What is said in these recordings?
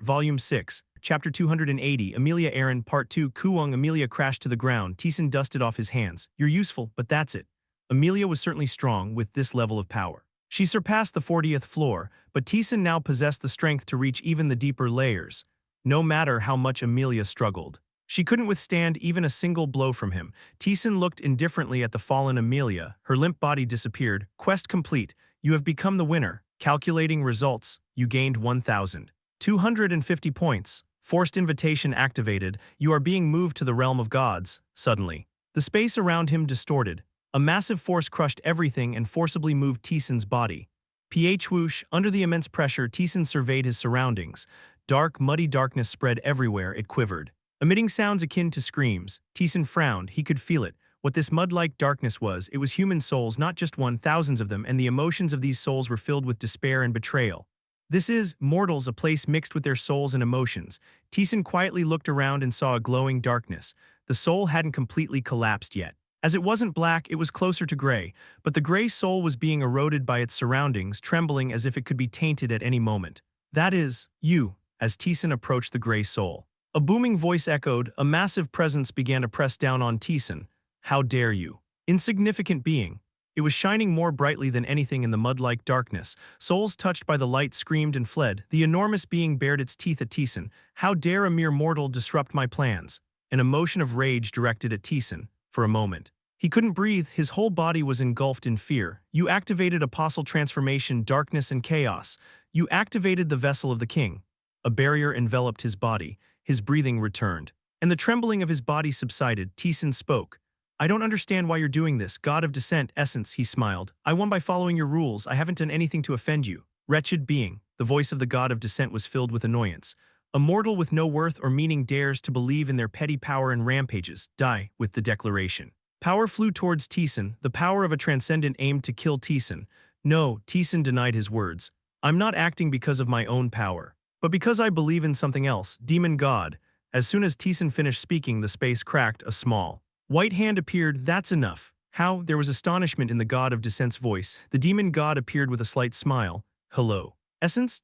Volume 6, Chapter 280, Amelia Aaron, Part 2, Kuwang. Amelia crashed to the ground. Taesan dusted off his hands. You're useful, but that's it. Amelia was certainly strong with this level of power. She surpassed the 40th floor, but Taesan now possessed the strength to reach even the deeper layers. No matter how much Amelia struggled, she couldn't withstand even a single blow from him. Taesan looked indifferently at the fallen Amelia. Her limp body disappeared. Quest complete. You have become the winner. Calculating results. You gained 1,250 points. Forced invitation activated. You are being moved to the realm of gods. Suddenly, the space around him distorted. A massive force crushed everything and forcibly moved Taesan's body. PH whoosh. Under the immense pressure, Taesan surveyed his surroundings. Dark, muddy darkness spread everywhere. It quivered, emitting sounds akin to screams. Taesan frowned. He could feel it. What this mud-like darkness was, it was human souls, not just one, thousands of them, and the emotions of these souls were filled with despair and betrayal. This is, mortals, a place mixed with their souls and emotions. Taesan quietly looked around and saw a glowing darkness. The soul hadn't completely collapsed yet. As it wasn't black, it was closer to gray, but the gray soul was being eroded by its surroundings, trembling as if it could be tainted at any moment. That is, you, as Taesan approached the gray soul. A booming voice echoed. A massive presence began to press down on Taesan. How dare you? Insignificant being. It was shining more brightly than anything in the mud-like darkness. Souls touched by the light screamed and fled. The enormous being bared its teeth at Taesan. How dare a mere mortal disrupt my plans? An emotion of rage directed at Taesan. For a moment, he couldn't breathe. His whole body was engulfed in fear. You activated apostle transformation, darkness and chaos. You activated the vessel of the king. A barrier enveloped his body. His breathing returned, and the trembling of his body subsided. Taesan spoke. I don't understand why you're doing this, God of Descent, Essence, he smiled. I won by following your rules. I haven't done anything to offend you. Wretched being. The voice of the God of Descent was filled with annoyance. A mortal with no worth or meaning dares to believe in their petty power and rampages. Die with the declaration. Power flew towards Taesan. The power of a transcendent aimed to kill Taesan. No, Taesan denied his words. I'm not acting because of my own power, but because I believe in something else. Demon God. As soon as Taesan finished speaking, the space cracked. A small white hand appeared. That's enough. How? There was astonishment in the God of Descent's voice. The demon god appeared with a slight smile. Hello. Essence.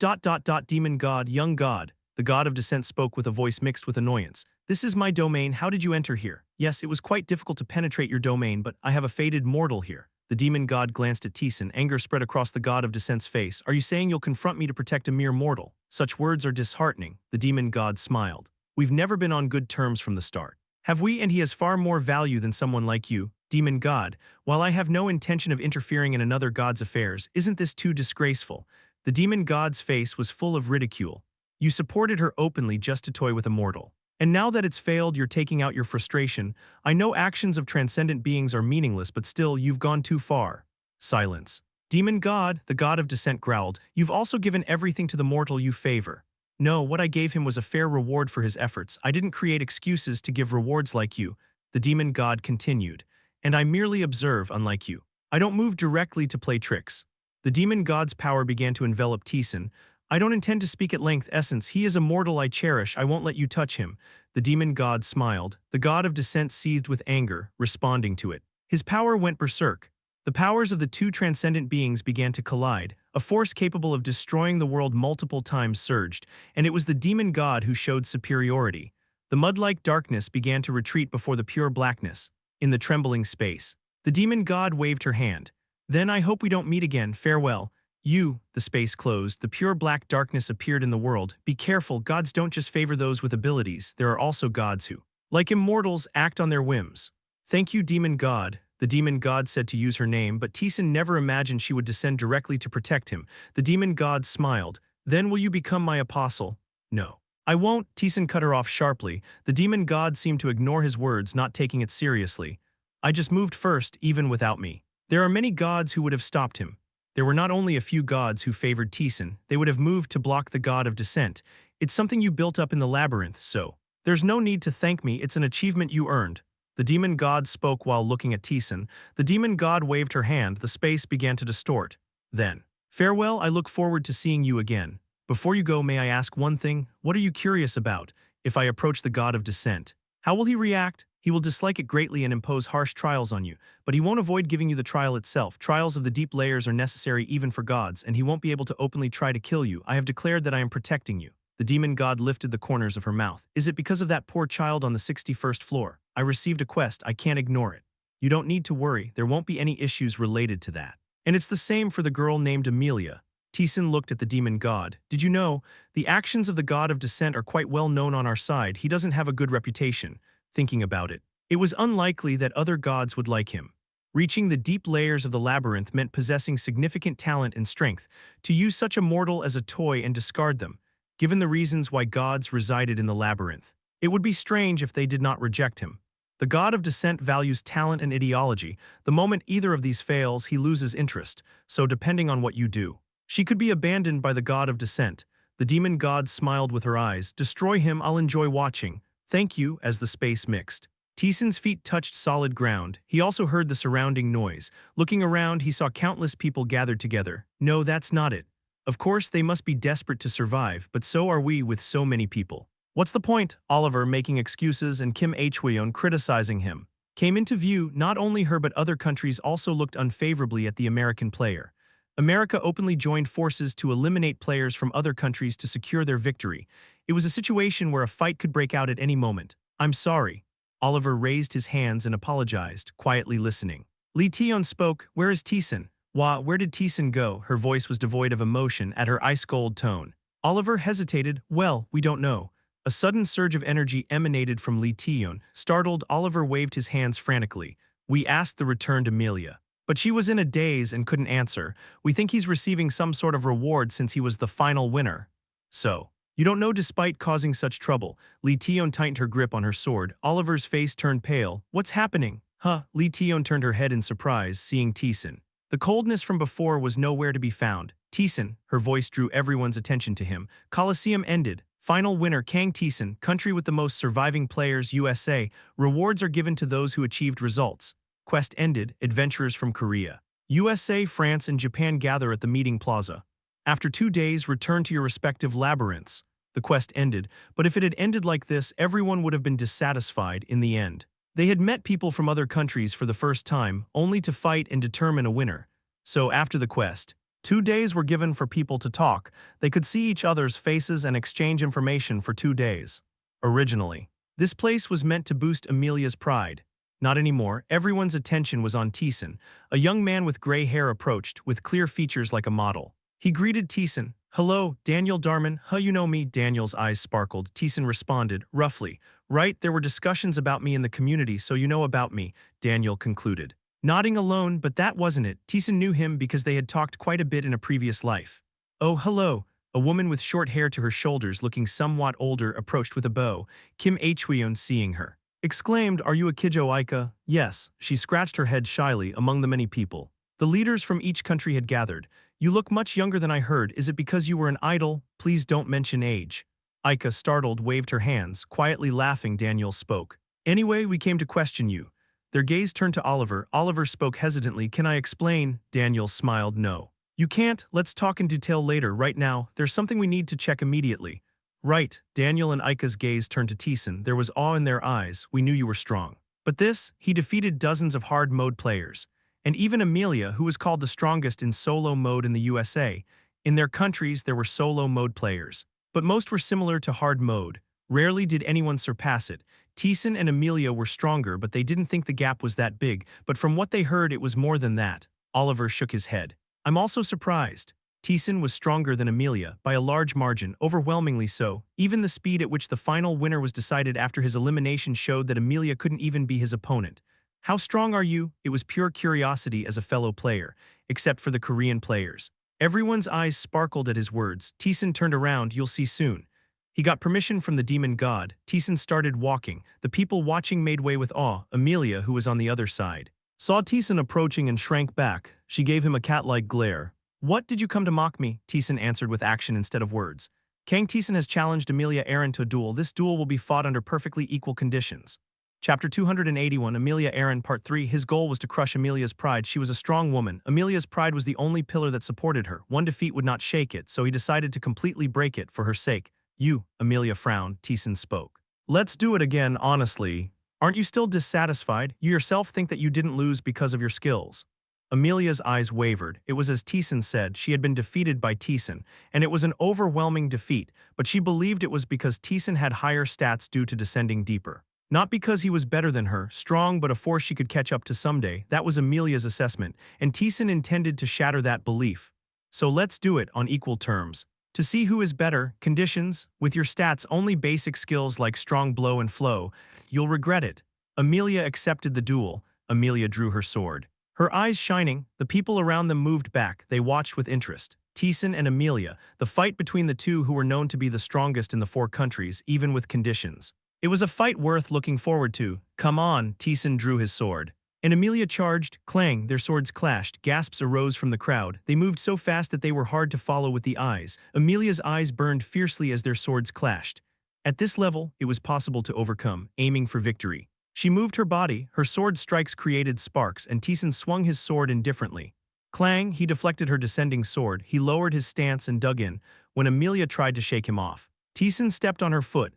Demon god, young god. The God of Descent spoke with a voice mixed with annoyance. This is my domain. How did you enter here? Yes, it was quite difficult to penetrate your domain, but I have a fated mortal here. The demon god glanced at Taesan. Anger spread across the God of Descent's face. Are you saying you'll confront me to protect a mere mortal? Such words are disheartening. The demon god smiled. We've never been on good terms from the start. Have we? And he has far more value than someone like you, demon god. While I have no intention of interfering in another god's affairs, isn't this too disgraceful? The demon god's face was full of ridicule. You supported her openly just to toy with a mortal. And now that it's failed, you're taking out your frustration. I know actions of transcendent beings are meaningless, but still, you've gone too far. Silence. Demon god, the God of Descent growled. You've also given everything to the mortal you favor. No, what I gave him was a fair reward for his efforts. I didn't create excuses to give rewards like you. The demon god continued. And I merely observe, unlike you. I don't move directly to play tricks. The demon god's power began to envelop Taesan. I don't intend to speak at length, Essence. He is a mortal I cherish. I won't let you touch him. The demon god smiled. The God of Descent seethed with anger, responding to it. His power went berserk. The powers of the two transcendent beings began to collide. A force capable of destroying the world multiple times surged, and it was the demon god who showed superiority. The mud-like darkness began to retreat before the pure blackness. In the trembling space, the demon god waved her hand. Then I hope we don't meet again. Farewell. You, the space closed. The pure black darkness appeared in the world. Be careful, gods don't just favor those with abilities. There are also gods who, like immortals, act on their whims. Thank you, demon god. The demon god said to use her name, but Taesan never imagined she would descend directly to protect him. The demon god smiled. Then will you become my apostle? No. I won't, Taesan cut her off sharply. The demon god seemed to ignore his words, not taking it seriously. I just moved first, even without me. There are many gods who would have stopped him. There were not only a few gods who favored Taesan, they would have moved to block the God of Descent. It's something you built up in the labyrinth, so there's no need to thank me. It's an achievement you earned. The demon god spoke while looking at Taesan. The demon god waved her hand. The space began to distort. Then, farewell, I look forward to seeing you again. Before you go, may I ask one thing? What are you curious about? If I approach the God of Descent, how will he react? He will dislike it greatly and impose harsh trials on you, but he won't avoid giving you the trial itself. Trials of the deep layers are necessary even for gods, and he won't be able to openly try to kill you. I have declared that I am protecting you. The demon god lifted the corners of her mouth. Is it because of that poor child on the 61st floor? I received a quest, I can't ignore it. You don't need to worry, there won't be any issues related to that. And it's the same for the girl named Amelia. Taesan looked at the demon god. Did you know, the actions of the god of descent are quite well known on our side. He doesn't have a good reputation. Thinking about it, it was unlikely that other gods would like him. Reaching the deep layers of the labyrinth meant possessing significant talent and strength. To use such a mortal as a toy and discard them, given the reasons why gods resided in the labyrinth, it would be strange if they did not reject him. The god of descent values talent and ideology. The moment either of these fails, he loses interest, so depending on what you do, she could be abandoned by the god of descent. The demon god smiled with her eyes. Destroy him, I'll enjoy watching. Thank you, as the space mixed. Taesan's feet touched solid ground. He also heard the surrounding noise. Looking around, he saw countless people gathered together. No, that's not it. Of course, they must be desperate to survive, but so are we with so many people. What's the point? Oliver making excuses and Kim Hweon criticizing him. Came into view. Not only her but other countries also looked unfavorably at the American player. America openly joined forces to eliminate players from other countries to secure their victory. It was a situation where a fight could break out at any moment. I'm sorry. Oliver raised his hands and apologized, quietly listening. Lee Taeyeon spoke. Where is Taesan? Where did Taesan go? Her voice was devoid of emotion at her ice-cold tone. Oliver hesitated. Well, we don't know. A sudden surge of energy emanated from Lee Taeyeon. Startled, Oliver waved his hands frantically. We asked the returned Amelia. But she was in a daze and couldn't answer. We think he's receiving some sort of reward since he was the final winner. So, you don't know despite causing such trouble. Lee Taeyeon tightened her grip on her sword. Oliver's face turned pale. What's happening? Huh? Lee Taeyeon turned her head in surprise, seeing Taesan. The coldness from before was nowhere to be found. Taesan, her voice drew everyone's attention to him. Coliseum ended. Final winner Kang Taesan, country with the most surviving players USA. Rewards are given to those who achieved results. Quest ended. Adventurers from Korea, USA, France, and Japan gather at the meeting plaza. After 2 days, return to your respective labyrinths. The quest ended, but if it had ended like this, everyone would have been dissatisfied in the end. They had met people from other countries for the first time, only to fight and determine a winner. So after the quest, 2 days were given for people to talk. They could see each other's faces and exchange information for 2 days. Originally, this place was meant to boost Amelia's pride. Not anymore. Everyone's attention was on Taesan. A young man with gray hair approached, with clear features like a model. He greeted Taesan. Hello, Daniel Darman. Huh, you know me? Daniel's eyes sparkled. Taesan responded, roughly. Right, there were discussions about me in the community, so you know about me, Daniel concluded. Nodding alone, but that wasn't it. Taesan knew him because they had talked quite a bit in a previous life. Oh, hello. A woman with short hair to her shoulders, looking somewhat older, approached with a bow. Kim Hweon, seeing her, exclaimed, Are you a Kijo Aika? Yes. She scratched her head shyly among the many people. The leaders from each country had gathered. You look much younger than I heard. Is it because you were an idol? Please don't mention age. Aika, startled, waved her hands. Quietly laughing, Daniel spoke. Anyway, we came to question you. Their gaze turned to Oliver. Oliver spoke hesitantly. Can I explain? Daniel smiled. No. You can't. Let's talk in detail later. Right now, there's something we need to check immediately. Right. Daniel and Aika's gaze turned to Taesan. There was awe in their eyes. We knew you were strong. But this, he defeated dozens of hard mode players. And even Amelia, who was called the strongest in solo mode in the USA. In their countries, there were solo mode players. But most were similar to hard mode. Rarely did anyone surpass it. Taesan and Amelia were stronger, but they didn't think the gap was that big. But from what they heard, it was more than that. Oliver shook his head. I'm also surprised. Taesan was stronger than Amelia, by a large margin, overwhelmingly so. Even the speed at which the final winner was decided after his elimination showed that Amelia couldn't even be his opponent. How strong are you? It was pure curiosity as a fellow player, except for the Korean players. Everyone's eyes sparkled at his words. Taesan turned around. You'll see soon. He got permission from the demon god. Taesan started walking. The people watching made way with awe. Amelia, who was on the other side, saw Taesan approaching and shrank back. She gave him a cat-like glare. What, did you come to mock me? Taesan answered with action instead of words. Kang Taesan has challenged Amelia Aaron to a duel. This duel will be fought under perfectly equal conditions. Chapter 281, Amelia Aaron, Part 3. His goal was to crush Amelia's pride. She was a strong woman. Amelia's pride was the only pillar that supported her. One defeat would not shake it, so he decided to completely break it for her sake. You, Amelia frowned. Taesan spoke. Let's do it again, honestly. Aren't you still dissatisfied? You yourself think that you didn't lose because of your skills. Amelia's eyes wavered. It was as Taesan said, she had been defeated by Taesan, and it was an overwhelming defeat, but she believed it was because Taesan had higher stats due to descending deeper. Not because he was better than her, strong but a force she could catch up to someday. That was Amelia's assessment, and Taesan intended to shatter that belief. So let's do it on equal terms. To see who is better, conditions, with your stats only basic skills like strong blow and flow, you'll regret it. Amelia accepted the duel. Amelia drew her sword. Her eyes shining, the people around them moved back. They watched with interest. Taesan and Amelia, the fight between the two who were known to be the strongest in the four countries, even with conditions. It was a fight worth looking forward to. Come on, Taesan drew his sword. And Amelia charged. Clang, their swords clashed. Gasps arose from the crowd. They moved so fast that they were hard to follow with the eyes. Amelia's eyes burned fiercely as their swords clashed. At this level, it was possible to overcome, aiming for victory. She moved her body, her sword strikes created sparks, and Taesan swung his sword indifferently. Clang, he deflected her descending sword. He lowered his stance and dug in, when Amelia tried to shake him off. Taesan stepped on her foot.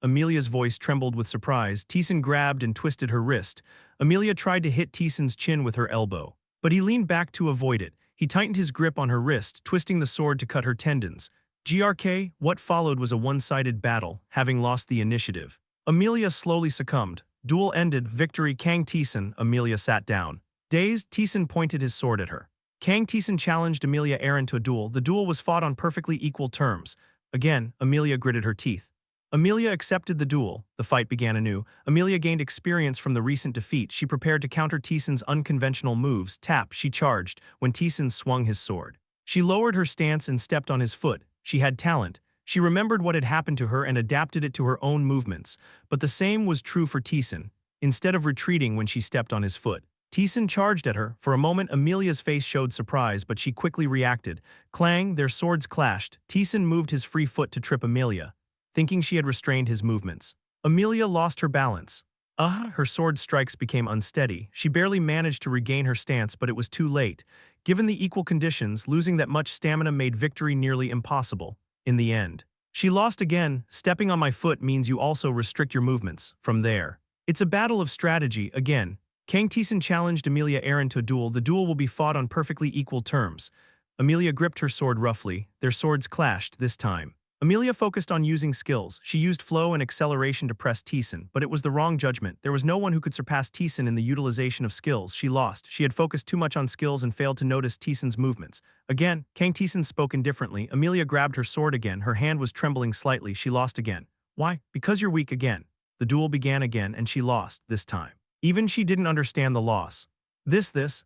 Amelia's voice trembled with surprise. Taesan grabbed and twisted her wrist. Amelia tried to hit Taesan's chin with her elbow, but he leaned back to avoid it. He tightened his grip on her wrist, twisting the sword to cut her tendons. GRK, what followed was a one-sided battle, having lost the initiative. Amelia slowly succumbed. Duel ended, victory Kang Taesan. Amelia sat down. Dazed, Taesan pointed his sword at her. Kang Taesan challenged Amelia Aaron to a duel. The duel was fought on perfectly equal terms. Again, Amelia gritted her teeth. Amelia accepted the duel. The fight began anew. Amelia gained experience from the recent defeat. She prepared to counter Taesan's unconventional moves. Tap, she charged, when Taesan swung his sword. She lowered her stance and stepped on his foot. She had talent. She remembered what had happened to her and adapted it to her own movements. But the same was true for Taesan. Instead of retreating when she stepped on his foot, Taesan charged at her. For a moment, Amelia's face showed surprise, but she quickly reacted. Clang, their swords clashed. Taesan moved his free foot to trip Amelia, thinking she had restrained his movements. Amelia lost her balance. Her sword strikes became unsteady. She barely managed to regain her stance, but it was too late. Given the equal conditions, losing that much stamina made victory nearly impossible. In the end, she lost again. Stepping on my foot means you also restrict your movements. From there, it's a battle of strategy again. Kang Taesan challenged Amelia Aaron to a duel. The duel will be fought on perfectly equal terms. Amelia gripped her sword roughly. Their swords clashed this time. Amelia focused on using skills. She used flow and acceleration to press Taesan, but it was the wrong judgment. There was no one who could surpass Taesan in the utilization of skills. She lost. She had focused too much on skills and failed to notice Taesan's movements. Again, Kang Taesan spoke indifferently. Amelia grabbed her sword again. Her hand was trembling slightly. She lost again. Why? Because you're weak again. The duel began again, and she lost, this time. Even she didn't understand the loss.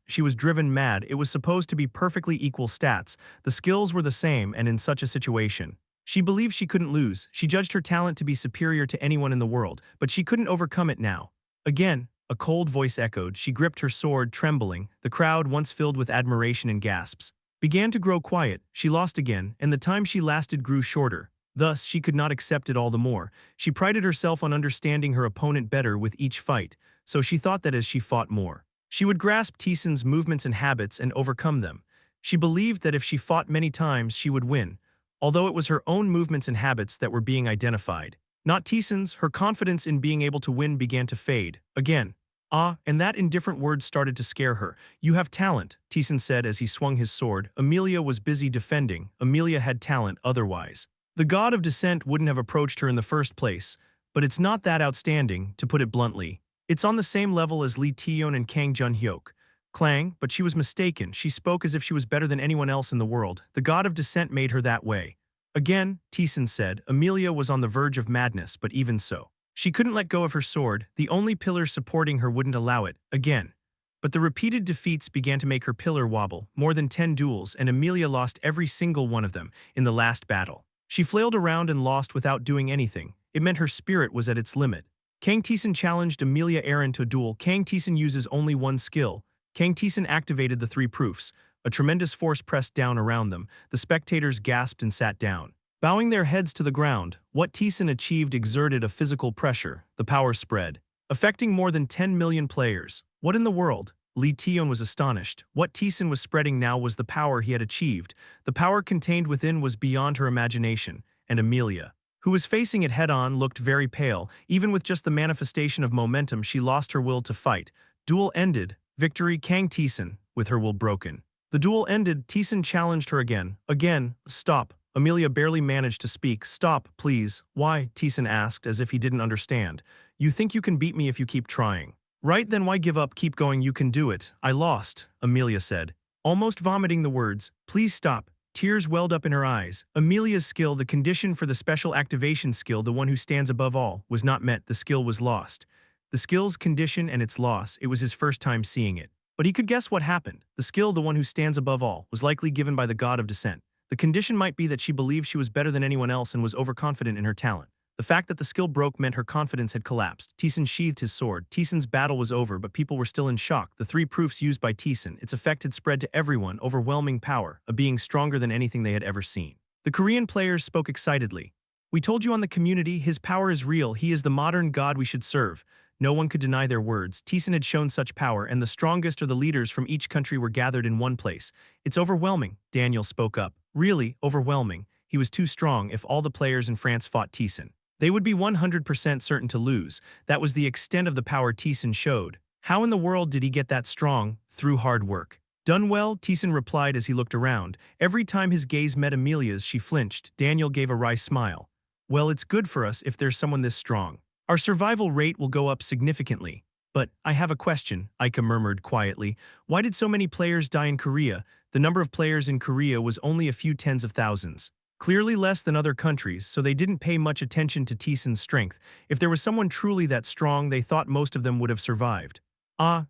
She was driven mad. It was supposed to be perfectly equal stats. The skills were the same, and in such a situation, she believed she couldn't lose. She judged her talent to be superior to anyone in the world, but she couldn't overcome it now. Again, a cold voice echoed. She gripped her sword, trembling. The crowd, once filled with admiration and gasps, began to grow quiet. She lost again, and the time she lasted grew shorter. Thus, she could not accept it all the more. She prided herself on understanding her opponent better with each fight, so she thought that as she fought more, she would grasp Taesan's movements and habits and overcome them. She believed that if she fought many times, she would win. Although it was her own movements and habits that were being identified, not Taesan's, her confidence in being able to win began to fade. Again, and that indifferent word started to scare her. You have talent, Taesan said as he swung his sword. Amelia was busy defending. Amelia had talent otherwise. The god of descent wouldn't have approached her in the first place, but it's not that outstanding, to put it bluntly. It's on the same level as Lee Taeyeon and Kang Jun-hyuk. Clang, but she was mistaken. She spoke as if she was better than anyone else in the world. The god of descent made her that way. Again, Taesan said. Amelia was on the verge of madness, but even so, she couldn't let go of her sword. The only pillar supporting her wouldn't allow it. Again. But the repeated defeats began to make her pillar wobble. More than 10 duels, and Amelia lost every single one of them in the last battle. She flailed around and lost without doing anything. It meant her spirit was at its limit. Kang Taesan challenged Amelia Aaron to a duel. Kang Taesan uses only one skill. Kang Taesan activated the 3 proofs. A tremendous force pressed down around them. The spectators gasped and sat down, bowing their heads to the ground. What Taesan achieved exerted a physical pressure. The power spread, affecting more than 10 million players. What in the world? Lee Taeyeon was astonished. What Taesan was spreading now was the power he had achieved. The power contained within was beyond her imagination, and Amelia, who was facing it head-on, looked very pale. Even with just the manifestation of momentum, she lost her will to fight. Duel ended. Victory Kang Taesan. with her will broken. The duel ended. Taesan challenged her again. Again. Stop. Amelia barely managed to speak. Stop, please. Why? Taesan asked, as if he didn't understand. You think you can beat me if you keep trying. Right, then why give up? Keep going, you can do it. I lost, Amelia said, almost vomiting the words. Please stop. Tears welled up in her eyes. Amelia's skill, the condition for the special activation skill, the one who stands above all, was not met. The skill was lost. The skill's condition and its loss, it was his first time seeing it. But he could guess what happened. The skill, the one who stands above all, was likely given by the god of descent. The condition might be that she believed she was better than anyone else and was overconfident in her talent. The fact that the skill broke meant her confidence had collapsed. Taesan sheathed his sword. Taesan's battle was over, but people were still in shock. The three proofs used by Taesan, its effect had spread to everyone, overwhelming power, a being stronger than anything they had ever seen. The Korean players spoke excitedly. We told you on the community, his power is real, he is the modern god we should serve. No one could deny their words. Taesan had shown such power, and the strongest or the leaders from each country were gathered in one place. It's overwhelming, Daniel spoke up. Really, overwhelming. He was too strong. If all the players in France fought Taesan, they would be 100% certain to lose. That was the extent of the power Taesan showed. How in the world did he get that strong? Through hard work. Done well, Taesan replied as he looked around. Every time his gaze met Amelia's, she flinched. Daniel gave a wry smile. Well, it's good for us if there's someone this strong. Our survival rate will go up significantly. But I have a question, Aika murmured quietly. Why did so many players die in Korea? The number of players in Korea was only a few tens of thousands. Clearly less than other countries, so they didn't pay much attention to Taesan's strength. If there was someone truly that strong, they thought most of them would have survived.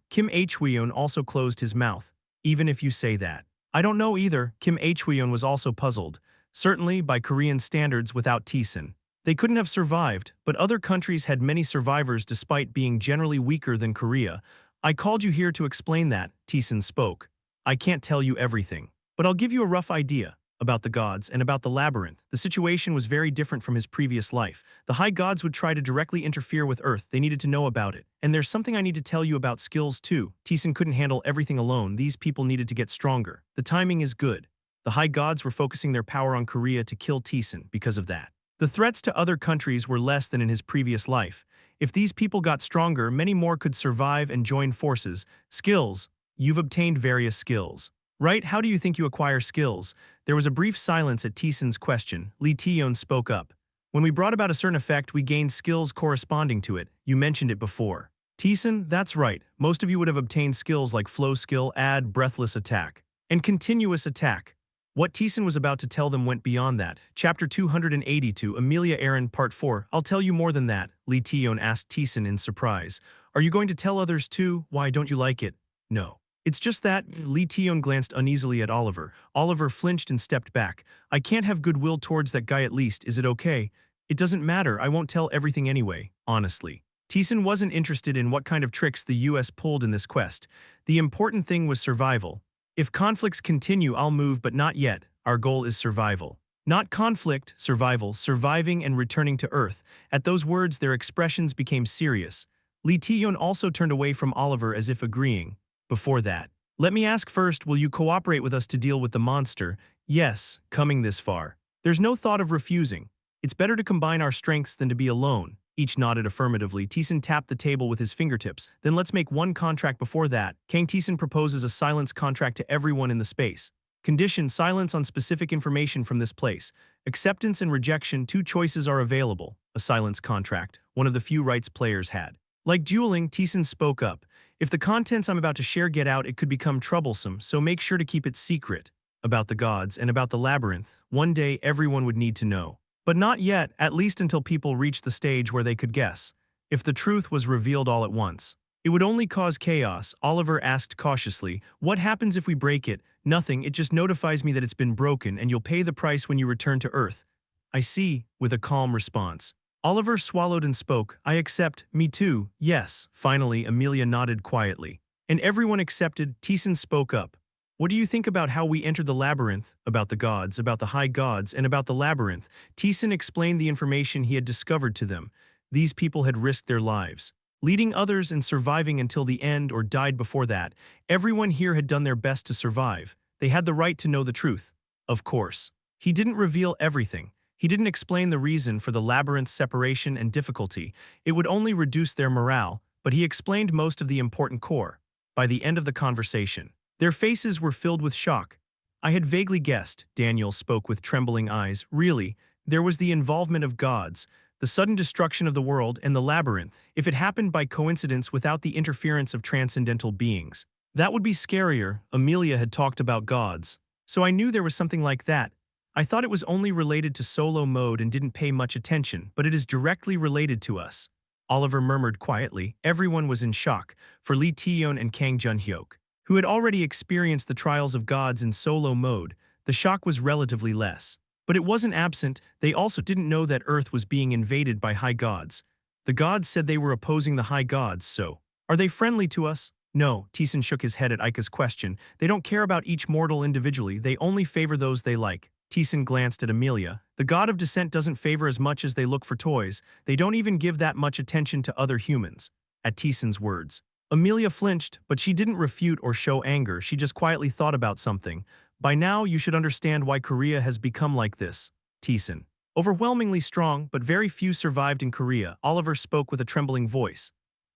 Kim Hweon also closed his mouth. Even if you say that. I don't know either, Kim Hweon was also puzzled. Certainly, by Korean standards, without Taesan, they couldn't have survived, but other countries had many survivors despite being generally weaker than Korea. I called you here to explain that, Taesan spoke. I can't tell you everything, but I'll give you a rough idea. About the gods and about the labyrinth. The situation was very different from his previous life. The high gods would try to directly interfere with Earth. They needed to know about it. And there's something I need to tell you about skills too. Taesan couldn't handle everything alone. These people needed to get stronger. The timing is good. The high gods were focusing their power on Korea to kill Taesan because of that. The threats to other countries were less than in his previous life. If these people got stronger, many more could survive and join forces. Skills. You've obtained various skills. Right? How do you think you acquire skills? There was a brief silence at Taesan's question. Lee Taeyeon spoke up. When we brought about a certain effect, we gained skills corresponding to it. You mentioned it before. Taesan, that's right. Most of you would have obtained skills like flow skill, add, breathless attack, and continuous attack. What Taesan was about to tell them went beyond that. Chapter 282, Amelia Aaron, Part 4. I'll tell you more than that, Lee Taeyeon asked Taesan in surprise. Are you going to tell others too? Why don't you like it? No. It's just that, Lee Taeyeon glanced uneasily at Oliver. Oliver flinched and stepped back. I can't have goodwill towards that guy at least, is it okay? It doesn't matter, I won't tell everything anyway, honestly. Taesan wasn't interested in what kind of tricks the US pulled in this quest. The important thing was survival. If conflicts continue, I'll move, but not yet. Our goal is survival. Not conflict, survival, surviving and returning to Earth. At those words, their expressions became serious. Lee Taeyeon also turned away from Oliver as if agreeing. Before that, let me ask first, will you cooperate with us to deal with the monster? Yes, coming this far. There's no thought of refusing. It's better to combine our strengths than to be alone. Each nodded affirmatively. Taesan tapped the table with his fingertips. Then let's make one contract before that. Kang Taesan proposes a silence contract to everyone in the space. Condition: silence on specific information from this place. Acceptance and rejection, two choices are available. A silence contract, one of the few rights players had. Like dueling, Taesan spoke up. If the contents I'm about to share get out, it could become troublesome, so make sure to keep it secret. About the gods and about the labyrinth, one day everyone would need to know. But not yet, at least until people reached the stage where they could guess. If the truth was revealed all at once, it would only cause chaos. Oliver asked cautiously, what happens if we break it? Nothing, it just notifies me that it's been broken and you'll pay the price when you return to Earth. I see, with a calm response. Oliver swallowed and spoke, I accept, me too, yes. Finally, Amelia nodded quietly. And everyone accepted. Taesan spoke up. What do you think about how we entered the labyrinth? About the gods, about the high gods, and about the labyrinth. Taesan explained the information he had discovered to them. These people had risked their lives, leading others and surviving until the end or died before that. Everyone here had done their best to survive. They had the right to know the truth. Of course. He didn't reveal everything. He didn't explain the reason for the labyrinth's separation and difficulty. It would only reduce their morale, but he explained most of the important core. By the end of the conversation, Their faces were filled with shock. I had vaguely guessed, Daniel spoke with trembling eyes. Really, there was the involvement of gods, the sudden destruction of the world, and the labyrinth. If it happened by coincidence without the interference of transcendental beings, that would be scarier. Amelia had talked about gods, so I knew there was something like that. I thought it was only related to solo mode and didn't pay much attention, but it is directly related to us. Oliver murmured quietly. Everyone was in shock, for Lee Taeyeon and Kang Junhyuk, who had already experienced the trials of gods in solo mode. The shock was relatively less. But it wasn't absent. They also didn't know that Earth was being invaded by high gods. The gods said they were opposing the high gods, so are they friendly to us? No, Taesan shook his head at Aika's question. They don't care about each mortal individually, they only favor those they like. Taesan glanced at Amelia. The god of descent doesn't favor as much as they look for toys. They don't even give that much attention to other humans. At Taesan's words, Amelia flinched, but she didn't refute or show anger. She just quietly thought about something. By now, you should understand why Korea has become like this. Taesan. Overwhelmingly strong, but very few survived in Korea. Oliver spoke with a trembling voice.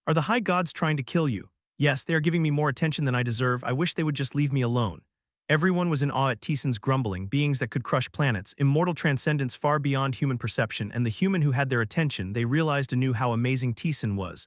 Are the high gods trying to kill you? Yes, they are giving me more attention than I deserve. I wish they would just leave me alone. Everyone was in awe at Taesan's grumbling, beings that could crush planets, immortal transcendence far beyond human perception, and the human who had their attention. They realized anew how amazing Taesan was.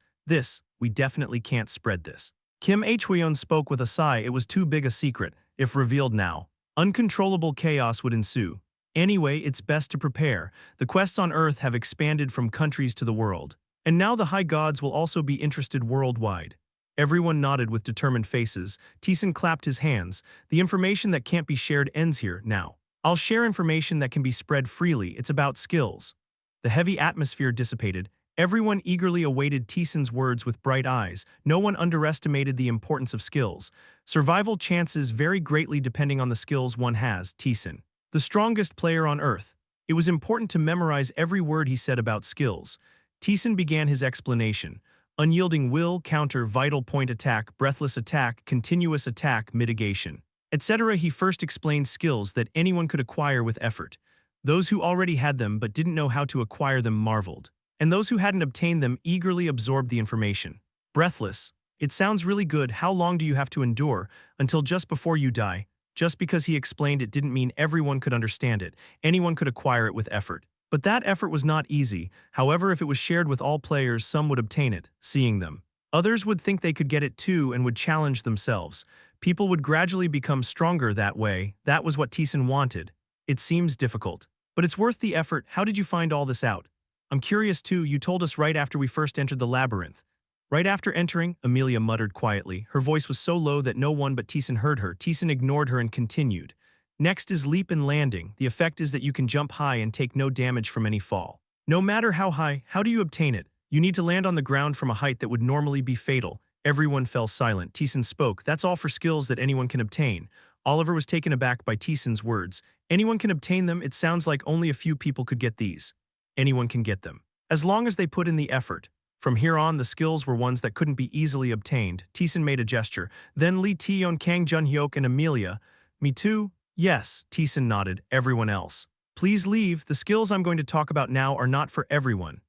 We definitely can't spread this. Kim Hweon spoke with a sigh. It was too big a secret. If revealed now, uncontrollable chaos would ensue. Anyway, it's best to prepare. The quests on Earth have expanded from countries to the world. And now the high gods will also be interested worldwide. Everyone nodded with determined faces. Taesan clapped his hands. The information that can't be shared ends here, now. I'll share information that can be spread freely. It's about skills. The heavy atmosphere dissipated. Everyone eagerly awaited Taesan's words with bright eyes. No one underestimated the importance of skills. Survival chances vary greatly depending on the skills one has. Taesan, the strongest player on Earth. It was important to memorize every word he said about skills. Taesan began his explanation. Unyielding will, counter, vital point attack, breathless attack, continuous attack, mitigation, etc. He first explained skills that anyone could acquire with effort. Those who already had them but didn't know how to acquire them marveled. And those who hadn't obtained them eagerly absorbed the information. Breathless. It sounds really good. How long do you have to endure? Until just before you die. Just because he explained it didn't mean everyone could understand it. Anyone could acquire it with effort. But that effort was not easy. However, if it was shared with all players, some would obtain it, seeing them. Others would think they could get it too and would challenge themselves. People would gradually become stronger that way. That was what Taesan wanted. It seems difficult, but it's worth the effort. How did you find all this out? I'm curious too. You told us right after we first entered the labyrinth. Right after entering, Amelia muttered quietly. Her voice was so low that no one but Taesan heard her. Taesan ignored her and continued. Next is leap and landing. The effect is that you can jump high and take no damage from any fall. No matter how high, how do you obtain it? You need to land on the ground from a height that would normally be fatal. Everyone fell silent. Taesan spoke. That's all for skills that anyone can obtain. Oliver was taken aback by Taesan's words. Anyone can obtain them. It sounds like only a few people could get these. Anyone can get them, as long as they put in the effort. From here on, the skills were ones that couldn't be easily obtained. Taesan made a gesture. Then Lee Taeyeon, Kang Junhyuk, and Amelia. Me too? Yes, Taesan nodded. Everyone else. Please leave. The skills I'm going to talk about now are not for everyone.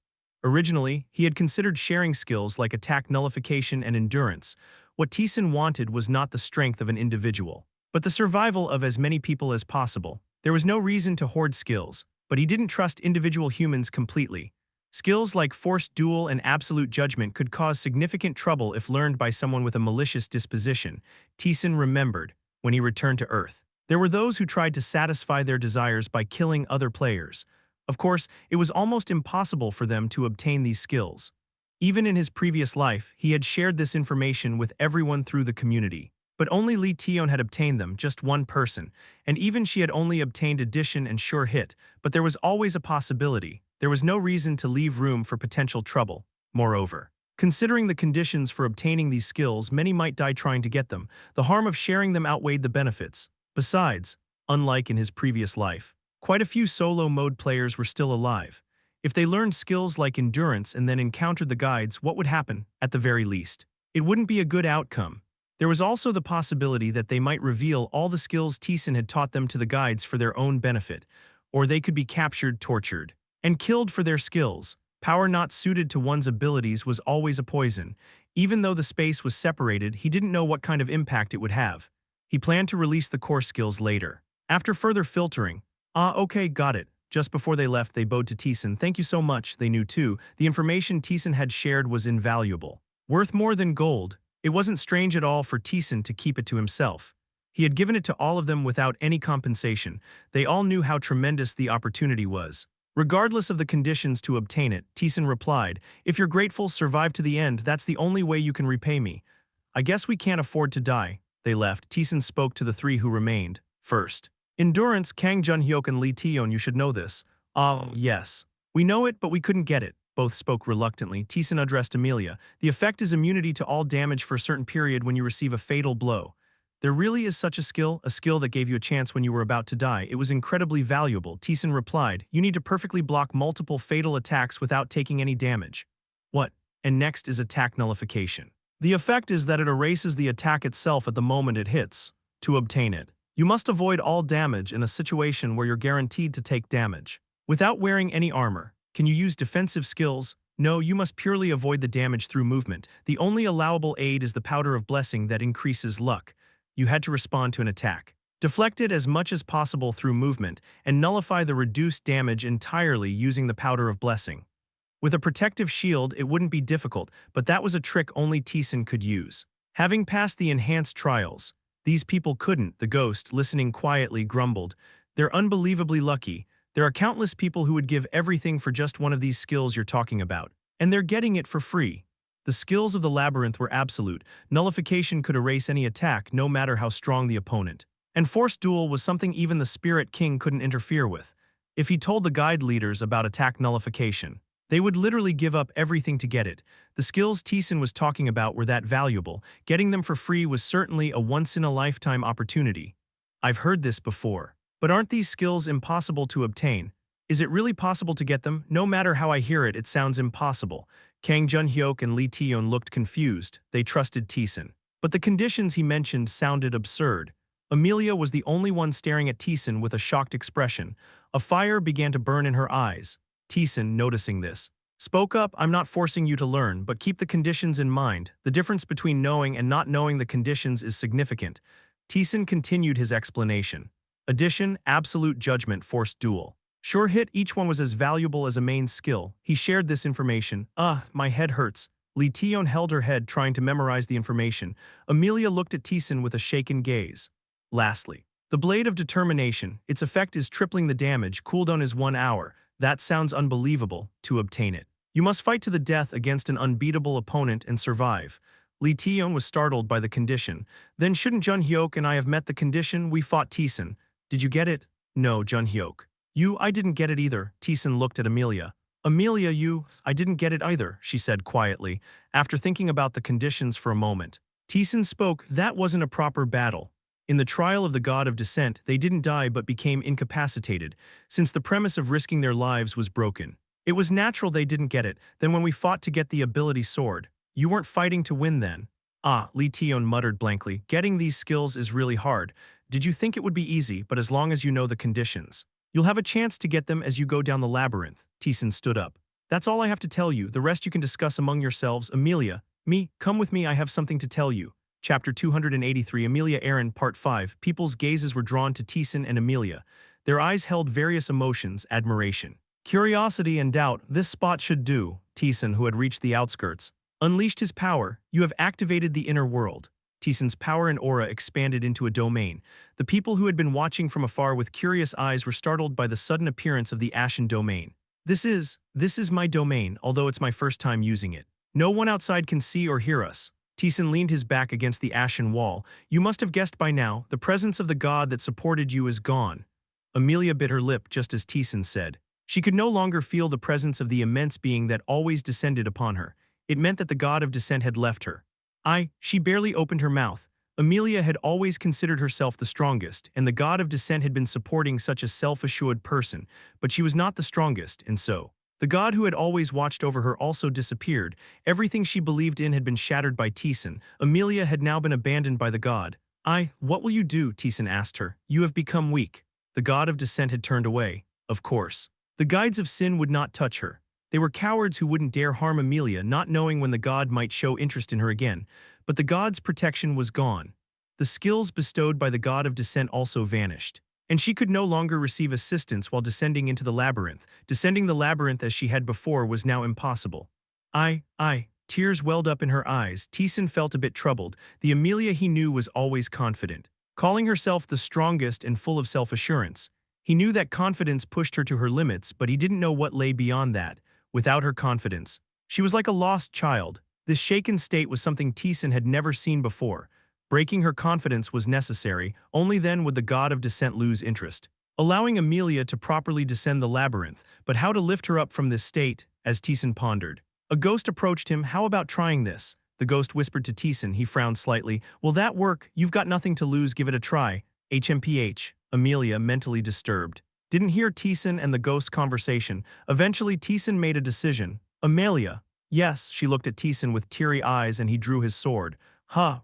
Originally, he had considered sharing skills like attack nullification and endurance. What Taesan wanted was not the strength of an individual, but the survival of as many people as possible. There was no reason to hoard skills, but he didn't trust individual humans completely. Skills like forced duel and absolute judgment could cause significant trouble if learned by someone with a malicious disposition. Taesan remembered when he returned to Earth. There were those who tried to satisfy their desires by killing other players. Of course, it was almost impossible for them to obtain these skills. Even in his previous life, he had shared this information with everyone through the community. But only Lee Taeyeon had obtained them, just one person, and even she had only obtained addition and sure hit, but there was always a possibility. There was no reason to leave room for potential trouble. Moreover, considering the conditions for obtaining these skills, many might die trying to get them. The harm of sharing them outweighed the benefits. Besides, unlike in his previous life, quite a few solo mode players were still alive. If they learned skills like endurance and then encountered the guides, what would happen, at the very least? It wouldn't be a good outcome. There was also the possibility that they might reveal all the skills Taesan had taught them to the guides for their own benefit, or they could be captured, tortured, and killed for their skills. Power not suited to one's abilities was always a poison. Even though the space was separated, he didn't know what kind of impact it would have. He planned to release the core skills later. After further filtering, okay, got it. Just before they left, they bowed to Taesan. Thank you so much. They knew too. The information Taesan had shared was invaluable. Worth more than gold. It wasn't strange at all for Taesan to keep it to himself. He had given it to all of them without any compensation. They all knew how tremendous the opportunity was. Regardless of the conditions to obtain it, Taesan replied, if you're grateful, survive to the end. That's the only way you can repay me. I guess we can't afford to die. They left. Taesan spoke to the three who remained. First, endurance. Kang Jun-hyuk and Lee Taeyeon, you should know this. Yes. We know it, but we couldn't get it. Both spoke reluctantly. Taesan addressed Amelia. The effect is immunity to all damage for a certain period when you receive a fatal blow. There really is such a skill that gave you a chance when you were about to die. It was incredibly valuable. Taesan replied, you need to perfectly block multiple fatal attacks without taking any damage. What? And next is attack nullification. The effect is that it erases the attack itself at the moment it hits. To obtain it, you must avoid all damage in a situation where you're guaranteed to take damage. Without wearing any armor, can you use defensive skills? No, you must purely avoid the damage through movement. The only allowable aid is the powder of blessing that increases luck. You had to respond to an attack. Deflect it as much as possible through movement, and nullify the reduced damage entirely using the powder of blessing. With a protective shield, it wouldn't be difficult, but that was a trick only Taesan could use. Having passed the enhanced trials, these people couldn't. The ghost, listening quietly, grumbled. They're unbelievably lucky. There are countless people who would give everything for just one of these skills you're talking about, and they're getting it for free. The skills of the labyrinth were absolute. Nullification could erase any attack, no matter how strong the opponent. And forced duel was something even the Spirit King couldn't interfere with. If he told the guide leaders about attack nullification, they would literally give up everything to get it. The skills Taesan was talking about were that valuable. Getting them for free was certainly a once-in-a-lifetime opportunity. I've heard this before. But aren't these skills impossible to obtain? Is it really possible to get them? No matter how I hear it, it sounds impossible. Kang Jun-hyuk and Lee Taeyeon looked confused. They trusted Taesan. But the conditions he mentioned sounded absurd. Amelia was the only one staring at Taesan with a shocked expression. A fire began to burn in her eyes. Taesan, noticing this, spoke up. I'm not forcing you to learn, but keep the conditions in mind. The difference between knowing and not knowing the conditions is significant. Taesan continued his explanation. Addition, absolute judgment, forced duel. Sure hit, each one was as valuable as a main skill. He shared this information. My head hurts. Lee Taeyeon held her head, trying to memorize the information. Amelia looked at Taesan with a shaken gaze. Lastly, the blade of determination. Its effect is tripling the damage. Cooldown is 1 hour. That sounds unbelievable. To obtain it, you must fight to the death against an unbeatable opponent and survive. Lee Taeyeon was startled by the condition. Then shouldn't Jun-hyuk and I have met the condition? We fought Taesan. Did you get it? No, Jun-hyuk. I didn't get it either. Taesan looked at Amelia. Amelia, I didn't get it either, she said quietly, after thinking about the conditions for a moment. Taesan spoke. That wasn't a proper battle. In the trial of the God of Descent, they didn't die but became incapacitated, since the premise of risking their lives was broken. It was natural they didn't get it. Then when we fought to get the ability sword, you weren't fighting to win then. Lee Taeyeon muttered blankly. Getting these skills is really hard. Did you think it would be easy? But as long as you know the conditions, you'll have a chance to get them as you go down the labyrinth. Taesan stood up. That's all I have to tell you. The rest you can discuss among yourselves. Amelia, come with me. I have something to tell you. Chapter 283, Amelia Aaron, Part 5. People's gazes were drawn to Taesan and Amelia. Their eyes held various emotions: admiration, curiosity, and doubt. This spot should do. Taesan, who had reached the outskirts, unleashed his power. You have activated the inner world. Taesan's power and aura expanded into a domain. The people who had been watching from afar with curious eyes were startled by the sudden appearance of the ashen domain. This is my domain, although it's my first time using it. No one outside can see or hear us. Taesan leaned his back against the ashen wall. You must have guessed by now, the presence of the god that supported you is gone. Amelia bit her lip just as Taesan said. She could no longer feel the presence of the immense being that always descended upon her. It meant that the god of descent had left her. She barely opened her mouth. Amelia had always considered herself the strongest, and the god of descent had been supporting such a self-assured person, but she was not the strongest, and so the god who had always watched over her also disappeared. Everything she believed in had been shattered by Taesan. Amelia had now been abandoned by the god. What will you do? Taesan asked her. You have become weak. The god of descent had turned away. Of course. The guides of sin would not touch her. They were cowards who wouldn't dare harm Amelia, not knowing when the god might show interest in her again. But the god's protection was gone. The skills bestowed by the god of descent also vanished, and she could no longer receive assistance while descending into the labyrinth. Descending the labyrinth as she had before was now impossible. Tears welled up in her eyes. Taesan felt a bit troubled. The Amelia he knew was always confident, calling herself the strongest and full of self-assurance. He knew that confidence pushed her to her limits, but he didn't know what lay beyond that. Without her confidence, she was like a lost child. This shaken state was something Taesan had never seen before. Breaking her confidence was necessary. Only then would the god of descent lose interest, allowing Amelia to properly descend the labyrinth. But how to lift her up from this state, as Taesan pondered. A ghost approached him. How about trying this? The ghost whispered to Taesan. He frowned slightly. Will that work? You've got nothing to lose. Give it a try. HMPH. Amelia, mentally disturbed, didn't hear Taesan and the ghost's conversation. Eventually, Taesan made a decision. Amelia. Yes, she looked at Taesan with teary eyes and he drew his sword.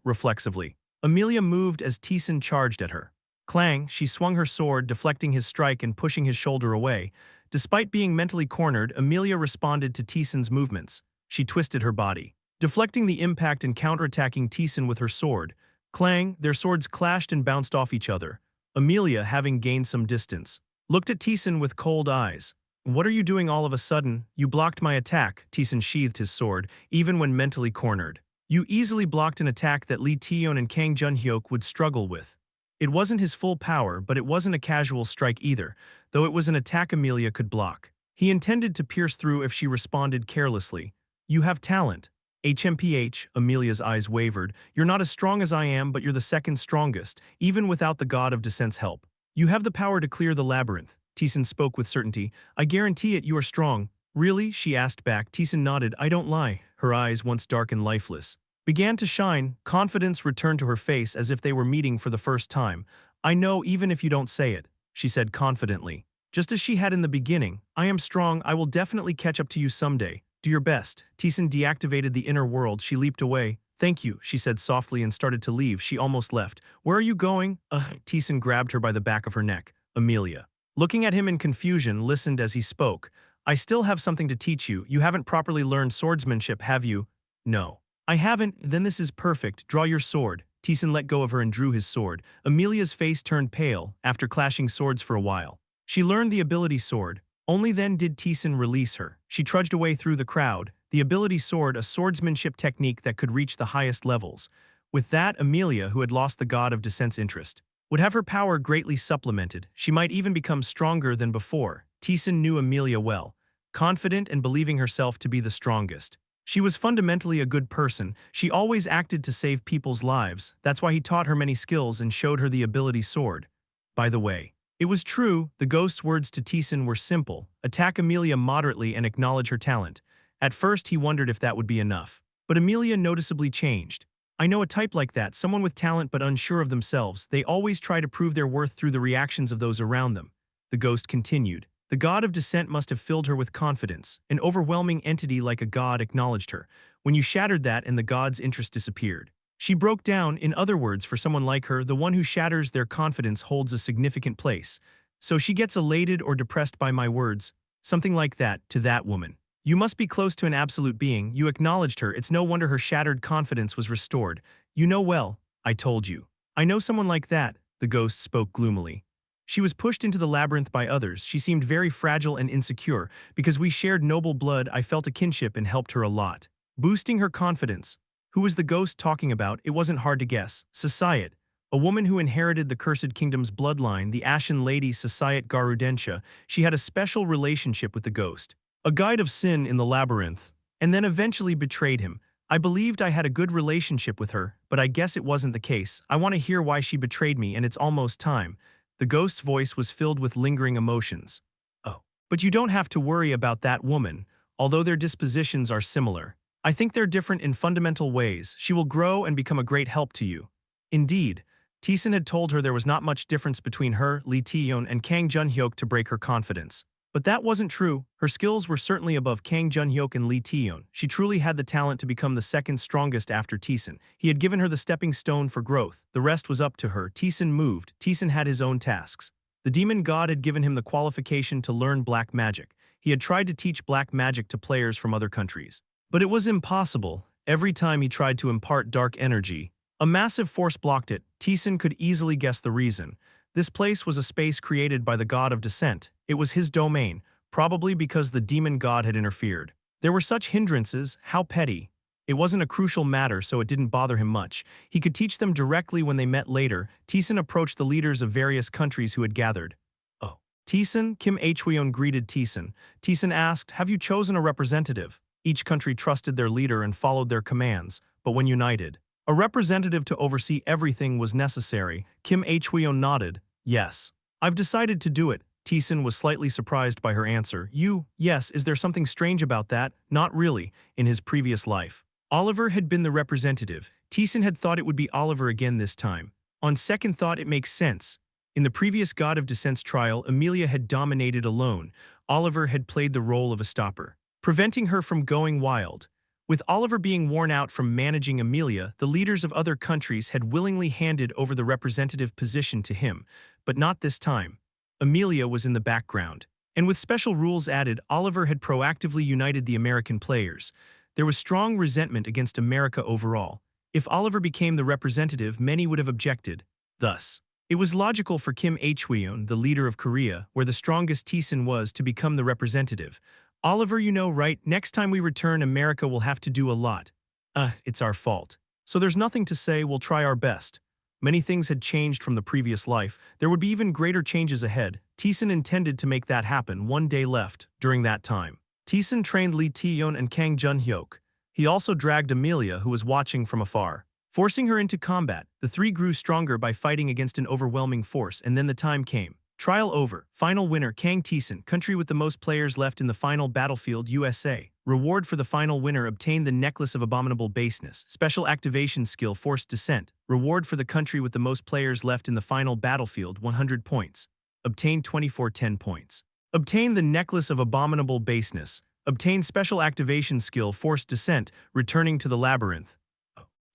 Reflexively. Amelia moved as Taesan charged at her. Clang, she swung her sword, deflecting his strike and pushing his shoulder away. Despite being mentally cornered, Amelia responded to Taesan's movements. She twisted her body, deflecting the impact and counterattacking Taesan with her sword. Clang, their swords clashed and bounced off each other. Amelia, having gained some distance, looked at Taesan with cold eyes. What are you doing all of a sudden? You blocked my attack. Taesan sheathed his sword, even when mentally cornered. You easily blocked an attack that Lee Taeyeon and Kang Junhyuk would struggle with. It wasn't his full power, but it wasn't a casual strike either, though it was an attack Amelia could block. He intended to pierce through if she responded carelessly. You have talent. HMPH, Amelia's eyes wavered. You're not as strong as I am, but you're the second strongest, even without the god of descent's help. You have the power to clear the labyrinth. Taesan spoke with certainty. I guarantee it, you are strong. Really? She asked back. Taesan nodded. I don't lie. Her eyes, once dark and lifeless, began to shine. Confidence returned to her face as if they were meeting for the first time. I know even if you don't say it, she said confidently. Just as she had in the beginning. I am strong. I will definitely catch up to you someday. Do your best. Taesan deactivated the inner world. She leaped away. Thank you, she said softly and started to leave. She almost left. Where are you going? Taesan grabbed her by the back of her neck. Amelia, looking at him in confusion, listened as he spoke. I still have something to teach you. You haven't properly learned swordsmanship, have you? No. I haven't. Then this is perfect. Draw your sword. Taesan let go of her and drew his sword. Amelia's face turned pale after clashing swords for a while. She learned the ability sword. Only then did Taesan release her. She trudged away through the crowd. The ability sword, a swordsmanship technique that could reach the highest levels. With that, Amelia, who had lost the god of descent's interest, would have her power greatly supplemented. She might even become stronger than before. Taesan knew Amelia well, confident and believing herself to be the strongest. She was fundamentally a good person. She always acted to save people's lives. That's why he taught her many skills and showed her the ability sword. By the way, it was true. The ghost's words to Taesan were simple. Attack Amelia moderately and acknowledge her talent. At first, he wondered if that would be enough. But Amelia noticeably changed. I know a type like that, someone with talent but unsure of themselves. They always try to prove their worth through the reactions of those around them. The ghost continued. The god of descent must have filled her with confidence. An overwhelming entity like a god acknowledged her. When you shattered that and the god's interest disappeared, she broke down. In other words, for someone like her, the one who shatters their confidence holds a significant place. So she gets elated or depressed by my words. Something like that, to that woman. You must be close to an absolute being. You acknowledged her. It's no wonder her shattered confidence was restored. You know well. I told you. I know someone like that, the ghost spoke gloomily. She was pushed into the labyrinth by others. She seemed very fragile and insecure. Because we shared noble blood, I felt a kinship and helped her a lot, boosting her confidence. Who was the ghost talking about? It wasn't hard to guess. Sasayat, a woman who inherited the Cursed Kingdom's bloodline, the Ashen Lady Sasayat Garudensha. She had a special relationship with the ghost, a guide of sin in the labyrinth, and then eventually betrayed him. I believed I had a good relationship with her, but I guess it wasn't the case. I want to hear why she betrayed me, and it's almost time. The ghost's voice was filled with lingering emotions. Oh, but you don't have to worry about that woman, although their dispositions are similar. I think they're different in fundamental ways. She will grow and become a great help to you. Indeed, Taesan had told her there was not much difference between her, Lee Taeyeon, and Kang Junhyuk to break her confidence. But that wasn't true. Her skills were certainly above Kang Junhyuk and Lee Taeyeon. She truly had the talent to become the second strongest after Taesan. He had given her the stepping stone for growth. The rest was up to her. Taesan moved. Taesan had his own tasks. The demon god had given him the qualification to learn black magic. He had tried to teach black magic to players from other countries. But it was impossible. Every time he tried to impart dark energy, A massive force blocked it. Taesan could easily guess the reason. This place was a space created by the god of descent. It was his domain, probably because the demon god had interfered. There were such hindrances, how petty. It wasn't a crucial matter, so it didn't bother him much. He could teach them directly when they met later. Taesan approached the leaders of various countries who had gathered. Oh. Taesan, Kim Hweon greeted Taesan. Taesan asked, "Have you chosen a representative?" Each country trusted their leader and followed their commands, but when united, a representative to oversee everything was necessary. Kim Hweon nodded. "Yes. I've decided to do it." Taesan was slightly surprised by her answer. Yes, is there something strange about that?" "Not really." In his previous life, Oliver had been the representative. Taesan had thought it would be Oliver again this time. On second thought, it makes sense. In the previous God of Descent's trial, Amelia had dominated alone. Oliver had played the role of a stopper, preventing her from going wild. With Oliver being worn out from managing Amelia, the leaders of other countries had willingly handed over the representative position to him, but not this time. Amelia was in the background. And with special rules added, Oliver had proactively united the American players. There was strong resentment against America overall. If Oliver became the representative, many would have objected. Thus, it was logical for Kim Hweon, the leader of Korea, where the strongest Taesan was, to become the representative. "Oliver, you know, right? Next time we return, America will have to do a lot." It's our fault. "So there's nothing to say, we'll try our best." Many things had changed from the previous life. There would be even greater changes ahead. Taesan intended to make that happen. One day left. During that time, Taesan trained Lee Taeyeon and Kang Junhyuk. He also dragged Amelia, who was watching from afar, forcing her into combat. The three grew stronger by fighting against an overwhelming force, and then the time came. Trial over. Final winner, Kang Taesan, country with the most players left in the final battlefield, USA. Reward for the final winner, obtain the necklace of abominable baseness. Special activation skill, forced descent. Reward for the country with the most players left in the final battlefield, 100 points. Obtain 2410 points. Obtain the necklace of abominable baseness. Obtain special activation skill, forced descent, returning to the labyrinth.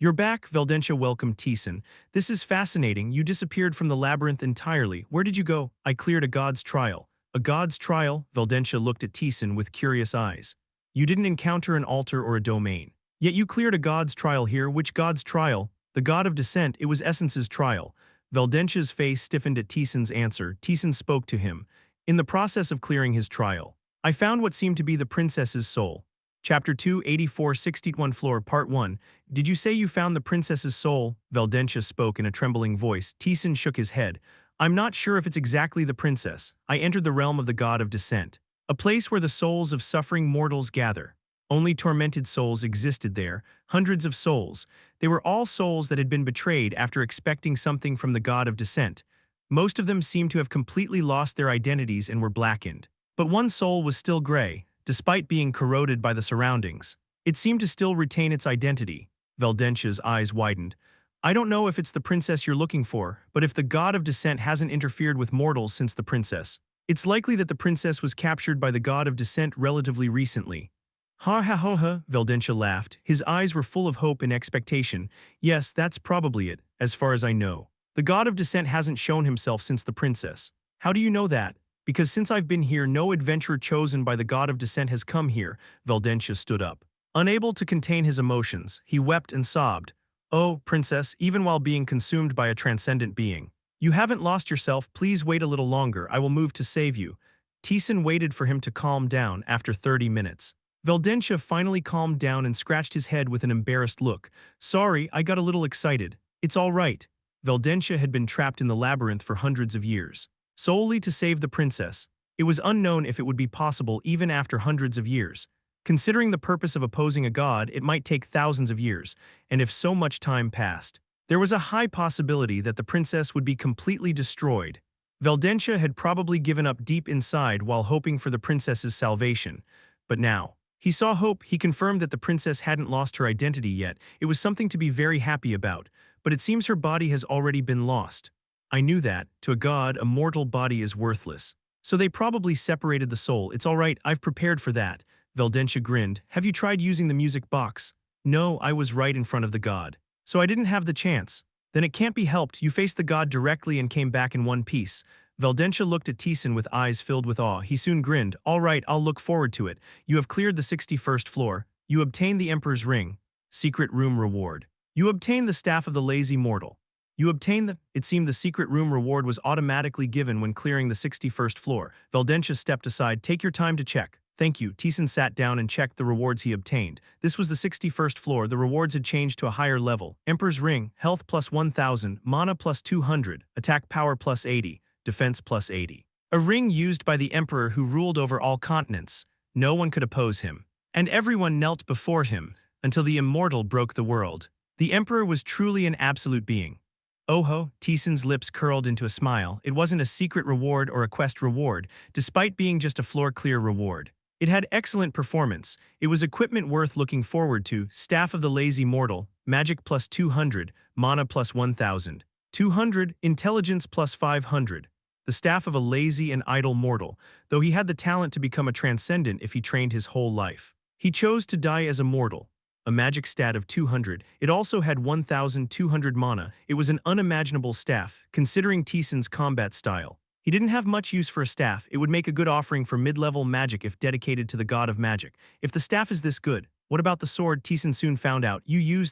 "You're back," Veldentia welcomed Taesan. "This is fascinating. You disappeared from the labyrinth entirely. Where did you go?" "I cleared a god's trial." "A god's trial?" Veldentia looked at Taesan with curious eyes. "You didn't encounter an altar or a domain. Yet you cleared a god's trial here. Which god's trial?" "The god of descent. It was Essence's trial." Veldentia's face stiffened at Taesan's answer. Taesan spoke to him. "In the process of clearing his trial, I found what seemed to be the princess's soul." Chapter 2, 8461 Floor, Part 1. "Did you say you found the princess's soul?" Veldentia spoke in a trembling voice. Taesan shook his head. "I'm not sure if it's exactly the princess. I entered the realm of the god of descent, a place where the souls of suffering mortals gather. Only tormented souls existed there, hundreds of souls. They were all souls that had been betrayed after expecting something from the god of descent. Most of them seemed to have completely lost their identities and were blackened. But one soul was still gray, despite being corroded by the surroundings. It seemed to still retain its identity." Veldentia's eyes widened. "I don't know if it's the princess you're looking for, but if the god of descent hasn't interfered with mortals since the princess, it's likely that the princess was captured by the god of descent relatively recently." "Ha ha ha ha," Veldentia laughed. His eyes were full of hope and expectation. "Yes, that's probably it, as far as I know. The god of descent hasn't shown himself since the princess." "How do you know that?" "Because since I've been here, no adventurer chosen by the god of descent has come here." Veldentia stood up. Unable to contain his emotions, he wept and sobbed. "Oh, princess, even while being consumed by a transcendent being, you haven't lost yourself. Please wait a little longer. I will move to save you." Taesan waited for him to calm down. After 30 minutes, Veldentia finally calmed down and scratched his head with an embarrassed look. "Sorry, I got a little excited." "It's all right." Veldentia had been trapped in the labyrinth for hundreds of years, solely to save the princess. It was unknown if it would be possible even after hundreds of years. Considering the purpose of opposing a god, it might take thousands of years, and if so much time passed, there was a high possibility that the princess would be completely destroyed. Veldentia had probably given up deep inside while hoping for the princess's salvation. But now, he saw hope. He confirmed that the princess hadn't lost her identity yet. It was something to be very happy about, but it seems her body has already been lost. "I knew that. To a god, a mortal body is worthless. So they probably separated the soul. It's all right, I've prepared for that." Veldentia grinned. "Have you tried using the music box?" "No, I was right in front of the god, so I didn't have the chance." "Then it can't be helped. You faced the god directly and came back in one piece." Veldentia looked at Taesan with eyes filled with awe. He soon grinned. "All right, I'll look forward to it. You have cleared the 61st floor. You obtained the Emperor's Ring. Secret room reward. You obtain the Staff of the Lazy Mortal. You obtain the... It seemed the secret room reward was automatically given when clearing the 61st floor. Veldentia stepped aside. Take your time to check. Thank you. Taesan sat down and checked the rewards he obtained. This was the 61st floor. The rewards had changed to a higher level. Emperor's Ring, health plus 1000, mana plus 200, attack power plus 80, defense plus 80. A ring used by the Emperor who ruled over all continents. No one could oppose him. And everyone knelt before him, until the immortal broke the world. The Emperor was truly an absolute being. Oh-ho, Taesan's lips curled into a smile. It wasn't a secret reward or a quest reward, despite being just a floor-clear reward. It had excellent performance. It was equipment worth looking forward to. Staff of the Lazy Mortal, magic plus 200, mana plus 1000. 200, intelligence plus 500. The staff of a lazy and idle mortal, though he had the talent to become a transcendent if he trained his whole life. He chose to die as a mortal. A magic stat of 200, it also had 1200 mana. It was an unimaginable staff, considering Taesan's combat style. He didn't have much use for a staff. It would make a good offering for mid-level magic if dedicated to the god of magic. If the staff is this good, what about the sword? Taesan soon found out. You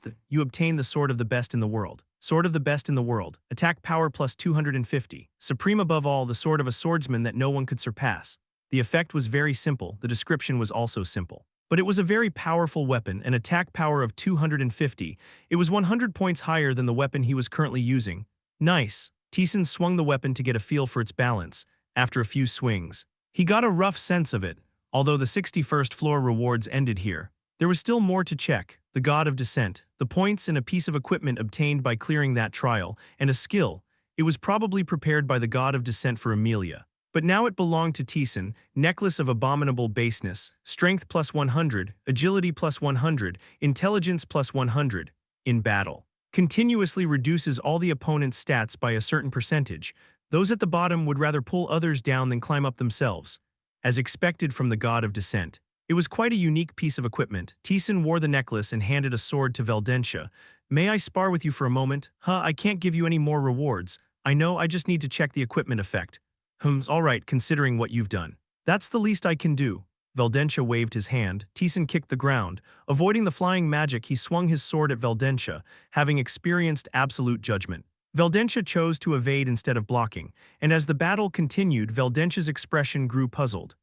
obtained the sword of the best in the world. Sword of the best in the world. Attack power plus 250. Supreme above all, the sword of a swordsman that no one could surpass. The effect was very simple. The description was also simple. But it was a very powerful weapon, an attack power of 250. It was 100 points higher than the weapon he was currently using. Nice. Taesan swung the weapon to get a feel for its balance. After a few swings, he got a rough sense of it. Although the 61st floor rewards ended here, there was still more to check. The God of Descent, the points and a piece of equipment obtained by clearing that trial, and a skill. It was probably prepared by the God of Descent for Amelia. But now it belonged to Taesan. Necklace of abominable baseness, strength plus 100, agility plus 100, intelligence plus 100. In battle. Continuously reduces all the opponent's stats by a certain percentage. Those at the bottom would rather pull others down than climb up themselves. As expected from the God of Descent. It was quite a unique piece of equipment. Taesan wore the necklace and handed a sword to Veldentia. May I spar with you for a moment? I can't give you any more rewards. I know, I just need to check the equipment effect. Alright, considering what you've done. That's the least I can do. Veldentia waved his hand. Taesan kicked the ground. Avoiding the flying magic, he swung his sword at Veldentia, having experienced absolute judgment. Veldentia chose to evade instead of blocking, and as the battle continued, Veldentia's expression grew puzzled.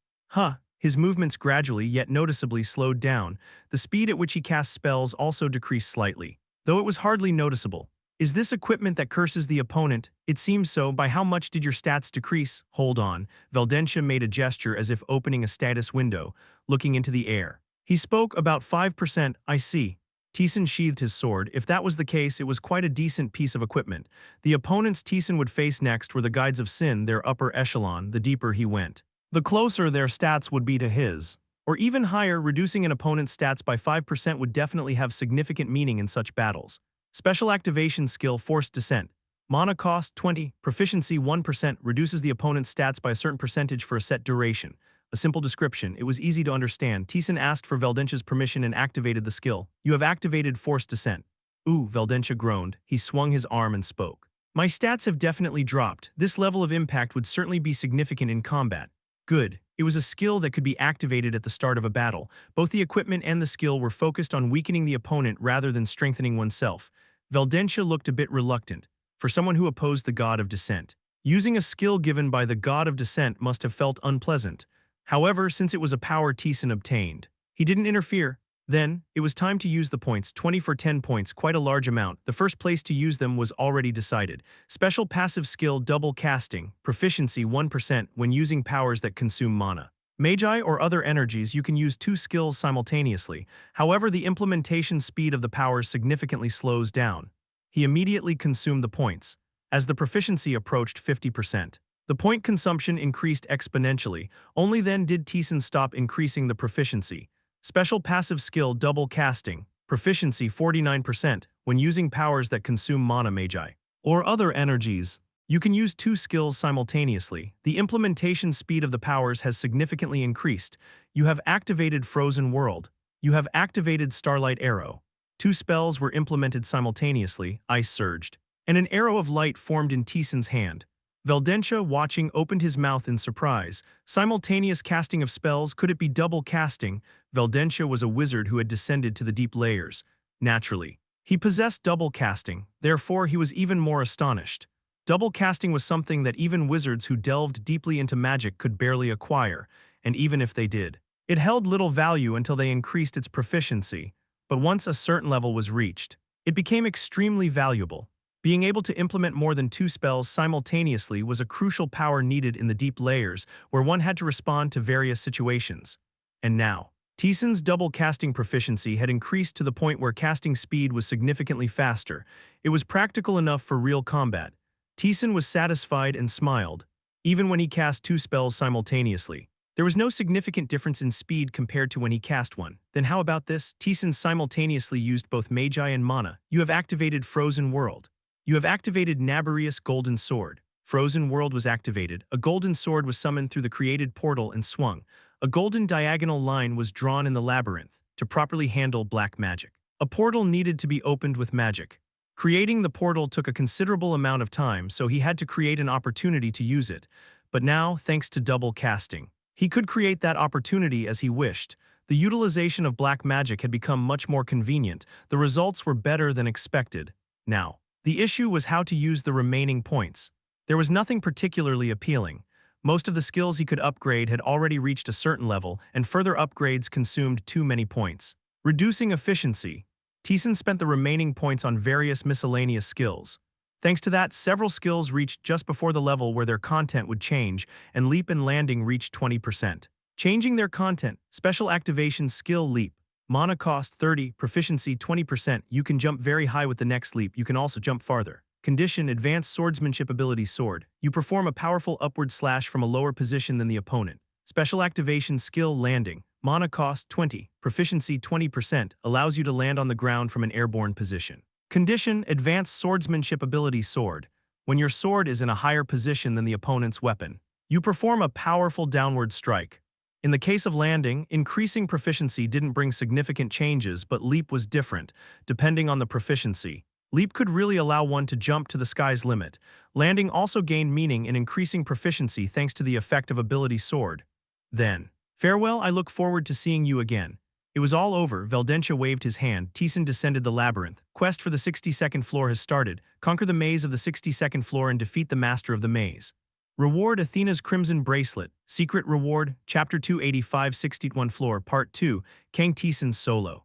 His movements gradually yet noticeably slowed down. The speed at which he cast spells also decreased slightly, though it was hardly noticeable. Is this equipment that curses the opponent? It seems so. By how much did your stats decrease? Hold on. Veldentia made a gesture as if opening a status window, looking into the air. He spoke about 5%, I see. Taesan sheathed his sword. If that was the case, it was quite a decent piece of equipment. The opponents Taesan would face next were the Guides of Sin, their upper echelon. The deeper he went, the closer their stats would be to his. Or even higher, reducing an opponent's stats by 5% would definitely have significant meaning in such battles. Special activation skill Forced Descent. Mana cost 20, proficiency 1%, reduces the opponent's stats by a certain percentage for a set duration. A simple description, it was easy to understand. Taesan asked for Veldentia's permission and activated the skill. You have activated Forced Descent. Ooh, Veldentia groaned. He swung his arm and spoke. My stats have definitely dropped. This level of impact would certainly be significant in combat. Good. It was a skill that could be activated at the start of a battle. Both the equipment and the skill were focused on weakening the opponent rather than strengthening oneself. Veldentia looked a bit reluctant. For someone who opposed the God of Descent, using a skill given by the God of Descent must have felt unpleasant. However, since it was a power Taesan obtained, he didn't interfere. Then, it was time to use the points, 20 for 10 points, quite a large amount. The first place to use them was already decided. Special passive skill Double Casting, proficiency 1% when using powers that consume mana. Magi or other energies, you can use two skills simultaneously. However, the implementation speed of the powers significantly slows down. He immediately consumed the points. As the proficiency approached 50%, the point consumption increased exponentially. Only then did Taesan stop increasing the proficiency. Special passive skill Double Casting, proficiency 49% when using powers that consume mana magi or other energies. You can use two skills simultaneously. The implementation speed of the powers has significantly increased. You have activated Frozen World. You have activated Starlight Arrow. Two spells were implemented simultaneously. Ice surged, and an arrow of light formed in Taesan's hand. Veldentia, watching, opened his mouth in surprise. Simultaneous casting of spells, could it be double casting? Veldentia was a wizard who had descended to the deep layers. Naturally, He possessed double casting, therefore he was even more astonished. Double casting was something that even wizards who delved deeply into magic could barely acquire, and even if they did, it held little value until they increased its proficiency. But once a certain level was reached, it became extremely valuable. Being able to implement more than 2 spells simultaneously was a crucial power needed in the deep layers where one had to respond to various situations. And now, Taesan's double casting proficiency had increased to the point where casting speed was significantly faster. It was practical enough for real combat. Taesan was satisfied and smiled, even when he cast 2 spells simultaneously. There was no significant difference in speed compared to when he cast one. Then how about this? Taesan simultaneously used both Magi and Mana. You have activated Frozen World. You have activated Naberius Golden Sword. Frozen World was activated. A golden sword was summoned through the created portal and swung. A golden diagonal line was drawn in the labyrinth to properly handle black magic. A portal needed to be opened with magic. Creating the portal took a considerable amount of time, so he had to create an opportunity to use it. But now, thanks to double casting, he could create that opportunity as he wished. The utilization of black magic had become much more convenient. The results were better than expected. Now, the issue was how to use the remaining points. There was nothing particularly appealing. Most of the skills he could upgrade had already reached a certain level, and further upgrades consumed too many points. Reducing efficiency, Taesan spent the remaining points on various miscellaneous skills. Thanks to that, several skills reached just before the level where their content would change, and leap and landing reached 20%. Changing their content, special activation skill leap. Mana cost 30, proficiency 20%. You can jump very high with the next leap, you can also jump farther. Condition advanced swordsmanship ability sword. You perform a powerful upward slash from a lower position than the opponent. Special activation skill landing. Mana cost 20, proficiency 20%, allows you to land on the ground from an airborne position. Condition advanced swordsmanship ability sword. When your sword is in a higher position than the opponent's weapon, you perform a powerful downward strike. In the case of landing, increasing proficiency didn't bring significant changes, but leap was different, depending on the proficiency. Leap could really allow one to jump to the sky's limit. Landing also gained meaning in increasing proficiency thanks to the effect of ability sword. Then, farewell, I look forward to seeing you again. It was all over. Veldentia waved his hand. Taesan descended the labyrinth. Quest for the 62nd floor has started. Conquer the maze of the 62nd floor and defeat the master of the maze. Reward Athena's Crimson Bracelet. Secret Reward, Chapter 285 61 Floor, Part 2, Kang Taesan's Solo.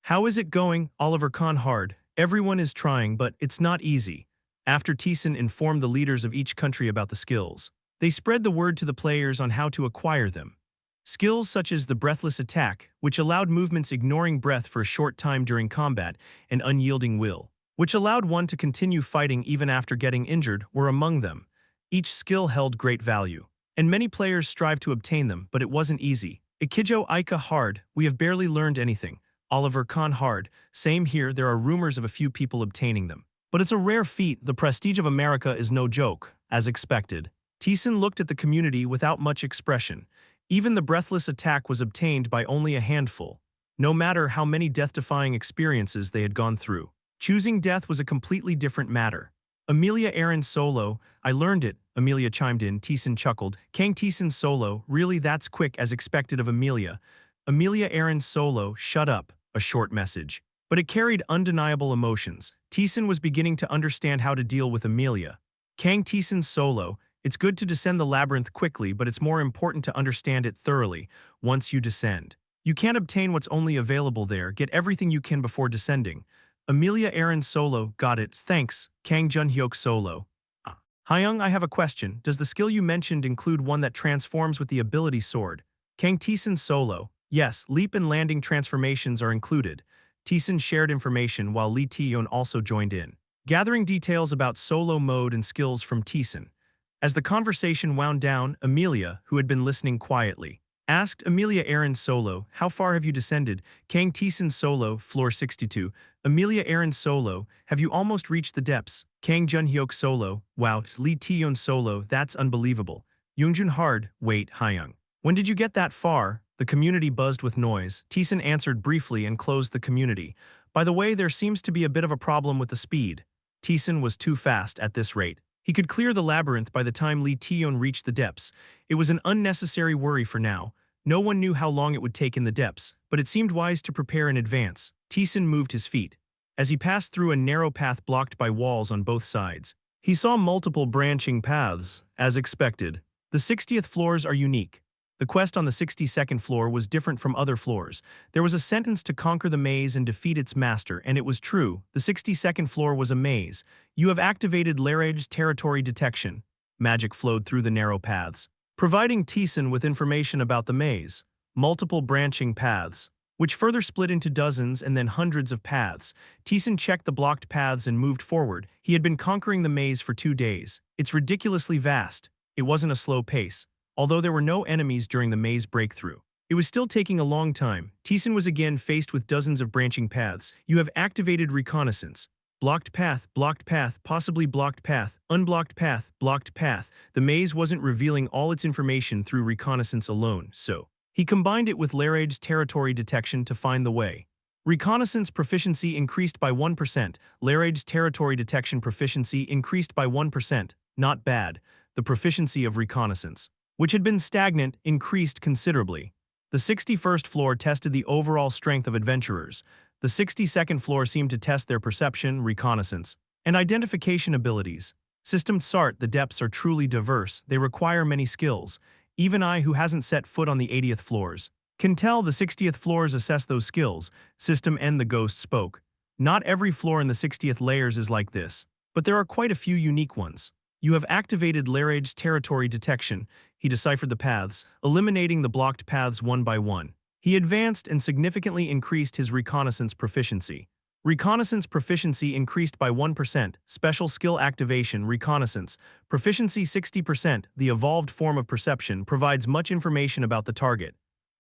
How is it going, Oliver Kahn? Hard. Everyone is trying, but it's not easy. After Taesan informed the leaders of each country about the skills, they spread the word to the players on how to acquire them. Skills such as the breathless attack, which allowed movements ignoring breath for a short time during combat, and unyielding will, which allowed one to continue fighting even after getting injured, were among them. Each skill held great value, and many players strive to obtain them, but it wasn't easy. Ikijo Ika hard, we have barely learned anything. Oliver Kahn hard, same here, there are rumors of a few people obtaining them. But it's a rare feat, the prestige of America is no joke, as expected. Taesan looked at the community without much expression. Even the breathless attack was obtained by only a handful, no matter how many death-defying experiences they had gone through. Choosing death was a completely different matter. Amelia Aaron Solo, I learned it, Amelia chimed in. Taesan chuckled. Kang Taesan Solo, really that's quick as expected of Amelia. Amelia Aaron Solo, shut up, a short message. But it carried undeniable emotions. Taesan was beginning to understand how to deal with Amelia. Kang Taesan Solo, it's good to descend the labyrinth quickly, but it's more important to understand it thoroughly once you descend. You can't obtain what's only available there, get everything you can before descending. Amelia Aaron Solo, got it, thanks, Kang Junhyuk Solo. Hyung, I have a question. Does the skill you mentioned include one that transforms with the ability sword? Kang Taesan Solo, yes, leap and landing transformations are included. Taesan shared information while Lee Taeyeon also joined in, gathering details about solo mode and skills from Taesan. As the conversation wound down, Amelia, who had been listening quietly, asked Amelia Aaron Solo, how far have you descended? Kang Taesan Solo, floor 62. Amelia Aaron Solo, have you almost reached the depths? Kang Junhyuk Solo, wow, Lee Taeyeon Solo, that's unbelievable. Yoongjun hard, wait, Hyung. When did you get that far? The community buzzed with noise. Taesan answered briefly and closed the community. By the way, there seems to be a bit of a problem with the speed. Taesan was too fast at this rate. He could clear the labyrinth by the time Lee Taeyeon reached the depths. It was an unnecessary worry for now. No one knew how long it would take in the depths, but it seemed wise to prepare in advance. Taesan moved his feet. As he passed through a narrow path blocked by walls on both sides, he saw multiple branching paths, as expected. The 60th floors are unique. The quest on the 62nd floor was different from other floors. There was a sentence to conquer the maze and defeat its master, and it was true. The 62nd floor was a maze. You have activated labyrinth territory detection. Magic flowed through the narrow paths, providing Taesan with information about the maze. Multiple branching paths, which further split into dozens and then hundreds of paths. Taesan checked the blocked paths and moved forward. He had been conquering the maze for 2 days. It's ridiculously vast. It wasn't a slow pace. Although there were no enemies during the maze breakthrough, it was still taking a long time. Taesan was again faced with dozens of branching paths. You have activated reconnaissance. Blocked path, possibly blocked path, unblocked path, blocked path. The maze wasn't revealing all its information through reconnaissance alone, so he combined it with labyrinth territory detection to find the way. Reconnaissance proficiency increased by 1%. Labyrinth territory detection proficiency increased by 1%. Not bad. The proficiency of reconnaissance, which had been stagnant, increased considerably. The 61st floor tested the overall strength of adventurers. The 62nd floor seemed to test their perception, reconnaissance, and identification abilities. System SART, the depths are truly diverse. They require many skills. Even I, who hasn't set foot on the 80th floors, can tell the 60th floors assess those skills. System N, the ghost spoke. Not every floor in the 60th layers is like this, but there are quite a few unique ones. You have activated labyrinth territory detection. He deciphered the paths, eliminating the blocked paths one by one. He advanced and significantly increased his reconnaissance proficiency. Reconnaissance proficiency increased by 1%. Special skill activation, reconnaissance. Proficiency 60%. The evolved form of perception provides much information about the target.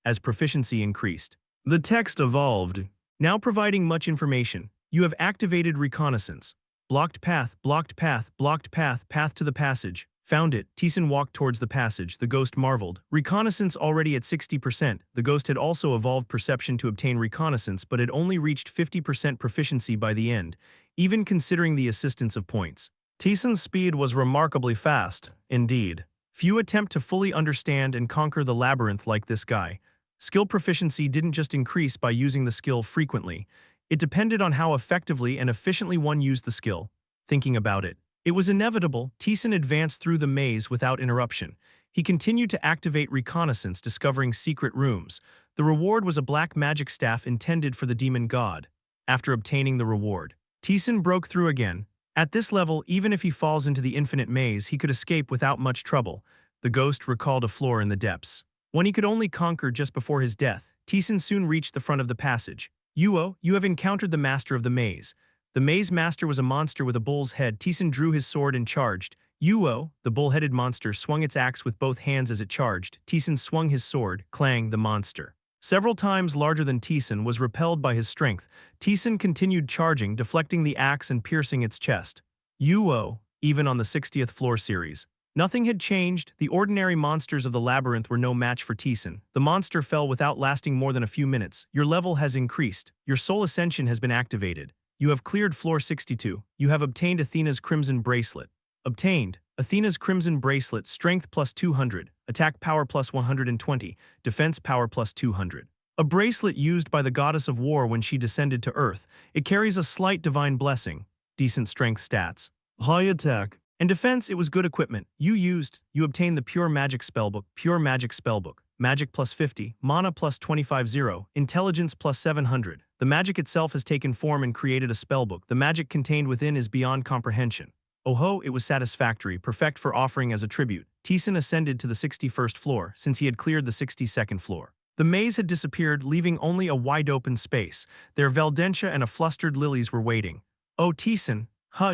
As proficiency increased, the text evolved, now providing much information. You have activated reconnaissance. Blocked path, path to the passage. Found it. Taesan walked towards the passage. The ghost marveled. Reconnaissance already at 60%. The ghost had also evolved perception to obtain reconnaissance, but had only reached 50% proficiency by the end, even considering the assistance of points. Taesan's speed was remarkably fast, indeed. Few attempt to fully understand and conquer the labyrinth like this guy. Skill proficiency didn't just increase by using the skill frequently. It depended on how effectively and efficiently one used the skill. Thinking about it, it was inevitable. Taesan advanced through the maze without interruption. He continued to activate reconnaissance, discovering secret rooms. The reward was a black magic staff intended for the demon god. After obtaining the reward, Taesan broke through again. At this level, even if he falls into the infinite maze, he could escape without much trouble. The ghost recalled a floor in the depths, one he could only conquer just before his death. Taesan soon reached the front of the passage. You have encountered the master of the maze. The maze master was a monster with a bull's head. Taesan drew his sword and charged. The bull-headed monster swung its axe with both hands as it charged. Taesan swung his sword. Clang, the monster, several times larger than Taesan, was repelled by his strength. Taesan continued charging, deflecting the axe and piercing its chest. Even on the 60th floor series, nothing had changed. The ordinary monsters of the labyrinth were no match for Taesan. The monster fell without lasting more than a few minutes. Your level has increased. Your soul ascension has been activated. You have cleared floor 62. You have obtained Athena's crimson bracelet. Obtained. Athena's crimson bracelet, strength plus 200, attack power plus 120, defense power plus 200. A bracelet used by the goddess of war when she descended to Earth. It carries a slight divine blessing. Decent strength stats. High attack. And defense, it was good equipment. You obtained the Pure Magic Spellbook. Pure Magic Spellbook. Magic plus 50, mana plus 25, intelligence plus 700. The magic itself has taken form and created a spellbook. The magic contained within is beyond comprehension. It was satisfactory, perfect for offering as a tribute. Taesan ascended to the 61st floor, since he had cleared the 62nd floor. The maze had disappeared, leaving only a wide-open space. There Veldentia and a flustered Lilies were waiting. Oh, Taesan,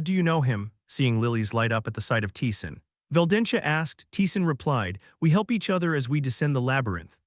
do you know him? Seeing Lilies light up at the sight of Taesan, Veldentia asked. Taesan replied, we help each other as we descend the labyrinth.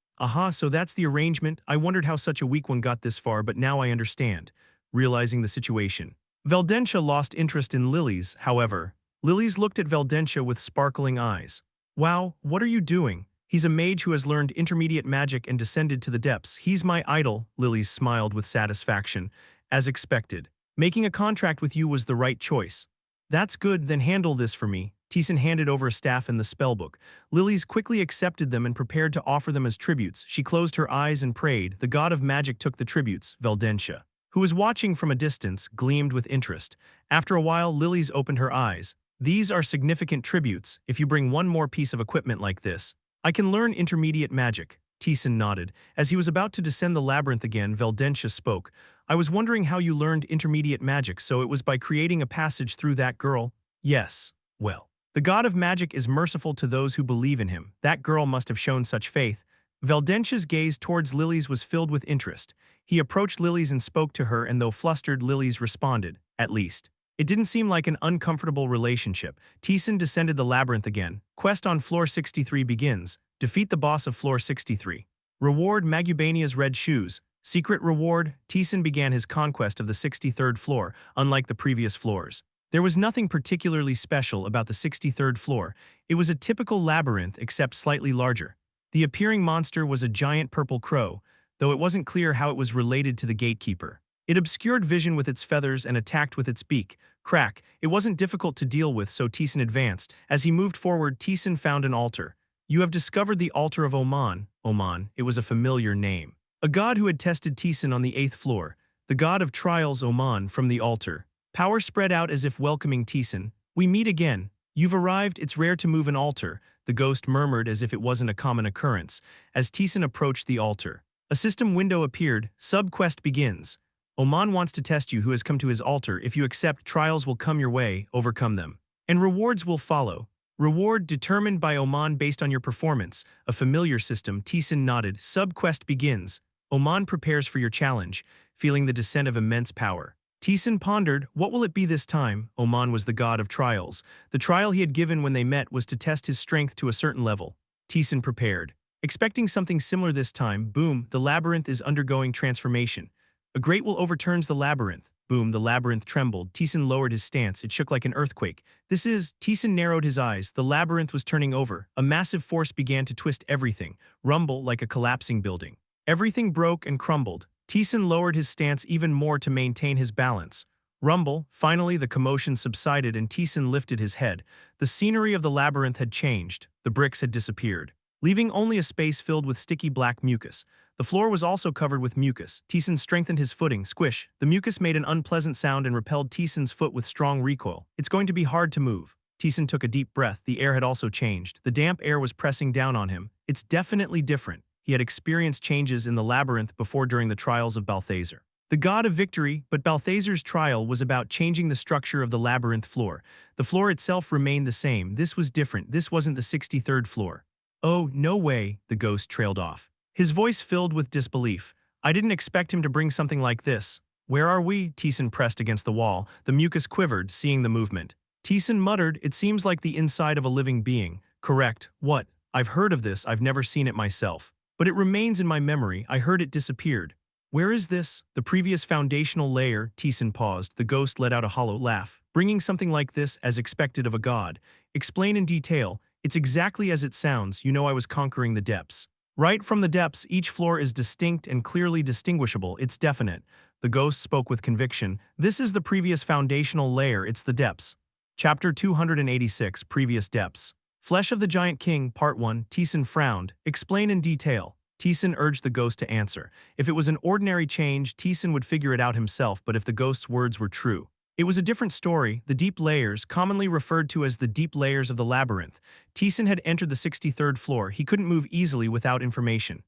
So that's the arrangement. I wondered how such a weak one got this far, but now I understand. Realizing the situation, Veldentia lost interest in Lilies, however. Lilies looked at Veldentia with sparkling eyes. Wow, what are you doing? He's a mage who has learned intermediate magic and descended to the depths. He's my idol, Lilies smiled with satisfaction. As expected. Making a contract with you was the right choice. That's good, then handle this for me. Taesan handed over a staff and the spellbook. Lilies quickly accepted them and prepared to offer them as tributes. She closed her eyes and prayed. The god of magic took the tributes, Veldentia. who was watching from a distance, gleamed with interest. After a while, Lilies opened her eyes. These are significant tributes. If you bring one more piece of equipment like this, I can learn intermediate magic. Taesan nodded. As he was about to descend the labyrinth again, Veldentia spoke. I was wondering how you learned intermediate magic, so it was by creating a passage through that girl? Yes. Well, the god of magic is merciful to those who believe in him. That girl must have shown such faith. Veldentia's gaze towards Lilies was filled with interest. He approached Lilies and spoke to her, and though flustered, Lilies responded, at least. It didn't seem like an uncomfortable relationship. Taesan descended the labyrinth again. Quest on floor 63 begins. Defeat the boss of floor 63. Reward Magubania's red shoes. Secret reward, Taesan began his conquest of the 63rd floor, unlike the previous floors. There was nothing particularly special about the 63rd floor. It was a typical labyrinth except slightly larger. The appearing monster was a giant purple crow, though it wasn't clear how it was related to the gatekeeper. It obscured vision with its feathers and attacked with its beak. Crack. It wasn't difficult to deal with, so Taesan advanced. As he moved forward, Taesan found an altar. You have discovered the altar of Oman. Oman, it was a familiar name. A god who had tested Taesan on the 8th floor. The god of trials, Oman, from the altar. Power spread out as if welcoming Taesan. We meet again. You've arrived, it's rare to move an altar, the ghost murmured as if it wasn't a common occurrence. As Taesan approached the altar, a system window appeared. Sub-quest begins. Oman wants to test you who has come to his altar. If you accept, trials will come your way, overcome them. And rewards will follow. Reward determined by Oman based on your performance. A familiar system, Taesan nodded. Sub-quest begins. Oman prepares for your challenge, feeling the descent of immense power. Taesan pondered, what will it be this time? Oman was the god of trials. The trial he had given when they met was to test his strength to a certain level. Taesan prepared. Expecting something similar this time, boom, the labyrinth is undergoing transformation. A great will overturns the labyrinth. Boom, the labyrinth trembled. Taesan lowered his stance. It shook like an earthquake. Taesan narrowed his eyes. The labyrinth was turning over. A massive force began to twist everything, rumble like a collapsing building. Everything broke and crumbled. Taesan lowered his stance even more to maintain his balance. Rumble, finally the commotion subsided and Taesan lifted his head. The scenery of the labyrinth had changed. The bricks had disappeared, leaving only a space filled with sticky black mucus. The floor was also covered with mucus. Taesan strengthened his footing. Squish. The mucus made an unpleasant sound and repelled Taesan's foot with strong recoil. It's going to be hard to move. Taesan took a deep breath. The air had also changed. The damp air was pressing down on him. It's definitely different. He had experienced changes in the labyrinth before during the trials of Balthazar, the god of victory, but Balthazar's trial was about changing the structure of the labyrinth floor. The floor itself remained the same. This was different. This wasn't the 63rd floor. Oh, no way, the ghost trailed off. His voice filled with disbelief. I didn't expect him to bring something like this. Where are we? Taesan pressed against the wall. The mucus quivered, seeing the movement. Taesan muttered, it seems like the inside of a living being. Correct. What? I've heard of this. I've never seen it myself. But it remains in my memory. I heard it disappeared. Where is this? The previous foundational layer. Taesan paused. The ghost let out a hollow laugh. Bringing something like this as expected of a god. Explain in detail. It's exactly as it sounds. You know I was conquering the depths. Right from the depths, each floor is distinct and clearly distinguishable. It's definite. The ghost spoke with conviction. This is the previous foundational layer. It's the depths. Chapter 286, Previous Depths. Flesh of the Giant King, Part 1. Taesan frowned. Explain in detail. Taesan urged the ghost to answer. If it was an ordinary change, Taesan would figure it out himself, but if the ghost's words were true, it was a different story. The deep layers, commonly referred to as the deep layers of the labyrinth. Taesan had entered the 63rd floor. He couldn't move easily without information.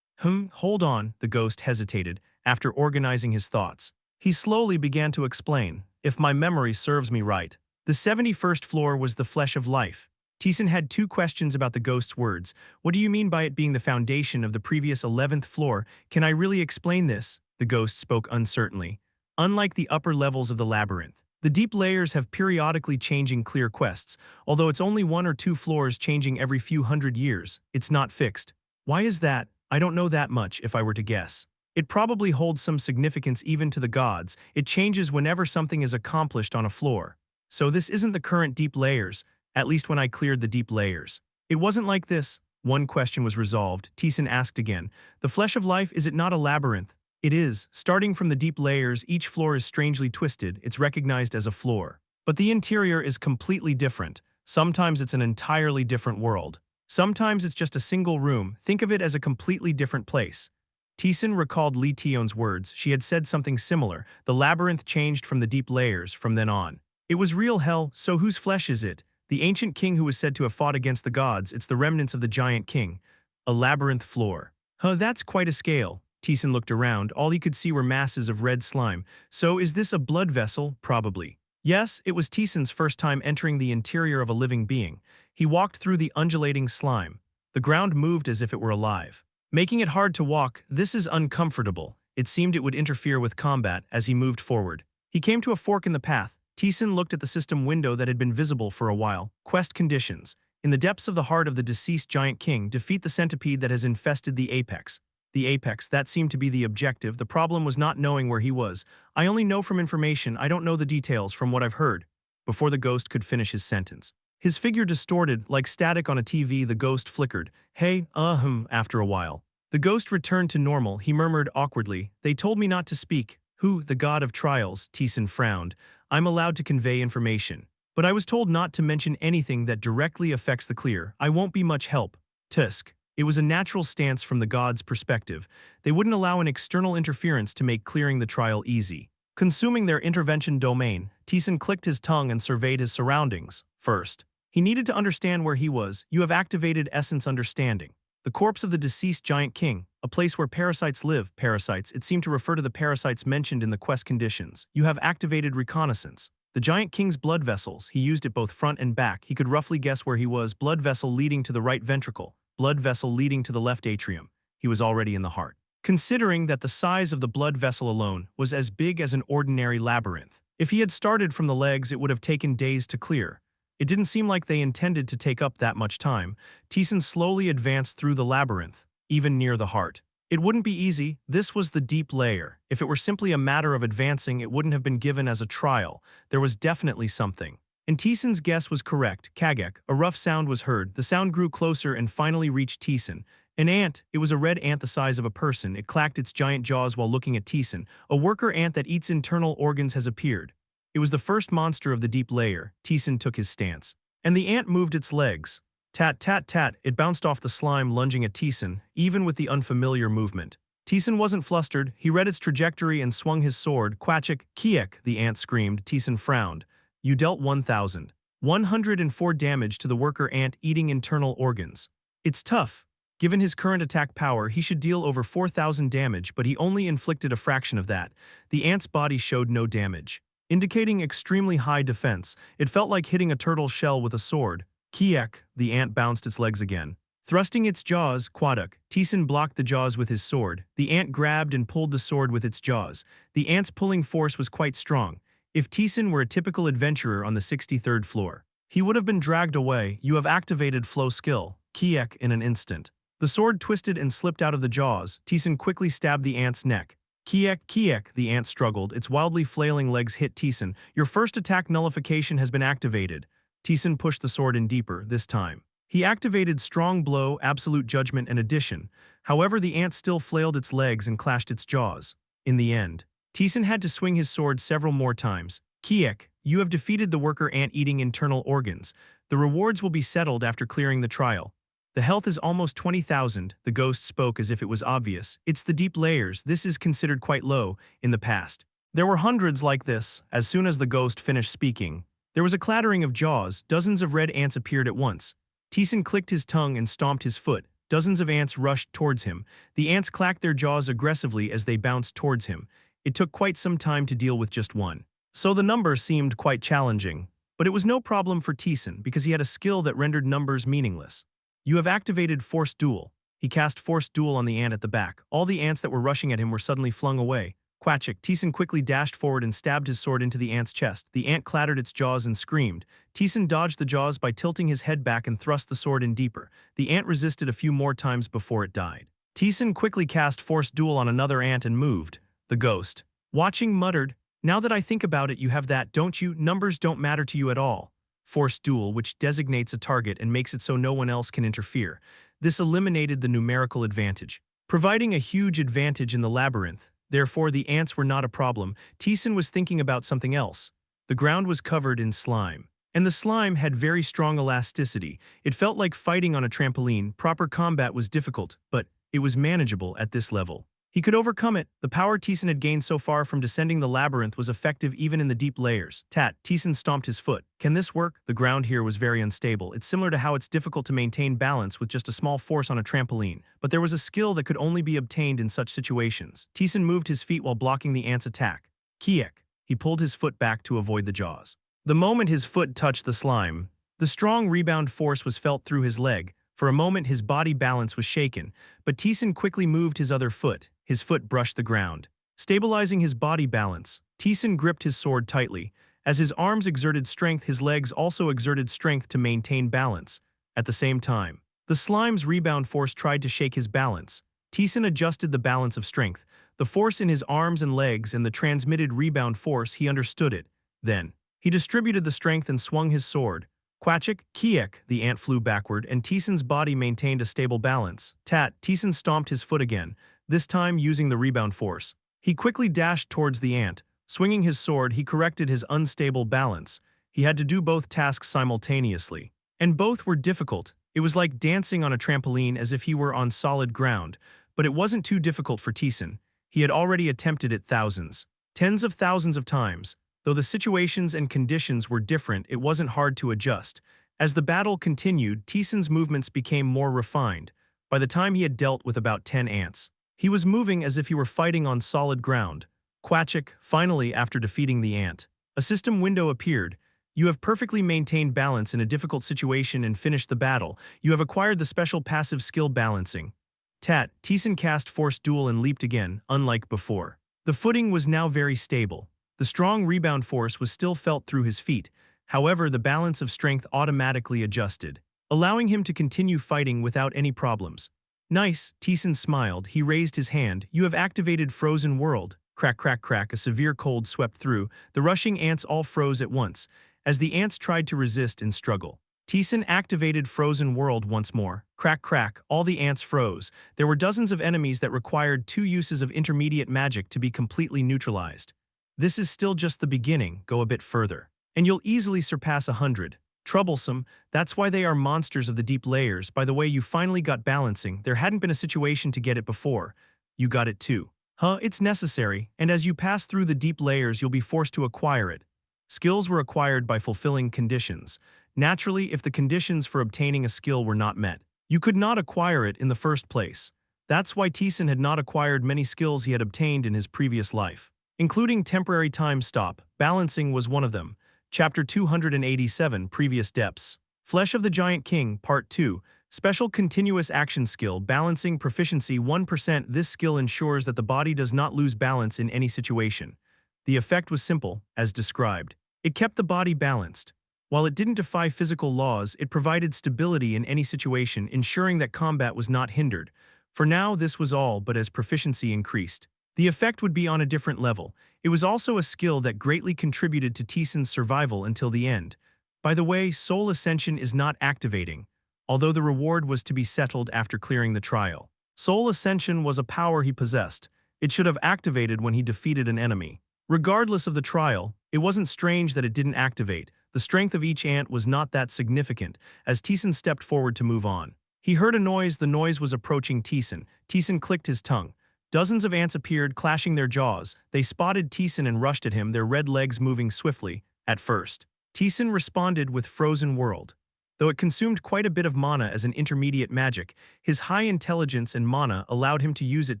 Hold on, the ghost hesitated, after organizing his thoughts. He slowly began to explain. If my memory serves me right, the 71st floor was the flesh of life. Taesan had two questions about the ghost's words. What do you mean by it being the foundation of the previous 11th floor? Can I really explain this? The ghost spoke uncertainly. Unlike the upper levels of the labyrinth, the deep layers have periodically changing clear quests. Although it's only one or two floors changing every few hundred years, it's not fixed. Why is that? I don't know that much if I were to guess. It probably holds some significance even to the gods. It changes whenever something is accomplished on a floor. So this isn't the current deep layers. At least when I cleared the deep layers. It wasn't like this. One question was resolved. Taesan asked again. The flesh of life, is it not a labyrinth? It is. Starting from the deep layers, each floor is strangely twisted. It's recognized as a floor. But the interior is completely different. Sometimes it's an entirely different world. Sometimes it's just a single room. Think of it as a completely different place. Taesan recalled Lee Tion's words. She had said something similar. The labyrinth changed from the deep layers from then on. It was real hell, so whose flesh is it? The ancient king who was said to have fought against the gods, it's the remnants of the giant king. A labyrinth floor. Huh, that's quite a scale. Taesan looked around. All he could see were masses of red slime. So is this a blood vessel? Probably. Yes, it was Taesan's first time entering the interior of a living being. He walked through the undulating slime. The ground moved as if it were alive, making it hard to walk. This is uncomfortable. It seemed it would interfere with combat as he moved forward. He came to a fork in the path. Taesan looked at the system window that had been visible for a while. Quest conditions. In the depths of the heart of the deceased giant king, defeat the centipede that has infested the apex. The apex, that seemed to be the objective. The problem was not knowing where he was. I only know from information, I don't know the details from what I've heard. Before the ghost could finish his sentence, his figure distorted, like static on a TV. The ghost flickered. Hey, after a while. The ghost returned to normal. He murmured awkwardly, they told me not to speak. Who, the god of trials? Taesan frowned. I'm allowed to convey information. But I was told not to mention anything that directly affects the clear. I won't be much help. Tusk. It was a natural stance from the god's perspective. They wouldn't allow an external interference to make clearing the trial easy. Consuming their intervention domain, Taesan clicked his tongue and surveyed his surroundings. First, he needed to understand where he was. You have activated essence understanding. The corpse of the deceased giant king, a place where parasites live. Parasites, it seemed to refer to the parasites mentioned in the quest conditions. You have activated reconnaissance. The giant king's blood vessels, he used it both front and back. He could roughly guess where he was. Blood vessel leading to the right ventricle. Blood vessel leading to the left atrium. He was already in the heart. Considering that the size of the blood vessel alone was as big as an ordinary labyrinth. If he had started from the legs, it would have taken days to clear. It didn't seem like they intended to take up that much time. Taesan slowly advanced through the labyrinth, even near the heart. It wouldn't be easy. This was the deep layer. If it were simply a matter of advancing, it wouldn't have been given as a trial. There was definitely something. And Taesan's guess was correct. Kagek, a rough sound was heard. The sound grew closer and finally reached Taesan. An ant. It was a red ant the size of a person. It clacked its giant jaws while looking at Taesan. A worker ant that eats internal organs has appeared. It was the first monster of the deep layer. Taesan took his stance. And the ant moved its legs. Tat, tat, tat. It bounced off the slime, lunging at Taesan, even with the unfamiliar movement. Taesan wasn't flustered. He read its trajectory and swung his sword. Quachik, kiek, the ant screamed. Taesan frowned. You dealt 1,104 damage to the worker ant eating internal organs. It's tough. Given his current attack power, he should deal over 4,000 damage, but he only inflicted a fraction of that. The ant's body showed no damage, indicating extremely high defense. It felt like hitting a turtle shell with a sword. Kiek, the ant bounced its legs again. Thrusting its jaws, Quaduk, Taesan blocked the jaws with his sword. The ant grabbed and pulled the sword with its jaws. The ant's pulling force was quite strong. If Taesan were a typical adventurer on the 63rd floor, he would have been dragged away. You have activated flow skill, Kiek, in an instant. The sword twisted and slipped out of the jaws. Taesan quickly stabbed the ant's neck. Kiek, kiek, the ant struggled. Its wildly flailing legs hit Taesan. Your first attack nullification has been activated. Taesan pushed the sword in deeper, this time. He activated strong blow, absolute judgment, and addition. However, the ant still flailed its legs and clashed its jaws. In the end, Taesan had to swing his sword several more times. Kiek, you have defeated the worker ant eating internal organs. The rewards will be settled after clearing the trial. The health is almost 20,000, the ghost spoke as if it was obvious. It's the deep layers, this is considered quite low in the past. There were hundreds like this. As soon as the ghost finished speaking, there was a clattering of jaws. Dozens of red ants appeared at once. Taesan clicked his tongue and stomped his foot. Dozens of ants rushed towards him. The ants clacked their jaws aggressively as they bounced towards him. It took quite some time to deal with just one. So the number seemed quite challenging. But it was no problem for Taesan because he had a skill that rendered numbers meaningless. You have activated Force Duel. He cast Force Duel on the ant at the back. All the ants that were rushing at him were suddenly flung away. Quachik, Taesan quickly dashed forward and stabbed his sword into the ant's chest. The ant clattered its jaws and screamed. Taesan dodged the jaws by tilting his head back and thrust the sword in deeper. The ant resisted a few more times before it died. Taesan quickly cast Force Duel on another ant and moved. The ghost, watching, muttered, now that I think about it, you have that, don't you? Numbers don't matter to you at all. Force Duel, which designates a target and makes it so no one else can interfere. This eliminated the numerical advantage, providing a huge advantage in the labyrinth. Therefore, the ants were not a problem. Taesan was thinking about something else. The ground was covered in slime, and the slime had very strong elasticity. It felt like fighting on a trampoline. Proper combat was difficult, but it was manageable at this level. He could overcome it. The power Taesan had gained so far from descending the labyrinth was effective even in the deep layers. Taesan stomped his foot. Can this work? The ground here was very unstable. It's similar to how it's difficult to maintain balance with just a small force on a trampoline, but there was a skill that could only be obtained in such situations. Taesan moved his feet while blocking the ant's attack. Kiek. He pulled his foot back to avoid the jaws. The moment his foot touched the slime, the strong rebound force was felt through his leg. For a moment his body balance was shaken, but Taesan quickly moved his other foot. His foot brushed the ground. Stabilizing his body balance, Taesan gripped his sword tightly. As his arms exerted strength, his legs also exerted strength to maintain balance. At the same time, the slime's rebound force tried to shake his balance. Taesan adjusted the balance of strength, the force in his arms and legs and the transmitted rebound force. He understood it. Then, he distributed the strength and swung his sword. Quachik, Kiek, the ant flew backward, and Taesan's body maintained a stable balance. Taesan stomped his foot again, this time using the rebound force. He quickly dashed towards the ant. Swinging his sword, he corrected his unstable balance. He had to do both tasks simultaneously. And both were difficult. It was like dancing on a trampoline as if he were on solid ground. But it wasn't too difficult for Taesan. He had already attempted it thousands, tens of thousands of times. Though the situations and conditions were different, it wasn't hard to adjust. As the battle continued, Taesan's movements became more refined. By the time he had dealt with about 10 ants, he was moving as if he were fighting on solid ground. Quachik, finally, after defeating the ant, a system window appeared. You have perfectly maintained balance in a difficult situation and finished the battle. You have acquired the special passive skill balancing. Taesan cast Force Duel and leaped again, unlike before. The footing was now very stable. The strong rebound force was still felt through his feet. However, the balance of strength automatically adjusted, allowing him to continue fighting without any problems. Nice, Taesan smiled. He raised his hand. You have activated Frozen World. Crack, crack, crack. A severe cold swept through. The rushing ants all froze at once, as the ants tried to resist and struggle. Taesan activated Frozen World once more. Crack, crack. All the ants froze. There were dozens of enemies that required 2 uses of intermediate magic to be completely neutralized. This is still just the beginning. Go a bit further, and you'll easily surpass 100. Troublesome, that's why they are monsters of the deep layers. By the way, you finally got balancing. There hadn't been a situation to get it before. You got it too. It's necessary, and as you pass through the deep layers, you'll be forced to acquire it. Skills were acquired by fulfilling conditions. Naturally, if the conditions for obtaining a skill were not met, you could not acquire it in the first place. That's why Taesan had not acquired many skills he had obtained in his previous life, including temporary time stop. Balancing was one of them. Chapter 287, Previous Depths. Flesh of the Giant King, Part 2. Special Continuous Action Skill, Balancing Proficiency 1%. This skill ensures that the body does not lose balance in any situation. The effect was simple, as described. It kept the body balanced. While it didn't defy physical laws, it provided stability in any situation, ensuring that combat was not hindered. For now, this was all, but as proficiency increased, the effect would be on a different level. It was also a skill that greatly contributed to Taesan's survival until the end. By the way, Soul Ascension is not activating, although the reward was to be settled after clearing the trial. Soul Ascension was a power he possessed. It should have activated when he defeated an enemy. Regardless of the trial, it wasn't strange that it didn't activate. The strength of each ant was not that significant, as Taesan stepped forward to move on. He heard a noise. The noise was approaching Taesan. Taesan clicked his tongue. Dozens of ants appeared, clashing their jaws. They spotted Taesan and rushed at him, their red legs moving swiftly. At first, Taesan responded with Frozen World. Though it consumed quite a bit of mana as an intermediate magic, his high intelligence and mana allowed him to use it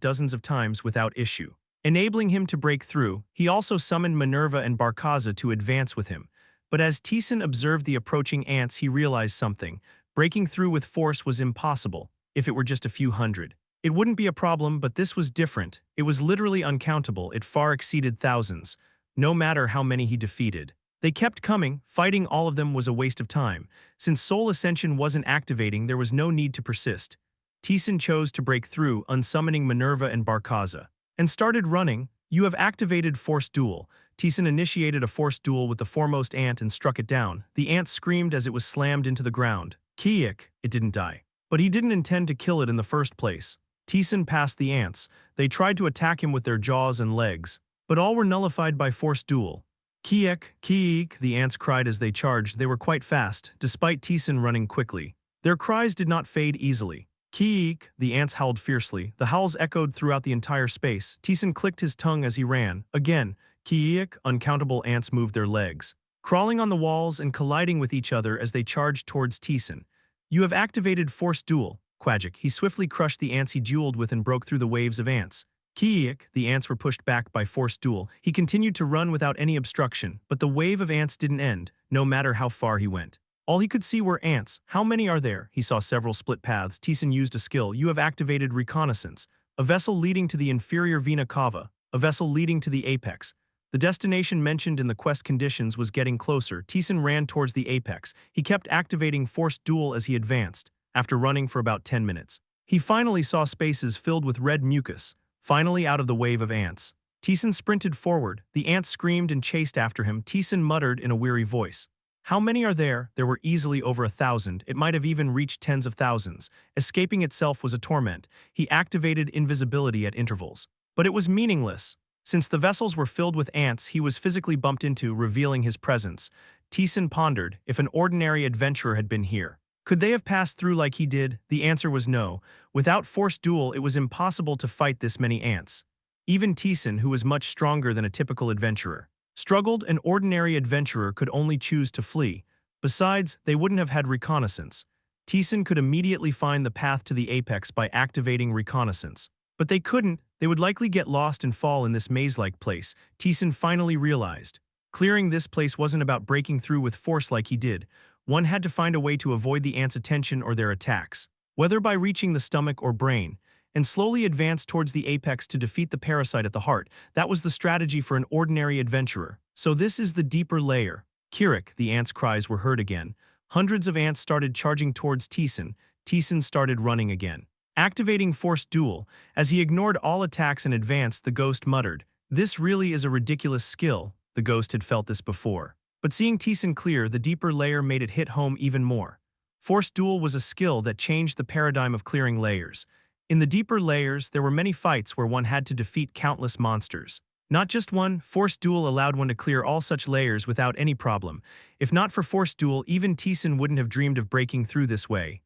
dozens of times without issue, enabling him to break through. He also summoned Minerva and Barkaza to advance with him. But as Taesan observed the approaching ants, he realized something. Breaking through with force was impossible. If it were just a few hundred, it wouldn't be a problem, but this was different. It was literally uncountable. It far exceeded thousands, no matter how many he defeated. They kept coming. Fighting all of them was a waste of time. Since Soul Ascension wasn't activating, there was no need to persist. Taesan chose to break through, unsummoning Minerva and Barkaza, and started running. You have activated Force Duel. Taesan initiated a Force Duel with the foremost ant and struck it down. The ant screamed as it was slammed into the ground. Kiek, it didn't die. But he didn't intend to kill it in the first place. Taesan passed the ants. They tried to attack him with their jaws and legs, but all were nullified by Force Duel. Kiek, Kiek, the ants cried as they charged. They were quite fast, despite Taesan running quickly. Their cries did not fade easily. Keek, the ants howled fiercely. The howls echoed throughout the entire space. Teeson clicked his tongue as he ran. Again, Keek, uncountable ants moved their legs, crawling on the walls and colliding with each other as they charged towards Teeson. You have activated Force Duel, Quagic. He swiftly crushed the ants he dueled with and broke through the waves of ants. Keek, the ants were pushed back by Force Duel. He continued to run without any obstruction, but the wave of ants didn't end, no matter how far he went. All he could see were ants. How many are there? He saw several split paths. Teeson used a skill. You have activated Reconnaissance. A vessel leading to the inferior vena cava. A vessel leading to the apex. The destination mentioned in the quest conditions was getting closer. Teeson ran towards the apex. He kept activating Force Duel as he advanced. After running for about 10 minutes, he finally saw spaces filled with red mucus, finally out of the wave of ants. Teeson sprinted forward. The ants screamed and chased after him. Teeson muttered in a weary voice. How many are there? There were easily over 1,000. It might have even reached tens of thousands. Escaping itself was a torment. He activated invisibility at intervals. But it was meaningless. Since the vessels were filled with ants he was physically bumped into, revealing his presence. Teeson pondered, if an ordinary adventurer had been here, could they have passed through like he did? The answer was no. Without Force Duel it was impossible to fight this many ants. Even Teeson, who was much stronger than a typical adventurer, struggled. An ordinary adventurer could only choose to flee. Besides, they wouldn't have had reconnaissance. Teeson could immediately find the path to the apex by activating reconnaissance. But they couldn't. They would likely get lost and fall in this maze-like place. Teeson finally realized. Clearing this place wasn't about breaking through with force like he did. One had to find a way to avoid the ants' attention or their attacks, whether by reaching the stomach or brain, and slowly advance towards the apex to defeat the parasite at the heart. That was the strategy for an ordinary adventurer. So this is the deeper layer. Kirik, the ants' cries were heard again. Hundreds of ants started charging towards Teeson. Teeson started running again, activating Force Duel. As he ignored all attacks and advanced, the ghost muttered, "This really is a ridiculous skill." The ghost had felt this before. But seeing Teeson clear, the deeper layer made it hit home even more. Force Duel was a skill that changed the paradigm of clearing layers. In the deeper layers, there were many fights where one had to defeat countless monsters. Not just one, Force Duel allowed one to clear all such layers without any problem. If not for Force Duel, even Teeson wouldn't have dreamed of breaking through this way.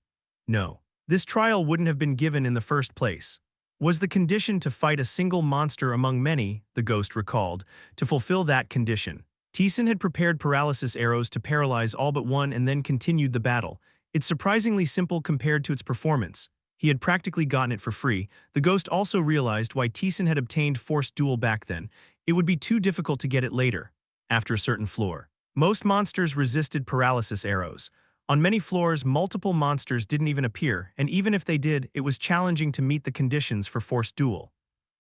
No. This trial wouldn't have been given in the first place. Was the condition to fight a single monster among many, the ghost recalled. To fulfill that condition, Teeson had prepared paralysis arrows to paralyze all but one and then continued the battle. It's surprisingly simple compared to its performance. He had practically gotten it for free. The ghost also realized why Teeson had obtained Force Duel back then. It would be too difficult to get it later, after a certain floor. Most monsters resisted paralysis arrows. On many floors, multiple monsters didn't even appear, and even if they did, it was challenging to meet the conditions for Force Duel.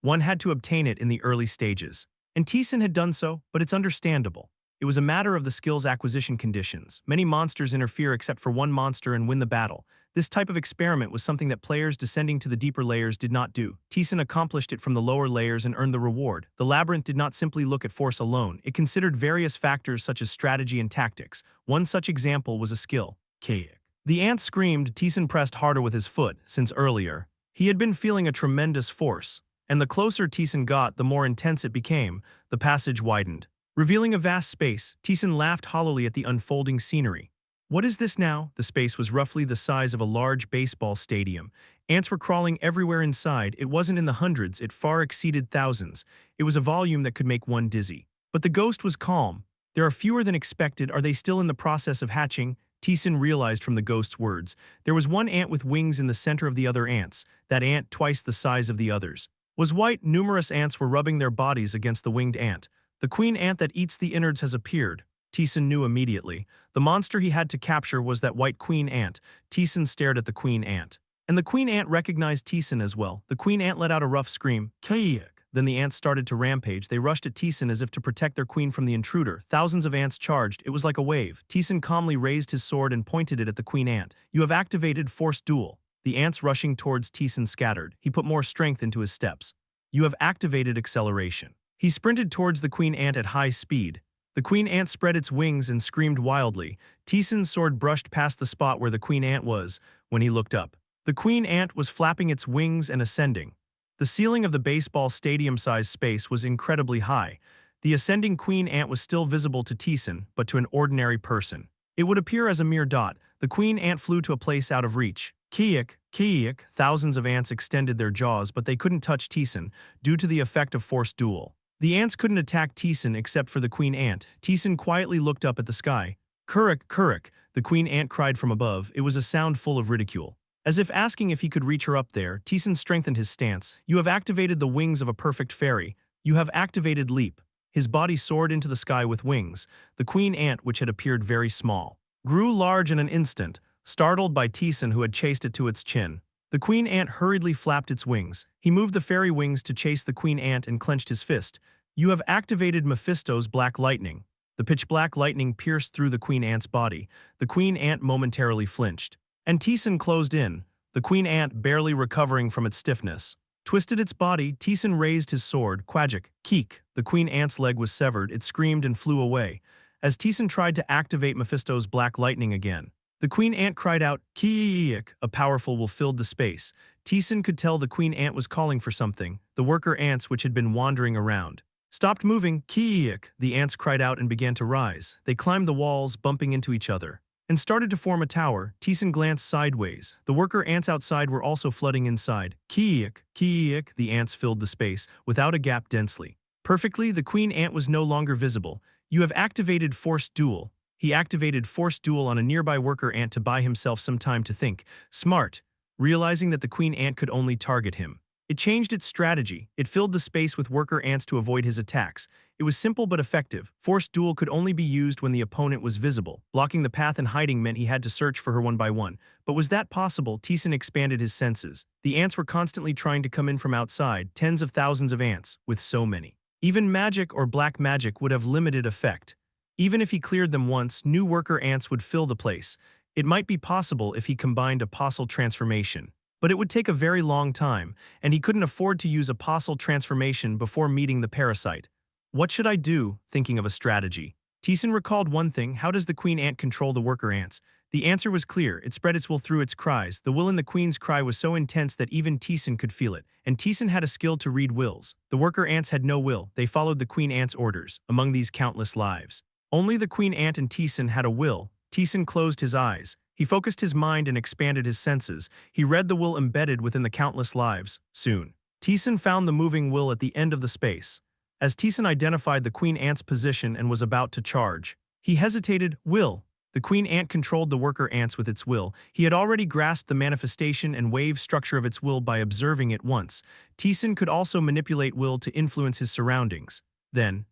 One had to obtain it in the early stages. And Teeson had done so, but it's understandable. It was a matter of the skill's acquisition conditions. Many monsters interfere except for one monster and win the battle. This type of experiment was something that players descending to the deeper layers did not do. Teeson accomplished it from the lower layers and earned the reward. The labyrinth did not simply look at force alone. It considered various factors such as strategy and tactics. One such example was a skill. Kick. The ant screamed. Teeson pressed harder with his foot, since earlier he had been feeling a tremendous force. And the closer Teeson got, the more intense it became. The passage widened, revealing a vast space. Teeson laughed hollowly at the unfolding scenery. What is this now? The space was roughly the size of a large baseball stadium. Ants were crawling everywhere inside. It wasn't in the hundreds, it far exceeded thousands. It was a volume that could make one dizzy. But the ghost was calm. There are fewer than expected. Are they still in the process of hatching? Teeson realized from the ghost's words. There was one ant with wings in the center of the other ants. That ant, twice the size of the others, was white. Numerous ants were rubbing their bodies against the winged ant. The queen ant that eats the innards has appeared. Teeson knew immediately. The monster he had to capture was that white queen ant. Teeson stared at the queen ant. And the queen ant recognized Teeson as well. The queen ant let out a rough scream. Kayak. Then the ants started to rampage. They rushed at Teeson as if to protect their queen from the intruder. Thousands of ants charged. It was like a wave. Teeson calmly raised his sword and pointed it at the queen ant. You have activated Force Duel. The ants rushing towards Teeson scattered. He put more strength into his steps. You have activated acceleration. He sprinted towards the queen ant at high speed. The queen ant spread its wings and screamed wildly. Teeson's sword brushed past the spot where the queen ant was. When he looked up, the queen ant was flapping its wings and ascending. The ceiling of the baseball stadium-sized space was incredibly high. The ascending queen ant was still visible to Teeson, but to an ordinary person it would appear as a mere dot. The queen ant flew to a place out of reach. Kiik, kiik, thousands of ants extended their jaws, but they couldn't touch Taesan, due to the effect of forced duel. The ants couldn't attack Taesan except for the queen ant. Taesan quietly looked up at the sky. Kuruk, kuruk, the queen ant cried from above. It was a sound full of ridicule. As if asking if he could reach her up there, Taesan strengthened his stance. You have activated the wings of a perfect fairy. You have activated leap. His body soared into the sky with wings. The queen ant, which had appeared very small, grew large in an instant, startled by Taesan, who had chased it to its chin. The queen ant hurriedly flapped its wings. He moved the fairy wings to chase the queen ant and clenched his fist. You have activated Mephisto's black lightning. The pitch-black lightning pierced through the queen ant's body. The queen ant momentarily flinched. And Taesan closed in, the queen ant barely recovering from its stiffness. Twisted its body, Taesan raised his sword, quajik, keek. The queen ant's leg was severed, it screamed and flew away. As Taesan tried to activate Mephisto's black lightning again, the queen ant cried out, Kiik, a powerful will filled the space. Taesan could tell the queen ant was calling for something. The worker ants, which had been wandering around, stopped moving. Kiik, the ants cried out and began to rise. They climbed the walls, bumping into each other, and started to form a tower. Taesan glanced sideways. The worker ants outside were also flooding inside. Kiik, kiik, the ants filled the space, without a gap densely. Perfectly, the queen ant was no longer visible. You have activated forced duel. He activated forced duel on a nearby worker ant to buy himself some time to think. Smart. Realizing that the queen ant could only target him, it changed its strategy. It filled the space with worker ants to avoid his attacks. It was simple but effective. Forced duel could only be used when the opponent was visible. Blocking the path and hiding meant he had to search for her one by one. But was that possible? Taesan expanded his senses. The ants were constantly trying to come in from outside, tens of thousands of ants, with so many. Even magic or black magic would have limited effect. Even if he cleared them once, new worker ants would fill the place. It might be possible if he combined apostle transformation. But it would take a very long time, and he couldn't afford to use apostle transformation before meeting the parasite. What should I do? Thinking of a strategy, Taesan recalled one thing. How does the queen ant control the worker ants? The answer was clear. It spread its will through its cries. The will in the queen's cry was so intense that even Taesan could feel it. And Taesan had a skill to read wills. The worker ants had no will. They followed the queen ant's orders. Among these countless lives, only the queen ant and Taesan had a will. Taesan closed his eyes. He focused his mind and expanded his senses. He read the will embedded within the countless lives. Soon, Taesan found the moving will at the end of the space. As Taesan identified the queen ant's position and was about to charge, he hesitated. Will. The queen ant controlled the worker ants with its will. He had already grasped the manifestation and wave structure of its will by observing it once. Taesan could also manipulate will to influence his surroundings. Then,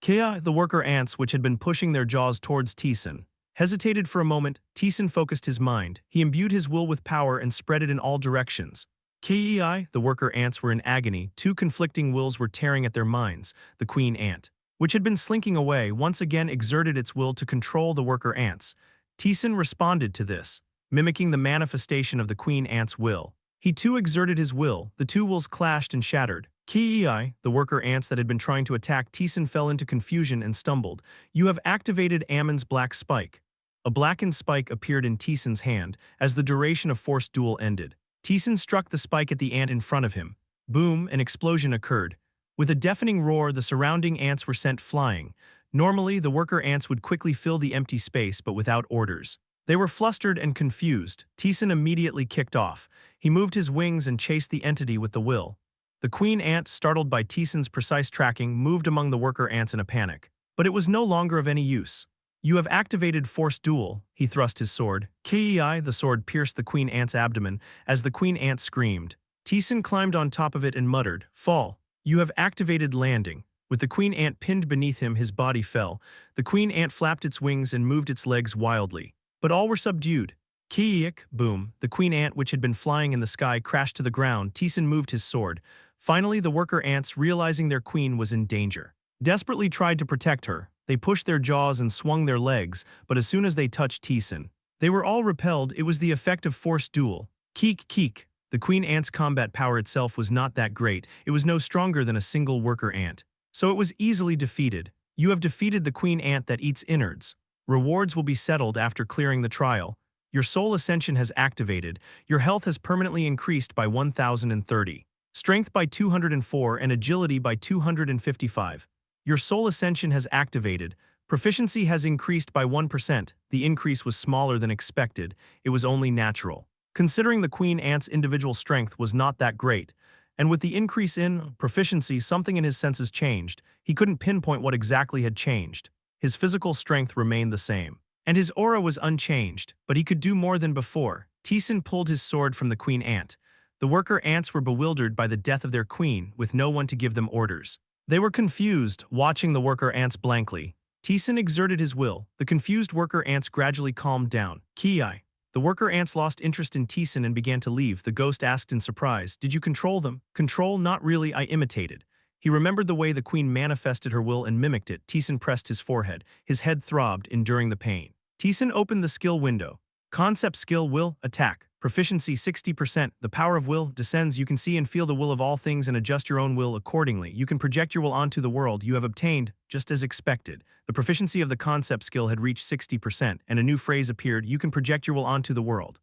Kea, the worker ants, which had been pushing their jaws towards Taesan, hesitated for a moment. Taesan focused his mind. He imbued his will with power and spread it in all directions. Kei, the worker ants were in agony. Two conflicting wills were tearing at their minds. The queen ant, which had been slinking away, once again exerted its will to control the worker ants. Taesan responded to this, mimicking the manifestation of the queen ant's will. He too exerted his will. The two wills clashed and shattered. Kei, the worker ants that had been trying to attack Taesan, fell into confusion and stumbled. You have activated Ammon's black spike. A blackened spike appeared in Taesan's hand as the duration of forced duel ended. Taesan struck the spike at the ant in front of him. Boom, an explosion occurred. With a deafening roar, the surrounding ants were sent flying. Normally, the worker ants would quickly fill the empty space, but without orders. They were flustered and confused. Taesan immediately kicked off. He moved his wings and chased the entity with the will. The queen ant, startled by Taesan's precise tracking, moved among the worker ants in a panic. But it was no longer of any use. You have activated forced duel. He thrust his sword. Kei, the sword pierced the queen ant's abdomen as the queen ant screamed. Taesan climbed on top of it and muttered, Fall. You have activated landing. With the queen ant pinned beneath him, his body fell. The queen ant flapped its wings and moved its legs wildly. But all were subdued. Kiik, boom. The queen ant, which had been flying in the sky, crashed to the ground. Taesan moved his sword. Finally, the worker ants, realizing their queen was in danger, desperately tried to protect her. They pushed their jaws and swung their legs, but as soon as they touched Taesan, they were all repelled. It was the effect of forced duel. Keek, keek. The queen ant's combat power itself was not that great. It was no stronger than a single worker ant. So it was easily defeated. You have defeated the queen ant that eats innards. Rewards will be settled after clearing the trial. Your soul ascension has activated. Your health has permanently increased by 1030. Strength by 204 and agility by 255. Your soul ascension has activated. Proficiency has increased by 1%. The increase was smaller than expected. It was only natural. considering the queen ant's individual strength was not that great, and with the increase in proficiency, something in his senses changed. He couldn't pinpoint what exactly had changed. His physical strength remained the same, and his aura was unchanged, but he could do more than before. Taesan pulled his sword from the queen ant. The worker ants were bewildered by the death of their queen, with no one to give them orders. They were confused, watching the worker ants blankly. Taesan exerted his will. The confused worker ants gradually calmed down. Ki. The worker ants lost interest in Taesan and began to leave. The ghost asked in surprise, "Did you control them?" "Control? Not really, I imitated." He remembered the way the queen manifested her will and mimicked it. Taesan pressed his forehead. His head throbbed, enduring the pain. Taesan opened the skill window. Concept skill will, attack. Proficiency 60%. The power of will descends. You can see and feel the will of all things and adjust your own will accordingly. You can project your will onto the world you have obtained, just as expected. The proficiency of the concept skill had reached 60%, and a new phrase appeared: you can project your will onto the world.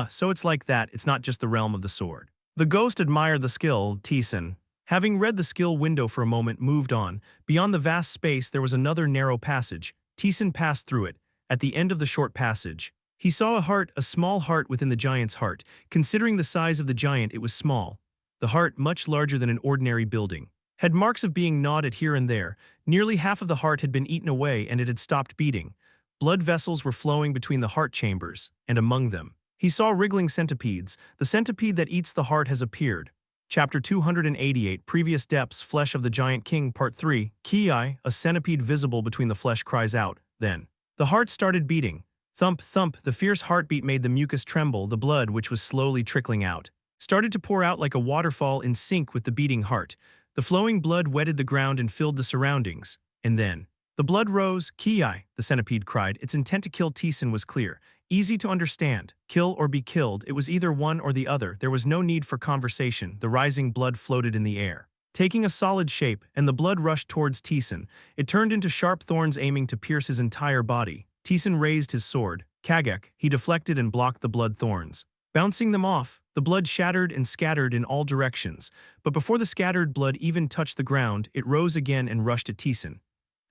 So it's like that, it's not just the realm of the sword. The ghost admired the skill. Taesan, having read the skill window for a moment, moved on. Beyond the vast space there was another narrow passage. Taesan passed through it. At the end of the short passage, he saw a heart, a small heart within the giant's heart. Considering the size of the giant, it was small. The heart, much larger than an ordinary building, had marks of being gnawed at here and there. Nearly half of the heart had been eaten away and it had stopped beating. Blood vessels were flowing between the heart chambers, and among them, he saw wriggling centipedes. The centipede that eats the heart has appeared. Chapter 288, Previous Depths, Flesh of the Giant King, Part 3. Ki, a centipede visible between the flesh cries out. Then, the heart started beating. Thump, thump, the fierce heartbeat made the mucus tremble. The blood, which was slowly trickling out, started to pour out like a waterfall in sync with the beating heart. The flowing blood wetted the ground and filled the surroundings. And then, the blood rose. Ki, the centipede cried. Its intent to kill Taesan was clear. Easy to understand. Kill or be killed. It was either one or the other. There was no need for conversation. The rising blood floated in the air, taking a solid shape, and the blood rushed towards Taesan. It turned into sharp thorns aiming to pierce his entire body. Taesan raised his sword. Kagek, he deflected and blocked the blood thorns, bouncing them off. The blood shattered and scattered in all directions, but before the scattered blood even touched the ground, it rose again and rushed at Taesan.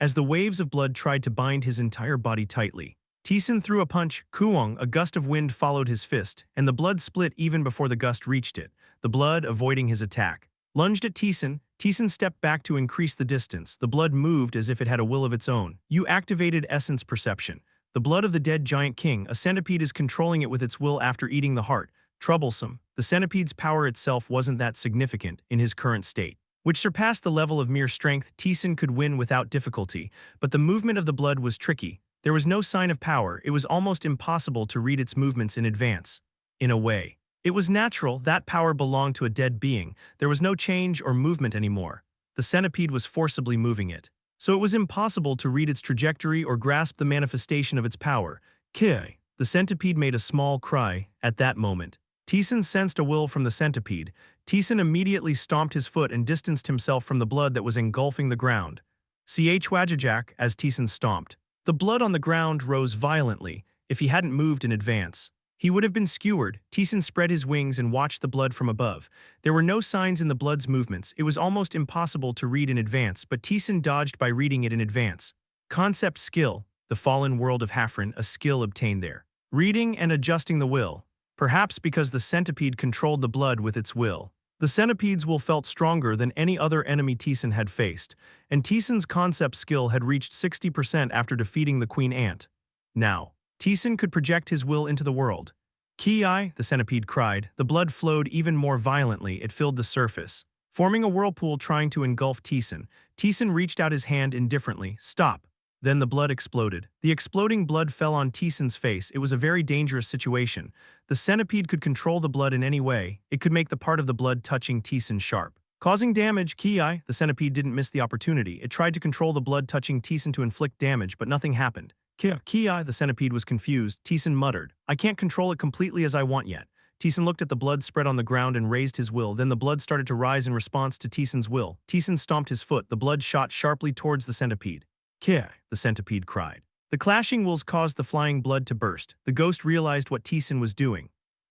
As the waves of blood tried to bind his entire body tightly, Taesan threw a punch. Kuwang, a gust of wind followed his fist, and the blood split even before the gust reached it. The blood, avoiding his attack, lunged at Taesan. Taesan stepped back to increase the distance. The blood moved as if it had a will of its own. You activated essence perception. The blood of the dead giant king. A centipede is controlling it with its will after eating the heart. Troublesome. The centipede's power itself wasn't that significant in his current state, which surpassed the level of mere strength. Taesan could win without difficulty, but the movement of the blood was tricky. There was no sign of power. It was almost impossible to read its movements in advance. In a way, it was natural. That power belonged to a dead being. There was no change or movement anymore. The centipede was forcibly moving it, so it was impossible to read its trajectory or grasp the manifestation of its power. Ki. The centipede made a small cry. At that moment, Taesan sensed a will from the centipede. Taesan immediately stomped his foot and distanced himself from the blood that was engulfing the ground. Wajajak, as Taesan stomped, the blood on the ground rose violently. If he hadn't moved in advance, he would have been skewered. Taesan spread his wings and watched the blood from above. There were no signs in the blood's movements. It was almost impossible to read in advance, but Taesan dodged by reading it in advance. Concept skill. The fallen world of Hafren, a skill obtained there. Reading and adjusting the will. Perhaps because the centipede controlled the blood with its will, the centipede's will felt stronger than any other enemy Taesan had faced, and Taesan's concept skill had reached 60% after defeating the queen ant. Now, Taesan could project his will into the world. Ki, the centipede cried. The blood flowed even more violently. It filled the surface, forming a whirlpool trying to engulf Taesan. Taesan reached out his hand indifferently. Stop. Then the blood exploded. The exploding blood fell on Taesan's face. It was a very dangerous situation. The centipede could control the blood in any way. It could make the part of the blood touching Taesan sharp, causing damage. Ki, the centipede didn't miss the opportunity. It tried to control the blood touching Taesan to inflict damage, but nothing happened. Ki, the centipede was confused. Taesan muttered, "I can't control it completely as I want yet." Taesan looked at the blood spread on the ground and raised his will. Then the blood started to rise in response to Taesan's will. Taesan stomped his foot. The blood shot sharply towards the centipede. Ki, the centipede cried. The clashing wills caused the flying blood to burst. The ghost realized what Taesan was doing.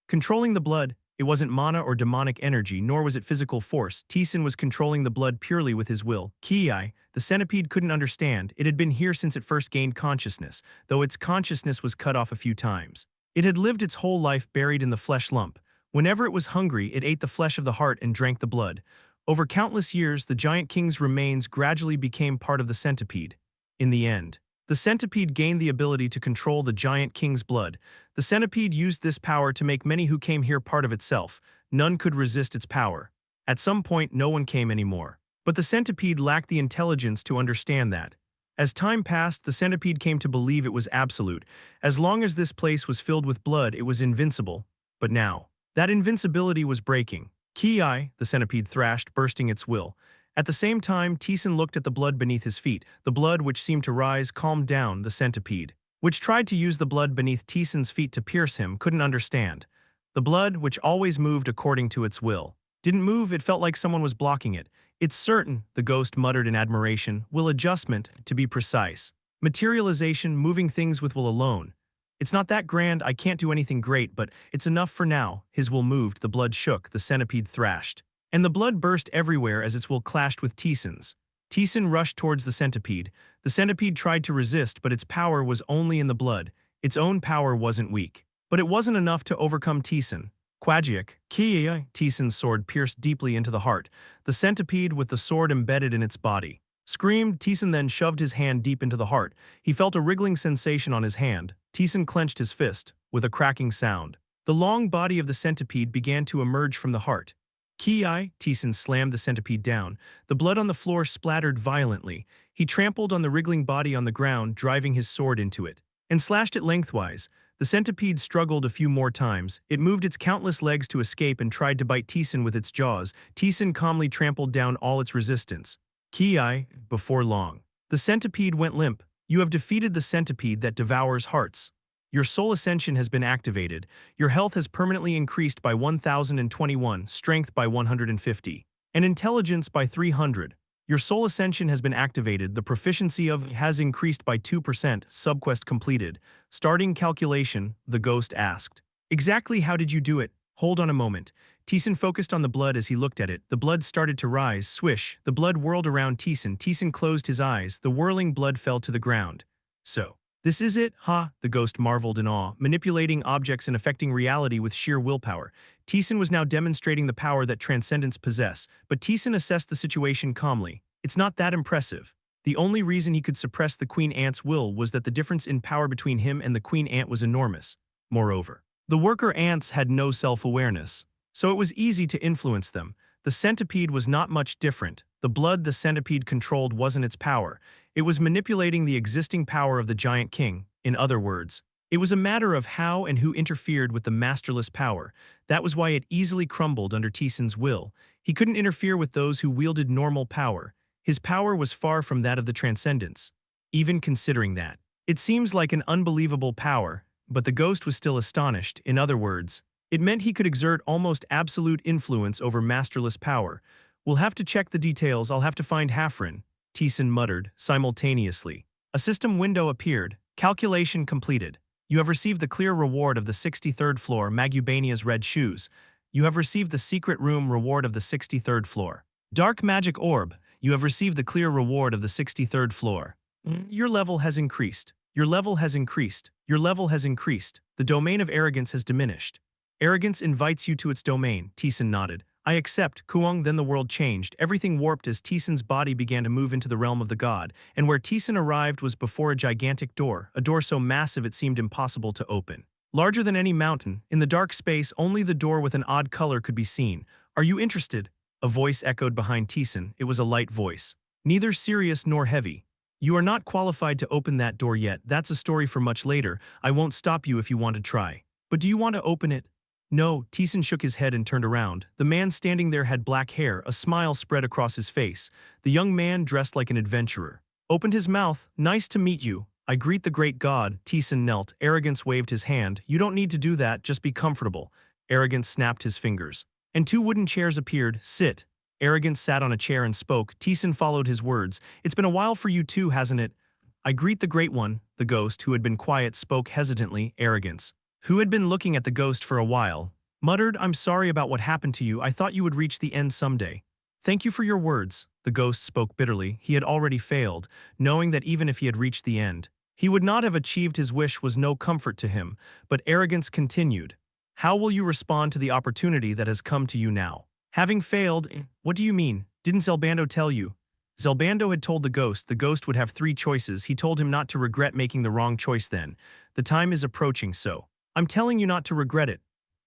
Controlling the blood, it wasn't mana or demonic energy, nor was it physical force. Taesan was controlling the blood purely with his will. Ki, the centipede couldn't understand. It had been here since it first gained consciousness, though its consciousness was cut off a few times. It had lived its whole life buried in the flesh lump. Whenever it was hungry, it ate the flesh of the heart and drank the blood. Over countless years, the giant king's remains gradually became part of the centipede. In the end, the centipede gained the ability to control the giant king's blood. The centipede used this power to make many who came here part of itself. None could resist its power. At some point, no one came anymore. But the centipede lacked the intelligence to understand that. As time passed, the centipede came to believe it was absolute. As long as this place was filled with blood, it was invincible. But now, that invincibility was breaking. Ki, the centipede thrashed, bursting its will. At the same time, Taesan looked at the blood beneath his feet. The blood, which seemed to rise, calmed down the centipede, which tried to use the blood beneath Taesan's feet to pierce him, couldn't understand. The blood, which always moved according to its will, didn't move. It felt like someone was blocking it. It's certain, the ghost muttered in admiration. Will adjustment, to be precise. Materialization, moving things with will alone. It's not that grand, I can't do anything great, but it's enough for now. His will moved, the blood shook, the centipede thrashed. And the blood burst everywhere as its will clashed with Taesan's. Taesan rushed towards the centipede. The centipede tried to resist, but its power was only in the blood. Its own power wasn't weak. But it wasn't enough to overcome Taesan. Quagiak, Kia, Taesan's sword pierced deeply into the heart. The centipede, with the sword embedded in its body, screamed. Taesan then shoved his hand deep into the heart. He felt a wriggling sensation on his hand. Taesan clenched his fist, with a cracking sound. The long body of the centipede began to emerge from the heart. Ki, Taesan slammed the centipede down. The blood on the floor splattered violently. He trampled on the wriggling body on the ground, driving his sword into it, and slashed it lengthwise. The centipede struggled a few more times. It moved its countless legs to escape and tried to bite Taesan with its jaws. Taesan calmly trampled down all its resistance. Ki, before long, the centipede went limp. You have defeated the centipede that devours hearts. Your soul ascension has been activated. Your health has permanently increased by 1021, strength by 150, and intelligence by 300. Your soul ascension has been activated. The proficiency of has increased by 2%. Subquest completed. Starting calculation, the ghost asked. Exactly how did you do it? Hold on a moment. Taesan focused on the blood as he looked at it. The blood started to rise. Swish. The blood whirled around Taesan. Taesan closed his eyes. The whirling blood fell to the ground. So, this is it, huh? The ghost marveled in awe, manipulating objects and affecting reality with sheer willpower. Taesan was now demonstrating the power that transcendence possess, but Taesan assessed the situation calmly. It's not that impressive. The only reason he could suppress the queen ant's will was that the difference in power between him and the queen ant was enormous. Moreover, the worker ants had no self-awareness, so it was easy to influence them. The centipede was not much different. The blood the centipede controlled wasn't its power. It was manipulating the existing power of the giant king. In other words, it was a matter of how and who interfered with the masterless power. That was why it easily crumbled under Taesan's will. He couldn't interfere with those who wielded normal power. His power was far from that of the transcendence. Even considering that, it seems like an unbelievable power, but the ghost was still astonished. In other words, it meant he could exert almost absolute influence over masterless power. We'll have to check the details. I'll have to find Hafren, Taesan muttered, simultaneously. A system window appeared. Calculation completed. You have received the clear reward of the 63rd floor, Magubania's red shoes. You have received the secret room reward of the 63rd floor. Dark magic orb. You have received the clear reward of the 63rd floor. Your level has increased. Your level has increased. Your level has increased. The domain of arrogance has diminished. Arrogance invites you to its domain. Taesan nodded. I accept, Kuang. Then the world changed. Everything warped as Taesan's body began to move into the realm of the god, and where Taesan arrived was before a gigantic door, a door so massive it seemed impossible to open. Larger than any mountain, in the dark space only the door with an odd color could be seen. Are you interested? A voice echoed behind Taesan. It was a light voice, neither serious nor heavy. You are not qualified to open that door yet. That's a story for much later. I won't stop you if you want to try. But do you want to open it? No, Taesan shook his head and turned around. The man standing there had black hair, a smile spread across his face. The young man, dressed like an adventurer, opened his mouth. Nice to meet you. I greet the great god. Taesan knelt. Arrogance waved his hand. You don't need to do that, just be comfortable. Arrogance snapped his fingers. And two wooden chairs appeared. Sit. Arrogance sat on a chair and spoke. Taesan followed his words. It's been a while for you too, hasn't it? I greet the great one. The ghost, who had been quiet, spoke hesitantly. Arrogance, who had been looking at the ghost for a while, muttered, I'm sorry about what happened to you. I thought you would reach the end someday. Thank you for your words. The ghost spoke bitterly. He had already failed, knowing that even if he had reached the end, He would not have achieved his wish was no comfort to him, but arrogance continued. How will you respond to the opportunity that has come to you now? Having failed, what do you mean? Didn't Zelbando tell you? Zelbando had told the ghost would have three choices. He told him not to regret making the wrong choice then. The time is approaching, so I'm telling you not to regret it.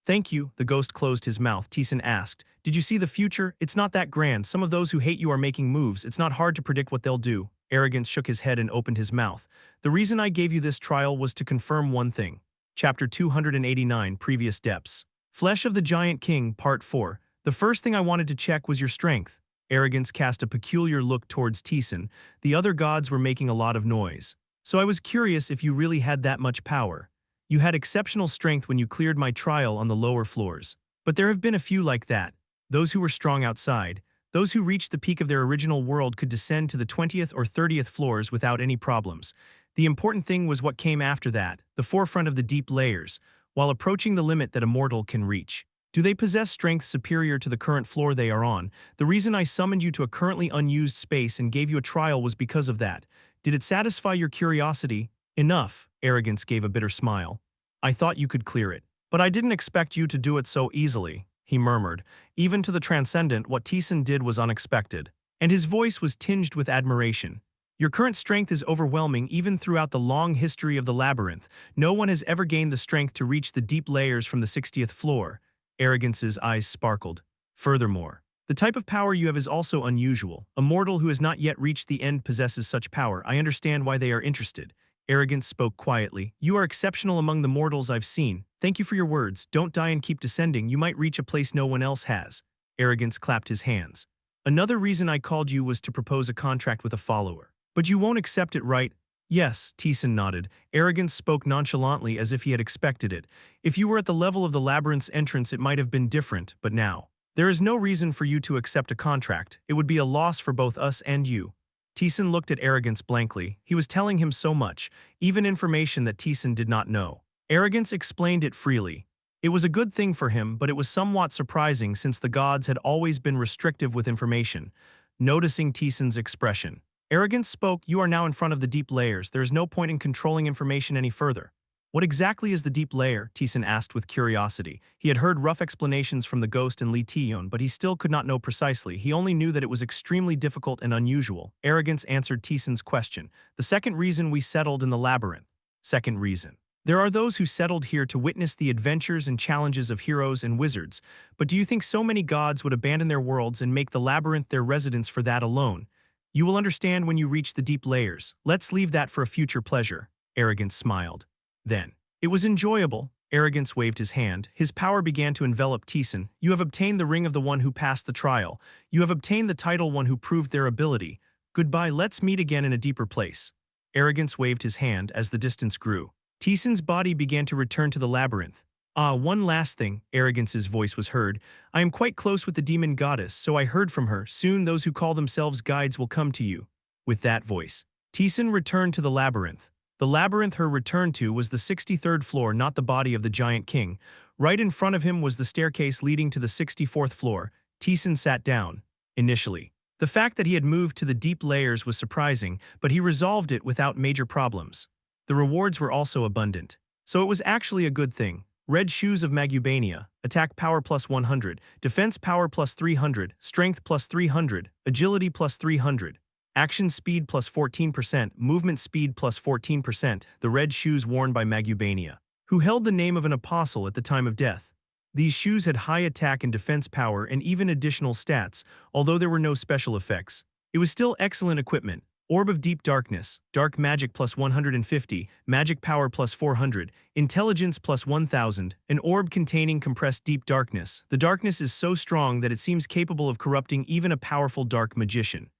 Thank you, the ghost closed his mouth. Taesan asked, did you see the future? It's not that grand. Some of those who hate you are making moves. It's not hard to predict what they'll do. Arrogance shook his head and opened his mouth. The reason I gave you this trial was to confirm one thing. Chapter 289, Previous Depths. Flesh of the Giant King, Part 4. The first thing I wanted to check was your strength. Arrogance cast a peculiar look towards Taesan. The other gods were making a lot of noise. So I was curious if you really had that much power. You had exceptional strength when you cleared my trial on the lower floors. But there have been a few like that. Those who were strong outside. Those who reached the peak of their original world could descend to the 20th or 30th floors without any problems. The important thing was what came after that, the forefront of the deep layers, while approaching the limit that a mortal can reach. Do they possess strength superior to the current floor they are on? The reason I summoned you to a currently unused space and gave you a trial was because of that. Did it satisfy your curiosity? Enough, Arrogance gave a bitter smile. I thought you could clear it. But I didn't expect you to do it so easily, he murmured. Even to the transcendent, what Taesan did was unexpected. And his voice was tinged with admiration. Your current strength is overwhelming even throughout the long history of the labyrinth. No one has ever gained the strength to reach the deep layers from the 60th floor. Arrogance's eyes sparkled. Furthermore, the type of power you have is also unusual. A mortal who has not yet reached the end possesses such power. I understand why they are interested. Arrogance spoke quietly. You are exceptional among the mortals I've seen. Thank you for your words. Don't die and keep descending. You might reach a place no one else has. Arrogance clapped his hands. Another reason I called you was to propose a contract with a follower. But you won't accept it, right? Yes, Taesan nodded. Arrogance spoke nonchalantly as if he had expected it. If you were at the level of the labyrinth's entrance, it might have been different, but now. There is no reason for you to accept a contract. It would be a loss for both us and you. Taesan looked at Arrogance blankly. He was telling him so much, even information that Taesan did not know. Arrogance explained it freely. It was a good thing for him, but it was somewhat surprising since the gods had always been restrictive with information. Noticing Taesan's expression, Arrogance spoke, you are now in front of the deep layers. There is no point in controlling information any further. What exactly is the deep layer? Taesan asked with curiosity. He had heard rough explanations from the ghost and Lee Taeyeon, but he still could not know precisely. He only knew that it was extremely difficult and unusual. Arrogance answered Taesan's question. The second reason we settled in the labyrinth. Second reason. There are those who settled here to witness the adventures and challenges of heroes and wizards, but do you think so many gods would abandon their worlds and make the labyrinth their residence for that alone? You will understand when you reach the deep layers. Let's leave that for a future pleasure. Arrogance smiled. Then, it was enjoyable. Arrogance waved his hand. His power began to envelop Taesan. You have obtained the ring of the one who passed the trial. You have obtained the title one who proved their ability. Goodbye, let's meet again in a deeper place. Arrogance waved his hand as the distance grew. Taesan's body began to return to the labyrinth. One last thing, Arrogance's voice was heard. I am quite close with the demon goddess, so I heard from her. Soon those who call themselves guides will come to you. With that voice, Taesan returned to the labyrinth. The labyrinth her returned to was the 63rd floor, not the body of the giant king. Right in front of him was the staircase leading to the 64th floor. Taesan sat down. Initially, the fact that he had moved to the deep layers was surprising, but he resolved it without major problems. The rewards were also abundant. So it was actually a good thing. Red Shoes of Magubania, attack power plus 100, defense power plus 300, strength plus 300, agility plus 300, action speed plus 14%, movement speed plus 14%, the red shoes worn by Magubania, who held the name of an apostle at the time of death. These shoes had high attack and defense power and even additional stats, although there were no special effects. It was still excellent equipment. Orb of Deep Darkness, Dark Magic plus 150, Magic Power plus 400, Intelligence plus 1000, an orb containing compressed deep darkness. The darkness is so strong that it seems capable of corrupting even a powerful dark magician.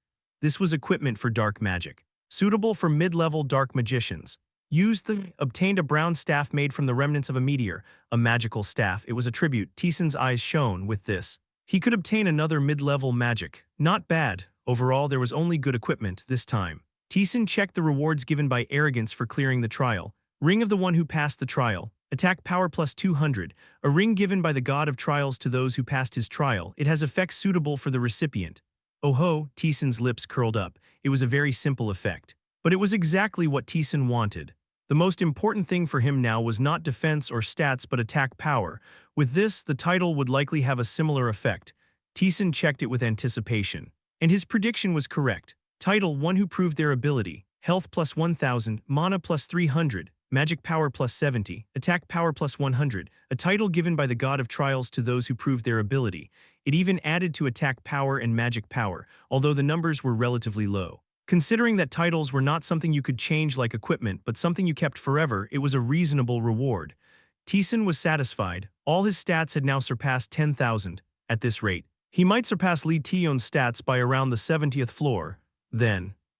This was equipment for dark magic, suitable for mid-level dark magicians. Obtained a brown staff made from the remnants of a meteor, a magical staff. It was a tribute. Taesan's eyes shone with this. He could obtain another mid-level magic. Not bad. Overall, there was only good equipment this time. Taesan checked the rewards given by Arrogance for clearing the trial. Ring of the one who passed the trial. Attack power plus 200. A ring given by the god of trials to those who passed his trial. It has effects suitable for the recipient. Oh ho, Taesan's lips curled up. It was a very simple effect. But it was exactly what Taesan wanted. The most important thing for him now was not defense or stats but attack power. With this, the title would likely have a similar effect. Taesan checked it with anticipation. And his prediction was correct. Title: one who proved their ability. Health plus 1000, mana plus 300, magic power plus 70, attack power plus 100, a title given by the god of trials to those who proved their ability. It even added to attack power and magic power, although the numbers were relatively low. Considering that titles were not something you could change like equipment but something you kept forever, it was a reasonable reward. Taesan was satisfied. All his stats had now surpassed 10,000. At this rate, he might surpass Lee Taeyeon's stats by around the 70th floor.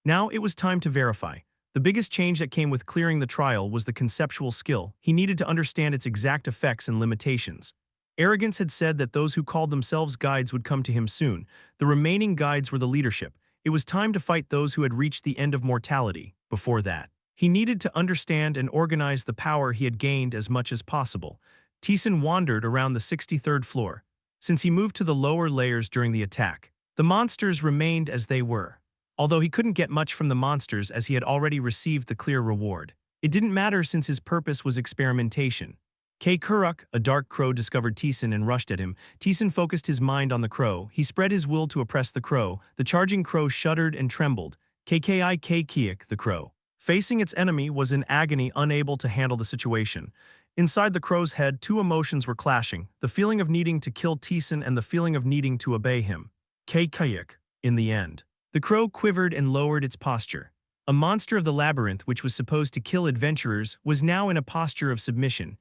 Now it was time to verify. The biggest change that came with clearing the trial was the conceptual skill. He needed to understand its exact effects and limitations. Arrogance had said that those who called themselves guides would come to him soon. The remaining guides were the leadership. It was time to fight those who had reached the end of mortality. Before that, he needed to understand and organize the power he had gained as much as possible. Taesan wandered around the 63rd floor. Since he moved to the lower layers during the attack, the monsters remained as they were. Although he couldn't get much from the monsters as he had already received the clear reward. It didn't matter since his purpose was experimentation. Kuruk, a dark crow, discovered Taesan and rushed at him. Taesan focused his mind on the crow. He spread his will to oppress the crow. The charging crow shuddered and trembled. Kiek, the crow, facing its enemy, was in agony, unable to handle the situation. Inside the crow's head, two emotions were clashing, the feeling of needing to kill Taesan and the feeling of needing to obey him. Kiek. In the end, the crow quivered and lowered its posture. A monster of the labyrinth, which was supposed to kill adventurers, was now in a posture of submission.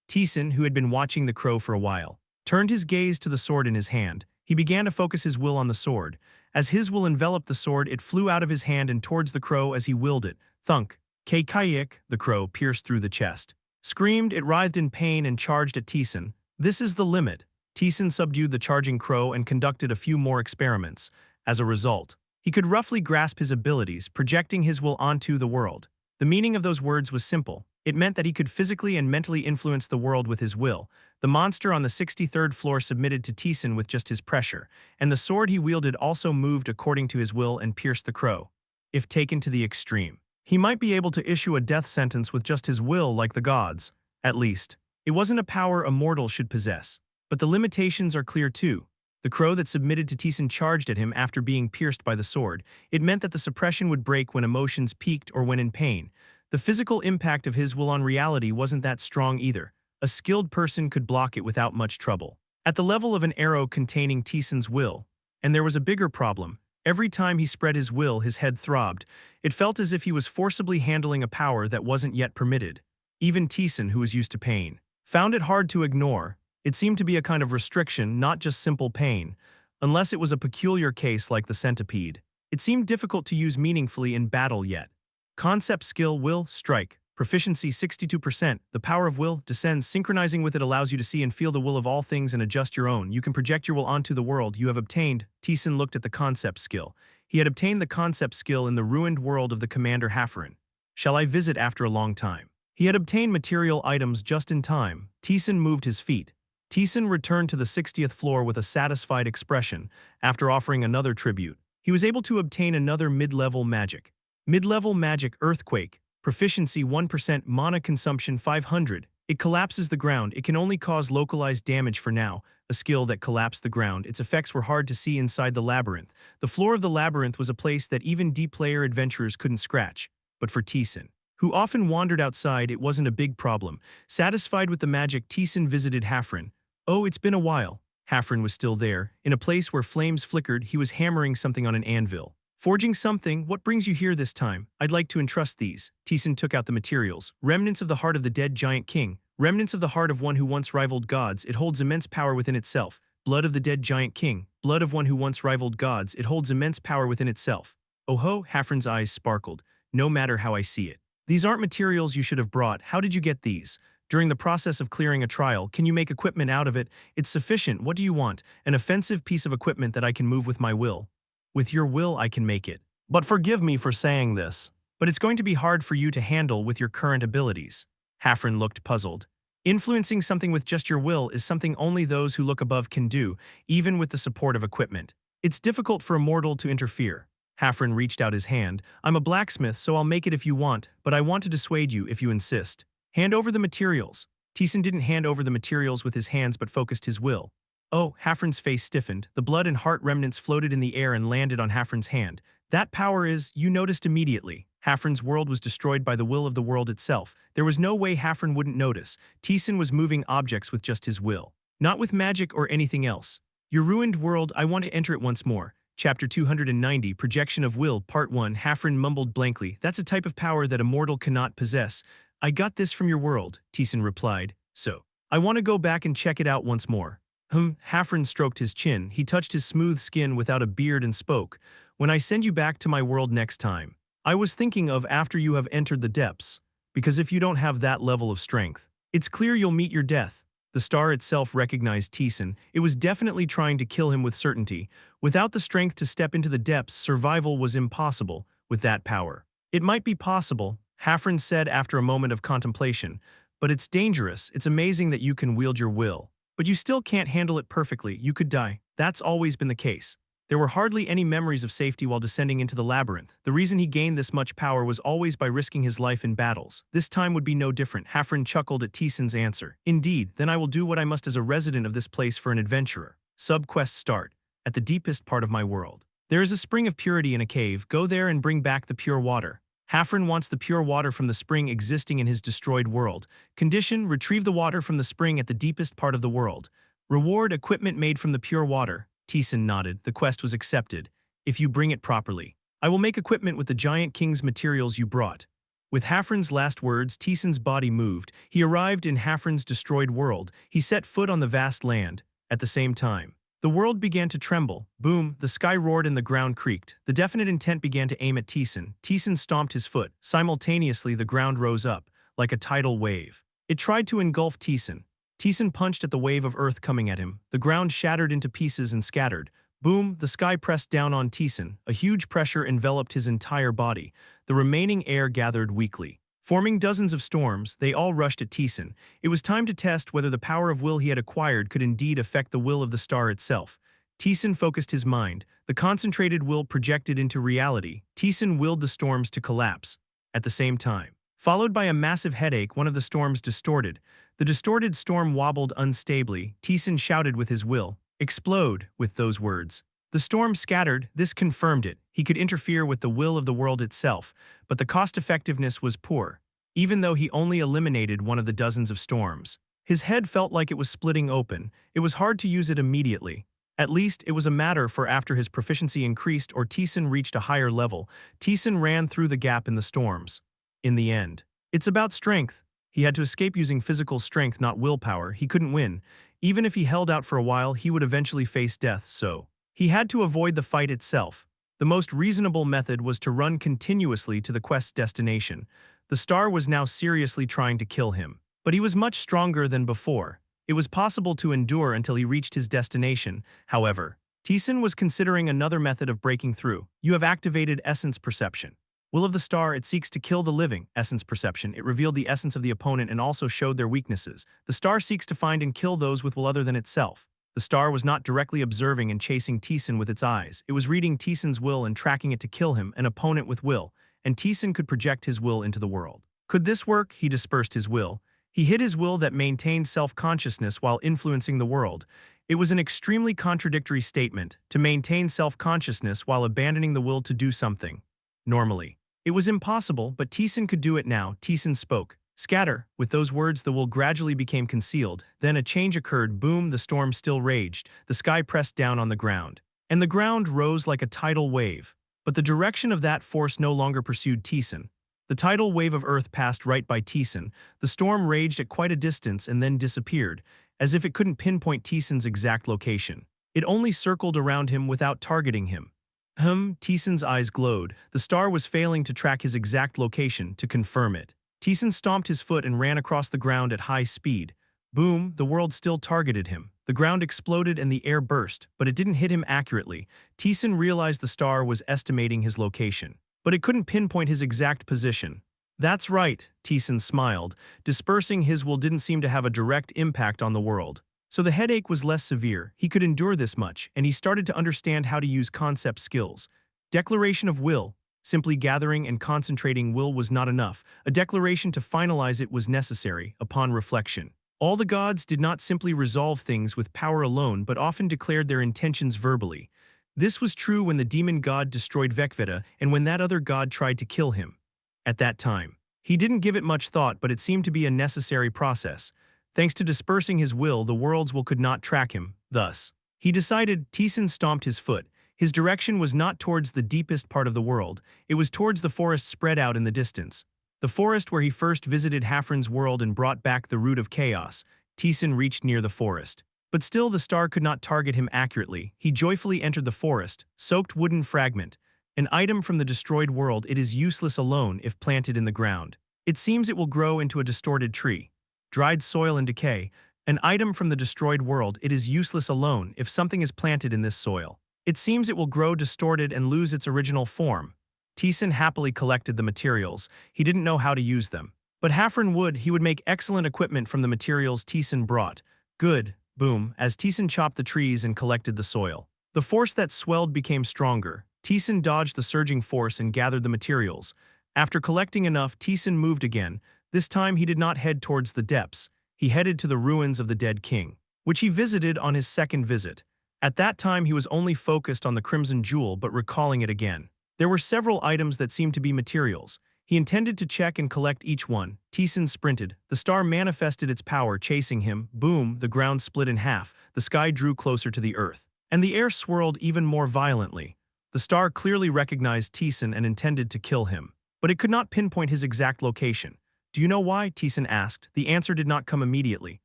Taesan, who had been watching the crow for a while, turned his gaze to the sword in his hand. He began to focus his will on the sword. As his will enveloped the sword, it flew out of his hand and towards the crow as he willed it. Thunk. Kiek, the crow, pierced through the chest. Screamed, it writhed in pain and charged at Taesan. This is the limit. Taesan subdued the charging crow and conducted a few more experiments. As a result, he could roughly grasp his abilities, projecting his will onto the world. The meaning of those words was simple. It meant that he could physically and mentally influence the world with his will. The monster on the 63rd floor submitted to Taesan with just his pressure, and the sword he wielded also moved according to his will and pierced the crow. If taken to the extreme, he might be able to issue a death sentence with just his will like the gods. At least, it wasn't a power a mortal should possess. But the limitations are clear too. The crow that submitted to Taesan charged at him after being pierced by the sword. It meant that the suppression would break when emotions peaked or when in pain. The physical impact of his will on reality wasn't that strong either. A skilled person could block it without much trouble. At the level of an arrow containing Taesan's will. And there was a bigger problem. Every time he spread his will, his head throbbed. It felt as if he was forcibly handling a power that wasn't yet permitted. Even Taesan, who was used to pain, found it hard to ignore. It seemed to be a kind of restriction, not just simple pain. Unless it was a peculiar case like the centipede. It seemed difficult to use meaningfully in battle yet. Concept skill will, strike. Proficiency 62%. The power of will descends. Synchronizing with it allows you to see and feel the will of all things and adjust your own. You can project your will onto the world you have obtained. Taesan looked at the concept skill. He had obtained the concept skill in the ruined world of the commander Haffrin. Shall I visit after a long time? He had obtained material items just in time. Taesan moved his feet. Taesan returned to the 60th floor with a satisfied expression. After offering another tribute, he was able to obtain another mid-level magic. Mid-level magic earthquake. Proficiency 1%, mana consumption 500. It collapses the ground. It can only cause localized damage for now. A skill that collapsed the ground. Its effects were hard to see inside the labyrinth. The floor of the labyrinth was a place that even deep-layer adventurers couldn't scratch. But for Taesan, who often wandered outside, it wasn't a big problem. Satisfied with the magic, Taesan visited Haffrin. Oh, it's been a while. Haffrin was still there. In a place where flames flickered, he was hammering something on an anvil. Forging something. What brings you here this time? I'd like to entrust these. Taesan took out the materials. Remnants of the heart of the dead giant king. Remnants of the heart of one who once rivaled gods. It holds immense power within itself. Blood of the dead giant king. Blood of one who once rivaled gods. It holds immense power within itself. Oh ho, Haffrin's eyes sparkled. No matter how I see it. These aren't materials you should have brought. How did you get these? During the process of clearing a trial, can you make equipment out of it? It's sufficient. What do you want? An offensive piece of equipment that I can move with my will. With your will, I can make it. But forgive me for saying this. But it's going to be hard for you to handle with your current abilities. Haffrin looked puzzled. Influencing something with just your will is something only those who look above can do, even with the support of equipment. It's difficult for a mortal to interfere. Hafren reached out his hand. I'm a blacksmith, so I'll make it if you want, but I want to dissuade you if you insist. Hand over the materials. Taesan didn't hand over the materials with his hands but focused his will. Oh, Hafren's face stiffened. The blood and heart remnants floated in the air and landed on Hafren's hand. That power is, you noticed immediately. Hafren's world was destroyed by the will of the world itself. There was no way Hafren wouldn't notice. Taesan was moving objects with just his will. Not with magic or anything else. Your ruined world, I want to enter it once more. Chapter 290, Projection of Will, Part 1. Hafren mumbled blankly. That's a type of power that a mortal cannot possess. I got this from your world, Taesan replied. So, I want to go back and check it out once more. Hafren stroked his chin. He touched his smooth skin without a beard and spoke. When I send you back to my world next time, I was thinking of after you have entered the depths. Because if you don't have that level of strength, it's clear you'll meet your death. The star itself recognized Taesan. It was definitely trying to kill him with certainty. Without the strength to step into the depths, survival was impossible with that power. It might be possible, Hafren said after a moment of contemplation, but it's dangerous. It's amazing that you can wield your will. But you still can't handle it perfectly. You could die. That's always been the case. There were hardly any memories of safety while descending into the labyrinth. The reason he gained this much power was always by risking his life in battles. This time would be no different. Hafren chuckled at Taesan's answer. Indeed, then I will do what I must as a resident of this place for an adventurer. Sub-quest start. At the deepest part of my world. There is a spring of purity in a cave. Go there and bring back the pure water. Hafren wants the pure water from the spring existing in his destroyed world. Condition, retrieve the water from the spring at the deepest part of the world. Reward, equipment made from the pure water. Taesan nodded. The quest was accepted. If you bring it properly, I will make equipment with the giant king's materials you brought. With Hafren's last words, Taesan's body moved. He arrived in Hafren's destroyed world. He set foot on the vast land. At the same time, the world began to tremble. Boom, the sky roared and the ground creaked. The definite intent began to aim at Taesan. Taesan stomped his foot. Simultaneously, the ground rose up, like a tidal wave. It tried to engulf Taesan. Taesan punched at the wave of earth coming at him. The ground shattered into pieces and scattered. Boom, the sky pressed down on Taesan. A huge pressure enveloped his entire body. The remaining air gathered weakly. Forming dozens of storms, they all rushed at Taesan. It was time to test whether the power of will he had acquired could indeed affect the will of the star itself. Taesan focused his mind. The concentrated will projected into reality. Taesan willed the storms to collapse. At the same time, followed by a massive headache, one of the storms distorted. The distorted storm wobbled unstably. Taesan shouted with his will, "Explode," with those words. The storm scattered. This confirmed it. He could interfere with the will of the world itself, but the cost-effectiveness was poor, even though he only eliminated one of the dozens of storms. His head felt like it was splitting open. It was hard to use it immediately. At least, it was a matter for after his proficiency increased or Taesan reached a higher level. Taesan ran through the gap in the storms. In the end, it's about strength. He had to escape using physical strength, not willpower. He couldn't win. Even if he held out for a while, he would eventually face death, so he had to avoid the fight itself. The most reasonable method was to run continuously to the quest's destination. The star was now seriously trying to kill him, but he was much stronger than before. It was possible to endure until he reached his destination. However, Taesan was considering another method of breaking through. You have activated essence perception. Will of the star, it seeks to kill the living. Essence perception, it revealed the essence of the opponent and also showed their weaknesses. The star seeks to find and kill those with will other than itself. The star was not directly observing and chasing Taesan with its eyes. It was reading Taesan's will and tracking it to kill him, an opponent with will, and Taesan could project his will into the world. Could this work? He dispersed his will. He hid his will that maintained self-consciousness while influencing the world. It was an extremely contradictory statement, to maintain self-consciousness while abandoning the will to do something. Normally, it was impossible, but Taesan could do it now. Taesan spoke. Scatter. With those words, the will gradually became concealed. Then a change occurred. Boom, the storm still raged. The sky pressed down on the ground, and the ground rose like a tidal wave. But the direction of that force no longer pursued Taesan. The tidal wave of earth passed right by Taesan. The storm raged at quite a distance and then disappeared, as if it couldn't pinpoint Taesan's exact location. It only circled around him without targeting him. Taesan's eyes glowed. The star was failing to track his exact location to confirm it. Taesan stomped his foot and ran across the ground at high speed. Boom, the world still targeted him. The ground exploded and the air burst, but it didn't hit him accurately. Taesan realized the star was estimating his location, but it couldn't pinpoint his exact position. That's right, Taesan smiled. Dispersing his will didn't seem to have a direct impact on the world. So the headache was less severe. He could endure this much, and he started to understand how to use concept skills. Declaration of will. Simply gathering and concentrating will was not enough. A declaration to finalize it was necessary, upon reflection. All the gods did not simply resolve things with power alone but often declared their intentions verbally. This was true when the demon god destroyed Vekveta and when that other god tried to kill him. At that time, he didn't give it much thought, but it seemed to be a necessary process. Thanks to dispersing his will, the world's will could not track him. Thus, he decided. Taesan stomped his foot. His direction was not towards the deepest part of the world, it was towards the forest spread out in the distance. The forest where he first visited Hafren's world and brought back the root of chaos. Taesan reached near the forest. But still the star could not target him accurately. He joyfully entered the forest, soaked wooden fragment. An item from the destroyed world, it is useless alone if planted in the ground. It seems it will grow into a distorted tree. Dried soil and decay. An item from the destroyed world, it is useless alone if something is planted in this soil. It seems it will grow distorted and lose its original form. Taesan happily collected the materials. He didn't know how to use them. But Hafren would. He would make excellent equipment from the materials Taesan brought. Good. Boom, as Taesan chopped the trees and collected the soil. The force that swelled became stronger. Taesan dodged the surging force and gathered the materials. After collecting enough, Taesan moved again. This time he did not head towards the depths. He headed to the ruins of the dead king, which he visited on his second visit. At that time he was only focused on the crimson jewel but recalling it again. There were several items that seemed to be materials. He intended to check and collect each one. Taesan sprinted. The star manifested its power, chasing him. Boom, the ground split in half. The sky drew closer to the earth. And the air swirled even more violently. The star clearly recognized Taesan and intended to kill him. But it could not pinpoint his exact location. Do you know why? Taesan asked. The answer did not come immediately.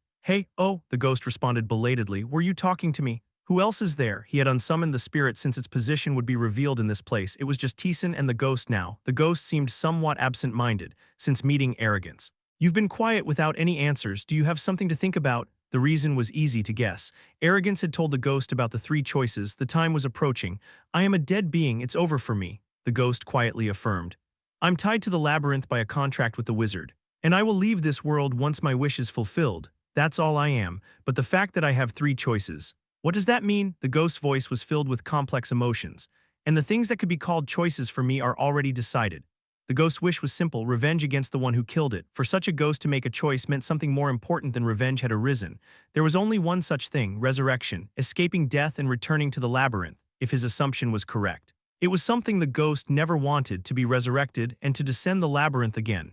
Hey, oh, the ghost responded belatedly. Were you talking to me? Who else is there? He had unsummoned the spirit since its position would be revealed in this place. It was just Taesan and the ghost now. The ghost seemed somewhat absent-minded, since meeting arrogance. You've been quiet without any answers. Do you have something to think about? The reason was easy to guess. Arrogance had told the ghost about the three choices. The time was approaching. I am a dead being. It's over for me, the ghost quietly affirmed. I'm tied to the labyrinth by a contract with the wizard. And I will leave this world once my wish is fulfilled. That's all I am, but the fact that I have three choices. What does that mean? The ghost's voice was filled with complex emotions. And the things that could be called choices for me are already decided. The ghost's wish was simple: revenge against the one who killed it. For such a ghost to make a choice meant something more important than revenge had arisen. There was only one such thing: resurrection, escaping death and returning to the labyrinth, if his assumption was correct. It was something the ghost never wanted: to be resurrected and to descend the labyrinth again.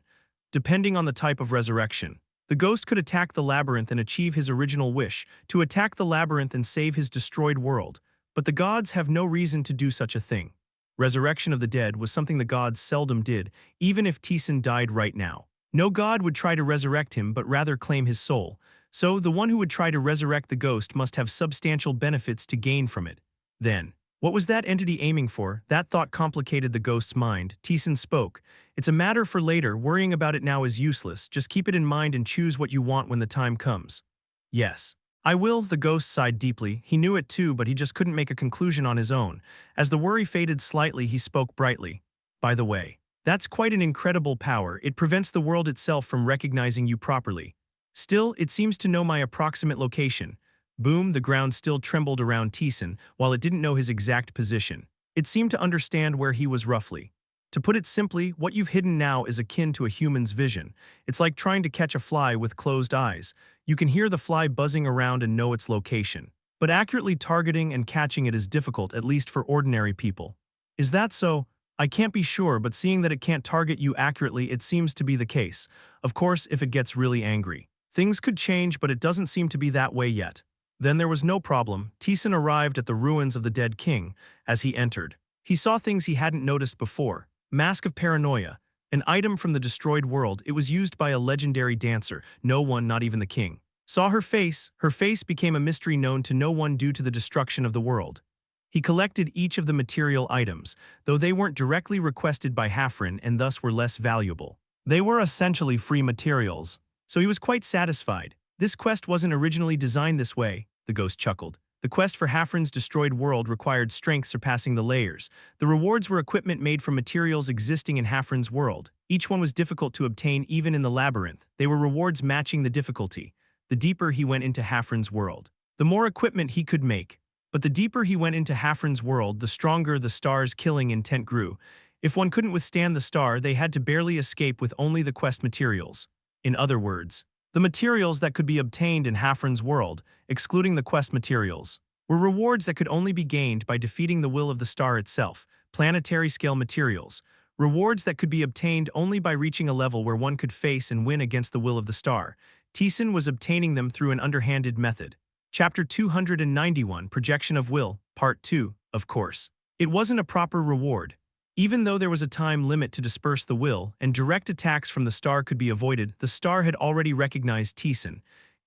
Depending on the type of resurrection, the ghost could attack the labyrinth and achieve his original wish, to attack the labyrinth and save his destroyed world. But the gods have no reason to do such a thing. Resurrection of the dead was something the gods seldom did, even if Taesan died right now. No god would try to resurrect him but rather claim his soul. So the one who would try to resurrect the ghost must have substantial benefits to gain from it. Then, what was that entity aiming for? That thought complicated the ghost's mind. Taesan spoke. It's a matter for later. Worrying about it now is useless. Just keep it in mind and choose what you want when the time comes. Yes. I will. The ghost sighed deeply. He knew it too, but he just couldn't make a conclusion on his own. As the worry faded slightly, he spoke brightly. By the way, that's quite an incredible power. It prevents the world itself from recognizing you properly. Still, it seems to know my approximate location. Boom, the ground still trembled around Taesan, while it didn't know his exact position. It seemed to understand where he was roughly. To put it simply, what you've hidden now is akin to a human's vision. It's like trying to catch a fly with closed eyes. You can hear the fly buzzing around and know its location. But accurately targeting and catching it is difficult, at least for ordinary people. Is that so? I can't be sure, but seeing that it can't target you accurately, it seems to be the case. Of course, if it gets really angry. Things could change, but it doesn't seem to be that way yet. Then there was no problem. Taesan arrived at the ruins of the dead king. As he entered, he saw things he hadn't noticed before. Mask of Paranoia, an item from the destroyed world. It was used by a legendary dancer. No one, not even the king, saw her face. Her face became a mystery known to no one due to the destruction of the world. He collected each of the material items, though they weren't directly requested by Hafren and thus were less valuable. They were essentially free materials, so he was quite satisfied. This quest wasn't originally designed this way, the ghost chuckled. The quest for Hafren's destroyed world required strength surpassing the layers. The rewards were equipment made from materials existing in Hafren's world. Each one was difficult to obtain even in the labyrinth. They were rewards matching the difficulty. The deeper he went into Hafren's world, the more equipment he could make. But the deeper he went into Hafren's world, the stronger the star's killing intent grew. If one couldn't withstand the star, they had to barely escape with only the quest materials. In other words, the materials that could be obtained in Hafren's world, excluding the quest materials, were rewards that could only be gained by defeating the will of the star itself, planetary-scale materials, rewards that could be obtained only by reaching a level where one could face and win against the will of the star. Taesan was obtaining them through an underhanded method. Chapter 291, Projection of Will, Part 2, of course. It wasn't a proper reward. Even though there was a time limit to disperse the will, and direct attacks from the star could be avoided, the star had already recognized Taesan.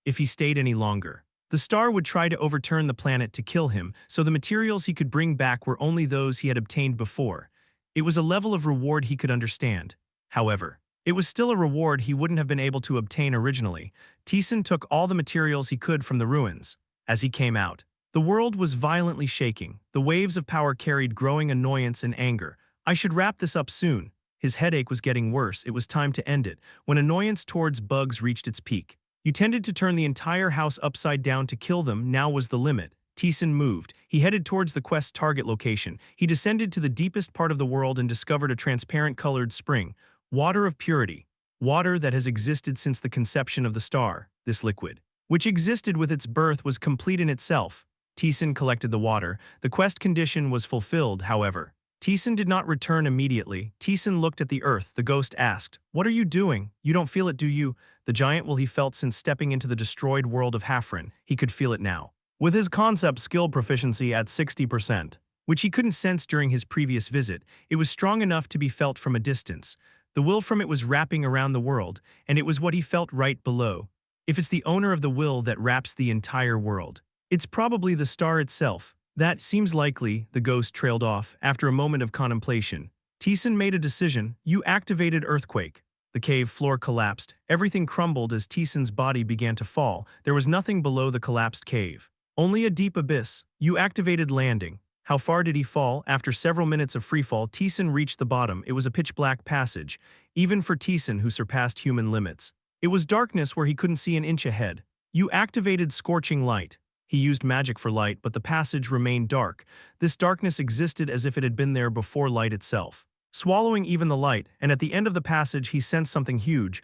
If he stayed any longer, the star would try to overturn the planet to kill him, so the materials he could bring back were only those he had obtained before. It was a level of reward he could understand. However, it was still a reward he wouldn't have been able to obtain originally. Taesan took all the materials he could from the ruins. As he came out, the world was violently shaking. The waves of power carried growing annoyance and anger. I should wrap this up soon. His headache was getting worse. It was time to end it. When annoyance towards bugs reached its peak, you tended to turn the entire house upside down to kill them. Now was the limit. Taesan moved. He headed towards the quest's target location. He descended to the deepest part of the world and discovered a transparent colored spring. Water of purity. Water that has existed since the conception of the star. This liquid, which existed with its birth, was complete in itself. Taesan collected the water. The quest condition was fulfilled, however. Taesan did not return immediately. Taesan looked at the earth. The ghost asked, "What are you doing? You don't feel it, do you?" The giant will he felt since stepping into the destroyed world of Hafren. He could feel it now. With his concept skill proficiency at 60%, which he couldn't sense during his previous visit, it was strong enough to be felt from a distance. The will from it was wrapping around the world, and it was what he felt right below. If it's the owner of the will that wraps the entire world, it's probably the star itself. That seems likely, the ghost trailed off. After a moment of contemplation, Taesan made a decision. You activated earthquake. The cave floor collapsed. Everything crumbled as Taesan's body began to fall. There was nothing below the collapsed cave. Only a deep abyss. You activated landing. How far did he fall? After several minutes of freefall, Taesan reached the bottom. It was a pitch-black passage, even for Taesan, who surpassed human limits. It was darkness where he couldn't see an inch ahead. You activated scorching light. He used magic for light, but the passage remained dark. This darkness existed as if it had been there before light itself, swallowing even the light, and at the end of the passage he sensed something huge.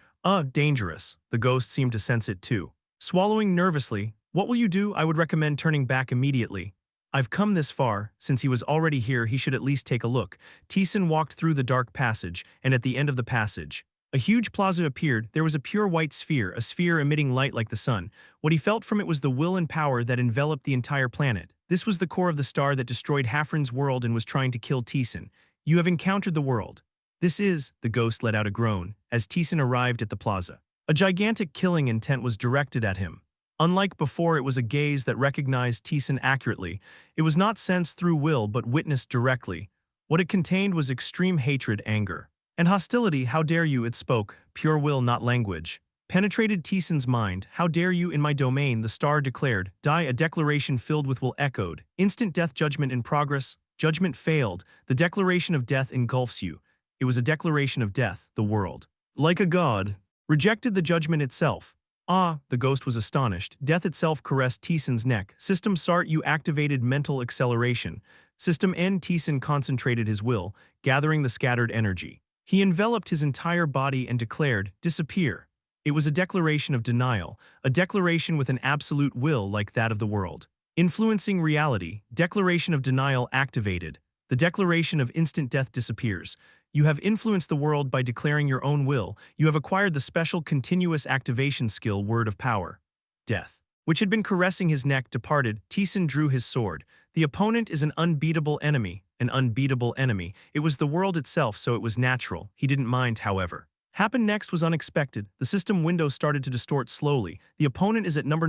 Dangerous. The ghost seemed to sense it too. Swallowing nervously, "What will you do?" "I would recommend turning back immediately. I've come this far." Since he was already here, he should at least take a look. Taesan walked through the dark passage, and at the end of the passage, a huge plaza appeared. There was a pure white sphere, a sphere emitting light like the sun. What he felt from it was the will and power that enveloped the entire planet. This was the core of the star that destroyed Hafren's world and was trying to kill Taesan. You have encountered the world. This is, the ghost let out a groan, as Taesan arrived at the plaza. A gigantic killing intent was directed at him. Unlike before, it was a gaze that recognized Taesan accurately. It was not sensed through will but witnessed directly. What it contained was extreme hatred, anger, and hostility. "How dare you," it spoke, pure will, not language. Penetrated Taesan's mind. "How dare you in my domain," the star declared. "Die." A declaration filled with will echoed. Instant death. Judgment in progress. Judgment failed. The declaration of death engulfs you. It was a declaration of death. The world, like a god, rejected the judgment itself. The ghost was astonished. Death itself caressed Taesan's neck. System SART. You activated mental acceleration. System N. Taesan concentrated his will, gathering the scattered energy. He enveloped his entire body and declared, "Disappear." It was a declaration of denial, a declaration with an absolute will like that of the world. Influencing reality. Declaration of denial activated. The declaration of instant death disappears. You have influenced the world by declaring your own will. You have acquired the special continuous activation skill, Word of Power. Death, which had been caressing his neck, departed. Taesan drew his sword. The opponent is an unbeatable enemy. An unbeatable enemy. It was the world itself, so it was natural. He didn't mind, however. Happened next was unexpected. The system window started to distort slowly. The opponent is at number.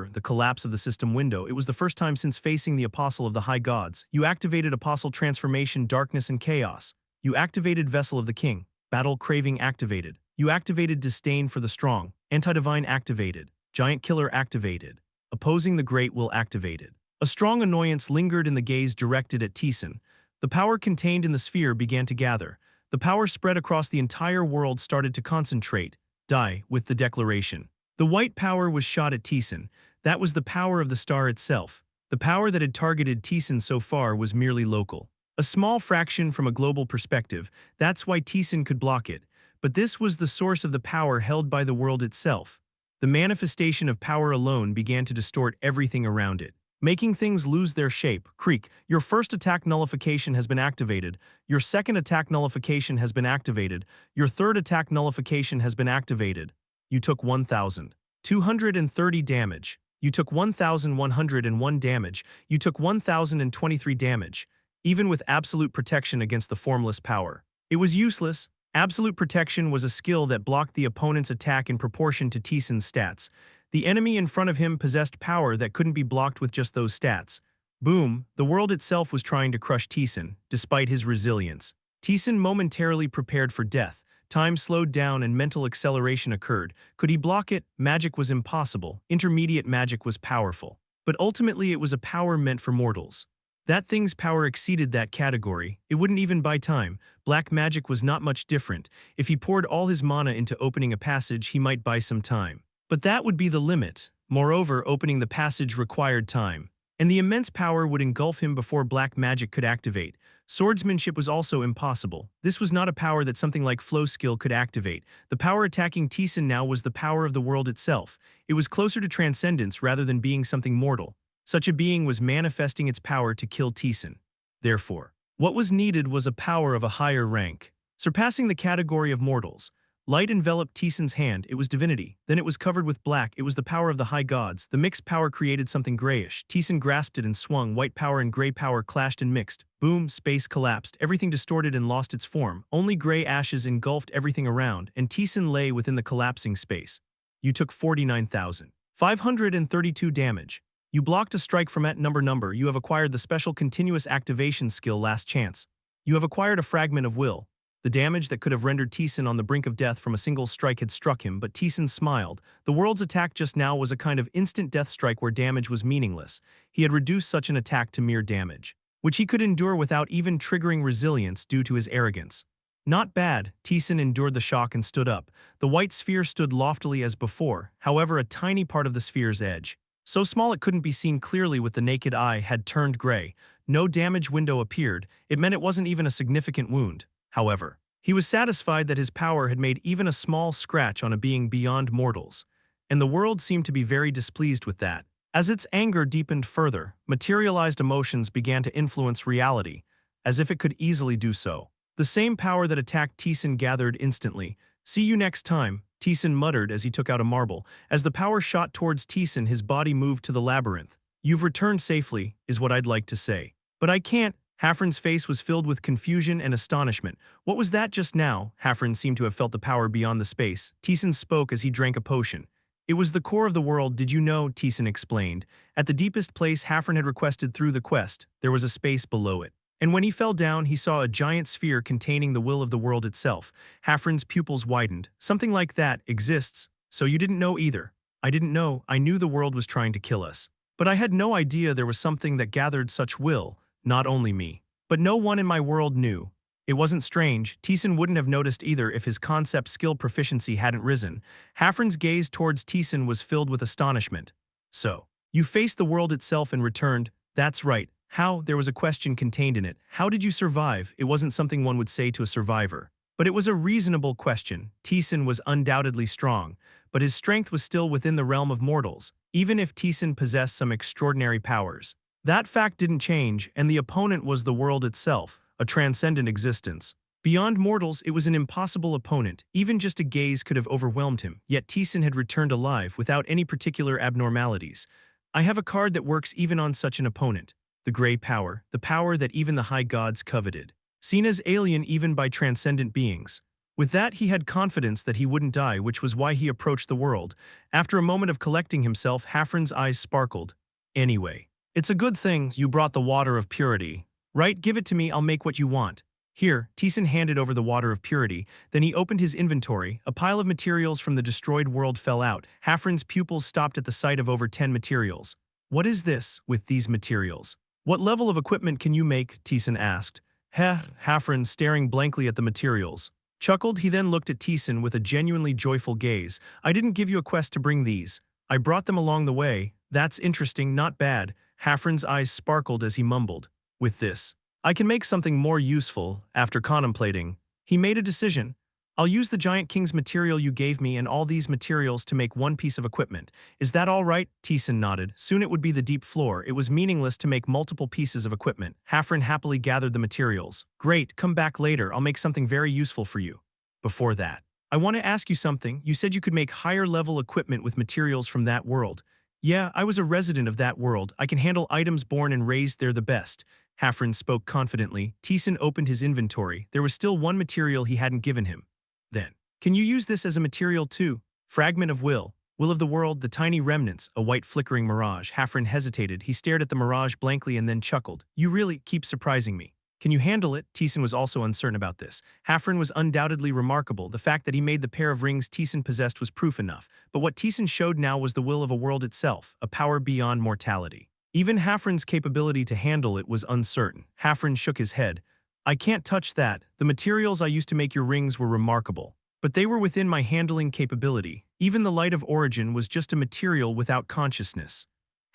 The collapse of the system window. It was the first time since facing the Apostle of the High Gods. You activated Apostle Transformation, Darkness and Chaos. You activated Vessel of the King. Battle Craving activated. You activated Disdain for the Strong. Anti-Divine activated. Giant Killer activated. Opposing the Great Will activated. A strong annoyance lingered in the gaze directed at Taesan. The power contained in the sphere began to gather. The power spread across the entire world, started to concentrate. Die, with the declaration. The white power was shot at Taesan. That was the power of the star itself. The power that had targeted Taesan so far was merely local. A small fraction from a global perspective, that's why Taesan could block it. But this was the source of the power held by the world itself. The manifestation of power alone began to distort everything around it, making things lose their shape. Creak, your first attack nullification has been activated. Your second attack nullification has been activated. Your third attack nullification has been activated. You took 1,230 damage. You took 1,101 damage. You took 1,023 damage. Even with absolute protection against the formless power, it was useless. Absolute protection was a skill that blocked the opponent's attack in proportion to Taesan's stats. The enemy in front of him possessed power that couldn't be blocked with just those stats. Boom, the world itself was trying to crush Taesan, despite his resilience. Taesan momentarily prepared for death. Time slowed down and mental acceleration occurred. Could he block it? Magic was impossible. Intermediate magic was powerful. But ultimately it was a power meant for mortals. That thing's power exceeded that category. It wouldn't even buy time. Black magic was not much different. If he poured all his mana into opening a passage, he might buy some time. But that would be the limit. Moreover, opening the passage required time, and the immense power would engulf him before black magic could activate. Swordsmanship was also impossible. This was not a power that something like flow skill could activate. The power attacking Taesan now was the power of the world itself. It was closer to transcendence rather than being something mortal. Such a being was manifesting its power to kill Taesan. Therefore, what was needed was a power of a higher rank, surpassing the category of mortals. Light enveloped Taesan's hand. It was divinity. Then it was covered with black. It was the power of the high gods. The mixed power created something grayish. Taesan grasped it and swung. White power and gray power clashed and mixed. Boom, space collapsed. Everything distorted and lost its form. Only gray ashes engulfed everything around, and Taesan lay within the collapsing space. You took 49,532 damage. You blocked a strike from at number. You have acquired the special continuous activation skill Last Chance. You have acquired a fragment of will. The damage that could have rendered Taesan on the brink of death from a single strike had struck him, but Taesan smiled. The world's attack just now was a kind of instant death strike where damage was meaningless. He had reduced such an attack to mere damage, which he could endure without even triggering resilience due to his arrogance. Not bad. Taesan endured the shock and stood up. The white sphere stood loftily as before, however a tiny part of the sphere's edge, so small it couldn't be seen clearly with the naked eye, had turned gray. No damage window appeared. It meant it wasn't even a significant wound. However, he was satisfied that his power had made even a small scratch on a being beyond mortals, and the world seemed to be very displeased with that. As its anger deepened further, materialized emotions began to influence reality, as if it could easily do so. The same power that attacked Taesan gathered instantly. See you next time, Taesan muttered as he took out a marble. As the power shot towards Taesan, his body moved to the labyrinth. You've returned safely, is what I'd like to say. But I can't. Hafren's face was filled with confusion and astonishment. What was that just now? Hafren seemed to have felt the power beyond the space. Taesan spoke as he drank a potion. It was the core of the world, did you know? Taesan explained. At the deepest place Hafren had requested through the quest, there was a space below it. And when he fell down, he saw a giant sphere containing the will of the world itself. Hafren's pupils widened. Something like that exists. So you didn't know either. I didn't know. I knew the world was trying to kill us. But I had no idea there was something that gathered such will. Not only me, but no one in my world knew. It wasn't strange. Taesan wouldn't have noticed either if his concept skill proficiency hadn't risen. Hafren's gaze towards Taesan was filled with astonishment. So, you faced the world itself and returned? That's right. How? There was a question contained in it. How did you survive? It wasn't something one would say to a survivor. But it was a reasonable question. Taesan was undoubtedly strong, but his strength was still within the realm of mortals, even if Taesan possessed some extraordinary powers. That fact didn't change, and the opponent was the world itself, a transcendent existence. Beyond mortals, it was an impossible opponent. Even just a gaze could have overwhelmed him, yet Taesan had returned alive without any particular abnormalities. I have a card that works even on such an opponent. The gray power, the power that even the high gods coveted. Seen as alien even by transcendent beings. With that he had confidence that he wouldn't die, which was why he approached the world. After a moment of collecting himself, Hafren's eyes sparkled. Anyway. It's a good thing you brought the water of purity. Right, give it to me, I'll make what you want. Here, Taesan handed over the water of purity, then he opened his inventory. A pile of materials from the destroyed world fell out. Hafren's pupils stopped at the sight of over 10 materials. What is this, with these materials? What level of equipment can you make? Taesan asked. Hafren, staring blankly at the materials, chuckled. He then looked at Taesan with a genuinely joyful gaze. I didn't give you a quest to bring these. I brought them along the way. That's interesting, not bad. Hafren's eyes sparkled as he mumbled, "With this, I can make something more useful." After contemplating, he made a decision. "I'll use the Giant King's material you gave me and all these materials to make one piece of equipment. Is that all right?" Taesan nodded. Soon it would be the deep floor. It was meaningless to make multiple pieces of equipment. Hafren happily gathered the materials. "Great, come back later. I'll make something very useful for you. Before that, I want to ask you something. You said you could make higher-level equipment with materials from that world." "Yeah, I was a resident of that world. I can handle items born and raised there the best." Hafren spoke confidently. Taesan opened his inventory. There was still one material he hadn't given him. "Then, can you use this as a material too?" "Fragment of will. Will of the world, the tiny remnants, a white flickering mirage." Hafren hesitated. He stared at the mirage blankly and then chuckled. "You really keep surprising me. Can you handle it?" Taesan was also uncertain about this. Hafren was undoubtedly remarkable. The fact that he made the pair of rings Taesan possessed was proof enough. But what Taesan showed now was the will of a world itself, a power beyond mortality. Even Hafren's capability to handle it was uncertain. Hafren shook his head. "I can't touch that. The materials I used to make your rings were remarkable. But they were within my handling capability. Even the light of origin was just a material without consciousness."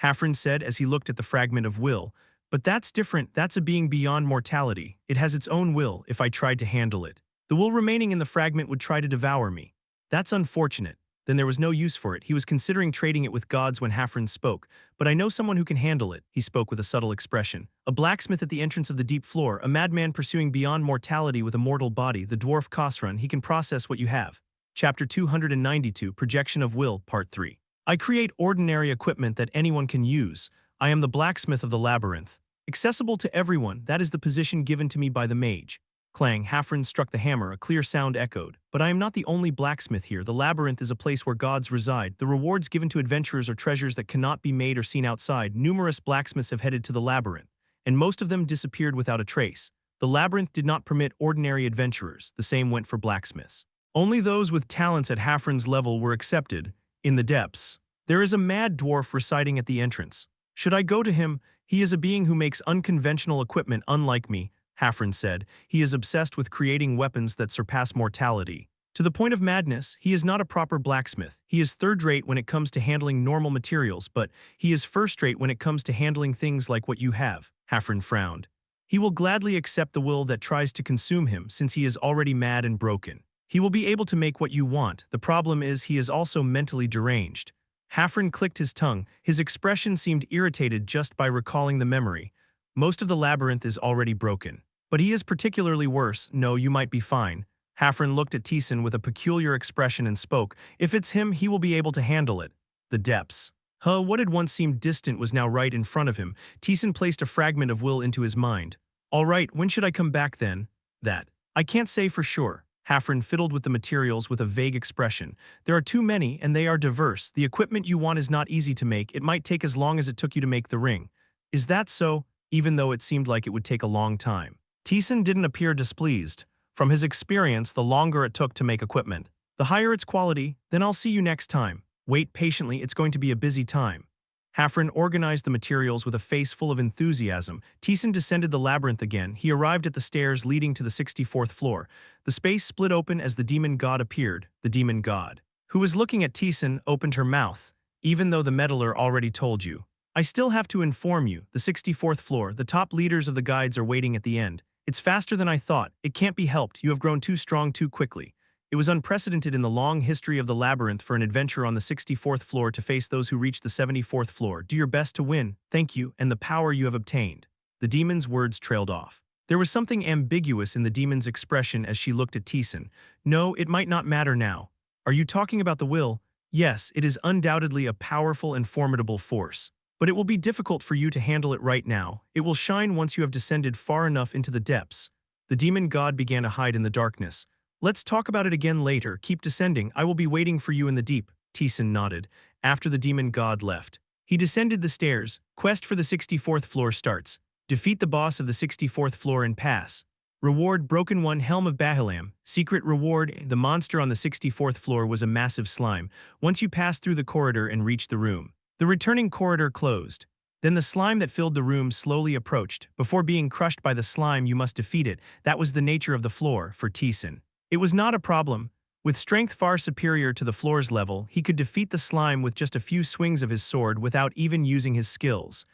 Hafren said as he looked at the fragment of will. "But that's different. That's a being beyond mortality. It has its own will if I tried to handle it. The will remaining in the fragment would try to devour me. That's unfortunate." Then there was no use for it. He was considering trading it with gods when Hafren spoke. "But I know someone who can handle it." He spoke with a subtle expression. "A blacksmith at the entrance of the deep floor, a madman pursuing beyond mortality with a mortal body, the dwarf Khosrun. He can process what you have." Chapter 292, Projection of Will, Part 3. "I create ordinary equipment that anyone can use. I am the blacksmith of the labyrinth. Accessible to everyone, that is the position given to me by the mage." Clang, Hafren struck the hammer, a clear sound echoed. "But I am not the only blacksmith here. The labyrinth is a place where gods reside. The rewards given to adventurers are treasures that cannot be made or seen outside. Numerous blacksmiths have headed to the labyrinth, and most of them disappeared without a trace. The labyrinth did not permit ordinary adventurers. The same went for blacksmiths. Only those with talents at Hafren's level were accepted. In the depths, there is a mad dwarf residing at the entrance. Should I go to him? He is a being who makes unconventional equipment unlike me." Hafren said. "He is obsessed with creating weapons that surpass mortality. To the point of madness, he is not a proper blacksmith. He is third-rate when it comes to handling normal materials, but he is first-rate when it comes to handling things like what you have." Hafren frowned. "He will gladly accept the will that tries to consume him since he is already mad and broken. He will be able to make what you want. The problem is he is also mentally deranged." Hafren clicked his tongue. His expression seemed irritated just by recalling the memory. "Most of the labyrinth is already broken. But he is particularly worse. No, you might be fine." Hafren looked at Taesan with a peculiar expression and spoke. "If it's him, he will be able to handle it." The depths. What had once seemed distant was now right in front of him. Taesan placed a fragment of will into his mind. "All right, when should I come back then?" "That I can't say for sure." Hafren fiddled with the materials with a vague expression. "There are too many, and they are diverse. The equipment you want is not easy to make. It might take as long as it took you to make the ring." "Is that so?" Even though it seemed like it would take a long time. Taesan didn't appear displeased. From his experience, the longer it took to make equipment, the higher its quality. "Then I'll see you next time. Wait patiently, it's going to be a busy time." Hafren organized the materials with a face full of enthusiasm. Taesan descended the labyrinth again. He arrived at the stairs leading to the 64th floor. The space split open as the demon god appeared. The demon god, who was looking at Taesan, opened her mouth. "Even though the meddler already told you, I still have to inform you. The 64th floor, the top leaders of the guides are waiting at the end. It's faster than I thought. It can't be helped. You have grown too strong too quickly." It was unprecedented in the long history of the labyrinth for an adventurer on the 64th floor to face those who reached the 74th floor. "Do your best to win. Thank you, and the power you have obtained." The demon's words trailed off. There was something ambiguous in the demon's expression as she looked at Taesan. "No, it might not matter now." "Are you talking about the will?" "Yes, it is undoubtedly a powerful and formidable force. But it will be difficult for you to handle it right now. It will shine once you have descended far enough into the depths." The demon god began to hide in the darkness. "Let's talk about it again later. Keep descending. I will be waiting for you in the deep." Taesan nodded. After the demon god left, he descended the stairs. Quest for the 64th floor starts. Defeat the boss of the 64th floor and pass. Reward: Broken One Helm of Bahilam. Secret reward: the monster on the 64th floor was a massive slime. Once you pass through the corridor and reach the room, the returning corridor closed. Then the slime that filled the room slowly approached. Before being crushed by the slime, you must defeat it. That was the nature of the floor for Taesan. It was not a problem. With strength far superior to the floor's level, he could defeat the slime with just a few swings of his sword without even using his skills.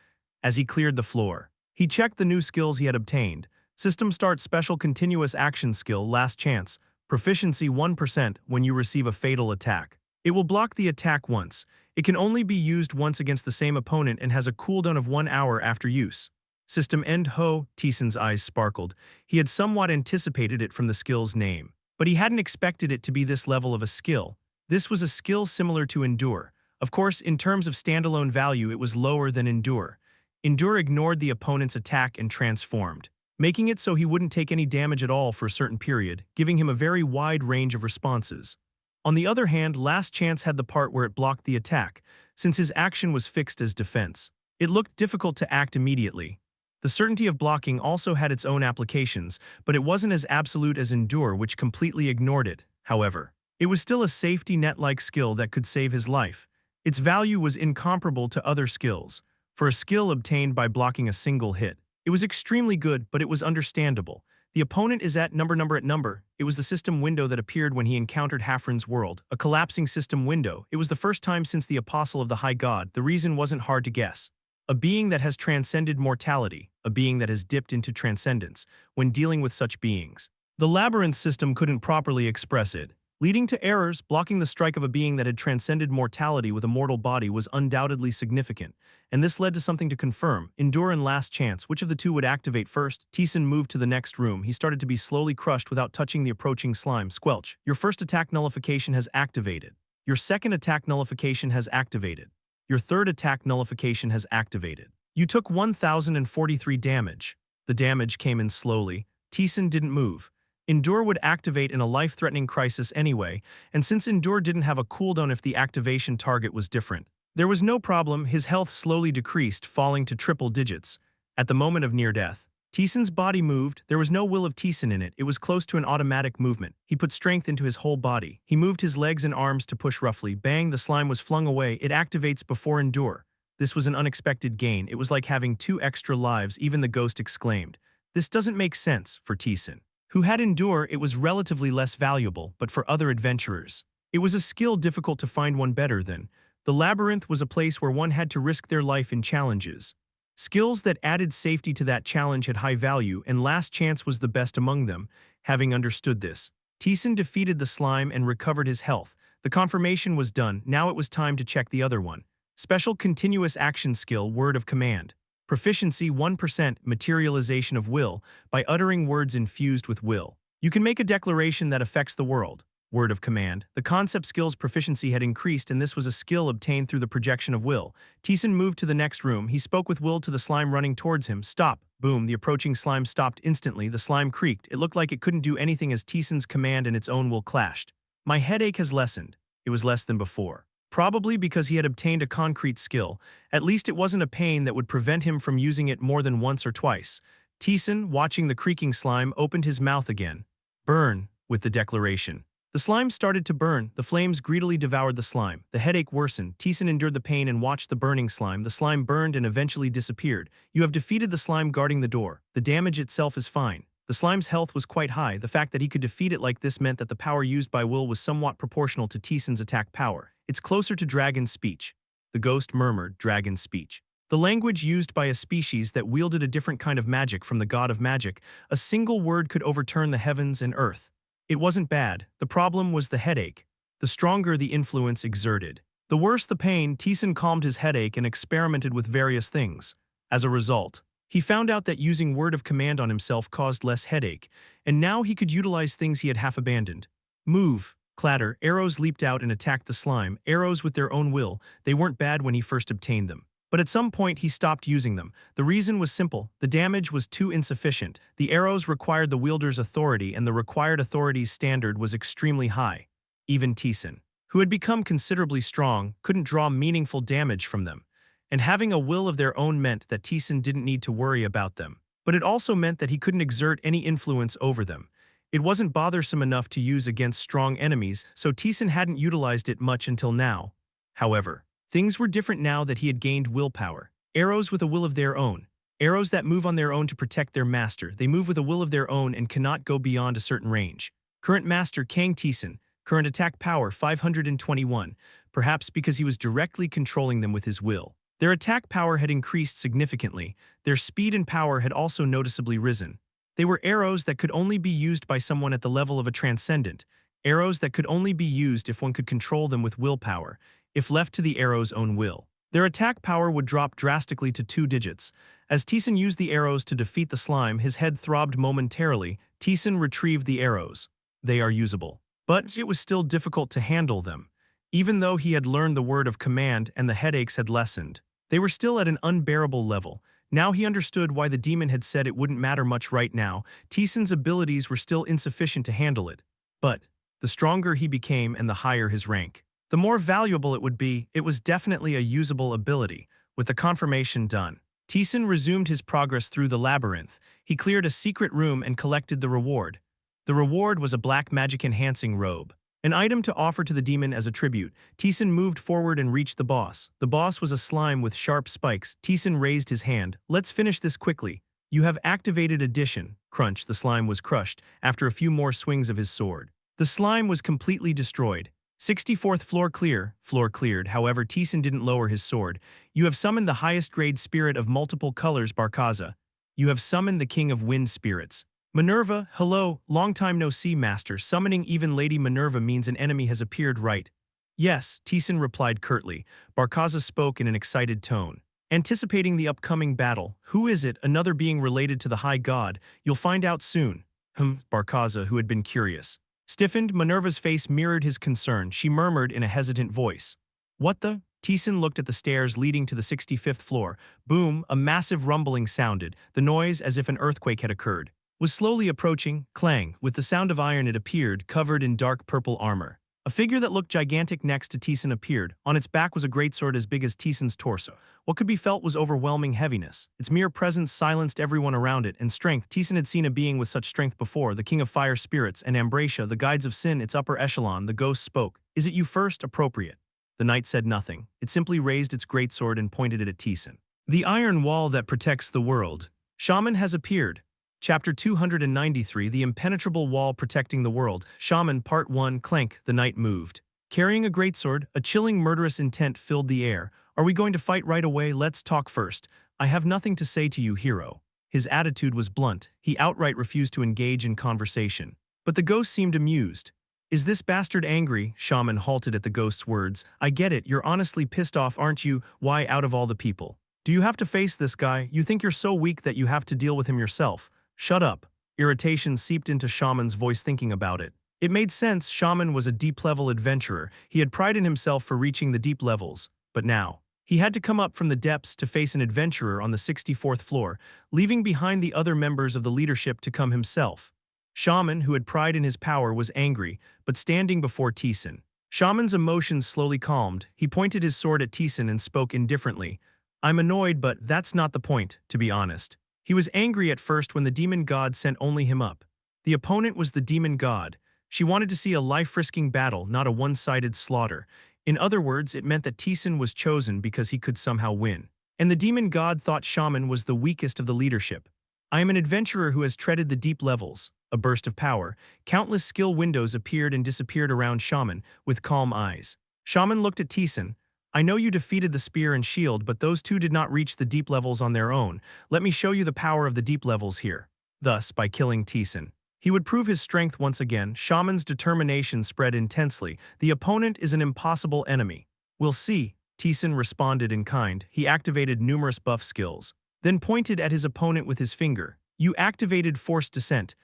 as he cleared the floor. He checked the new skills he had obtained. System Start Special Continuous Action Skill Last Chance. Proficiency 1% when you receive a fatal attack. It will block the attack once. It can only be used once against the same opponent and has a cooldown of 1 hour after use. System End Ho, Taesan's eyes sparkled. He had somewhat anticipated it from the skill's name, but he hadn't expected it to be this level of a skill. This was a skill similar to Endure. Of course, in terms of standalone value, it was lower than Endure. Endure ignored the opponent's attack and transformed, making it so he wouldn't take any damage at all for a certain period, giving him a very wide range of responses. On the other hand, Last Chance had the part where it blocked the attack, since his action was fixed as defense. It looked difficult to act immediately. The certainty of blocking also had its own applications, but it wasn't as absolute as Endure, which completely ignored it. However, it was still a safety net-like skill that could save his life. Its value was incomparable to other skills. For a skill obtained by blocking a single hit, it was extremely good, but it was understandable. The opponent is at number. It was the system window that appeared when he encountered Hafren's world, a collapsing system window. It was the first time since the Apostle of the High God. The reason wasn't hard to guess. A being that has transcended mortality, a being that has dipped into transcendence, when dealing with such beings. The labyrinth system couldn't properly express it, leading to errors. Blocking the strike of a being that had transcended mortality with a mortal body was undoubtedly significant, and this led to something to confirm: Endure and Last Chance. Which of the two would activate first? Taesan moved to the next room. He started to be slowly crushed without touching the approaching slime. Squelch. Your first attack nullification has activated. Your second attack nullification has activated. Your third attack nullification has activated. You took 1043 damage. The damage came in slowly. Taesan didn't move. Endure would activate in a life-threatening crisis anyway, and since Endure didn't have a cooldown if the activation target was different, there was no problem. His health slowly decreased, falling to triple digits. At the moment of near death, Taesan's body moved. There was no will of Taesan in it. It was close to an automatic movement. He put strength into his whole body. He moved his legs and arms to push roughly. Bang, the slime was flung away. It activates before Endure. This was an unexpected gain. It was like having 2 extra lives. Even the ghost exclaimed. This doesn't make sense. For Taesan, who had Endure, it was relatively less valuable, but for other adventurers, it was a skill difficult to find one better than. The labyrinth was a place where one had to risk their life in challenges. Skills that added safety to that challenge had high value, and Last Chance was the best among them. Having understood this, Taesan defeated the slime and recovered his health. The confirmation was done. Now it was time to check the other one. Special Continuous Action Skill Word of Command. Proficiency 1%. Materialization of will. By uttering words infused with will, you can make a declaration that affects the world. Word of Command. The concept skill's proficiency had increased, and this was a skill obtained through the projection of will. Taesan moved to the next room. He spoke with will to the slime running towards him. Stop. Boom. The approaching slime stopped instantly. The slime creaked. It looked like it couldn't do anything as Taesan's command and its own will clashed. My headache has lessened. It was less than before. Probably because he had obtained a concrete skill. At least it wasn't a pain that would prevent him from using it more than once or twice. Taesan, watching the creaking slime, opened his mouth again. Burn, with the declaration. The slime started to burn. The flames greedily devoured the slime. The headache worsened. Taesan endured the pain and watched the burning slime. The slime burned and eventually disappeared. You have defeated the slime guarding the door. The damage itself is fine. The slime's health was quite high. The fact that he could defeat it like this meant that the power used by will was somewhat proportional to Taesan's attack power. It's closer to dragon speech. The ghost murmured, dragon speech. The language used by a species that wielded a different kind of magic from the god of magic. A single word could overturn the heavens and earth. It wasn't bad. The problem was the headache. The stronger the influence exerted, the worse the pain. Taesan calmed his headache and experimented with various things. As a result, he found out that using word of command on himself caused less headache, and now he could utilize things he had half abandoned. Move. Clatter. Arrows leaped out and attacked the slime. Arrows with their own will. They weren't bad when he first obtained them. But at some point he stopped using them. The reason was simple. The damage was too insufficient. The arrows required the wielder's authority, and the required authority's standard was extremely high. Even Taesan, who had become considerably strong, couldn't draw meaningful damage from them. And having a will of their own meant that Taesan didn't need to worry about them. But it also meant that he couldn't exert any influence over them. It wasn't bothersome enough to use against strong enemies, so Taesan hadn't utilized it much until now. However, things were different now that he had gained willpower. Arrows with a will of their own. Arrows that move on their own to protect their master. They move with a will of their own and cannot go beyond a certain range. Current master Kang Taesan. Current attack power 521, perhaps because he was directly controlling them with his will. Their attack power had increased significantly. Their speed and power had also noticeably risen. They were arrows that could only be used by someone at the level of a transcendent, arrows that could only be used if one could control them with willpower, if left to the arrow's own will. Their attack power would drop drastically to 2 digits. As Taesan used the arrows to defeat the slime, his head throbbed momentarily. Taesan retrieved the arrows. They are usable. But it was still difficult to handle them. Even though he had learned the word of command and the headaches had lessened, they were still at an unbearable level. Now he understood why the demon had said it wouldn't matter much right now. Taesan's abilities were still insufficient to handle it. But the stronger he became and the higher his rank, the more valuable it would be. It was definitely a usable ability. With the confirmation done, Taesan resumed his progress through the labyrinth. He cleared a secret room and collected the reward. The reward was a black magic-enhancing robe, an item to offer to the demon as a tribute. Taesan moved forward and reached the boss. The boss was a slime with sharp spikes. Taesan raised his hand. Let's finish this quickly. You have activated addition. Crunch, the slime was crushed after a few more swings of his sword. The slime was completely destroyed. 64th floor clear. Floor cleared. However, Taesan didn't lower his sword. You have summoned the highest grade spirit of multiple colors, Barkaza. You have summoned the king of wind spirits. Minerva, hello, long time no see, master. Summoning even Lady Minerva means an enemy has appeared, right? Yes, Taesan replied curtly. Barkaza spoke in an excited tone. Anticipating the upcoming battle. Who is it? Another being related to the high god. You'll find out soon. Barkaza, who had been curious, stiffened. Minerva's face mirrored his concern. She murmured in a hesitant voice. What the? Taesan looked at the stairs leading to the 65th floor. Boom, a massive rumbling sounded. The noise, as if an earthquake had occurred, was slowly approaching. Clang, with the sound of iron it appeared, covered in dark purple armor. A figure that looked gigantic next to Taesan appeared. On its back was a greatsword as big as Taesan's torso. What could be felt was overwhelming heaviness. Its mere presence silenced everyone around it, and strength. Taesan had seen a being with such strength before, the king of fire spirits, and Ambracia, the guides of sin, its upper echelon. The ghost spoke. Is it you first? Appropriate. The knight said nothing. It simply raised its greatsword and pointed it at Taesan. The iron wall that protects the world. Shaman has appeared. Chapter 293, The Impenetrable Wall Protecting the World. Shaman, Part 1. Clank, the knight moved. Carrying a greatsword, a chilling murderous intent filled the air. Are we going to fight right away? Let's talk first. I have nothing to say to you, hero. His attitude was blunt. He outright refused to engage in conversation. But the ghost seemed amused. Is this bastard angry? Shaman halted at the ghost's words. I get it, you're honestly pissed off, aren't you? Why, out of all the people do you have to face this guy? You think you're so weak that you have to deal with him yourself. Shut up. Irritation seeped into Shaman's voice thinking about it. It made sense. Shaman was a deep-level adventurer. He had pride in himself for reaching the deep levels. But now, he had to come up from the depths to face an adventurer on the 64th floor, leaving behind the other members of the leadership to come himself. Shaman, who had pride in his power, was angry, but standing before Taesan. Shaman's emotions slowly calmed. He pointed his sword at Taesan and spoke indifferently. I'm annoyed, but that's not the point, to be honest. He was angry at first when the demon god sent only him up. The opponent was the demon god. She wanted to see a life-risking battle, not a one-sided slaughter. In other words, it meant that Taesan was chosen because he could somehow win. And the demon god thought Shaman was the weakest of the leadership. I am an adventurer who has treaded the deep levels. A burst of power. Countless skill windows appeared and disappeared around Shaman, with calm eyes. Shaman looked at Taesan. I know you defeated the spear and shield, but those two did not reach the deep levels on their own. Let me show you the power of the deep levels here. Thus, by killing Taesan, he would prove his strength once again. Shaman's determination spread intensely. The opponent is an impossible enemy. We'll see, Taesan responded in kind. He activated numerous buff skills, then pointed at his opponent with his finger. You activated forced descent.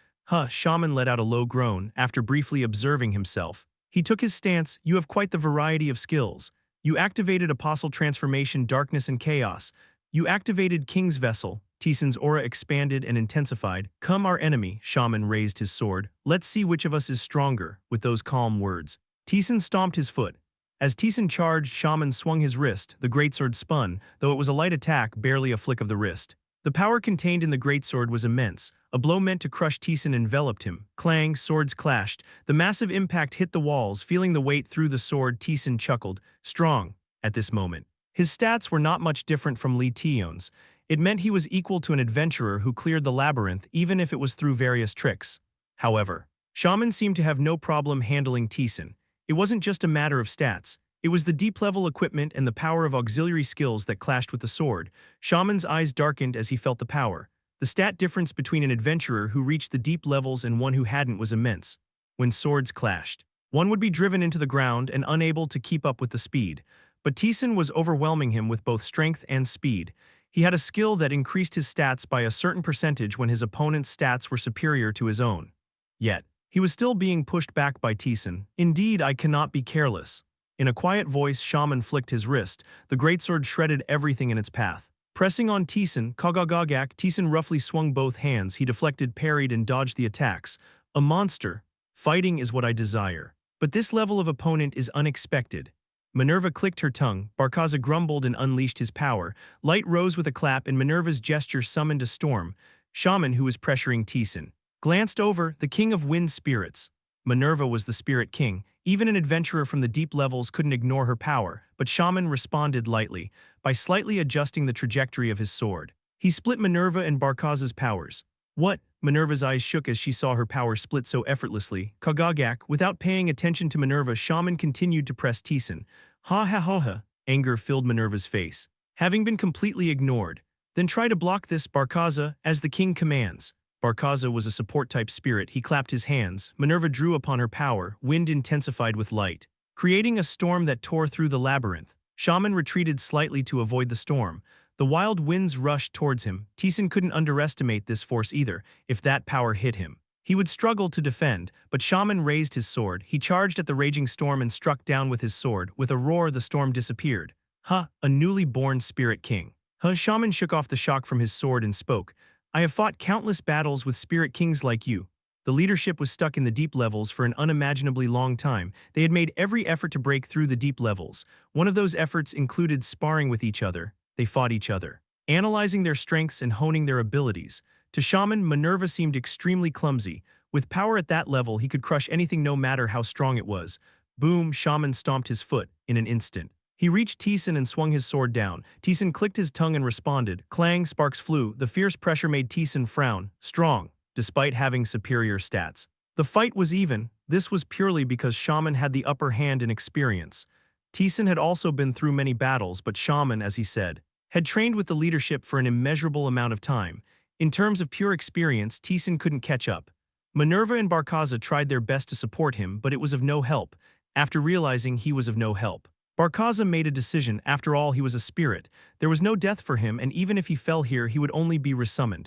Shaman let out a low groan after briefly observing himself. He took his stance. You have quite the variety of skills. You activated Apostle Transformation, Darkness and Chaos. You activated King's Vessel. Taesan's aura expanded and intensified. Come our enemy, Shaman raised his sword. Let's see which of us is stronger. With those calm words, Taesan stomped his foot. As Taesan charged, Shaman swung his wrist. The greatsword spun, though it was a light attack, barely a flick of the wrist. The power contained in the greatsword was immense. A blow meant to crush Taesan enveloped him. Clang, swords clashed. The massive impact hit the walls. Feeling the weight through the sword, Taesan chuckled. Strong. At this moment, his stats were not much different from Lee Tion's. It meant he was equal to an adventurer who cleared the labyrinth, even if it was through various tricks. However, Shaman seemed to have no problem handling Taesan. It wasn't just a matter of stats. It was the deep-level equipment and the power of auxiliary skills that clashed with the sword. Shaman's eyes darkened as he felt the power. The stat difference between an adventurer who reached the deep levels and one who hadn't was immense. When swords clashed, one would be driven into the ground and unable to keep up with the speed. But Taesan was overwhelming him with both strength and speed. He had a skill that increased his stats by a certain percentage when his opponent's stats were superior to his own. Yet, he was still being pushed back by Taesan. Indeed, I cannot be careless. In a quiet voice, Shaman flicked his wrist. The greatsword shredded everything in its path. Pressing on Taesan, Kagagagak, Taesan roughly swung both hands. He deflected, parried, and dodged the attacks. A monster. Fighting is what I desire. But this level of opponent is unexpected. Minerva clicked her tongue. Barkaza grumbled and unleashed his power. Light rose with a clap, and Minerva's gesture summoned a storm. Shaman, who was pressuring Taesan, glanced over. The king of wind spirits. Minerva was the spirit king. Even an adventurer from the deep levels couldn't ignore her power, but Shaman responded lightly, by slightly adjusting the trajectory of his sword. He split Minerva and Barkaza's powers. What? Minerva's eyes shook as she saw her power split so effortlessly. Kagagak, without paying attention to Minerva, Shaman continued to press Taesan. Ha ha ha ha. Anger filled Minerva's face. Having been completely ignored. Then try to block this, Barkaza, as the king commands. Barkaza was a support-type spirit. He clapped his hands. Minerva drew upon her power. Wind intensified with light, creating a storm that tore through the labyrinth. Shaman retreated slightly to avoid the storm. The wild winds rushed towards him. Taesan couldn't underestimate this force either. If that power hit him, he would struggle to defend, but Shaman raised his sword. He charged at the raging storm and struck down with his sword. With a roar, the storm disappeared. Huh, a newly born spirit king. Huh, Shaman shook off the shock from his sword and spoke. I have fought countless battles with spirit kings like you. The leadership was stuck in the deep levels for an unimaginably long time. They had made every effort to break through the deep levels. One of those efforts included sparring with each other. They fought each other, analyzing their strengths and honing their abilities. To Shaman, Minerva seemed extremely clumsy. With power at that level, he could crush anything no matter how strong it was. Boom, Shaman stomped his foot in an instant. He reached Taesan and swung his sword down. Taesan clicked his tongue and responded. Clang, sparks flew. The fierce pressure made Taesan frown. Strong, despite having superior stats. The fight was even. This was purely because Shaman had the upper hand in experience. Taesan had also been through many battles, but Shaman, as he said, had trained with the leadership for an immeasurable amount of time. In terms of pure experience, Taesan couldn't catch up. Minerva and Barkaza tried their best to support him, but it was of no help. After realizing he was of no help, Barkaza made a decision. After all, he was a spirit. There was no death for him, and even if he fell here, he would only be resummoned.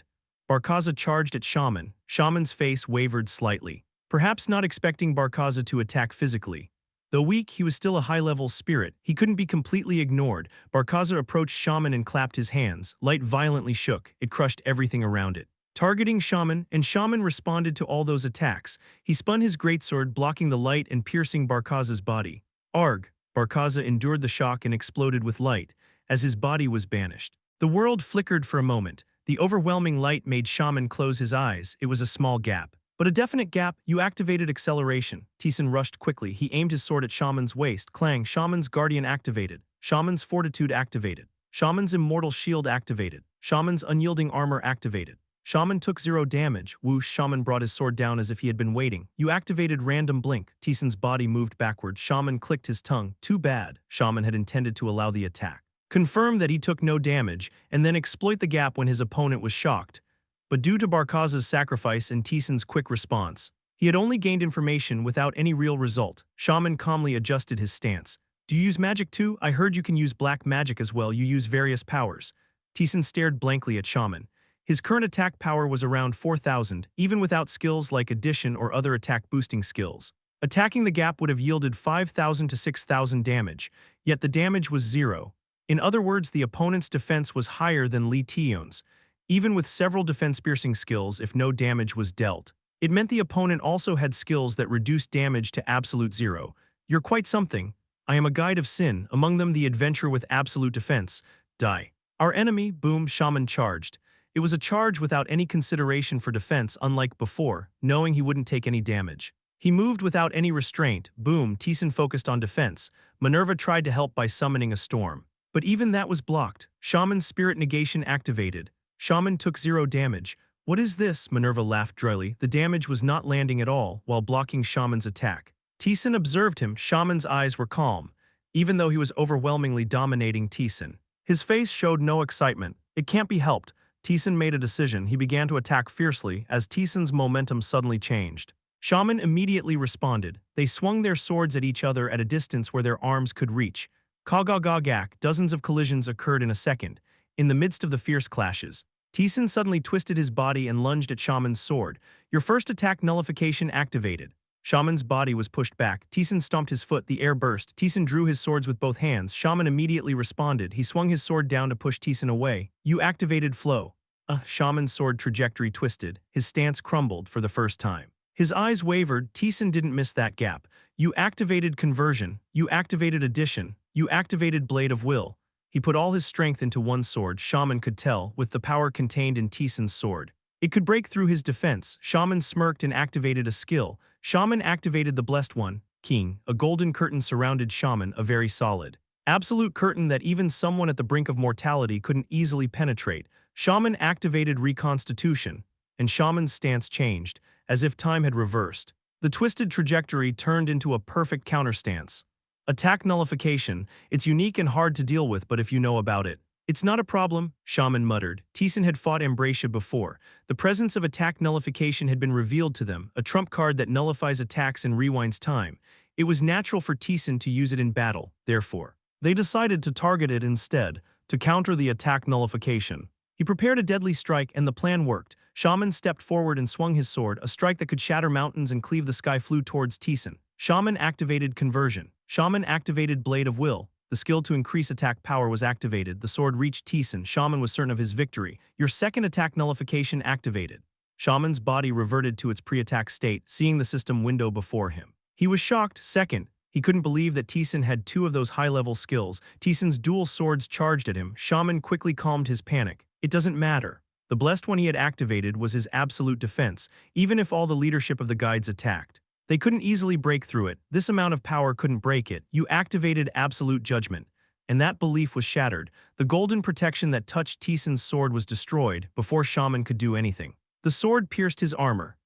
Barkaza charged at Shaman. Shaman's face wavered slightly, perhaps not expecting Barkaza to attack physically. Though weak, he was still a high-level spirit. He couldn't be completely ignored. Barkaza approached Shaman and clapped his hands. Light violently shook. It crushed everything around it, targeting Shaman, and Shaman responded to all those attacks. He spun his greatsword, blocking the light and piercing Barkaza's body. Arg! Barkaza endured the shock and exploded with light, as his body was banished. The world flickered for a moment. The overwhelming light made Shaman close his eyes. It was a small gap, but a definite gap. You activated acceleration. Taesan rushed quickly. He aimed his sword at Shaman's waist. Clang! Shaman's guardian activated. Shaman's fortitude activated. Shaman's immortal shield activated. Shaman's unyielding armor activated. Shaman took 0 damage. Whoosh! Shaman brought his sword down as if he had been waiting. You activated random blink. Taesan's body moved backward. Shaman clicked his tongue. Too bad. Shaman had intended to allow the attack. Confirm that he took no damage, and then exploit the gap when his opponent was shocked. But due to Barkaza's sacrifice and Taesan's quick response, he had only gained information without any real result. Shaman calmly adjusted his stance. Do you use magic too? I heard you can use black magic as well. You use various powers. Taesan stared blankly at Shaman. His current attack power was around 4,000, even without skills like addition or other attack boosting skills. Attacking the gap would have yielded 5,000 to 6,000 damage, yet the damage was 0. In other words, the opponent's defense was higher than Lee Tion's. Even with several defense-piercing skills, if no damage was dealt, it meant the opponent also had skills that reduced damage to absolute 0. You're quite something. I am a guide of sin, among them the adventurer with absolute defense. Die. Our enemy, boom, Shaman charged. It was a charge without any consideration for defense, unlike before, knowing he wouldn't take any damage. He moved without any restraint. Boom, Taesan focused on defense. Minerva tried to help by summoning a storm, but even that was blocked. Shaman's spirit negation activated. Shaman took 0 damage. What is this? Minerva laughed dryly. The damage was not landing at all while blocking Shaman's attack. Taesan observed him. Shaman's eyes were calm. even though he was overwhelmingly dominating Taesan. His face showed no excitement. It can't be helped. Taesan made a decision. He began to attack fiercely as Taesan's momentum suddenly changed. Shaman immediately responded. They swung their swords at each other at a distance where their arms could reach. Kagagagak, dozens of collisions occurred in a second. In the midst of the fierce clashes, Taesan suddenly twisted his body and lunged at Shaman's sword. Your first attack nullification activated. Shaman's body was pushed back. Taesan stomped his foot. The air burst. Taesan drew his swords with both hands. Shaman immediately responded. He swung his sword down to push Taesan away. You activated flow. Shaman's sword trajectory twisted. His stance crumbled for the first time. His eyes wavered. Taesan didn't miss that gap. You activated conversion. You activated addition. You activated blade of will. He put all his strength into one sword, Shaman could tell, with the power contained in Taesan's sword. It could break through his defense. Shaman smirked and activated a skill. Shaman activated the Blessed One, King. A golden curtain surrounded Shaman, a very solid, absolute curtain that even someone at the brink of mortality couldn't easily penetrate. Shaman activated Reconstitution, and Shaman's stance changed, as if time had reversed. The twisted trajectory turned into a perfect counterstance. Attack nullification. It's unique and hard to deal with, but if you know about it, it's not a problem, Shaman muttered. Taesan had fought Ambrosia before. The presence of attack nullification had been revealed to them, a trump card that nullifies attacks and rewinds time. It was natural for Taesan to use it in battle, therefore. They decided to target it instead, to counter the attack nullification. He prepared a deadly strike and the plan worked. Shaman stepped forward and swung his sword. A strike that could shatter mountains and cleave the sky flew towards Taesan. Shaman activated conversion. Shaman activated blade of will. The skill to increase attack power was activated. The sword reached Taesan. Shaman was certain of his victory. Your second attack nullification activated. Shaman's body reverted to its pre-attack state, seeing the system window before him. He was shocked. Second, he couldn't believe that Taesan had two of those high-level skills. Taesan's dual swords charged at him. Shaman quickly calmed his panic. It doesn't matter. The Blessed One he had activated was his absolute defense, even if all the leadership of the guides attacked. They couldn't easily break through it. This amount of power couldn't break it. You activated absolute judgment. And that belief was shattered. The golden protection that touched Taesan's sword was destroyed before Shaman could do anything. The sword pierced his armor.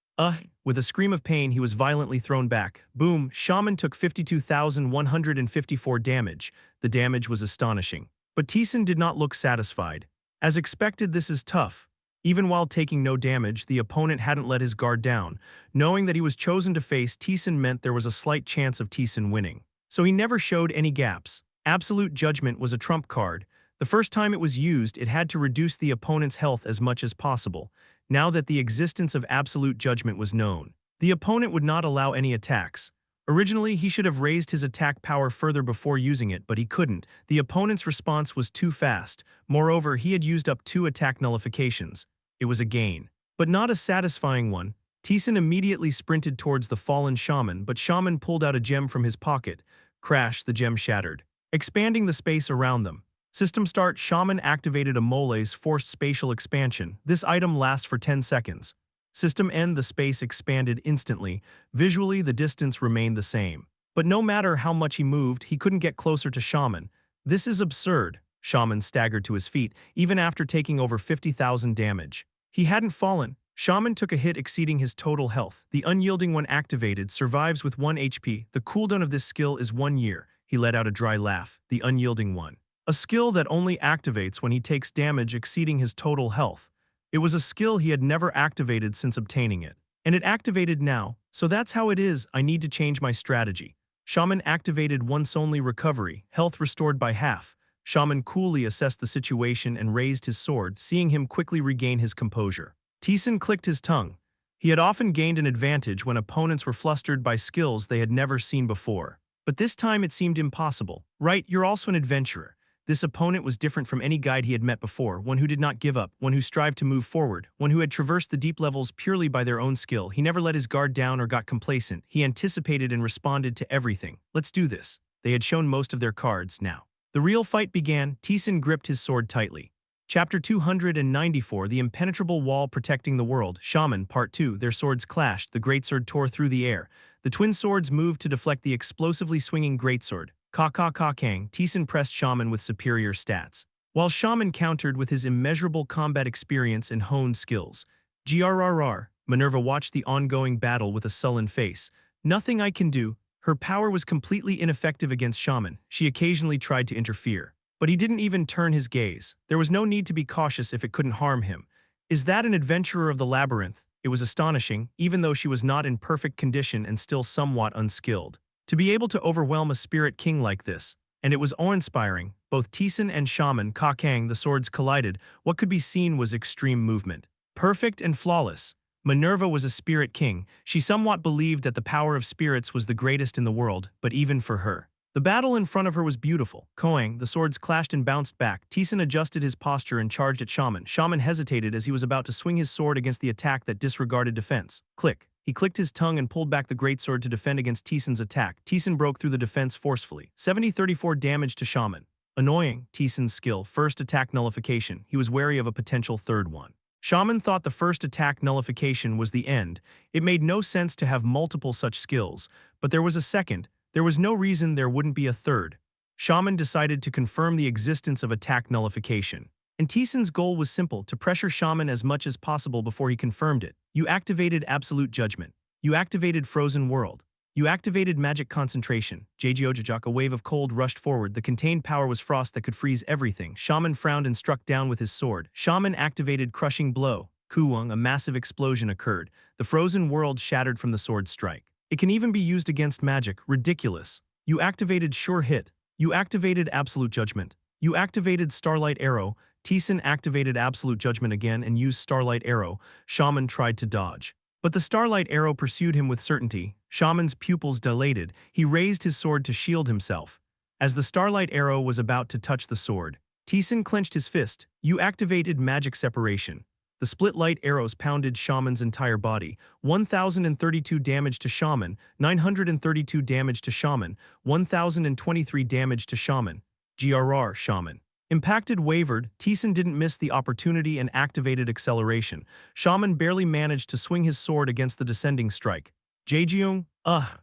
With a scream of pain, he was violently thrown back. Boom, Shaman took 52,154 damage. The damage was astonishing. But Taesan did not look satisfied. As expected, this is tough. Even while taking no damage, the opponent hadn't let his guard down. Knowing that he was chosen to face Taesan meant there was a slight chance of Taesan winning. So he never showed any gaps. Absolute Judgment was a trump card. The first time it was used, it had to reduce the opponent's health as much as possible. Now that the existence of Absolute Judgment was known, the opponent would not allow any attacks. Originally, he should have raised his attack power further before using it, but he couldn't. The opponent's response was too fast. Moreover, he had used up 2 attack nullifications. It was a gain, but not a satisfying one. Taesan immediately sprinted towards the fallen Shaman, but Shaman pulled out a gem from his pocket. Crash, the gem shattered, expanding the space around them. System start, Shaman activated a mole's forced spatial expansion. This item lasts for 10 seconds. System end, the space expanded instantly. Visually, the distance remained the same. But no matter how much he moved, he couldn't get closer to Shaman. This is absurd. Shaman staggered to his feet, even after taking over 50,000 damage. He hadn't fallen. Shaman took a hit exceeding his total health. The Unyielding One activated, survives with 1 HP. The cooldown of this skill is 1 year. He let out a dry laugh. The Unyielding One. A skill that only activates when he takes damage exceeding his total health. It was a skill he had never activated since obtaining it. And it activated now, so that's how it is. I need to change my strategy. Shaman activated once only recovery, health restored by half. Shaman coolly assessed the situation and raised his sword, seeing him quickly regain his composure. Taesan clicked his tongue. He had often gained an advantage when opponents were flustered by skills they had never seen before. But this time it seemed impossible. Right, you're also an adventurer. This opponent was different from any guide he had met before, one who did not give up, one who strived to move forward, one who had traversed the deep levels purely by their own skill. He never let his guard down or got complacent. He anticipated and responded to everything. Let's do this. They had shown most of their cards now. The real fight began. Taesan gripped his sword tightly. Chapter 294, The Impenetrable Wall Protecting the World. Shaman, Part 2. Their swords clashed. The greatsword tore through the air. The twin swords moved to deflect the explosively swinging greatsword. Kang. Taesan pressed Shaman with superior stats, while Shaman countered with his immeasurable combat experience and honed skills. Grrr. Minerva watched the ongoing battle with a sullen face. Nothing I can do. Her power was completely ineffective against Shaman. She occasionally tried to interfere. But he didn't even turn his gaze. There was no need to be cautious if it couldn't harm him. Is that an adventurer of the labyrinth? It was astonishing, even though she was not in perfect condition and still somewhat unskilled. To be able to overwhelm a spirit king like this, and it was awe-inspiring. Both Taesan and Shaman Kang, the swords collided. What could be seen was extreme movement. Perfect and flawless. Minerva was a spirit king. She somewhat believed that the power of spirits was the greatest in the world, but even for her. The battle in front of her was beautiful. Koang, the swords clashed and bounced back. Taesan adjusted his posture and charged at Shaman. Shaman hesitated as he was about to swing his sword against the attack that disregarded defense. Click. He clicked his tongue and pulled back the greatsword to defend against Taesan's attack. Taesan broke through the defense forcefully. 70-34 damage to Shaman. Annoying. Taesan's skill. First attack nullification. He was wary of a potential third one. Shaman thought the first attack nullification was the end. It made no sense to have multiple such skills, but there was a second. There was no reason there wouldn't be a third. Shaman decided to confirm the existence of attack nullification. And Taesan's goal was simple, to pressure Shaman as much as possible before he confirmed it. You activated Absolute Judgment. You activated Frozen World. You activated Magic Concentration. Jjojajak, a wave of cold rushed forward. The contained power was frost that could freeze everything. Shaman frowned and struck down with his sword. Shaman activated Crushing Blow. Kuwang, a massive explosion occurred. The frozen world shattered from the sword's strike. It can even be used against magic. Ridiculous. You activated Sure Hit. You activated Absolute Judgment. You activated Starlight Arrow. Taesan activated Absolute Judgment again and used Starlight Arrow. Shaman tried to dodge. But the Starlight Arrow pursued him with certainty. Shaman's pupils dilated. He raised his sword to shield himself. As the Starlight Arrow was about to touch the sword, Taesan clenched his fist. You activated Magic Separation. The split light arrows pounded Shaman's entire body. 1,032 damage to Shaman, 932 damage to Shaman, 1,023 damage to Shaman. GRR Shaman. Impacted wavered. Taesan didn't miss the opportunity and activated Acceleration. Shaman barely managed to swing his sword against the descending strike. Jaejeong,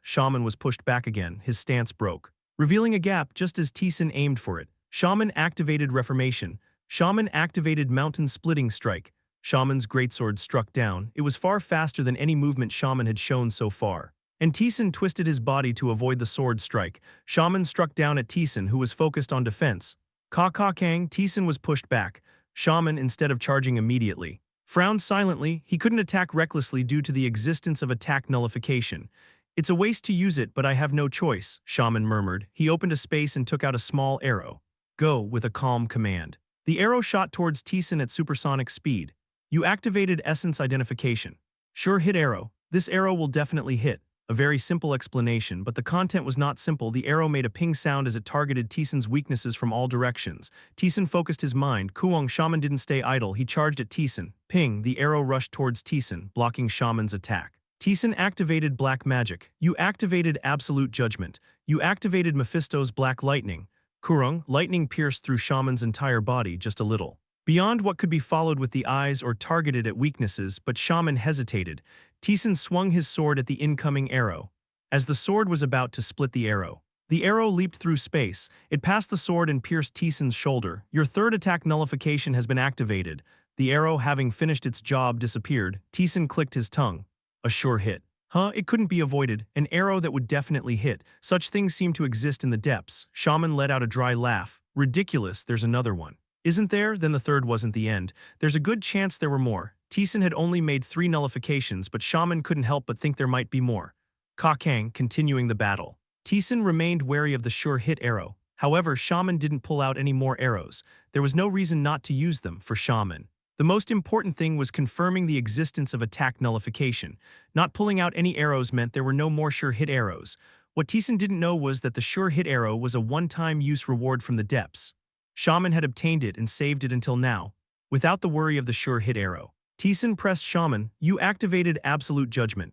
Shaman was pushed back again. His stance broke, revealing a gap just as Taesan aimed for it. Shaman activated Reformation. Shaman activated Mountain Splitting Strike. Shaman's greatsword struck down. It was far faster than any movement Shaman had shown so far. And Taesan twisted his body to avoid the sword strike. Shaman struck down at Taesan, who was focused on defense. Kang, Taesan was pushed back. Shaman, instead of charging immediately, frowned silently. He couldn't attack recklessly due to the existence of attack nullification. It's a waste to use it, but I have no choice, Shaman murmured. He opened a space and took out a small arrow. Go, with a calm command. The arrow shot towards Taesan at supersonic speed. You activated Essence Identification. Sure Hit Arrow. This arrow will definitely hit. A very simple explanation, but the content was not simple. The arrow made a ping sound as it targeted Taesan's weaknesses from all directions. Taesan focused his mind. Kuwang Shaman didn't stay idle. He charged at Taesan. Ping, the arrow rushed towards Taesan, blocking Shaman's attack. Taesan activated Black Magic. You activated Absolute Judgment. You activated Mephisto's Black Lightning. Kurung, lightning pierced through Shaman's entire body just a little. Beyond what could be followed with the eyes or targeted at weaknesses, but Shaman hesitated. Taesan swung his sword at the incoming arrow. As the sword was about to split the arrow leaped through space. It passed the sword and pierced Taesan's shoulder. Your third attack nullification has been activated. The arrow, having finished its job, disappeared. Taesan clicked his tongue. A sure hit. It couldn't be avoided. An arrow that would definitely hit. Such things seem to exist in the depths. Shaman let out a dry laugh. Ridiculous, there's another one. Isn't there? Then the third wasn't the end. There's a good chance there were more. Taesan had only made 3 nullifications, but Shaman couldn't help but think there might be more. Kang, continuing the battle. Taesan remained wary of the sure hit arrow. However, Shaman didn't pull out any more arrows. There was no reason not to use them for Shaman. The most important thing was confirming the existence of attack nullification. Not pulling out any arrows meant there were no more sure hit arrows. What Taesan didn't know was that the sure hit arrow was a one-time use reward from the depths. Shaman had obtained it and saved it until now, without the worry of the sure hit arrow. Taesan pressed Shaman. You activated Absolute Judgment.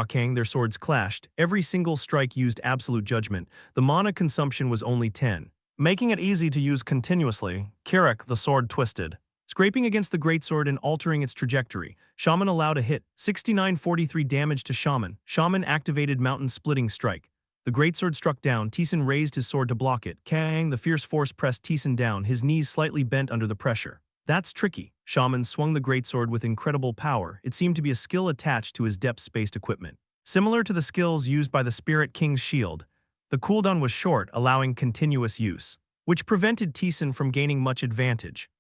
Kang, their swords clashed. Every single strike used Absolute Judgment. The mana consumption was only 10, making it easy to use continuously. Kirak, the sword twisted, scraping against the greatsword and altering its trajectory. Shaman allowed a hit. 69-43 damage to Shaman. Shaman activated Mountain Splitting Strike. The greatsword struck down. Taesan raised his sword to block it. Kang, the fierce force pressed Taesan down, his knees slightly bent under the pressure. That's tricky. Shaman swung the greatsword with incredible power. It seemed to be a skill attached to his depth-spaced equipment. Similar to the skills used by the Spirit King's shield, the cooldown was short, allowing continuous use, which prevented Taesan from gaining much advantage.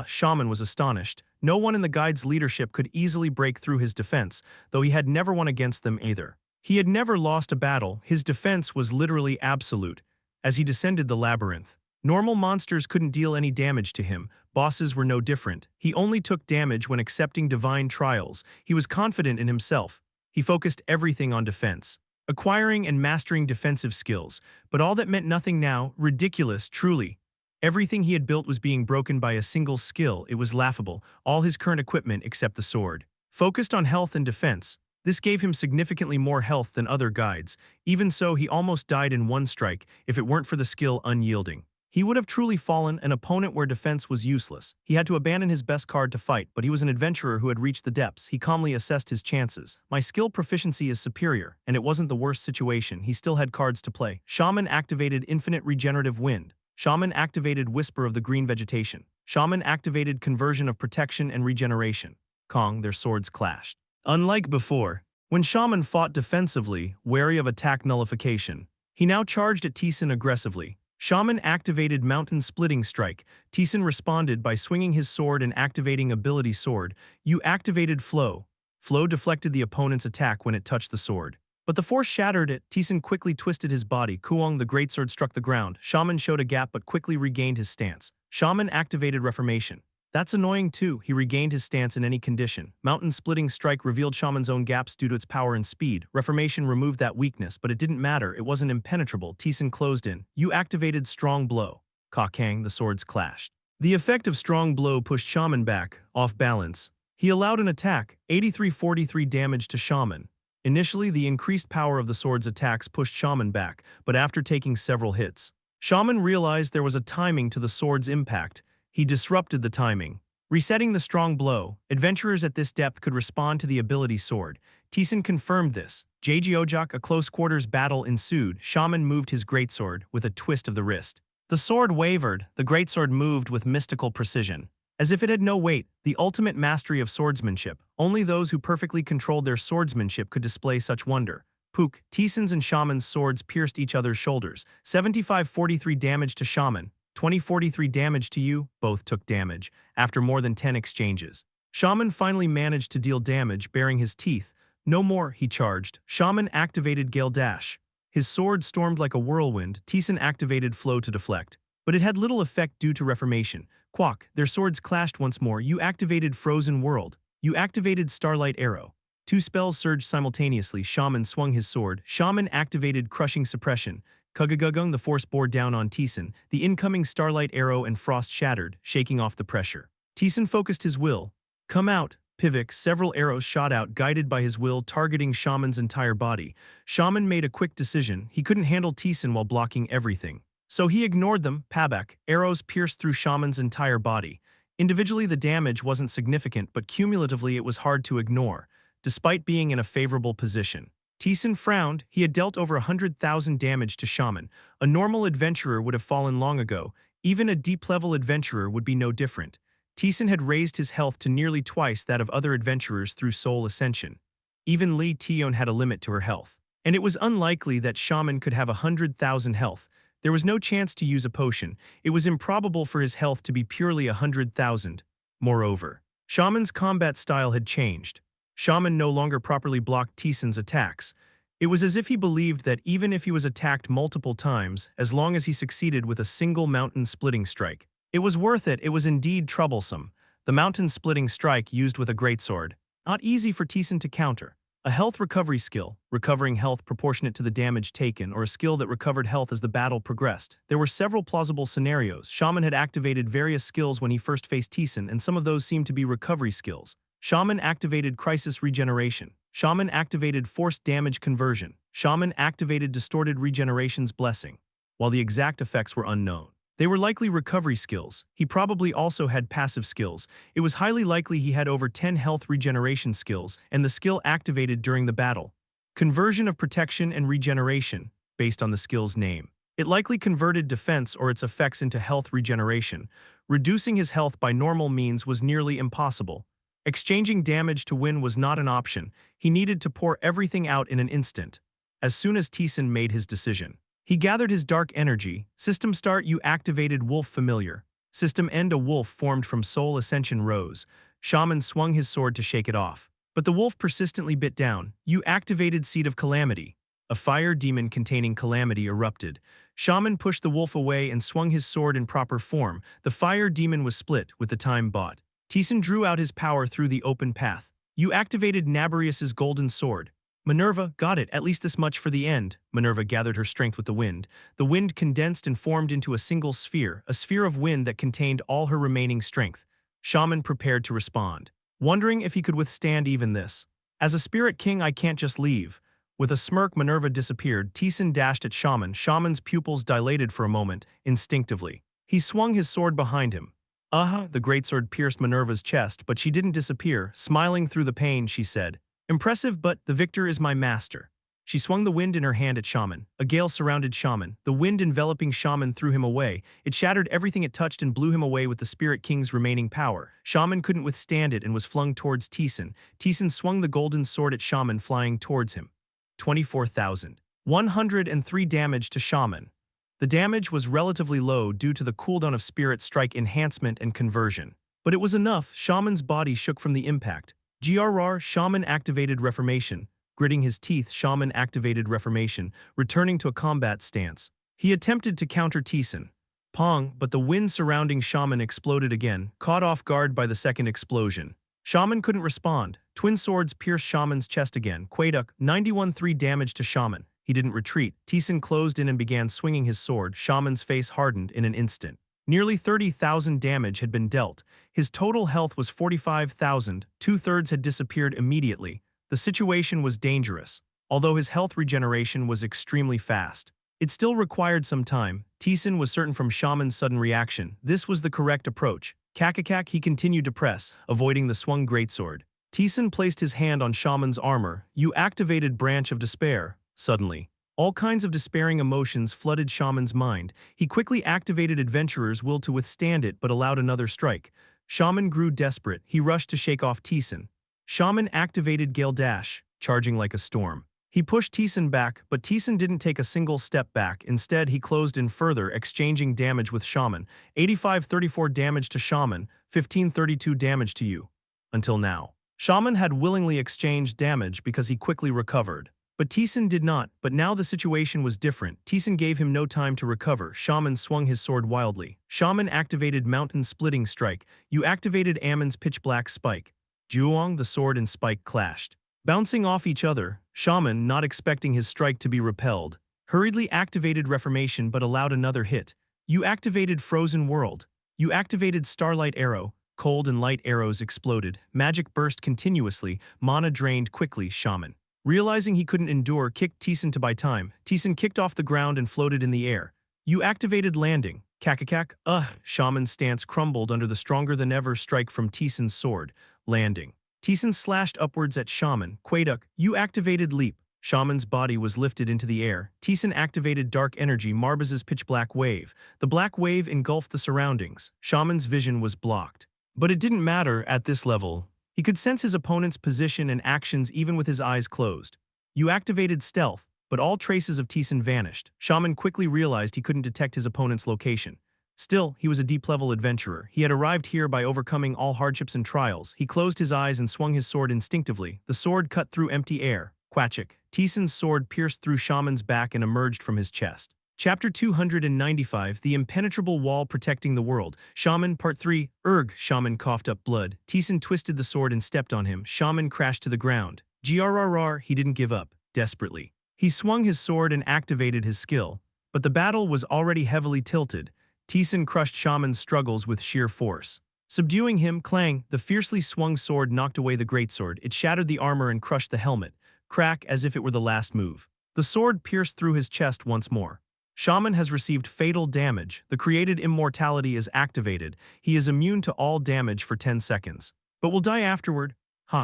Shaman was astonished. No one in the guide's leadership could easily break through his defense, though he had never won against them either. He had never lost a battle, his defense was literally absolute. As he descended the labyrinth, normal monsters couldn't deal any damage to him, bosses were no different. He only took damage when accepting divine trials. He was confident in himself. He focused everything on defense, acquiring and mastering defensive skills. But all that meant nothing now, ridiculous, truly. Everything he had built was being broken by a single skill. It was laughable, all his current equipment except the sword. Focused on health and defense, this gave him significantly more health than other guides. Even so, he almost died in one strike if it weren't for the skill unyielding. He would have truly fallen an opponent where defense was useless. He had to abandon his best card to fight, but he was an adventurer who had reached the depths. He calmly assessed his chances. My skill proficiency is superior, and it wasn't the worst situation. He still had cards to play. Shaman activated Infinite Regenerative Wind. Shaman activated Whisper of the Green Vegetation. Shaman activated Conversion of Protection and Regeneration. Their swords clashed. Unlike before, when Shaman fought defensively, wary of attack nullification, he now charged at Taesan aggressively. Shaman activated Mountain Splitting Strike. Taesan responded by swinging his sword and activating Ability Sword. You activated Flow. Flow deflected the opponent's attack when it touched the sword, but the force shattered it. Taesan quickly twisted his body. Kuong the greatsword struck the ground. Shaman showed a gap but quickly regained his stance. Shaman activated Reformation. That's annoying too. He regained his stance in any condition. Mountain Splitting Strike revealed Shaman's own gaps due to its power and speed. Reformation removed that weakness, but it didn't matter. It wasn't impenetrable. Taesan closed in. You activated Strong Blow. Kang, the swords clashed. The effect of Strong Blow pushed Shaman back, off balance. He allowed an attack, 83-43 damage to Shaman. Initially, the increased power of the sword's attacks pushed Shaman back, but after taking several hits, Shaman realized there was a timing to the sword's impact. He disrupted the timing, resetting the Strong Blow. Adventurers at this depth could respond to the ability sword. Taesan confirmed this. Jjiojak, a close-quarters battle ensued. Shaman moved his greatsword with a twist of the wrist. The sword wavered. The greatsword moved with mystical precision, as if it had no weight. The ultimate mastery of swordsmanship. Only those who perfectly controlled their swordsmanship could display such wonder. Pook, Taesan's and Shaman's swords pierced each other's shoulders. 75-43 damage to Shaman. 20-43 damage to you. Both took damage after more than 10 exchanges. Shaman finally managed to deal damage, baring his teeth. No more, he charged. Shaman activated Gale Dash. His sword stormed like a whirlwind. Taesan activated Flow to deflect, but it had little effect due to Reformation. Their swords clashed once more. You activated Frozen World. You activated Starlight Arrow. Two spells surged simultaneously. Shaman swung his sword. Shaman activated Crushing Suppression. Kugaguggung, the force bore down on Taesan. The incoming Starlight Arrow and Frost shattered, shaking off the pressure. Taesan focused his will. Come out. Pivik, several arrows shot out, guided by his will, targeting Shaman's entire body. Shaman made a quick decision. He couldn't handle Taesan while blocking everything, so he ignored them. Pabak, arrows pierced through Shaman's entire body. Individually, the damage wasn't significant, but cumulatively it was hard to ignore, despite being in a favorable position. Taesan frowned. He had dealt over 100,000 damage to Shaman. A normal adventurer would have fallen long ago. Even a deep-level adventurer would be no different. Taesan had raised his health to nearly twice that of other adventurers through Soul Ascension. Even Li Tion had a limit to her health, and it was unlikely that Shaman could have 100,000 health. There was no chance to use a potion. It was improbable for his health to be purely 100,000. Moreover, Shaman's combat style had changed. Shaman no longer properly blocked Taesan's attacks. It was as if he believed that even if he was attacked multiple times, as long as he succeeded with a single Mountain Splitting Strike, it was worth it. It was indeed troublesome. The Mountain Splitting Strike used with a greatsword. Not easy for Taesan to counter. A health recovery skill, recovering health proportionate to the damage taken, or a skill that recovered health as the battle progressed. There were several plausible scenarios. Shaman had activated various skills when he first faced Taesan, and some of those seemed to be recovery skills. Shaman activated Crisis Regeneration. Shaman activated Forced Damage Conversion. Shaman activated Distorted Regeneration's Blessing. While the exact effects were unknown, they were likely recovery skills. He probably also had passive skills. It was highly likely he had over 10 health regeneration skills, and the skill activated during the battle. Conversion of Protection and Regeneration, based on the skill's name. It likely converted defense or its effects into health regeneration. Reducing his health by normal means was nearly impossible. Exchanging damage to win was not an option. He needed to pour everything out in an instant. As soon as Taesan made his decision, he gathered his dark energy. System start, you activated Wolf Familiar. System end, a wolf formed from Soul Ascension rose. Shaman swung his sword to shake it off. But the wolf persistently bit down. You activated Seed of Calamity. A fire demon containing calamity erupted. Shaman pushed the wolf away and swung his sword in proper form. The fire demon was split with the time bought. Taesan drew out his power through the open path. You activated Naberius's golden sword. Minerva, got it, at least this much for the end. Minerva gathered her strength with the wind. The wind condensed and formed into a single sphere, a sphere of wind that contained all her remaining strength. Shaman prepared to respond, wondering if he could withstand even this. As a spirit king, I can't just leave. With a smirk, Minerva disappeared. Taesan dashed at Shaman. Shaman's pupils dilated for a moment, instinctively. He swung his sword behind him. The greatsword pierced Minerva's chest, but she didn't disappear. Smiling through the pain, she said, "Impressive, but the victor is my master." She swung the wind in her hand at Shaman. A gale surrounded Shaman. The wind enveloping Shaman threw him away. It shattered everything it touched and blew him away with the Spirit King's remaining power. Shaman couldn't withstand it and was flung towards Taesan. Taesan swung the golden sword at Shaman, flying towards him. 24,103 damage to Shaman. The damage was relatively low due to the cooldown of Spirit Strike enhancement and conversion. But it was enough. Shaman's body shook from the impact. GRR, Shaman activated Reformation. Gritting his teeth, Shaman activated Reformation, returning to a combat stance. He attempted to counter Taesan. Pong, but the wind surrounding Shaman exploded again, caught off guard by the second explosion. Shaman couldn't respond. Twin swords pierced Shaman's chest again. Quaiduk, 91-3 damage to Shaman. He didn't retreat. Taesan closed in and began swinging his sword. Shaman's face hardened in an instant. Nearly 30,000 damage had been dealt. His total health was 45,000. 2/3 had disappeared immediately. The situation was dangerous. Although his health regeneration was extremely fast, it still required some time. Taesan was certain from Shaman's sudden reaction. This was the correct approach. Kakakak, he continued to press, avoiding the swung greatsword. Taesan placed his hand on Shaman's armor. You activated Branch of Despair. Suddenly, all kinds of despairing emotions flooded Shaman's mind. He quickly activated Adventurer's Will to withstand it but allowed another strike. Shaman grew desperate. He rushed to shake off Taesan. Shaman activated Gale Dash, charging like a storm. He pushed Taesan back, but Taesan didn't take a single step back. Instead, he closed in further, exchanging damage with Shaman. 85-34 damage to Shaman, 15-32 damage to you. Until now, Shaman had willingly exchanged damage because he quickly recovered. But Taesan did not, but now the situation was different. Taesan gave him no time to recover. Shaman swung his sword wildly. Shaman activated Mountain Splitting Strike. You activated Ammon's Pitch Black Spike. Juong, the sword and spike clashed. Bouncing off each other, Shaman, not expecting his strike to be repelled, hurriedly activated Reformation but allowed another hit. You activated Frozen World. You activated Starlight Arrow. Cold and light arrows exploded. Magic burst continuously. Mana drained quickly. Shaman, realizing he couldn't endure, kicked Taesan to buy time. Taesan kicked off the ground and floated in the air. You activated Landing. Kakakak, Shaman's stance crumbled under the stronger-than-ever strike from Taesan's sword. Landing. Taesan slashed upwards at Shaman. Quaiduk, you activated Leap. Shaman's body was lifted into the air. Taesan activated Dark Energy, Marbaz's Pitch Black Wave. The black wave engulfed the surroundings. Shaman's vision was blocked. But it didn't matter at this level. He could sense his opponent's position and actions even with his eyes closed. You activated Stealth, but all traces of Taesan vanished. Shaman quickly realized he couldn't detect his opponent's location. Still, he was a deep-level adventurer. He had arrived here by overcoming all hardships and trials. He closed his eyes and swung his sword instinctively. The sword cut through empty air. Quachik. Taesan's sword pierced through Shaman's back and emerged from his chest. Chapter 295, The Impenetrable Wall Protecting the World. Shaman, Part 3. Shaman coughed up blood. Taesan twisted the sword and stepped on him. Shaman crashed to the ground. GRRR, he didn't give up. Desperately, he swung his sword and activated his skill. But the battle was already heavily tilted. Taesan crushed Shaman's struggles with sheer force. Subduing him, clang, the fiercely swung sword knocked away the greatsword. It shattered the armor and crushed the helmet. Crack, as if it were the last move. The sword pierced through his chest once more. Shaman has received fatal damage. The created immortality is activated. He is immune to all damage for 10 seconds. But will die afterward.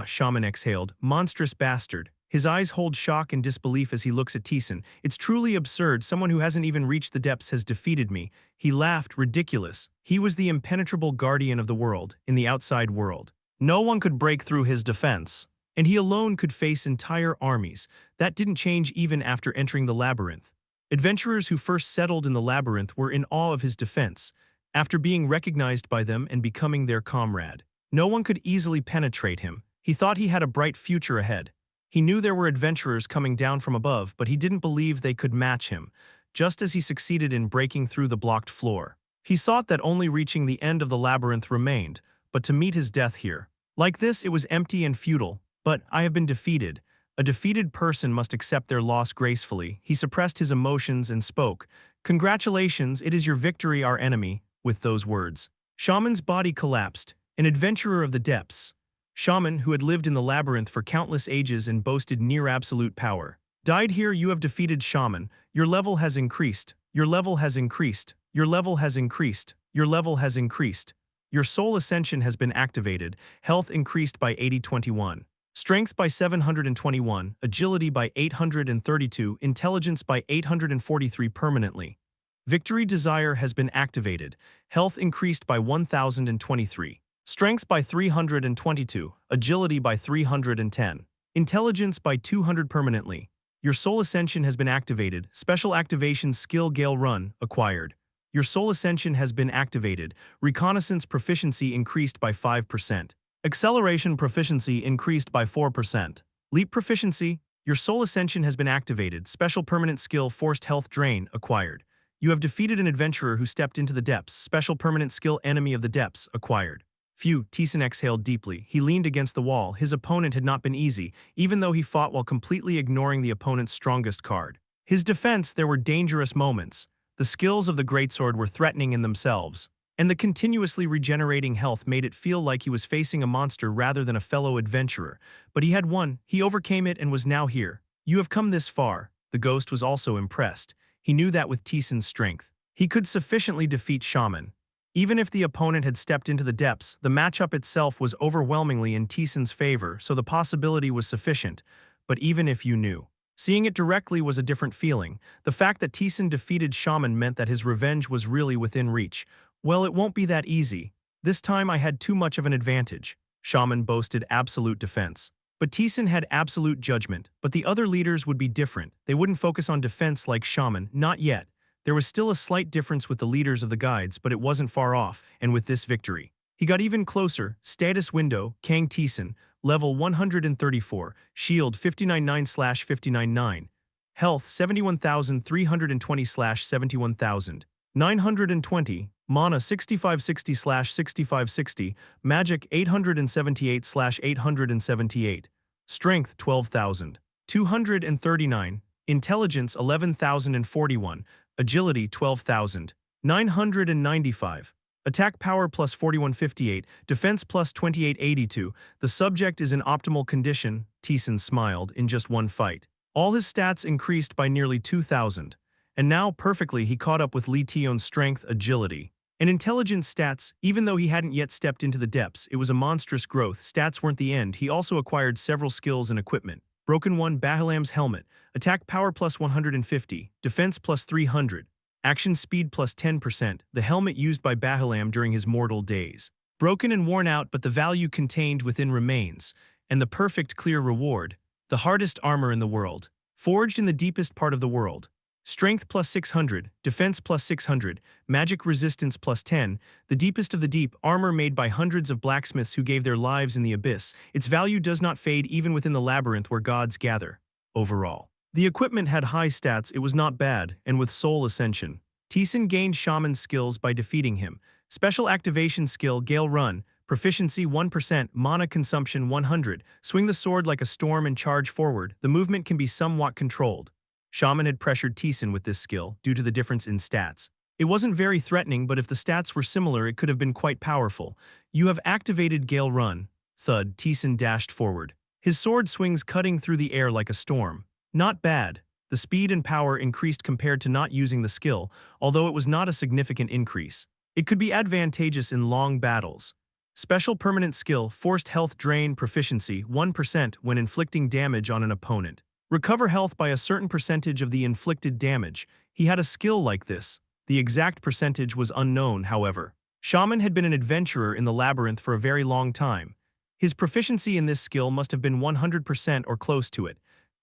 Shaman exhaled. Monstrous bastard. His eyes hold shock and disbelief as he looks at Taesan. It's truly absurd. Someone who hasn't even reached the depths has defeated me. He laughed. Ridiculous. He was the impenetrable guardian of the world, in the outside world. No one could break through his defense, and he alone could face entire armies. That didn't change even after entering the labyrinth. Adventurers who first settled in the labyrinth were in awe of his defense, after being recognized by them and becoming their comrade. No one could easily penetrate him. He thought he had a bright future ahead. He knew there were adventurers coming down from above, but he didn't believe they could match him, just as he succeeded in breaking through the blocked floor. He thought that only reaching the end of the labyrinth remained, but to meet his death here. Like this, it was empty and futile, but I have been defeated. A defeated person must accept their loss gracefully. He suppressed his emotions and spoke, "Congratulations, it is your victory, our enemy," with those words. Shaman's body collapsed, an adventurer of the depths. Shaman, who had lived in the labyrinth for countless ages and boasted near absolute power. Died here. You have defeated Shaman. Your level has increased. Your level has increased. Your level has increased. Your level has increased. Your soul ascension has been activated. Health increased by 80-21. Strength by 721, agility by 832, intelligence by 843 permanently. Victory desire has been activated. Health increased by 1023. Strength by 322, agility by 310. Intelligence by 200 permanently. Your soul ascension has been activated. Special activation skill Gale Run acquired. Your soul ascension has been activated. Reconnaissance proficiency increased by 5%. Acceleration proficiency increased by 4%. Leap proficiency. Your soul ascension has been activated. Special permanent skill Forced Health Drain acquired. You have defeated an adventurer who stepped into the depths. Special permanent skill Enemy of the Depths acquired. Phew, Taesan exhaled deeply. He leaned against the wall. His opponent had not been easy, even though he fought while completely ignoring the opponent's strongest card. His defense, there were dangerous moments. The skills of the greatsword were threatening in themselves, and the continuously regenerating health made it feel like he was facing a monster rather than a fellow adventurer. But he had won. He overcame it and was now here. You have come this far. The ghost was also impressed. He knew that with Taesan's strength, he could sufficiently defeat Shaman. Even if the opponent had stepped into the depths, the matchup itself was overwhelmingly in Taesan's favor, so the possibility was sufficient. But even if you knew, seeing it directly was a different feeling. The fact that Taesan defeated Shaman meant that his revenge was really within reach. Well, it won't be that easy. This time I had too much of an advantage. Shaman boasted absolute defense. But Taesan had absolute judgment. But the other leaders would be different. They wouldn't focus on defense like Shaman, not yet. There was still a slight difference with the leaders of the guides, but it wasn't far off, and with this victory, he got even closer. Status window, Kang Taesan, level 134, shield 599/599, health 71,320/71,920, mana 6560/6560, magic 878/878, strength 12,239, intelligence 11,041, agility 12,995. Attack power plus 4158, defense plus 2882. The subject is in optimal condition, Taesan smiled, in just one fight. All his stats increased by nearly 2,000. And now, perfectly, he caught up with Lee Tion's strength, agility, and intelligence stats. Even though he hadn't yet stepped into the depths, it was a monstrous growth. Stats weren't the end. He also acquired several skills and equipment. Broken 1, Bahalam's helmet. Attack power plus 150, defense plus 300. Action speed plus 10%, the helmet used by Bahalam during his mortal days. Broken and worn out, but the value contained within remains, and the perfect clear reward, the hardest armor in the world, forged in the deepest part of the world. Strength plus 600, defense plus 600, magic resistance plus 10, the deepest of the deep, armor made by hundreds of blacksmiths who gave their lives in the abyss. Its value does not fade even within the labyrinth where gods gather. Overall, the equipment had high stats. It was not bad, and with soul ascension, Taesan gained shaman skills by defeating him. Special activation skill Gale Run, proficiency 1%, mana consumption 100, swing the sword like a storm and charge forward. The movement can be somewhat controlled. Shaman had pressured Taesan with this skill due to the difference in stats. It wasn't very threatening, but if the stats were similar, it could have been quite powerful. You have activated Gale Run. Thud, Taesan dashed forward. His sword swings cutting through the air like a storm. Not bad. The speed and power increased compared to not using the skill, although it was not a significant increase. It could be advantageous in long battles. Special permanent skill, Forced Health Drain, proficiency 1% when inflicting damage on an opponent. Recover health by a certain percentage of the inflicted damage. He had a skill like this. The exact percentage was unknown, however. Shaman had been an adventurer in the labyrinth for a very long time. His proficiency in this skill must have been 100% or close to it,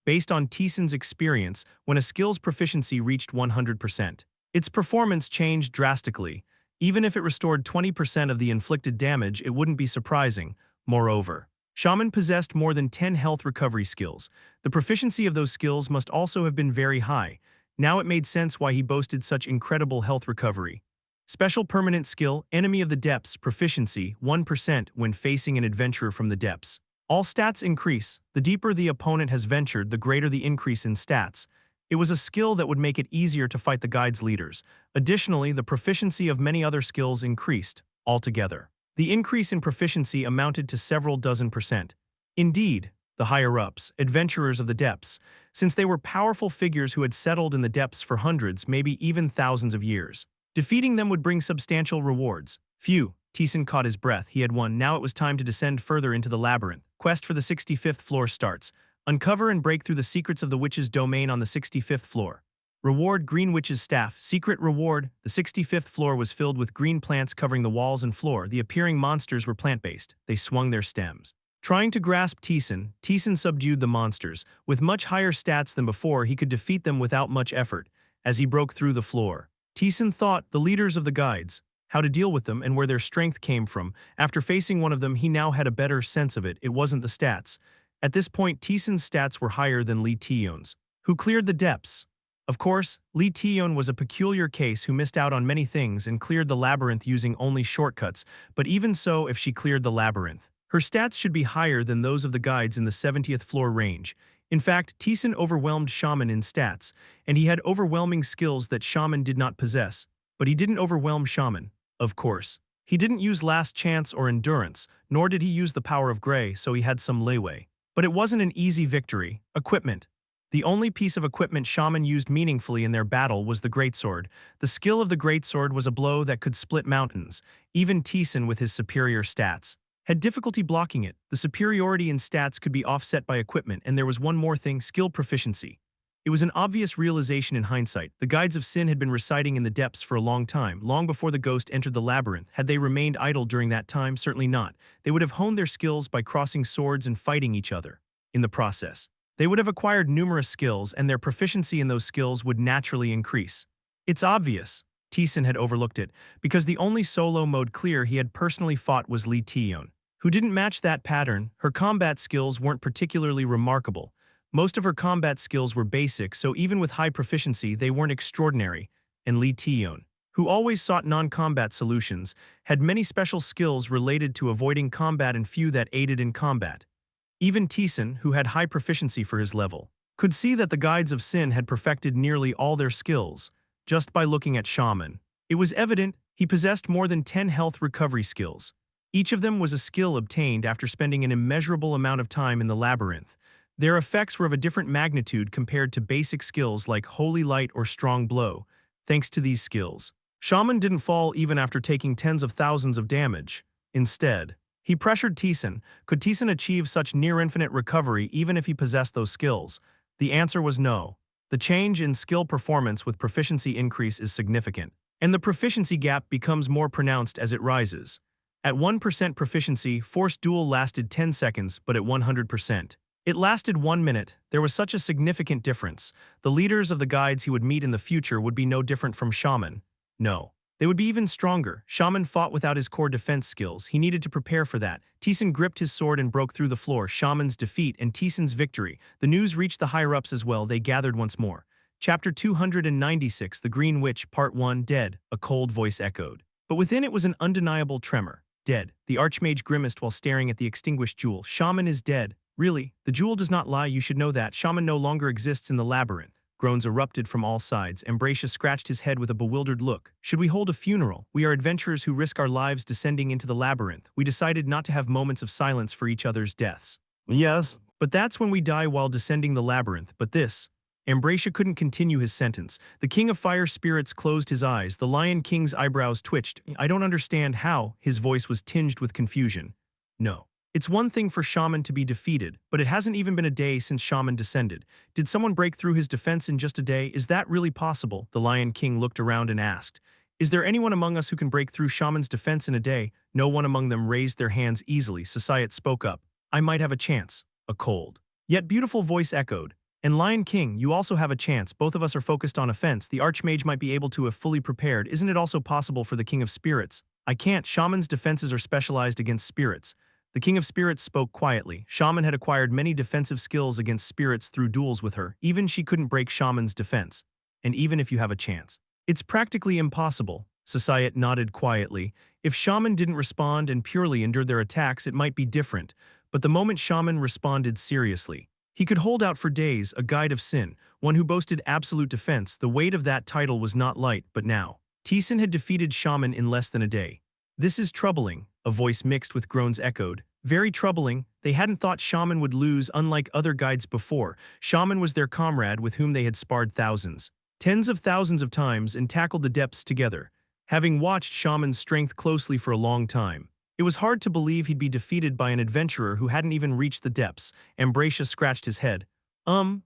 based on Taesan's experience when a skill's proficiency reached 100%. Its performance changed drastically. Even if it restored 20% of the inflicted damage, it wouldn't be surprising. Moreover, Shaman possessed more than 10 health recovery skills. The proficiency of those skills must also have been very high. Now it made sense why he boasted such incredible health recovery. Special permanent skill, Enemy of the Depths, proficiency, 1% when facing an adventurer from the depths. All stats increase. The deeper the opponent has ventured, the greater the increase in stats. It was a skill that would make it easier to fight the guide's leaders. Additionally, the proficiency of many other skills increased. Altogether, the increase in proficiency amounted to several dozen percent. Indeed, the higher-ups, adventurers of the depths, since they were powerful figures who had settled in the depths for hundreds, maybe even thousands of years. Defeating them would bring substantial rewards. Phew, Taesan caught his breath. He had won. Now it was time to descend further into the labyrinth. Quest for the 65th floor starts. Uncover and break through the secrets of the witch's domain on the 65th floor. Reward Green Witch's Staff. Secret reward. The 65th floor was filled with green plants covering the walls and floor. The appearing monsters were plant-based. They swung their stems. Trying to grasp Taesan, Taesan subdued the monsters. With much higher stats than before, he could defeat them without much effort. As he broke through the floor, Taesan thought the leaders of the guides, how to deal with them and where their strength came from. After facing one of them, he now had a better sense of it. It wasn't the stats. At this point, Taesan's stats were higher than Lee Taeyeon's, who cleared the depths. Of course, Lee Taeyeon was a peculiar case who missed out on many things and cleared the labyrinth using only shortcuts, but even so, if she cleared the labyrinth, her stats should be higher than those of the guides in the 70th floor range. In fact, Taesan overwhelmed Shaman in stats, and he had overwhelming skills that Shaman did not possess. But he didn't overwhelm Shaman, of course. He didn't use Last Chance or Endurance, nor did he use the Power of Grey, so he had some leeway. But it wasn't an easy victory. Equipment. The only piece of equipment Shaman used meaningfully in their battle was the greatsword. The skill of the greatsword was a blow that could split mountains. Even Taesan, with his superior stats, had difficulty blocking it. The superiority in stats could be offset by equipment, and there was one more thing: skill proficiency. It was an obvious realization in hindsight. The Guides of Sin had been residing in the depths for a long time, long before the ghost entered the labyrinth. Had they remained idle during that time? Certainly not. They would have honed their skills by crossing swords and fighting each other. In the process, they would have acquired numerous skills, and their proficiency in those skills would naturally increase. It's obvious. Taesan had overlooked it, because the only solo mode clear he had personally fought was Lee Taeyeon, who didn't match that pattern. Her combat skills weren't particularly remarkable. Most of her combat skills were basic, so even with high proficiency, they weren't extraordinary. And Lee Taeyeon, who always sought non-combat solutions, had many special skills related to avoiding combat and few that aided in combat. Even Taesan, who had high proficiency for his level, could see that the Guides of Sin had perfected nearly all their skills just by looking at Shaman. It was evident he possessed more than 10 health recovery skills. Each of them was a skill obtained after spending an immeasurable amount of time in the labyrinth. Their effects were of a different magnitude compared to basic skills like Holy Light or Strong Blow. Thanks to these skills, Shaman didn't fall even after taking tens of thousands of damage. Instead, he pressured Taesan. Could Taesan achieve such near-infinite recovery even if he possessed those skills? The answer was no. The change in skill performance with proficiency increase is significant, and the proficiency gap becomes more pronounced as it rises. At 1% proficiency, Force Duel lasted 10 seconds, but at 100%, it lasted 1 minute. There was such a significant difference. The leaders of the Guides he would meet in the future would be no different from Shaman. No. They would be even stronger. Shaman fought without his core defense skills. He needed to prepare for that. Taesan gripped his sword and broke through the floor. Shaman's defeat and Taesan's victory. The news reached the higher-ups as well. They gathered once more. Chapter 296, The Green Witch, Part 1, Dead. A cold voice echoed. But within it was an undeniable tremor. Dead. The Archmage grimaced while staring at the extinguished jewel. Shaman is dead. Really? The jewel does not lie, you should know that. Shaman no longer exists in the labyrinth. Groans erupted from all sides. Ambracia scratched his head with a bewildered look. Should we hold a funeral? We are adventurers who risk our lives descending into the labyrinth. We decided not to have moments of silence for each other's deaths. Yes. But that's when we die while descending the labyrinth. But this... Ambracia couldn't continue his sentence. The King of Fire Spirits closed his eyes. The Lion King's eyebrows twitched. I don't understand how. His voice was tinged with confusion. No. It's one thing for Shaman to be defeated, but it hasn't even been a day since Shaman descended. Did someone break through his defense in just a day? Is that really possible? The Lion King looked around and asked. Is there anyone among us who can break through Shaman's defense in a day? No one among them raised their hands easily. Societ spoke up. I might have a chance. A cold, yet beautiful voice echoed. And Lion King, you also have a chance. Both of us are focused on offense. The Archmage might be able to have fully prepared. Isn't it also possible for the King of Spirits? I can't. Shaman's defenses are specialized against spirits. The King of Spirits spoke quietly. Shaman had acquired many defensive skills against spirits through duels with her. Even she couldn't break Shaman's defense. And even if you have a chance, it's practically impossible. Societ nodded quietly. If Shaman didn't respond and purely endured their attacks, it might be different. But the moment Shaman responded seriously, he could hold out for days, a guide of sin, one who boasted absolute defense. The weight of that title was not light, but now Taesan had defeated Shaman in less than a day. This is troubling, a voice mixed with groans echoed. Very troubling. They hadn't thought Shaman would lose. Unlike other guides before, Shaman was their comrade with whom they had sparred thousands, tens of thousands of times and tackled the depths together. Having watched Shaman's strength closely for a long time, it was hard to believe he'd be defeated by an adventurer who hadn't even reached the depths. Ambracia scratched his head.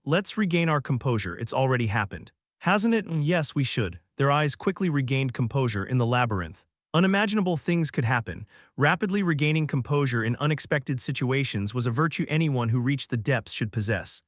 Let's regain our composure. It's already happened. Hasn't it? Yes, we should. Their eyes quickly regained composure in the labyrinth. Unimaginable things could happen. Rapidly regaining composure in unexpected situations was a virtue anyone who reached the depths should possess.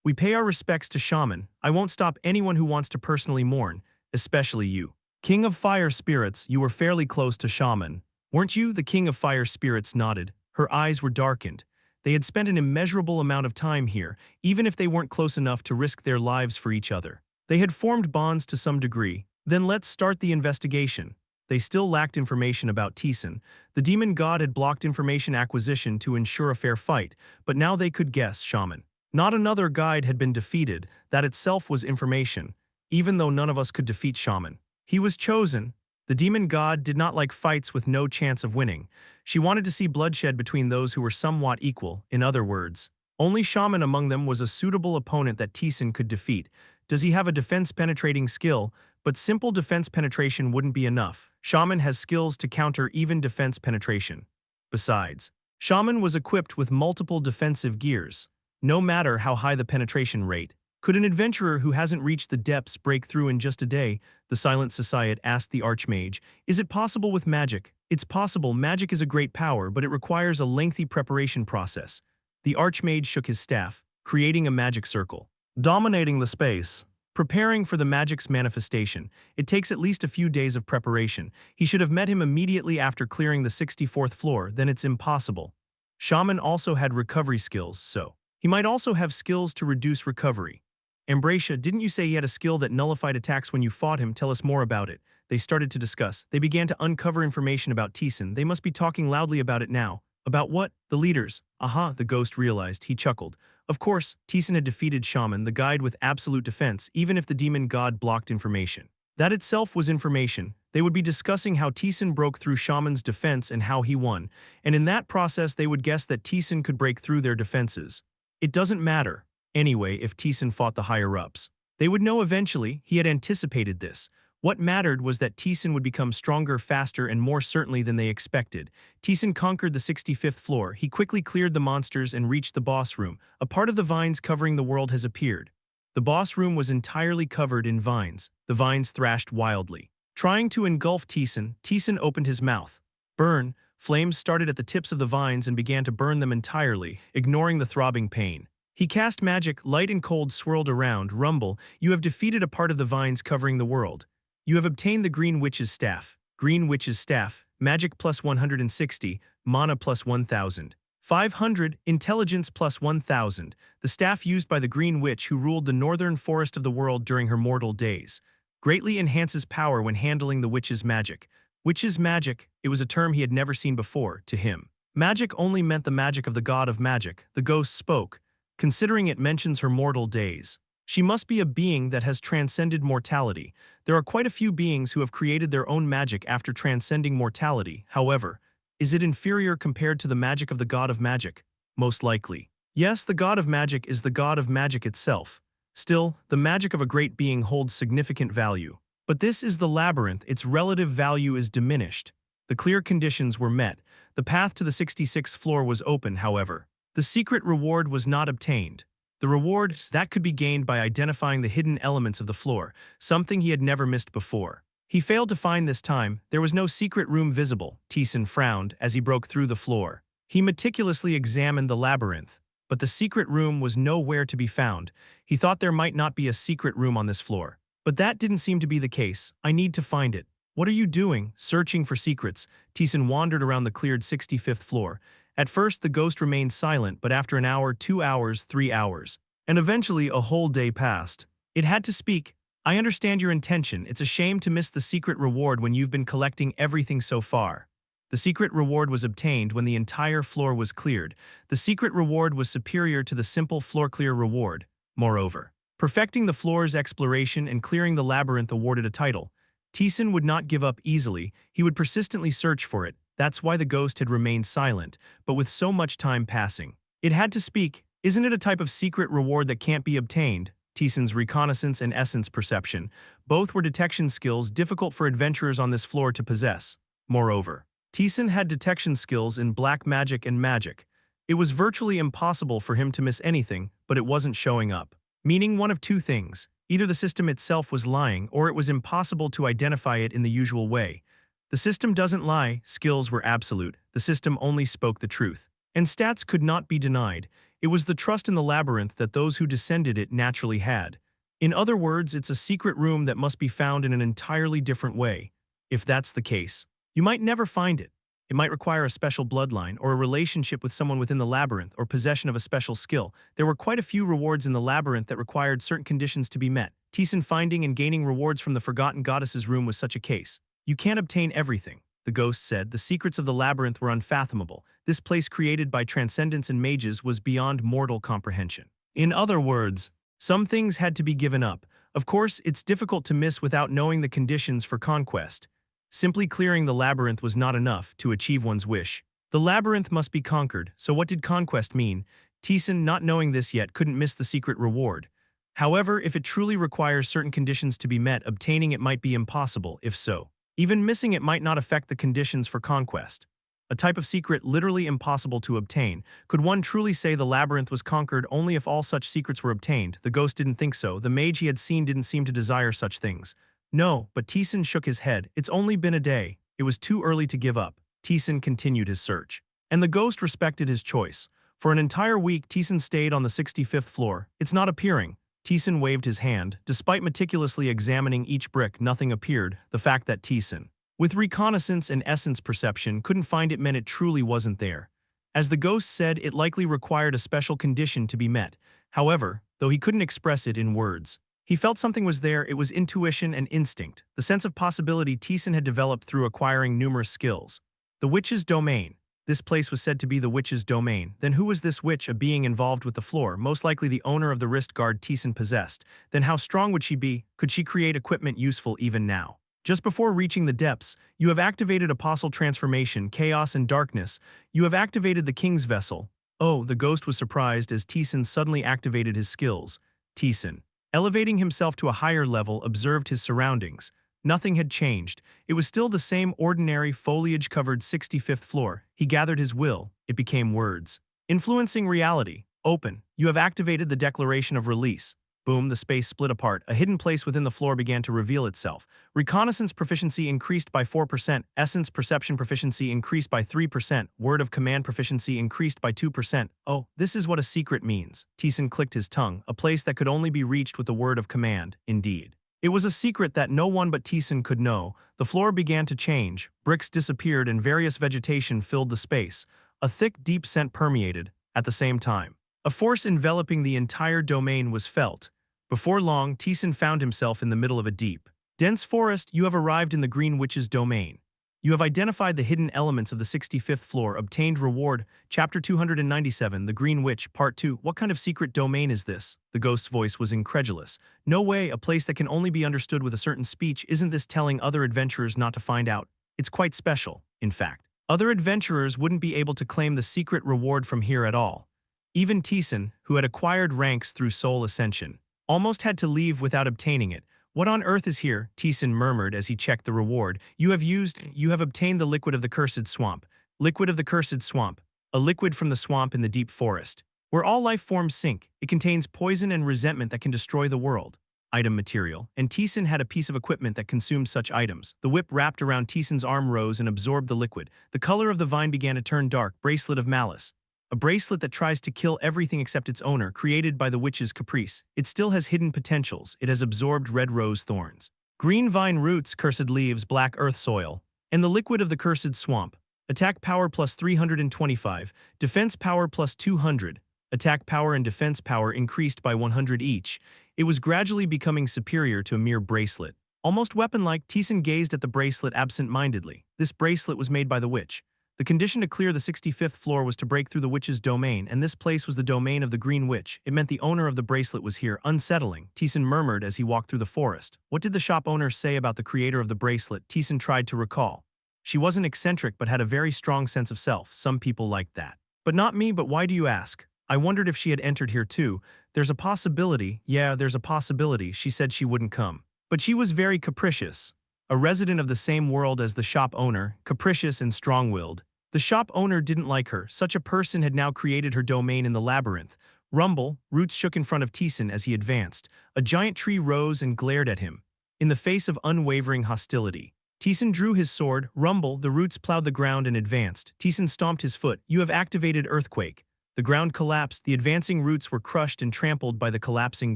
We pay our respects to Shaman. I won't stop anyone who wants to personally mourn, especially you. King of Fire Spirits, you were fairly close to Shaman, weren't you? The King of Fire Spirits nodded. Her eyes were darkened. They had spent an immeasurable amount of time here, even if they weren't close enough to risk their lives for each other. They had formed bonds to some degree. Then let's start the investigation. They still lacked information about Taesan. The demon god had blocked information acquisition to ensure a fair fight, but now they could guess Shaman. Not another guide had been defeated. That itself was information, even though none of us could defeat Shaman. He was chosen. The demon god did not like fights with no chance of winning. She wanted to see bloodshed between those who were somewhat equal. In other words, only Shaman among them was a suitable opponent that Taesan could defeat. Does he have a defense-penetrating skill? But simple defense penetration wouldn't be enough. Shaman has skills to counter even defense penetration. Besides, Shaman was equipped with multiple defensive gears. No matter how high the penetration rate, could an adventurer who hasn't reached the depths break through in just a day? The Silent Society asked the Archmage. Is it possible with magic? It's possible. Magic is a great power, but it requires a lengthy preparation process. The Archmage shook his staff, creating a magic circle, dominating the space. Preparing for the magic's manifestation, it takes at least a few days of preparation. He should have met him immediately after clearing the 64th floor, then it's impossible. Shaman also had recovery skills, so he might also have skills to reduce recovery. Ambracia, didn't you say he had a skill that nullified attacks when you fought him? Tell us more about it. They started to discuss. They began to uncover information about Taesan. They must be talking loudly about it now. About what? The leaders. Aha, the ghost realized. He chuckled. Of course, Taesan had defeated Shaman, the guide with absolute defense, even if the demon god blocked information. That itself was information. They would be discussing how Taesan broke through Shaman's defense and how he won, and in that process they would guess that Taesan could break through their defenses. It doesn't matter, anyway, if Taesan fought the higher-ups. They would know eventually. He had anticipated this. What mattered was that Taesan would become stronger faster and more certainly than they expected. Taesan conquered the 65th floor. He quickly cleared the monsters and reached the boss room. A part of the vines covering the world has appeared. The boss room was entirely covered in vines. The vines thrashed wildly, trying to engulf Taesan. Taesan opened his mouth. Burn. Flames started at the tips of the vines and began to burn them entirely, ignoring the throbbing pain. He cast magic. Light and cold swirled around. Rumble. You have defeated a part of the vines covering the world. You have obtained the Green Witch's Staff. Green Witch's Staff. Magic plus 160. Mana plus 1,000. 500. Intelligence plus 1,000. The staff used by the Green Witch who ruled the northern forest of the world during her mortal days. Greatly enhances power when handling the witch's magic. Witch's magic, it was a term he had never seen before, to him. Magic only meant the magic of the god of magic. The ghost spoke, considering it mentions her mortal days. She must be a being that has transcended mortality. There are quite a few beings who have created their own magic after transcending mortality. However, is it inferior compared to the magic of the god of magic? Most likely. Yes, the god of magic is the god of magic itself. Still, the magic of a great being holds significant value. But this is the labyrinth. Its relative value is diminished. The clear conditions were met. The path to the 66th floor was open, however. The secret reward was not obtained. The reward that could be gained by identifying the hidden elements of the floor, something he had never missed before. He failed to find this time. There was no secret room visible. Taesan frowned as he broke through the floor. He meticulously examined the labyrinth, but the secret room was nowhere to be found. He thought there might not be a secret room on this floor. But that didn't seem to be the case. I need to find it. What are you doing? Searching for secrets. Taesan wandered around the cleared 65th floor. At first, the ghost remained silent, but after an hour, 2 hours, 3 hours, and eventually a whole day passed. It had to speak. I understand your intention. It's a shame to miss the secret reward when you've been collecting everything so far. The secret reward was obtained when the entire floor was cleared. The secret reward was superior to the simple floor clear reward. Moreover, perfecting the floor's exploration and clearing the labyrinth awarded a title. Taesan would not give up easily. He would persistently search for it. That's why the ghost had remained silent, but with so much time passing, it had to speak. Isn't it a type of secret reward that can't be obtained? Taesan's reconnaissance and essence perception. Both were detection skills difficult for adventurers on this floor to possess. Moreover, Taesan had detection skills in black magic and magic. It was virtually impossible for him to miss anything, but it wasn't showing up. Meaning one of two things. Either the system itself was lying, or it was impossible to identify it in the usual way. The system doesn't lie, skills were absolute, the system only spoke the truth. And stats could not be denied. It was the trust in the labyrinth that those who descended it naturally had. In other words, it's a secret room that must be found in an entirely different way. If that's the case, you might never find it. It might require a special bloodline, or a relationship with someone within the labyrinth, or possession of a special skill. There were quite a few rewards in the labyrinth that required certain conditions to be met. Taesan finding and gaining rewards from the Forgotten Goddess's room was such a case. You can't obtain everything, the ghost said. The secrets of the labyrinth were unfathomable. This place created by transcendence and mages was beyond mortal comprehension. In other words, some things had to be given up. Of course, it's difficult to miss without knowing the conditions for conquest. Simply clearing the labyrinth was not enough to achieve one's wish. The labyrinth must be conquered, so what did conquest mean? Taesan, not knowing this yet, couldn't miss the secret reward. However, if it truly requires certain conditions to be met, obtaining it might be impossible. If so, even missing it might not affect the conditions for conquest. A type of secret literally impossible to obtain. Could one truly say the labyrinth was conquered only if all such secrets were obtained? The ghost didn't think so. The mage he had seen didn't seem to desire such things. No, but Taesan shook his head. It's only been a day. It was too early to give up. Taesan continued his search. And the ghost respected his choice. For an entire week, Taesan stayed on the 65th floor. It's not appearing. Taesan waved his hand. Despite meticulously examining each brick, nothing appeared. The fact that Taesan, with reconnaissance and essence perception, couldn't find it meant it truly wasn't there. As the ghost said, it likely required a special condition to be met. However, though he couldn't express it in words, he felt something was there. It was intuition and instinct, the sense of possibility Taesan had developed through acquiring numerous skills. The witch's domain. This place was said to be the witch's domain. Then who was this witch? A being involved with the floor, most likely the owner of the wrist guard Taesan possessed. Then how strong would she be? Could she create equipment useful even now? Just before reaching the depths, you have activated Apostle Transformation, Chaos and Darkness. You have activated the King's Vessel. Oh, the ghost was surprised as Taesan suddenly activated his skills. Taesan, elevating himself to a higher level, observed his surroundings. Nothing had changed. It was still the same ordinary foliage-covered 65th floor. He gathered his will. It became words. Influencing reality. Open. You have activated the declaration of release. Boom, the space split apart. A hidden place within the floor began to reveal itself. Reconnaissance proficiency increased by 4%. Essence perception proficiency increased by 3%. Word of command proficiency increased by 2%. Oh, this is what a secret means. Taesan clicked his tongue. A place that could only be reached with the word of command. Indeed. It was a secret that no one but Taesan could know. The floor began to change. Bricks disappeared and various vegetation filled the space. A thick, deep scent permeated. At the same time, a force enveloping the entire domain was felt. Before long, Taesan found himself in the middle of a deep, dense forest. You have arrived in the Green Witch's domain. You have identified the hidden elements of the 65th floor. Obtained reward. Chapter 297, The Green Witch, Part 2. What kind of secret domain is this? The ghost's voice was incredulous. No way, a place that can only be understood with a certain speech. Isn't this telling other adventurers not to find out? It's quite special, in fact. Other adventurers wouldn't be able to claim the secret reward from here at all. Even Taesan, who had acquired ranks through soul ascension, almost had to leave without obtaining it. What on earth is here? Taesan murmured as he checked the reward. You have obtained the liquid of the cursed swamp. Liquid of the cursed swamp. A liquid from the swamp in the deep forest, where all life forms sink. It contains poison and resentment that can destroy the world. item material, and Taesan had a piece of equipment that consumed such items. The whip wrapped around Taesan's arm rose and absorbed the liquid. The color of the vine began to turn dark, bracelet of malice. A bracelet that tries to kill everything except its owner, created by the witch's caprice. It still has hidden potentials. It has absorbed red rose thorns, green vine roots, cursed leaves, black earth soil, and the liquid of the cursed swamp. Attack power plus 325, defense power plus 200. Attack power and defense power increased by 100 each. It was gradually becoming superior to a mere bracelet. Almost weapon-like, Taesan gazed at the bracelet absent-mindedly. This bracelet was made by the witch. The condition to clear the 65th floor was to break through the witch's domain, and this place was the domain of the Green Witch. It meant the owner of the bracelet was here. Unsettling, Taesan murmured as he walked through the forest. What did the shop owner say about the creator of the bracelet? Taesan tried to recall. She wasn't eccentric but had a very strong sense of self. Some people liked that. But not me. But why do you ask? I wondered if she had entered here too. There's a possibility. Yeah, there's a possibility. She said she wouldn't come. But she was very capricious. A resident of the same world as the shop owner, capricious and strong-willed. The shop owner didn't like her. Such a person had now created her domain in the labyrinth. Rumble, roots shook in front of Taesan as he advanced. A giant tree rose and glared at him. In the face of unwavering hostility, Taesan drew his sword. Rumble, the roots plowed the ground and advanced. Taesan stomped his foot. You have activated earthquake. The ground collapsed. The advancing roots were crushed and trampled by the collapsing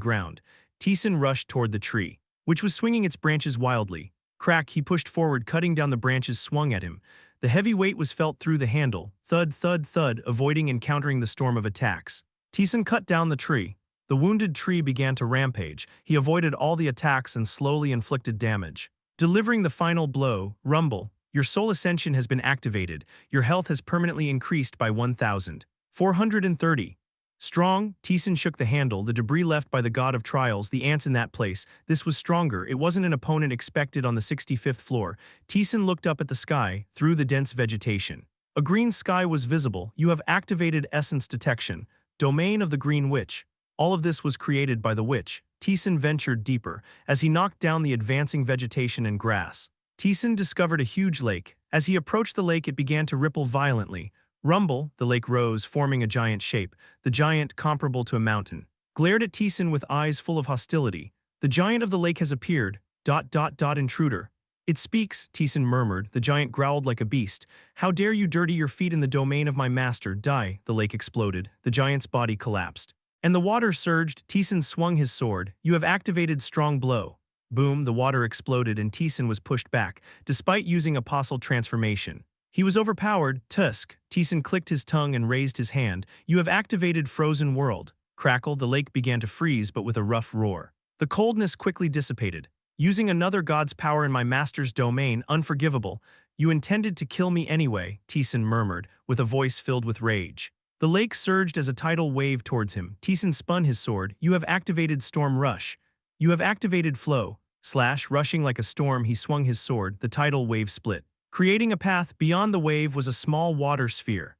ground. Taesan rushed toward the tree, which was swinging its branches wildly. Crack, he pushed forward, cutting down. The branches swung at him. The heavy weight was felt through the handle. Thud, thud, thud, avoiding and countering the storm of attacks. Taesan cut down the tree. The wounded tree began to rampage. He avoided all the attacks and slowly inflicted damage. Delivering the final blow, Rumble, your soul ascension has been activated. Your health has permanently increased by 1,430. Strong, Taesan shook the handle, the debris left by the god of trials, the ants in that place. This was stronger. It wasn't an opponent expected on the 65th floor. Taesan looked up at the sky, through the dense vegetation. A green sky was visible. You have activated essence detection. Domain of the Green Witch. All of this was created by the witch. Taesan ventured deeper, as he knocked down the advancing vegetation and grass. Taesan discovered a huge lake. As he approached the lake, it began to ripple violently. Rumble, the lake rose, forming a giant shape. The giant, comparable to a mountain, glared at Taesan with eyes full of hostility. The giant of the lake has appeared. ... Intruder. It speaks, Taesan murmured. The giant growled like a beast. How dare you dirty your feet in the domain of my master? Die. The lake exploded. The giant's body collapsed, and the water surged. Taesan swung his sword. You have activated strong blow. Boom, the water exploded and Taesan was pushed back, despite using apostle transformation. He was overpowered. Tusk. Taesan clicked his tongue and raised his hand. You have activated frozen world. Crackle, the lake began to freeze but with a rough roar. The coldness quickly dissipated. Using another god's power in my master's domain, unforgivable. You intended to kill me anyway, Taesan murmured, with a voice filled with rage. The lake surged as a tidal wave towards him. Taesan spun his sword. You have activated storm rush. You have activated flow. Slash, rushing like a storm, he swung his sword. The tidal wave split, creating a path. Beyond the wave was a small water sphere.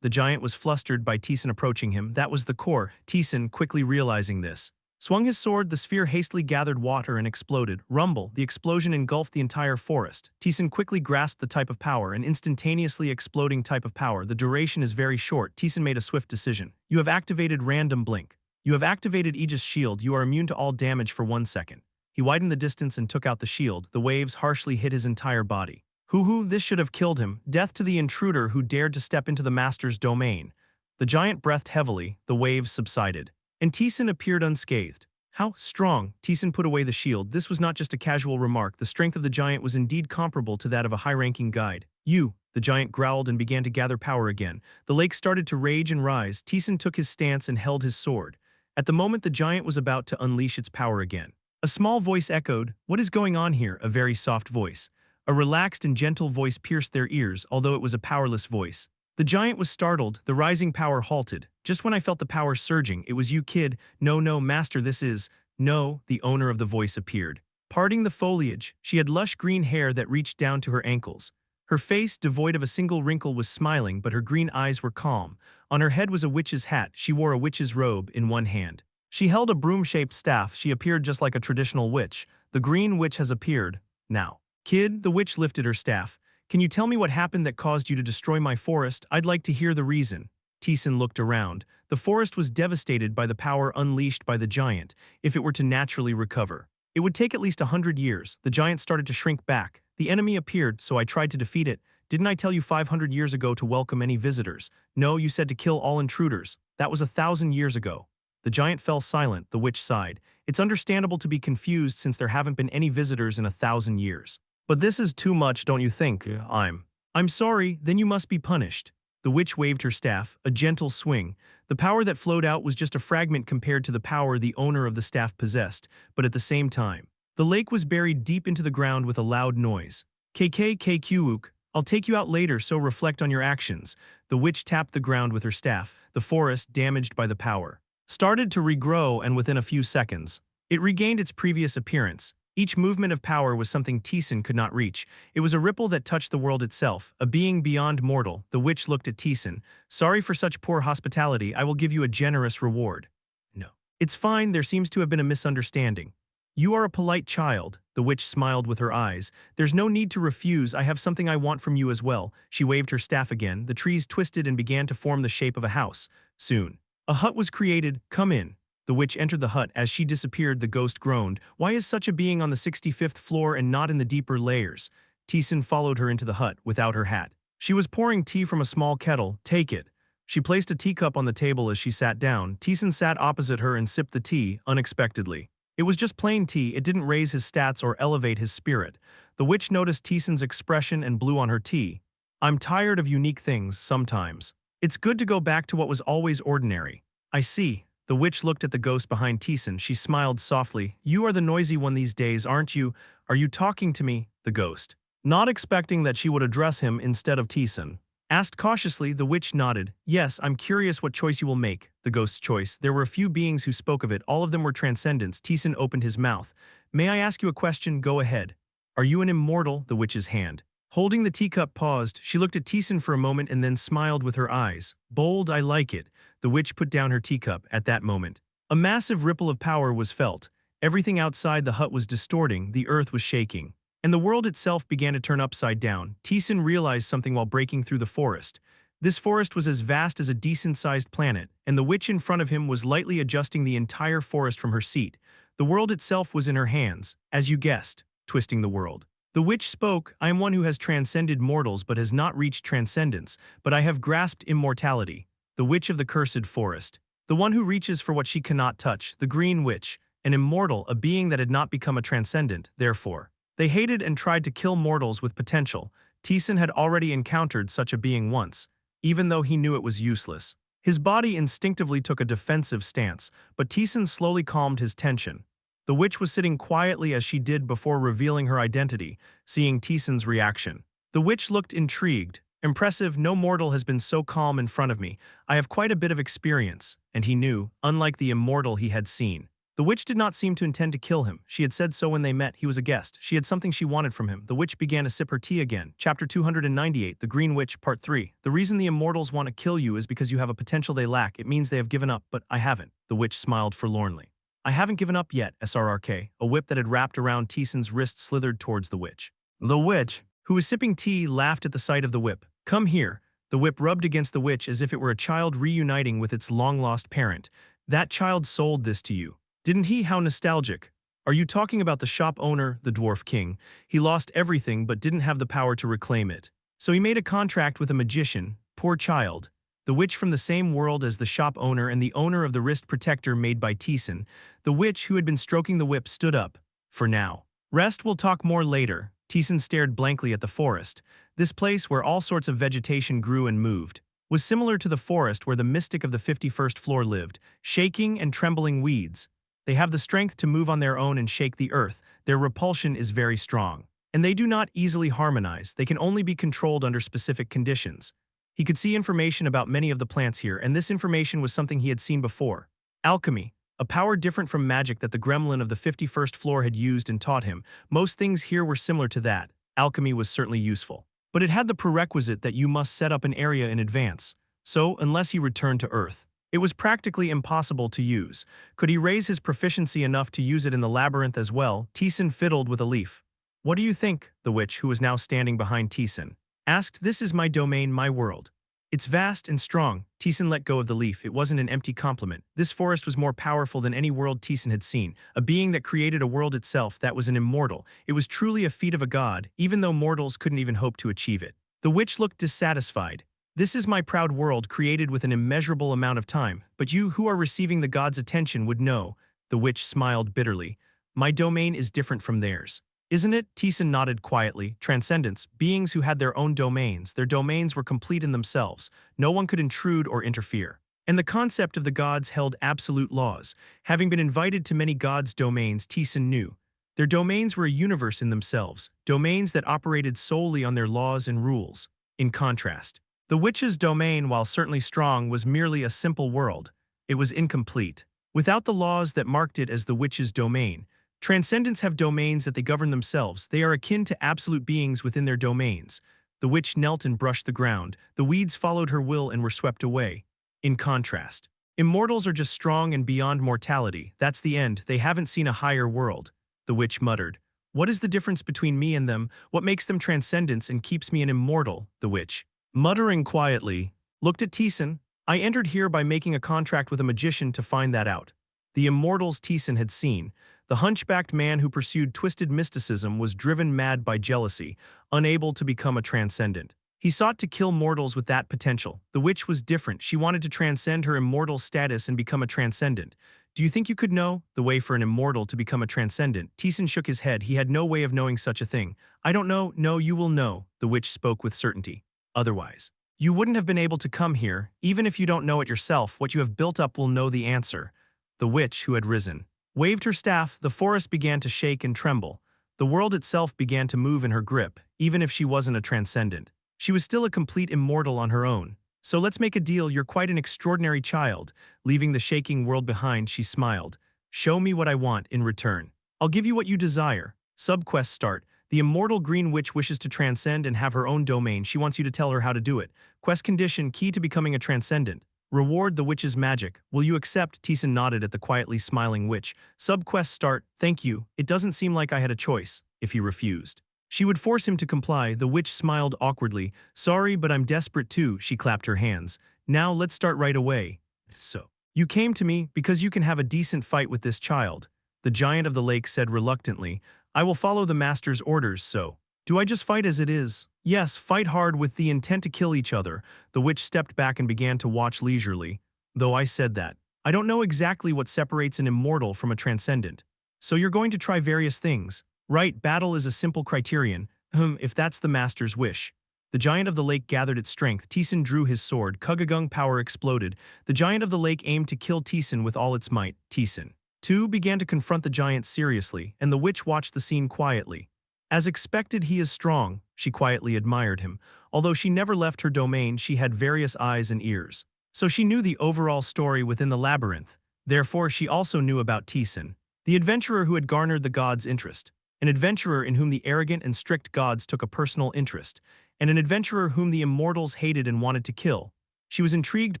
The giant was flustered by Taesan approaching him. That was the core. Taesan, quickly realizing this, swung his sword. The sphere hastily gathered water and exploded. Rumble, the explosion engulfed the entire forest. Taesan quickly grasped the type of power, an instantaneously exploding type of power. The duration is very short. Taesan made a swift decision. You have activated random blink. You have activated Aegis shield. You are immune to all damage for 1 second. He widened the distance and took out the shield. The waves harshly hit his entire body. This should have killed him. Death to the intruder who dared to step into the master's domain. The giant breathed heavily. The waves subsided, and Taesan appeared unscathed. How strong? Taesan put away the shield. This was not just a casual remark. The strength of the giant was indeed comparable to that of a high-ranking guide. The giant growled and began to gather power again. The lake started to rage and rise. Taesan took his stance and held his sword. At the moment the giant was about to unleash its power again, a small voice echoed, "What is going on here?" A very soft voice. A relaxed and gentle voice pierced their ears, although it was a powerless voice. The giant was startled. The rising power halted. Just when I felt the power surging, it was you, kid. No, master, this is... No, the owner of the voice appeared, parting the foliage. She had lush green hair that reached down to her ankles. Her face, devoid of a single wrinkle, was smiling, but her green eyes were calm. On her head was a witch's hat. She wore a witch's robe in one hand. She held a broom-shaped staff. She appeared just like a traditional witch. The Green Witch has appeared. Now, kid, the witch lifted her staff. Can you tell me what happened that caused you to destroy my forest? I'd like to hear the reason. Tieson looked around. The forest was devastated by the power unleashed by the giant. If it were to naturally recover, it would take at least 100 years. The giant started to shrink back. The enemy appeared, so I tried to defeat it. Didn't I tell you 500 years ago to welcome any visitors? No, you said to kill all intruders. That was 1,000 years ago. The giant fell silent. The witch sighed. It's understandable to be confused since there haven't been any visitors in 1,000 years. But this is too much, don't you think? I'm sorry, then you must be punished. The witch waved her staff, a gentle swing. The power that flowed out was just a fragment compared to the power the owner of the staff possessed, but at the same time, the lake was buried deep into the ground with a loud noise. KKKQook, I'll take you out later, so reflect on your actions. The witch tapped the ground with her staff. The forest, damaged by the power, started to regrow, and within a few seconds, it regained its previous appearance. Each movement of power was something Tieson could not reach. It was a ripple that touched the world itself, a being beyond mortal. The witch looked at Tieson. Sorry for such poor hospitality, I will give you a generous reward. No. It's fine, there seems to have been a misunderstanding. You are a polite child, the witch smiled with her eyes. There's no need to refuse, I have something I want from you as well. She waved her staff again. The trees twisted and began to form the shape of a house. Soon, a hut was created. Come in. The witch entered the hut. As she disappeared, the ghost groaned. Why is such a being on the 65th floor and not in the deeper layers? Tieson followed her into the hut, without her hat. She was pouring tea from a small kettle. Take it. She placed a teacup on the table as she sat down. Tieson sat opposite her and sipped the tea, unexpectedly. It was just plain tea, it didn't raise his stats or elevate his spirit. The witch noticed Tieson's expression and blew on her tea. I'm tired of unique things, sometimes. It's good to go back to what was always ordinary. I see. The witch looked at the ghost behind Tieson. She smiled softly. You are the noisy one these days, aren't you? Are you talking to me? The ghost, not expecting that she would address him instead of Tieson, asked cautiously. The witch nodded. Yes, I'm curious what choice you will make. The ghost's choice. There were a few beings who spoke of it. All of them were transcendents. Tieson opened his mouth. May I ask you a question? Go ahead. Are you an immortal? The witch's hand, holding the teacup, paused. She looked at Tieson for a moment and then smiled with her eyes. Bold, I like it. The witch put down her teacup. At that moment, a massive ripple of power was felt. Everything outside the hut was distorting, the earth was shaking, and the world itself began to turn upside down. Tieson realized something while breaking through the forest. This forest was as vast as a decent-sized planet, and the witch in front of him was lightly adjusting the entire forest from her seat. The world itself was in her hands, as you guessed, twisting the world. The witch spoke. I am one who has transcended mortals but has not reached transcendence, but I have grasped immortality. The witch of the cursed forest. The one who reaches for what she cannot touch. The green witch. An immortal, a being that had not become a transcendent, therefore. They hated and tried to kill mortals with potential. Tieson had already encountered such a being once, even though he knew it was useless. His body instinctively took a defensive stance, but Tieson slowly calmed his tension. The witch was sitting quietly as she did before revealing her identity, seeing Tieson's reaction. The witch looked intrigued. Impressive, no mortal has been so calm in front of me. I have quite a bit of experience, and he knew, unlike the immortal he had seen. The witch did not seem to intend to kill him. She had said so when they met. He was a guest. She had something she wanted from him. The witch began to sip her tea again. Chapter 298, The Green Witch, Part 3. The reason the immortals want to kill you is because you have a potential they lack. It means they have given up, but I haven't. The witch smiled forlornly. I haven't given up yet, SRRK. A whip that had wrapped around Tieson's wrist slithered towards the witch. The witch, who was sipping tea, laughed at the sight of the whip. Come here. The whip rubbed against the witch as if it were a child reuniting with its long-lost parent. That child sold this to you, didn't he? How nostalgic. Are you talking about the shop owner, the dwarf king? He lost everything but didn't have the power to reclaim it. So he made a contract with a magician. Poor child. The witch from the same world as the shop owner and the owner of the wrist protector made by Tieson. The witch who had been stroking the whip stood up. For now. Rest, we'll talk more later. Tieson stared blankly at the forest. This place, where all sorts of vegetation grew and moved, was similar to the forest where the mystic of the 51st floor lived, shaking and trembling weeds. They have the strength to move on their own and shake the earth. Their repulsion is very strong, and they do not easily harmonize. They can only be controlled under specific conditions. He could see information about many of the plants here, and this information was something he had seen before. Alchemy, a power different from magic that the gremlin of the 51st floor had used and taught him. Most things here were similar to that. Alchemy was certainly useful, but it had the prerequisite that you must set up an area in advance. So, unless he returned to Earth, it was practically impossible to use. Could he raise his proficiency enough to use it in the labyrinth as well? Tieson fiddled with a leaf. What do you think? The witch, who was now standing behind Tieson, asked. This is my domain, my world. It's vast and strong. Taesan let go of the leaf. It wasn't an empty compliment. This forest was more powerful than any world Taesan had seen, a being that created a world itself that was an immortal. It was truly a feat of a god, even though mortals couldn't even hope to achieve it. The witch looked dissatisfied. This is my proud world created with an immeasurable amount of time, but you who are receiving the god's attention would know. The witch smiled bitterly. My domain is different from theirs. Isn't it? Taesan nodded quietly. Transcendents, beings who had their own domains. Their domains were complete in themselves. No one could intrude or interfere. And the concept of the gods held absolute laws. Having been invited to many gods' domains, Taesan knew. Their domains were a universe in themselves, domains that operated solely on their laws and rules. In contrast, the witch's domain, while certainly strong, was merely a simple world. It was incomplete. Without the laws that marked it as the witch's domain, transcendents have domains that they govern themselves. They are akin to absolute beings within their domains. The witch knelt and brushed the ground. The weeds followed her will and were swept away. In contrast, immortals are just strong and beyond mortality. That's the end. They haven't seen a higher world. The witch muttered. What is the difference between me and them? What makes them transcendents and keeps me an immortal? The witch, muttering quietly, looked at Taesan. I entered here by making a contract with a magician to find that out. The immortals Taesan had seen. The hunchbacked man who pursued twisted mysticism was driven mad by jealousy, unable to become a transcendent. He sought to kill mortals with that potential. The witch was different. She wanted to transcend her immortal status and become a transcendent. Do you think you could know the way for an immortal to become a transcendent? Taesan shook his head. He had no way of knowing such a thing. I don't know. No, you will know, the witch spoke with certainty. Otherwise, you wouldn't have been able to come here. Even if you don't know it yourself, what you have built up will know the answer. The witch, who had risen, waved her staff. The forest began to shake and tremble. The world itself began to move in her grip, even if she wasn't a transcendent. She was still a complete immortal on her own. So let's make a deal. You're quite an extraordinary child. Leaving the shaking world behind, she smiled. Show me what I want in return. I'll give you what you desire. Subquest start. The immortal green witch wishes to transcend and have her own domain. She wants you to tell her how to do it. Quest condition, key to becoming a transcendent. Reward, the witch's magic. Will you accept? Taesan nodded at the quietly smiling witch. Subquest start. Thank you. It doesn't seem like I had a choice. If he refused, she would force him to comply. The witch smiled awkwardly. Sorry, but I'm desperate too. She clapped her hands. Now let's start right away. So, you came to me because you can have a decent fight with this child. The giant of the lake said reluctantly. I will follow the master's orders, so. Do I just fight as it is? Yes, fight hard with the intent to kill each other. The witch stepped back and began to watch leisurely. Though I said that, I don't know exactly what separates an immortal from a transcendent. So you're going to try various things. Right, battle is a simple criterion. If that's the master's wish. The giant of the lake gathered its strength. Taesan drew his sword. Kugagung power exploded. The giant of the lake aimed to kill Taesan with all its might. Taesan, too, began to confront the giant seriously, and the witch watched the scene quietly. As expected, he is strong. She quietly admired him. Although she never left her domain, she had various eyes and ears. So she knew the overall story within the labyrinth. Therefore, she also knew about Taesan, the adventurer who had garnered the gods' interest. An adventurer in whom the arrogant and strict gods took a personal interest, and an adventurer whom the immortals hated and wanted to kill. She was intrigued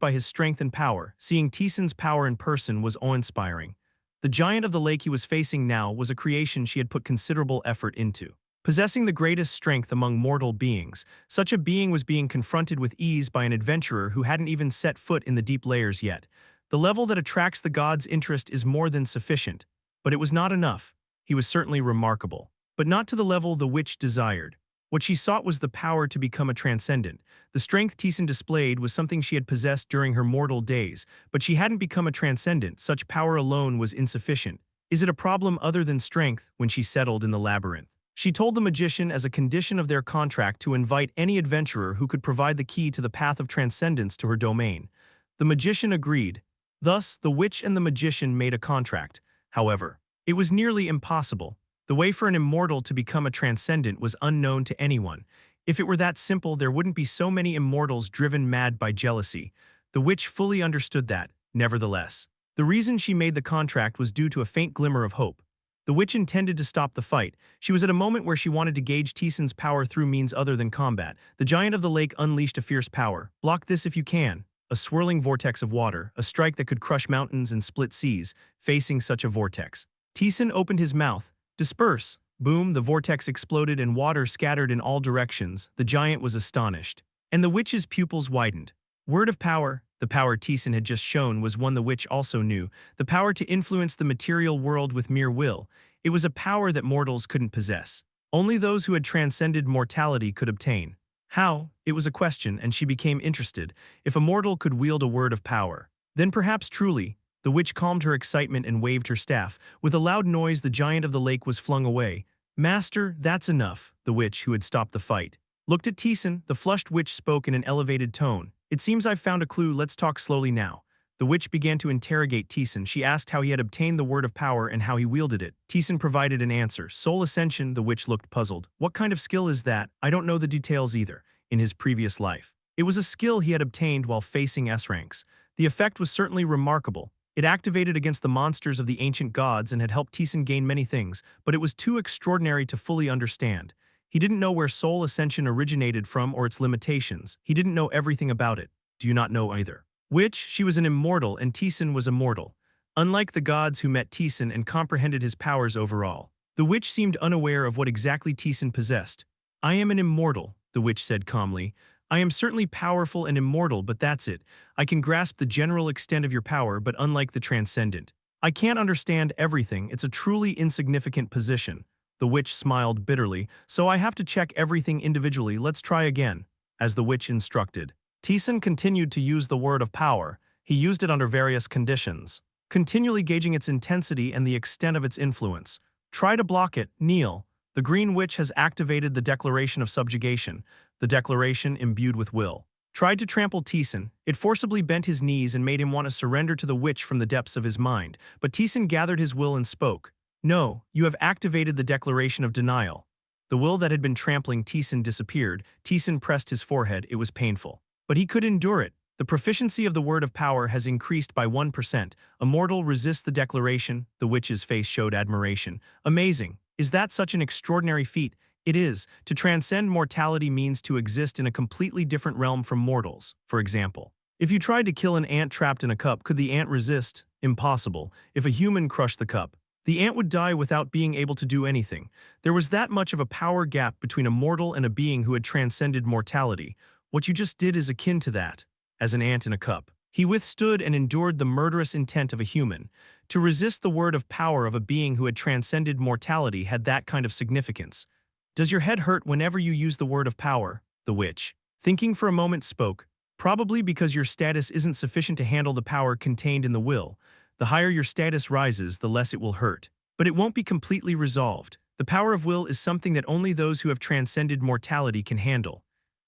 by his strength and power. Seeing Taesan's power in person was awe-inspiring. The giant of the lake he was facing now was a creation she had put considerable effort into. Possessing the greatest strength among mortal beings, such a being was being confronted with ease by an adventurer who hadn't even set foot in the deep layers yet. The level that attracts the god's interest is more than sufficient, but it was not enough. He was certainly remarkable, but not to the level the witch desired. What she sought was the power to become a transcendent. The strength Taesan displayed was something she had possessed during her mortal days, but she hadn't become a transcendent. Such power alone was insufficient. Is it a problem other than strength? When she settled in the labyrinth, she told the magician as a condition of their contract to invite any adventurer who could provide the key to the path of transcendence to her domain. The magician agreed. Thus, the witch and the magician made a contract. However, it was nearly impossible. The way for an immortal to become a transcendent was unknown to anyone. If it were that simple, there wouldn't be so many immortals driven mad by jealousy. The witch fully understood that. Nevertheless, the reason she made the contract was due to a faint glimmer of hope. The witch intended to stop the fight. She was at a moment where she wanted to gauge Taesan's power through means other than combat. The giant of the lake unleashed a fierce power. Block this if you can. A swirling vortex of water, a strike that could crush mountains and split seas. Facing such a vortex, Taesan opened his mouth. Disperse! Boom, the vortex exploded and water scattered in all directions. The giant was astonished, and the witch's pupils widened. Word of power. The power Taesan had just shown was one the witch also knew, the power to influence the material world with mere will. It was a power that mortals couldn't possess. Only those who had transcended mortality could obtain. How? It was a question, and she became interested. If a mortal could wield a word of power, then perhaps truly. The witch calmed her excitement and waved her staff. With a loud noise, the giant of the lake was flung away. Master, that's enough, the witch, who had stopped the fight, looked at Taesan. The flushed witch spoke in an elevated tone. It seems I've found a clue, let's talk slowly now. The witch began to interrogate Taesan. She asked how he had obtained the word of power and how he wielded it. Taesan provided an answer. Soul ascension. The witch looked puzzled. What kind of skill is that? I don't know the details either. In his previous life, it was a skill he had obtained while facing S ranks. The effect was certainly remarkable. It activated against the monsters of the ancient gods and had helped Taesan gain many things, but it was too extraordinary to fully understand. He didn't know where soul ascension originated from or its limitations. He didn't know everything about it. Do you not know either? Witch, she was an immortal and Taesan was immortal. Unlike the gods who met Taesan and comprehended his powers overall, the witch seemed unaware of what exactly Taesan possessed. I am an immortal, the witch said calmly. I am certainly powerful and immortal, but that's it. I can grasp the general extent of your power, but unlike the transcendent, I can't understand everything. It's a truly insignificant position. The witch smiled bitterly. So I have to check everything individually. Let's try again. As the witch instructed, Taesan continued to use the word of power. He used it under various conditions, continually gauging its intensity and the extent of its influence. Try to block it, kneel. The green witch has activated the declaration of subjugation, the declaration imbued with will. Tried to trample Taesan. It forcibly bent his knees and made him want to surrender to the witch from the depths of his mind. But Taesan gathered his will and spoke. No, you have activated the declaration of denial. The will that had been trampling Taesan disappeared. Taesan pressed his forehead. It was painful, but he could endure it. The proficiency of the word of power has increased by 1%. A mortal resists the declaration. The witch's face showed admiration. Amazing. Is that such an extraordinary feat? It is. To transcend mortality means to exist in a completely different realm from mortals. For example, if you tried to kill an ant trapped in a cup, could the ant resist? Impossible. If a human crushed the cup, the ant would die without being able to do anything. There was that much of a power gap between a mortal and a being who had transcended mortality. What you just did is akin to that. As an ant in a cup, he withstood and endured the murderous intent of a human. To resist the word of power of a being who had transcended mortality had that kind of significance. Does your head hurt whenever you use the word of power? The witch, thinking for a moment, spoke. Probably because your status isn't sufficient to handle the power contained in the will. The higher your status rises, the less it will hurt. But it won't be completely resolved. The power of will is something that only those who have transcended mortality can handle.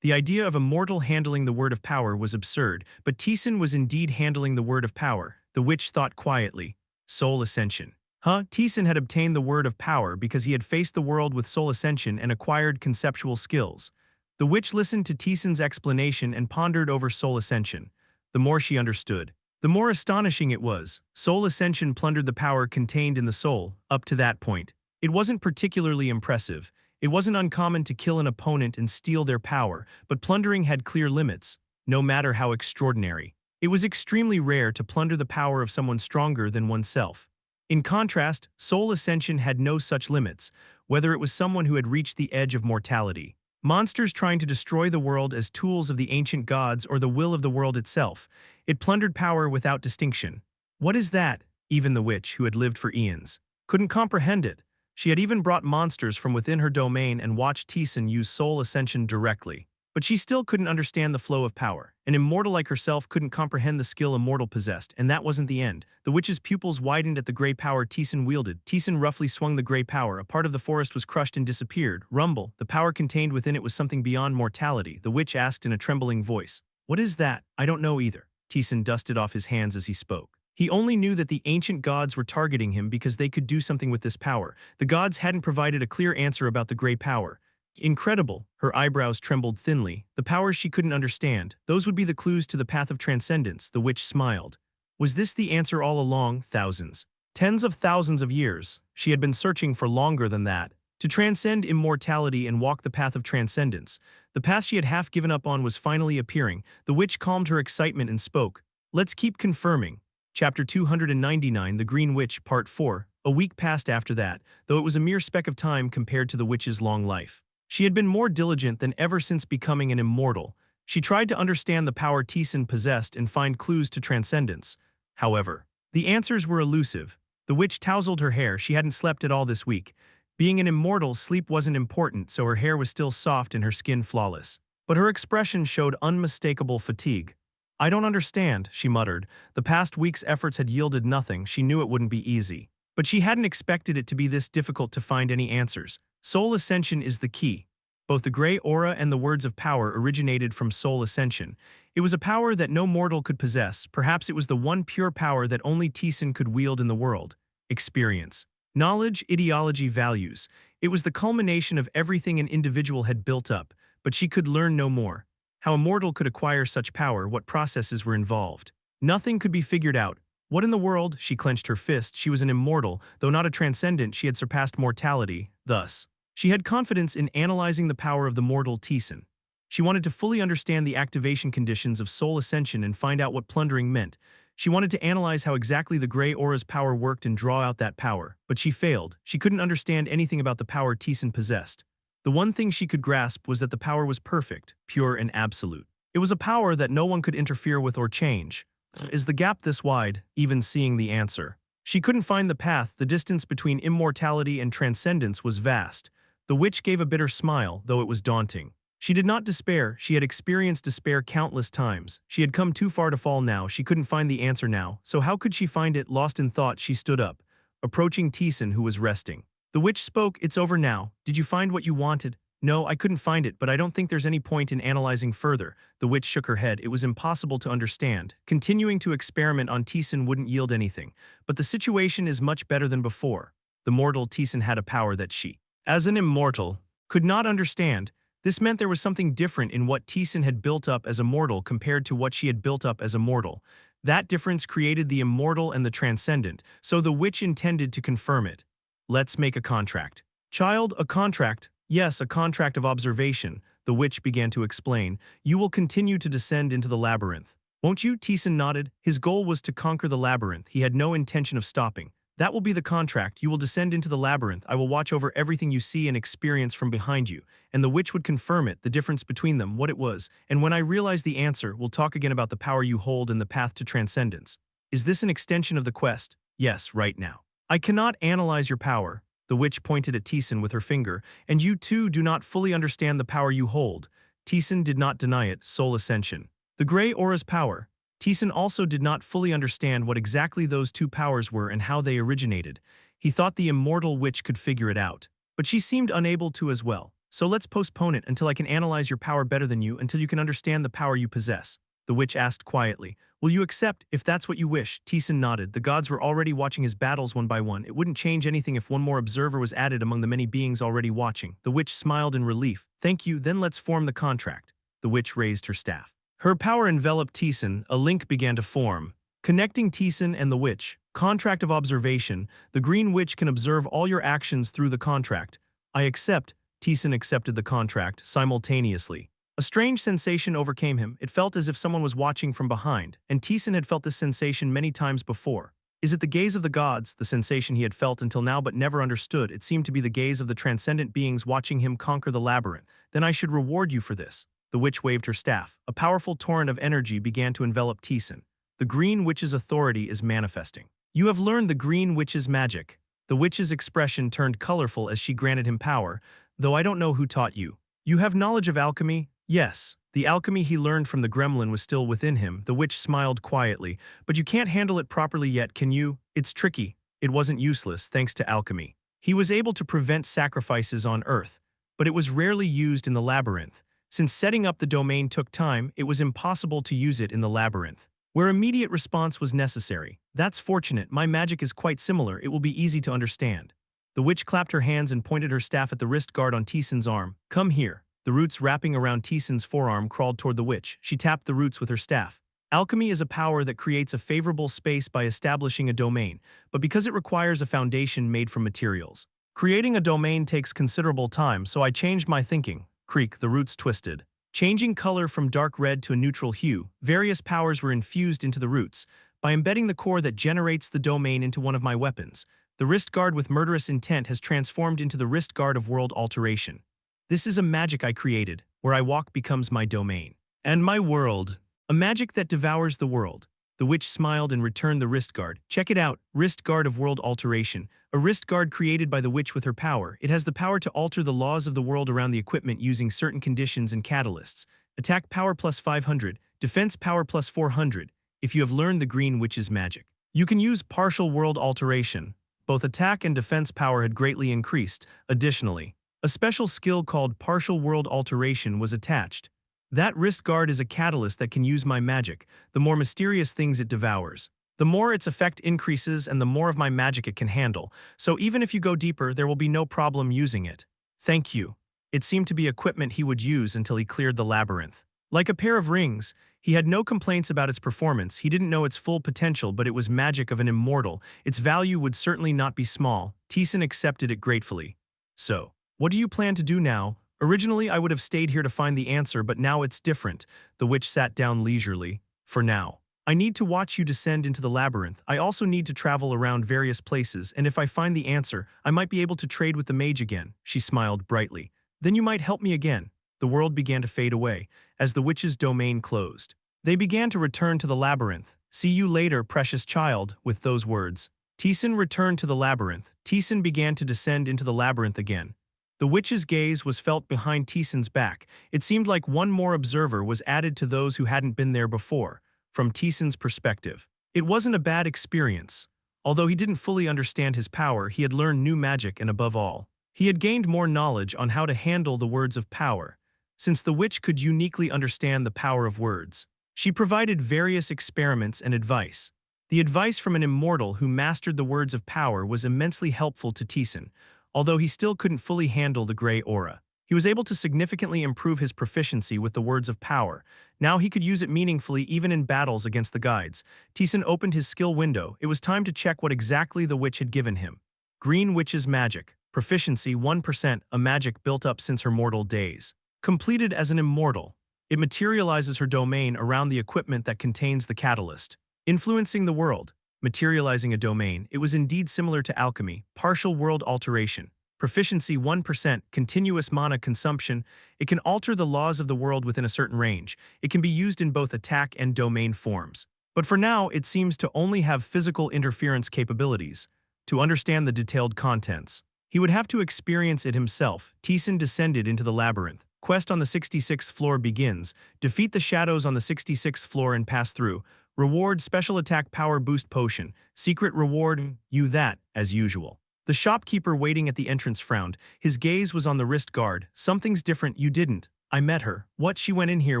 The idea of a mortal handling the word of power was absurd, but Taesan was indeed handling the word of power. The witch thought quietly. Soul ascension. Taesan had obtained the word of power because he had faced the world with soul ascension and acquired conceptual skills. The witch listened to Taesan's explanation and pondered over soul ascension. The more she understood, the more astonishing it was. Soul ascension plundered the power contained in the soul. Up to that point, it wasn't particularly impressive. It wasn't uncommon to kill an opponent and steal their power, but plundering had clear limits, no matter how extraordinary. It was extremely rare to plunder the power of someone stronger than oneself. In contrast, soul ascension had no such limits, whether it was someone who had reached the edge of mortality, monsters trying to destroy the world as tools of the ancient gods, or the will of the world itself. It plundered power without distinction. What is that? Even the witch, who had lived for eons, couldn't comprehend it. She had even brought monsters from within her domain and watched Taesan use soul ascension directly. But she still couldn't understand the flow of power. An immortal like herself couldn't comprehend the skill a mortal possessed, and that wasn't the end. The witch's pupils widened at the gray power Taesan wielded. Taesan roughly swung the gray power. A part of the forest was crushed and disappeared. Rumble. The power contained within it was something beyond mortality. The witch asked in a trembling voice. What is that? I don't know either. Taesan dusted off his hands as he spoke. He only knew that the ancient gods were targeting him because they could do something with this power. The gods hadn't provided a clear answer about the gray power. Incredible. Her eyebrows trembled thinly. The powers she couldn't understand. Those would be the clues to the path of transcendence. The witch smiled. Was this the answer all along? Thousands, tens of thousands of years. She had been searching for longer than that. To transcend immortality and walk the path of transcendence. The path she had half given up on was finally appearing. The witch calmed her excitement and spoke. Let's keep confirming. Chapter 299, The Green Witch, Part 4. A week passed after that, though it was a mere speck of time compared to the witch's long life. She had been more diligent than ever since becoming an immortal. She tried to understand the power Tieson possessed and find clues to transcendence. However, the answers were elusive. The witch tousled her hair. She hadn't slept at all this week. Being an immortal, sleep wasn't important, so her hair was still soft and her skin flawless. But her expression showed unmistakable fatigue. I don't understand, she muttered. The past week's efforts had yielded nothing. She knew it wouldn't be easy. But she hadn't expected it to be this difficult to find any answers. Soul ascension is the key. Both the gray aura and the words of power originated from soul ascension. It was a power that no mortal could possess. Perhaps it was the one pure power that only Tieson could wield in the world. Experience. Knowledge, ideology, values. It was the culmination of everything an individual had built up, but she could learn no more. How a mortal could acquire such power, what processes were involved. Nothing could be figured out. What in the world? She clenched her fist. She was an immortal, though not a transcendent. She had surpassed mortality. Thus, she had confidence in analyzing the power of the mortal Tieson. She wanted to fully understand the activation conditions of soul ascension and find out what plundering meant. She wanted to analyze how exactly the gray aura's power worked and draw out that power. But she failed. She couldn't understand anything about the power Tieson possessed. The one thing she could grasp was that the power was perfect, pure and absolute. It was a power that no one could interfere with or change. Is the gap this wide, even seeing the answer? She couldn't find the path. The distance between immortality and transcendence was vast. The witch gave a bitter smile, though it was daunting. She did not despair. She had experienced despair countless times. She had come too far to fall now. She couldn't find the answer now. So how could she find it? Lost in thought, she stood up, approaching Tieson, who was resting. The witch spoke. It's over now. Did you find what you wanted? No, I couldn't find it, but I don't think there's any point in analyzing further. The witch shook her head. It was impossible to understand. Continuing to experiment on Tieson wouldn't yield anything. But the situation is much better than before. The mortal Tieson had a power that she, as an immortal, could not understand. This meant there was something different in what Tieson had built up as a mortal compared to what she had built up as a mortal. That difference created the immortal and the transcendent, so the witch intended to confirm it. Let's make a contract. Child, a contract? Yes, a contract of observation, the witch began to explain. You will continue to descend into the labyrinth. Won't you? Tieson nodded. His goal was to conquer the labyrinth. He had no intention of stopping. That will be the contract. You will descend into the labyrinth. I will watch over everything you see and experience from behind you. And the witch would confirm it, the difference between them, what it was. And when I realize the answer, we'll talk again about the power you hold and the path to transcendence. Is this an extension of the quest? Yes, right now. I cannot analyze your power. The witch pointed at Tieson with her finger. And you too do not fully understand the power you hold. Tieson did not deny it. Soul ascension. The gray aura's power. Tieson also did not fully understand what exactly those two powers were and how they originated. He thought the immortal witch could figure it out. But she seemed unable to as well. So let's postpone it until I can analyze your power better than you, until you can understand the power you possess. The witch asked quietly. Will you accept, if that's what you wish? Tieson nodded. The gods were already watching his battles one by one. It wouldn't change anything if one more observer was added among the many beings already watching. The witch smiled in relief. Thank you, then let's form the contract. The witch raised her staff. Her power enveloped Tieson. A link began to form, connecting Tieson and the witch. Contract of observation. The green witch can observe all your actions through the contract. I accept. Tieson accepted the contract simultaneously. A strange sensation overcame him. It felt as if someone was watching from behind, and Tieson had felt this sensation many times before. Is it the gaze of the gods, the sensation he had felt until now but never understood? It seemed to be the gaze of the transcendent beings watching him conquer the labyrinth. Then I should reward you for this. The witch waved her staff. A powerful torrent of energy began to envelop Tieson. The green witch's authority is manifesting. You have learned the green witch's magic. The witch's expression turned colorful as she granted him power, though I don't know who taught you. You have knowledge of alchemy? Yes. The alchemy he learned from the gremlin was still within him. The witch smiled quietly. But you can't handle it properly yet, can you? It's tricky. It wasn't useless, thanks to alchemy. He was able to prevent sacrifices on Earth, but it was rarely used in the labyrinth. Since setting up the domain took time, it was impossible to use it in the labyrinth, where immediate response was necessary. That's fortunate. My magic is quite similar. It will be easy to understand. The witch clapped her hands and pointed her staff at the wrist guard on Tieson's arm. Come here. The roots wrapping around Tieson's forearm crawled toward the witch. She tapped the roots with her staff. Alchemy is a power that creates a favorable space by establishing a domain, but because it requires a foundation made from materials. Creating a domain takes considerable time, so I changed my thinking. Creak, the roots twisted. Changing color from dark red to a neutral hue, various powers were infused into the roots. By embedding the core that generates the domain into one of my weapons, the wrist guard with murderous intent has transformed into the wrist guard of world alteration. This is a magic I created. Where I walk becomes my domain. And my world. A magic that devours the world. The witch smiled and returned the wrist guard. Check it out, wrist guard of world alteration. A wrist guard created by the witch with her power. It has the power to alter the laws of the world around the equipment using certain conditions and catalysts. Attack power plus 500, defense power plus 400, if you have learned the green witch's magic. You can use partial world alteration. Both attack and defense power had greatly increased. Additionally, a special skill called partial world alteration was attached. That wrist guard is a catalyst that can use my magic. The more mysterious things it devours, the more its effect increases and the more of my magic it can handle. So even if you go deeper, there will be no problem using it. Thank you. It seemed to be equipment he would use until he cleared the labyrinth. Like a pair of rings, he had no complaints about its performance. He didn't know its full potential, but it was magic of an immortal. Its value would certainly not be small. Taesan accepted it gratefully. So, what do you plan to do now? Originally, I would have stayed here to find the answer, but now it's different. The witch sat down leisurely. For now, I need to watch you descend into the labyrinth. I also need to travel around various places, and if I find the answer, I might be able to trade with the mage again. She smiled brightly. Then you might help me again. The world began to fade away as the witch's domain closed. They began to return to the labyrinth. See you later, precious child, with those words. Taesan returned to the labyrinth. Taesan began to descend into the labyrinth again. The witch's gaze was felt behind Taesan's back. It seemed like one more observer was added to those who hadn't been there before. From Taesan's perspective, it wasn't a bad experience. Although he didn't fully understand his power, he had learned new magic and above all, he had gained more knowledge on how to handle the words of power. Since the witch could uniquely understand the power of words, she provided various experiments and advice. The advice from an immortal who mastered the words of power was immensely helpful to Taesan. Although he still couldn't fully handle the gray aura, he was able to significantly improve his proficiency with the words of power. Now he could use it meaningfully even in battles against the guides. Taesan opened his skill window. It was time to check what exactly the witch had given him. Green Witch's Magic. Proficiency 1%, a magic built up since her mortal days. Completed as an immortal, it materializes her domain around the equipment that contains the catalyst, influencing the world. Materializing a domain, it was indeed similar to alchemy. Partial world alteration. Proficiency 1%, continuous mana consumption. It can alter the laws of the world within a certain range. It can be used in both attack and domain forms. But for now, it seems to only have physical interference capabilities. To understand the detailed contents, he would have to experience it himself. Taesan descended into the labyrinth. Quest on the 66th floor begins. Defeat the shadows on the 66th floor and pass through. Reward special attack power boost potion. Secret reward, you that, as usual. The shopkeeper waiting at the entrance frowned. His gaze was on the wrist guard. Something's different, you didn't. I met her. What, she went in here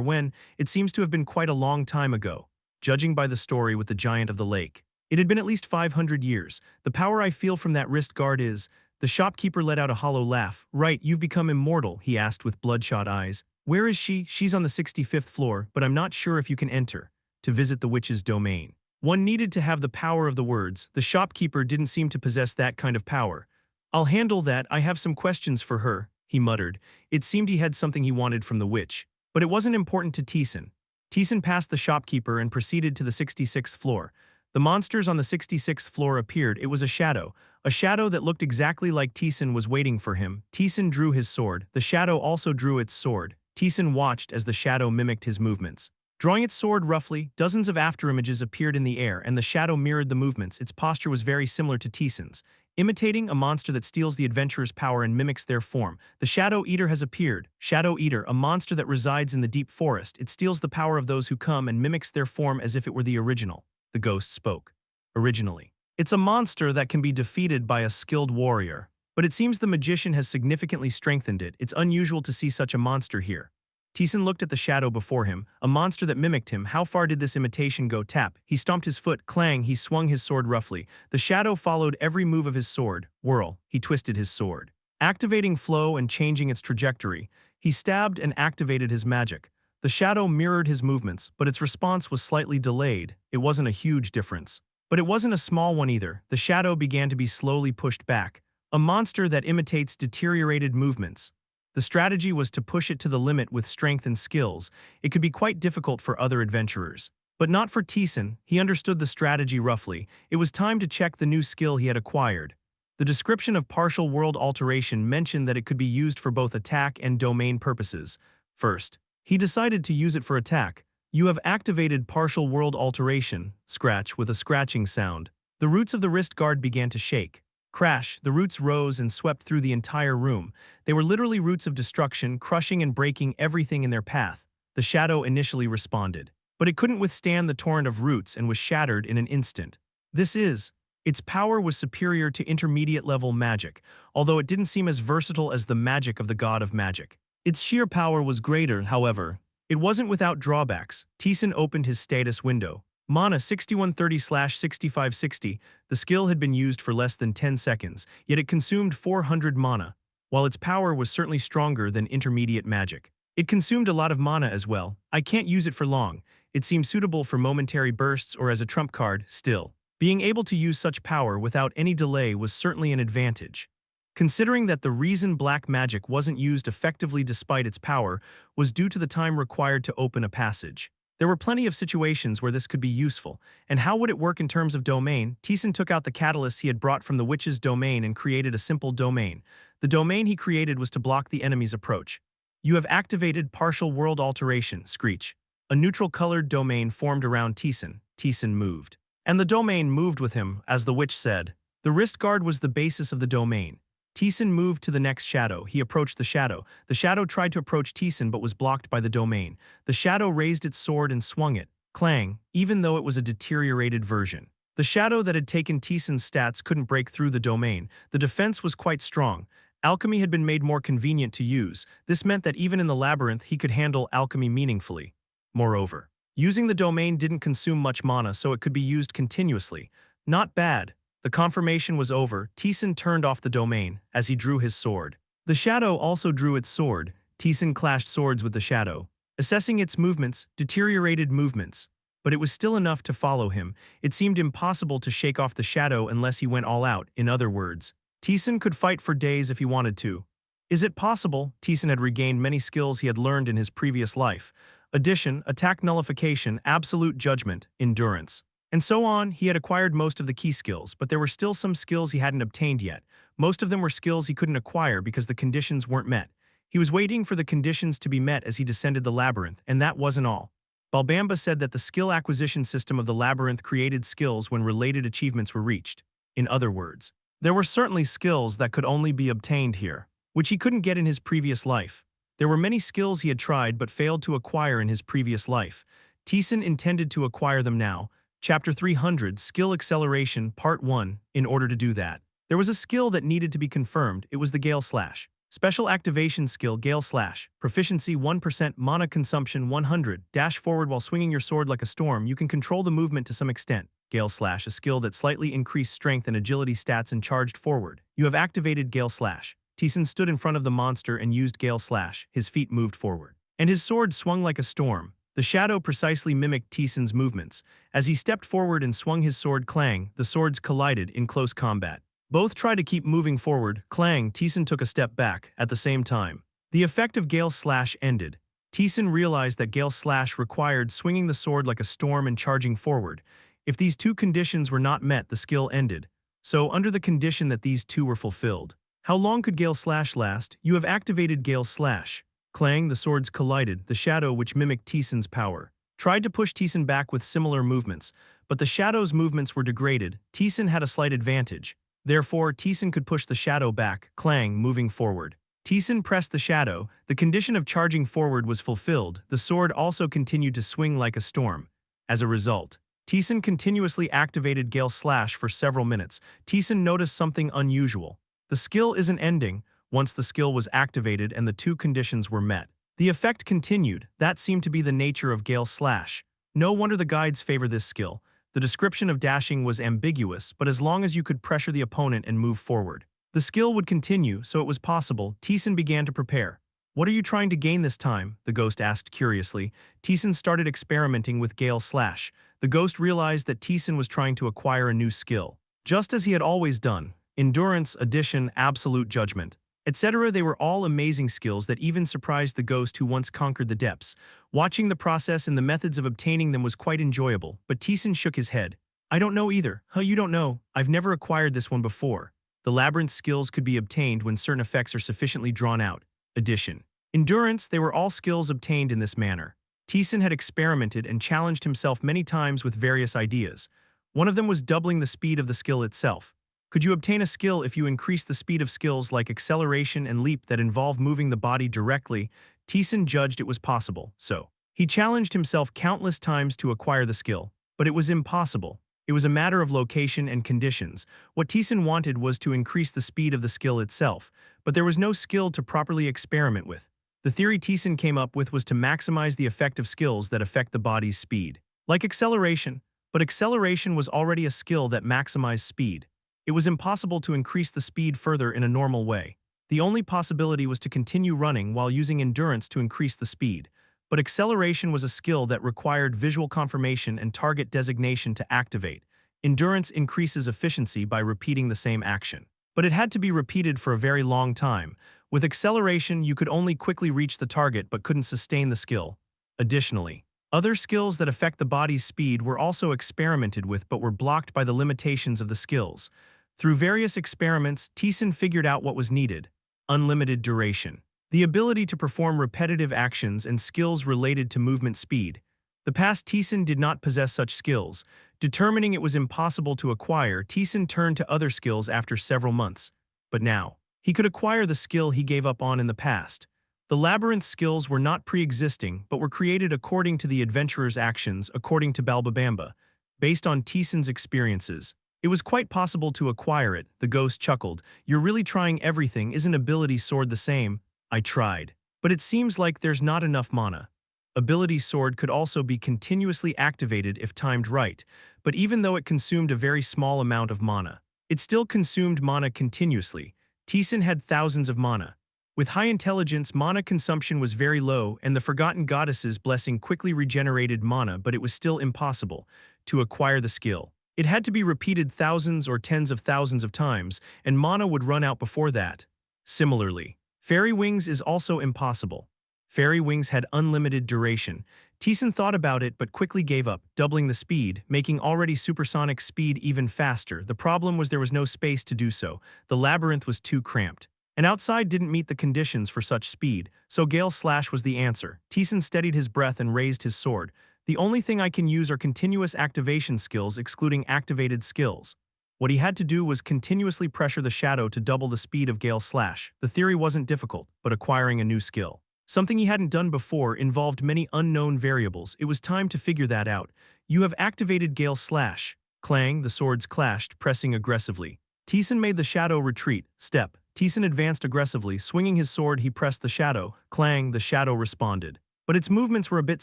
when? It seems to have been quite a long time ago. Judging by the story with the giant of the lake, it had been at least 500 years. The power I feel from that wrist guard is… The shopkeeper let out a hollow laugh. Right, you've become immortal, he asked with bloodshot eyes. Where is she? She's on the 65th floor, but I'm not sure if you can enter to visit the witch's domain. One needed to have the power of the words. The shopkeeper didn't seem to possess that kind of power. I'll handle that. I have some questions for her, he muttered. It seemed he had something he wanted from the witch, but it wasn't important to Taesan. Taesan passed the shopkeeper and proceeded to the 66th floor. The monsters on the 66th floor appeared. It was a shadow that looked exactly like Taesan was waiting for him. Taesan drew his sword. The shadow also drew its sword. Taesan watched as the shadow mimicked his movements. Drawing its sword roughly, dozens of afterimages appeared in the air, and the shadow mirrored the movements. Its posture was very similar to Taesan's, imitating a monster that steals the adventurer's power and mimics their form. The Shadow Eater has appeared. Shadow Eater, a monster that resides in the deep forest. It steals the power of those who come and mimics their form as if it were the original. The ghost spoke. Originally. It's a monster that can be defeated by a skilled warrior, but it seems the magician has significantly strengthened it. It's unusual to see such a monster here. Taesan looked at the shadow before him, a monster that mimicked him. How far did this imitation go? Tap. He stomped his foot. Clang. He swung his sword roughly. The shadow followed every move of his sword. Whirl. He twisted his sword, activating flow and changing its trajectory. He stabbed and activated his magic. The shadow mirrored his movements, but its response was slightly delayed. It wasn't a huge difference, but it wasn't a small one either. The shadow began to be slowly pushed back. A monster that imitates deteriorated movements. The strategy was to push it to the limit with strength and skills. It could be quite difficult for other adventurers, but not for Taesan. He understood the strategy roughly. It was time to check the new skill he had acquired. The description of partial world alteration mentioned that it could be used for both attack and domain purposes. First, He decided to use it for attack. You have activated partial world alteration, scratch with a scratching sound. The roots of the wrist guard began to shake. Crash, the roots rose and swept through the entire room. They were literally roots of destruction, crushing and breaking everything in their path. The shadow initially responded, but it couldn't withstand the torrent of roots and was shattered in an instant. Its power was superior to intermediate-level magic, although it didn't seem as versatile as the magic of the god of magic. Its sheer power was greater, however. It wasn't without drawbacks. Taesan opened his status window. Mana 6130/6560, the skill had been used for less than 10 seconds, yet it consumed 400 mana. While its power was certainly stronger than intermediate magic, it consumed a lot of mana as well. I can't use it for long. It seemed suitable for momentary bursts or as a trump card, still. Being able to use such power without any delay was certainly an advantage. Considering that the reason black magic wasn't used effectively despite its power was due to the time required to open a passage. There were plenty of situations where this could be useful, and how would it work in terms of domain? Taesan took out the catalyst he had brought from the witch's domain and created a simple domain. The domain he created was to block the enemy's approach. You have activated partial world alteration, screech. A neutral-colored domain formed around Taesan. Taesan moved. And the domain moved with him, as the witch said. The wrist guard was the basis of the domain. Taesan moved to the next shadow. He approached the shadow. The shadow tried to approach Taesan but was blocked by the domain. The shadow raised its sword and swung it. Clang, even though it was a deteriorated version. The shadow that had taken Taesan's stats couldn't break through the domain. The defense was quite strong. Alchemy had been made more convenient to use. This meant that even in the labyrinth he could handle alchemy meaningfully. Moreover, using the domain didn't consume much mana, so it could be used continuously. Not bad. The confirmation was over. Taesan turned off the domain as he drew his sword. The shadow also drew its sword. Taesan clashed swords with the shadow, assessing its movements, deteriorated movements. But it was still enough to follow him. It seemed impossible to shake off the shadow unless he went all out. In other words, Taesan could fight for days if he wanted to. Is it possible? Taesan had regained many skills he had learned in his previous life. Addition, attack nullification, absolute judgment, endurance, and so on. He had acquired most of the key skills, but there were still some skills he hadn't obtained yet. Most of them were skills he couldn't acquire because the conditions weren't met. He was waiting for the conditions to be met as he descended the labyrinth, and that wasn't all. Balbamba said that the skill acquisition system of the labyrinth created skills when related achievements were reached. In other words, there were certainly skills that could only be obtained here, which he couldn't get in his previous life. There were many skills he had tried but failed to acquire in his previous life. Taesan intended to acquire them now. Chapter 300, Skill Acceleration, Part 1. In order to do that, there was a skill that needed to be confirmed. It was the Gale Slash. Special activation skill, Gale Slash. Proficiency 1%, mana consumption 100. Dash forward while swinging your sword like a storm. You can control the movement to some extent. Gale Slash, a skill that slightly increased strength and agility stats and charged forward. You have activated Gale Slash. Taesan stood in front of the monster and used Gale Slash. His feet moved forward, and his sword swung like a storm. The shadow precisely mimicked Taesan's movements. As he stepped forward and swung his sword, clang, the swords collided in close combat. Both tried to keep moving forward. Clang, Taesan took a step back. At the same time, the effect of Gale Slash ended. Taesan realized that Gale Slash required swinging the sword like a storm and charging forward. If these two conditions were not met, the skill ended. So, under the condition that these two were fulfilled, how long could Gale Slash last? You have activated Gale Slash. Clang, the swords collided. The shadow, which mimicked Taesan's power, tried to push Taesan back with similar movements, but the shadow's movements were degraded. Taesan had a slight advantage. Therefore, Taesan could push the shadow back. Clang, moving forward. Taesan pressed the shadow. The condition of charging forward was fulfilled. The sword also continued to swing like a storm. As a result, Taesan continuously activated Gale Slash for several minutes. Taesan noticed something unusual. The skill isn't ending. Once the skill was activated and the two conditions were met, the effect continued. That seemed to be the nature of Gale Slash. No wonder the guides favor this skill. The description of dashing was ambiguous, but as long as you could pressure the opponent and move forward, the skill would continue, so it was possible. Taesan began to prepare. What are you trying to gain this time? The ghost asked curiously. Taesan started experimenting with Gale Slash. The ghost realized that Taesan was trying to acquire a new skill, just as he had always done. Endurance, addition, absolute judgment, etc. They were all amazing skills that even surprised the ghost who once conquered the depths. Watching the process and the methods of obtaining them was quite enjoyable, but Taesan shook his head. I don't know either. Huh, you don't know? I've never acquired this one before. The labyrinth skills could be obtained when certain effects are sufficiently drawn out. Addition. Endurance, they were all skills obtained in this manner. Taesan had experimented and challenged himself many times with various ideas. One of them was doubling the speed of the skill itself. Could you obtain a skill if you increase the speed of skills like acceleration and leap that involve moving the body directly? Taesan judged it was possible, so he challenged himself countless times to acquire the skill, but it was impossible. It was a matter of location and conditions. What Taesan wanted was to increase the speed of the skill itself, but there was no skill to properly experiment with. The theory Taesan came up with was to maximize the effect of skills that affect the body's speed, like acceleration, but acceleration was already a skill that maximized speed. It was impossible to increase the speed further in a normal way. The only possibility was to continue running while using endurance to increase the speed. But acceleration was a skill that required visual confirmation and target designation to activate. Endurance increases efficiency by repeating the same action. But it had to be repeated for a very long time. With acceleration, you could only quickly reach the target but couldn't sustain the skill. Additionally, other skills that affect the body's speed were also experimented with but were blocked by the limitations of the skills. Through various experiments, Taesan figured out what was needed: unlimited duration. The ability to perform repetitive actions and skills related to movement speed. The past Taesan did not possess such skills. Determining it was impossible to acquire, Taesan turned to other skills after several months. But now, he could acquire the skill he gave up on in the past. The labyrinth skills were not pre-existing, but were created according to the adventurer's actions, according to Balbabamba. Based on Taesan's experiences, it was quite possible to acquire it. The ghost chuckled. You're really trying everything. Isn't ability sword the same? I tried. But it seems like there's not enough mana. Ability sword could also be continuously activated if timed right, but even though it consumed a very small amount of mana, it still consumed mana continuously. Taesan had thousands of mana. With high intelligence, mana consumption was very low, and the Forgotten Goddess's blessing quickly regenerated mana, but it was still impossible to acquire the skill. It had to be repeated thousands or tens of thousands of times, and mana would run out before that. Similarly, Fairy Wings is also impossible. Fairy Wings had unlimited duration. Taesan thought about it but quickly gave up, doubling the speed, making already supersonic speed even faster. The problem was there was no space to do so. The labyrinth was too cramped. And outside didn't meet the conditions for such speed, so Gale Slash was the answer. Taesan steadied his breath and raised his sword. The only thing I can use are continuous activation skills excluding activated skills. What he had to do was continuously pressure the shadow to double the speed of Gale Slash. The theory wasn't difficult, but acquiring a new skill, something he hadn't done before, involved many unknown variables. It was time to figure that out. You have activated Gale Slash. Clang, the swords clashed, pressing aggressively. Taesan made the shadow retreat. Step. Taesan advanced aggressively. Swinging his sword, he pressed the shadow. Clang, the shadow responded. But its movements were a bit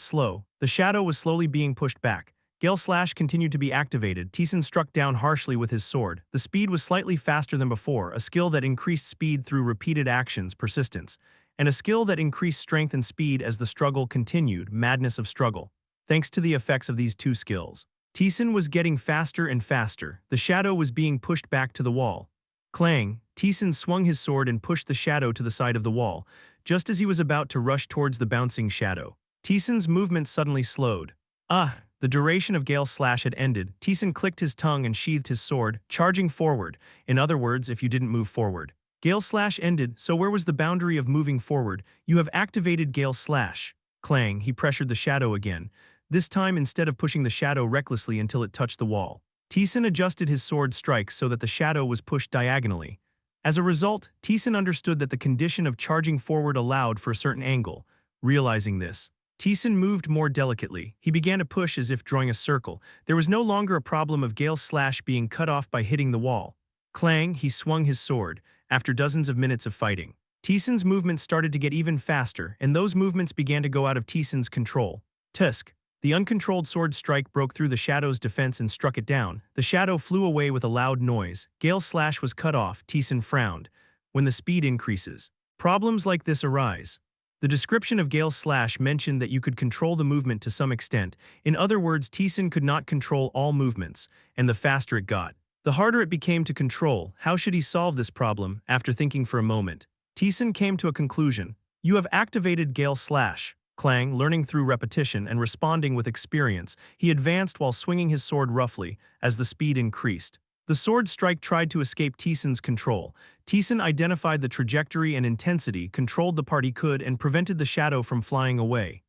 slow. The shadow was slowly being pushed back. Gale Slash continued to be activated. Taesan struck down harshly with his sword. The speed was slightly faster than before, a skill that increased speed through repeated actions, persistence, and a skill that increased strength and speed as the struggle continued, madness of struggle. Thanks to the effects of these two skills, Taesan was getting faster and faster. The shadow was being pushed back to the wall. Clang, Taesan swung his sword and pushed the shadow to the side of the wall. Just as he was about to rush towards the bouncing shadow, Taesan's movement suddenly slowed. The duration of Gale Slash had ended. Taesan clicked his tongue and sheathed his sword, charging forward. In other words, if you didn't move forward, Gale Slash ended, so where was the boundary of moving forward? You have activated Gale Slash. Clang, he pressured the shadow again. This time, instead of pushing the shadow recklessly until it touched the wall, Taesan adjusted his sword strike so that the shadow was pushed diagonally. As a result, Taesan understood that the condition of charging forward allowed for a certain angle. Realizing this, Taesan moved more delicately. He began to push as if drawing a circle. There was no longer a problem of Gale Slash being cut off by hitting the wall. Clang, he swung his sword. After dozens of minutes of fighting, Taesan's movements started to get even faster, and those movements began to go out of Taesan's control. Tusk. The uncontrolled sword strike broke through the shadow's defense and struck it down. The shadow flew away with a loud noise. Gale Slash was cut off. Taesan frowned. When the speed increases, problems like this arise. The description of Gale Slash mentioned that you could control the movement to some extent. In other words, Taesan could not control all movements, and the faster it got, the harder it became to control. How should he solve this problem? After thinking for a moment, Taesan came to a conclusion. You have activated Gale Slash. Clang, learning through repetition and responding with experience, he advanced while swinging his sword roughly. As the speed increased, The sword strike tried to escape Taesan's control. Taesan identified the trajectory and intensity, controlled the part he could, and prevented the shadow from flying away.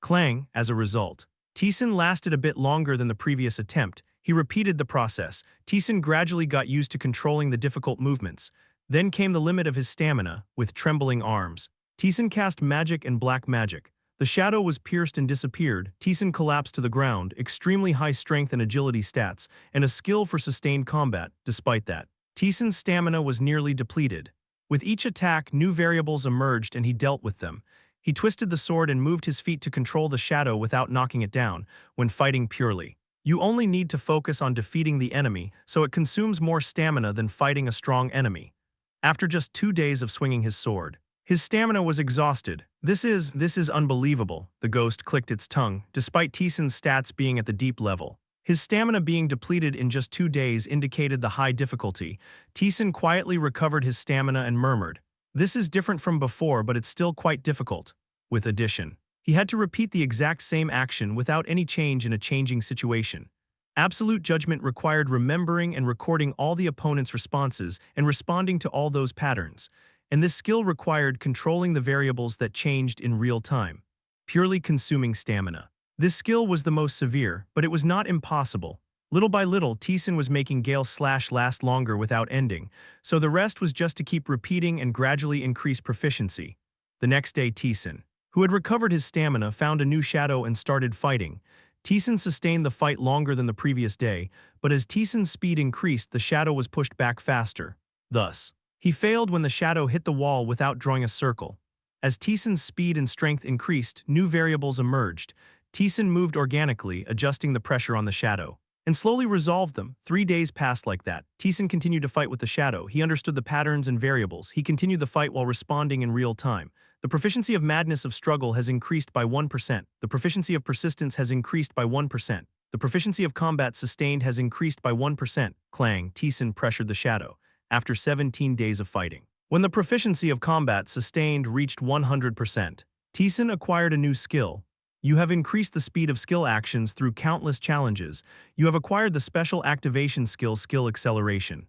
Clang, as a result. Taesan lasted a bit longer than the previous attempt. He repeated the process. Taesan gradually got used to controlling the difficult movements. Then came the limit of his stamina, with trembling arms. Taesan cast magic and black magic. The shadow was pierced and disappeared. Taesan collapsed to the ground, extremely high strength and agility stats, and a skill for sustained combat. Despite that, Taesan's stamina was nearly depleted. With each attack, new variables emerged and he dealt with them. He twisted the sword and moved his feet to control the shadow without knocking it down, when fighting purely. You only need to focus on defeating the enemy, so it consumes more stamina than fighting a strong enemy. After just 2 days of swinging his sword, his stamina was exhausted. This is unbelievable, the ghost clicked its tongue, despite Taesan's stats being at the deep level. His stamina being depleted in just 2 days indicated the high difficulty. Taesan quietly recovered his stamina and murmured, "This is different from before, but it's still quite difficult." With addition, he had to repeat the exact same action without any change in a changing situation. Absolute judgment required remembering and recording all the opponent's responses and responding to all those patterns. And this skill required controlling the variables that changed in real time, purely consuming stamina. This skill was the most severe, but it was not impossible. Little by little, Taesan was making Gale's slash last longer without ending, so the rest was just to keep repeating and gradually increase proficiency. The next day, Taesan, who had recovered his stamina, found a new shadow and started fighting. Taesan sustained the fight longer than the previous day, but as Taesan's speed increased, the shadow was pushed back faster. Thus, he failed when the shadow hit the wall without drawing a circle. As Taesan's speed and strength increased, new variables emerged. Taesan moved organically, adjusting the pressure on the shadow, and slowly resolved them. 3 days passed like that. Taesan continued to fight with the shadow. He understood the patterns and variables. He continued the fight while responding in real time. The proficiency of madness of struggle has increased by 1%. The proficiency of persistence has increased by 1%. The proficiency of combat sustained has increased by 1%. Clang, Taesan pressured the shadow. After 17 days of fighting, when the proficiency of combat sustained reached 100%, Taesan acquired a new skill. You have increased the speed of skill actions through countless challenges. You have acquired the special activation skill, skill acceleration.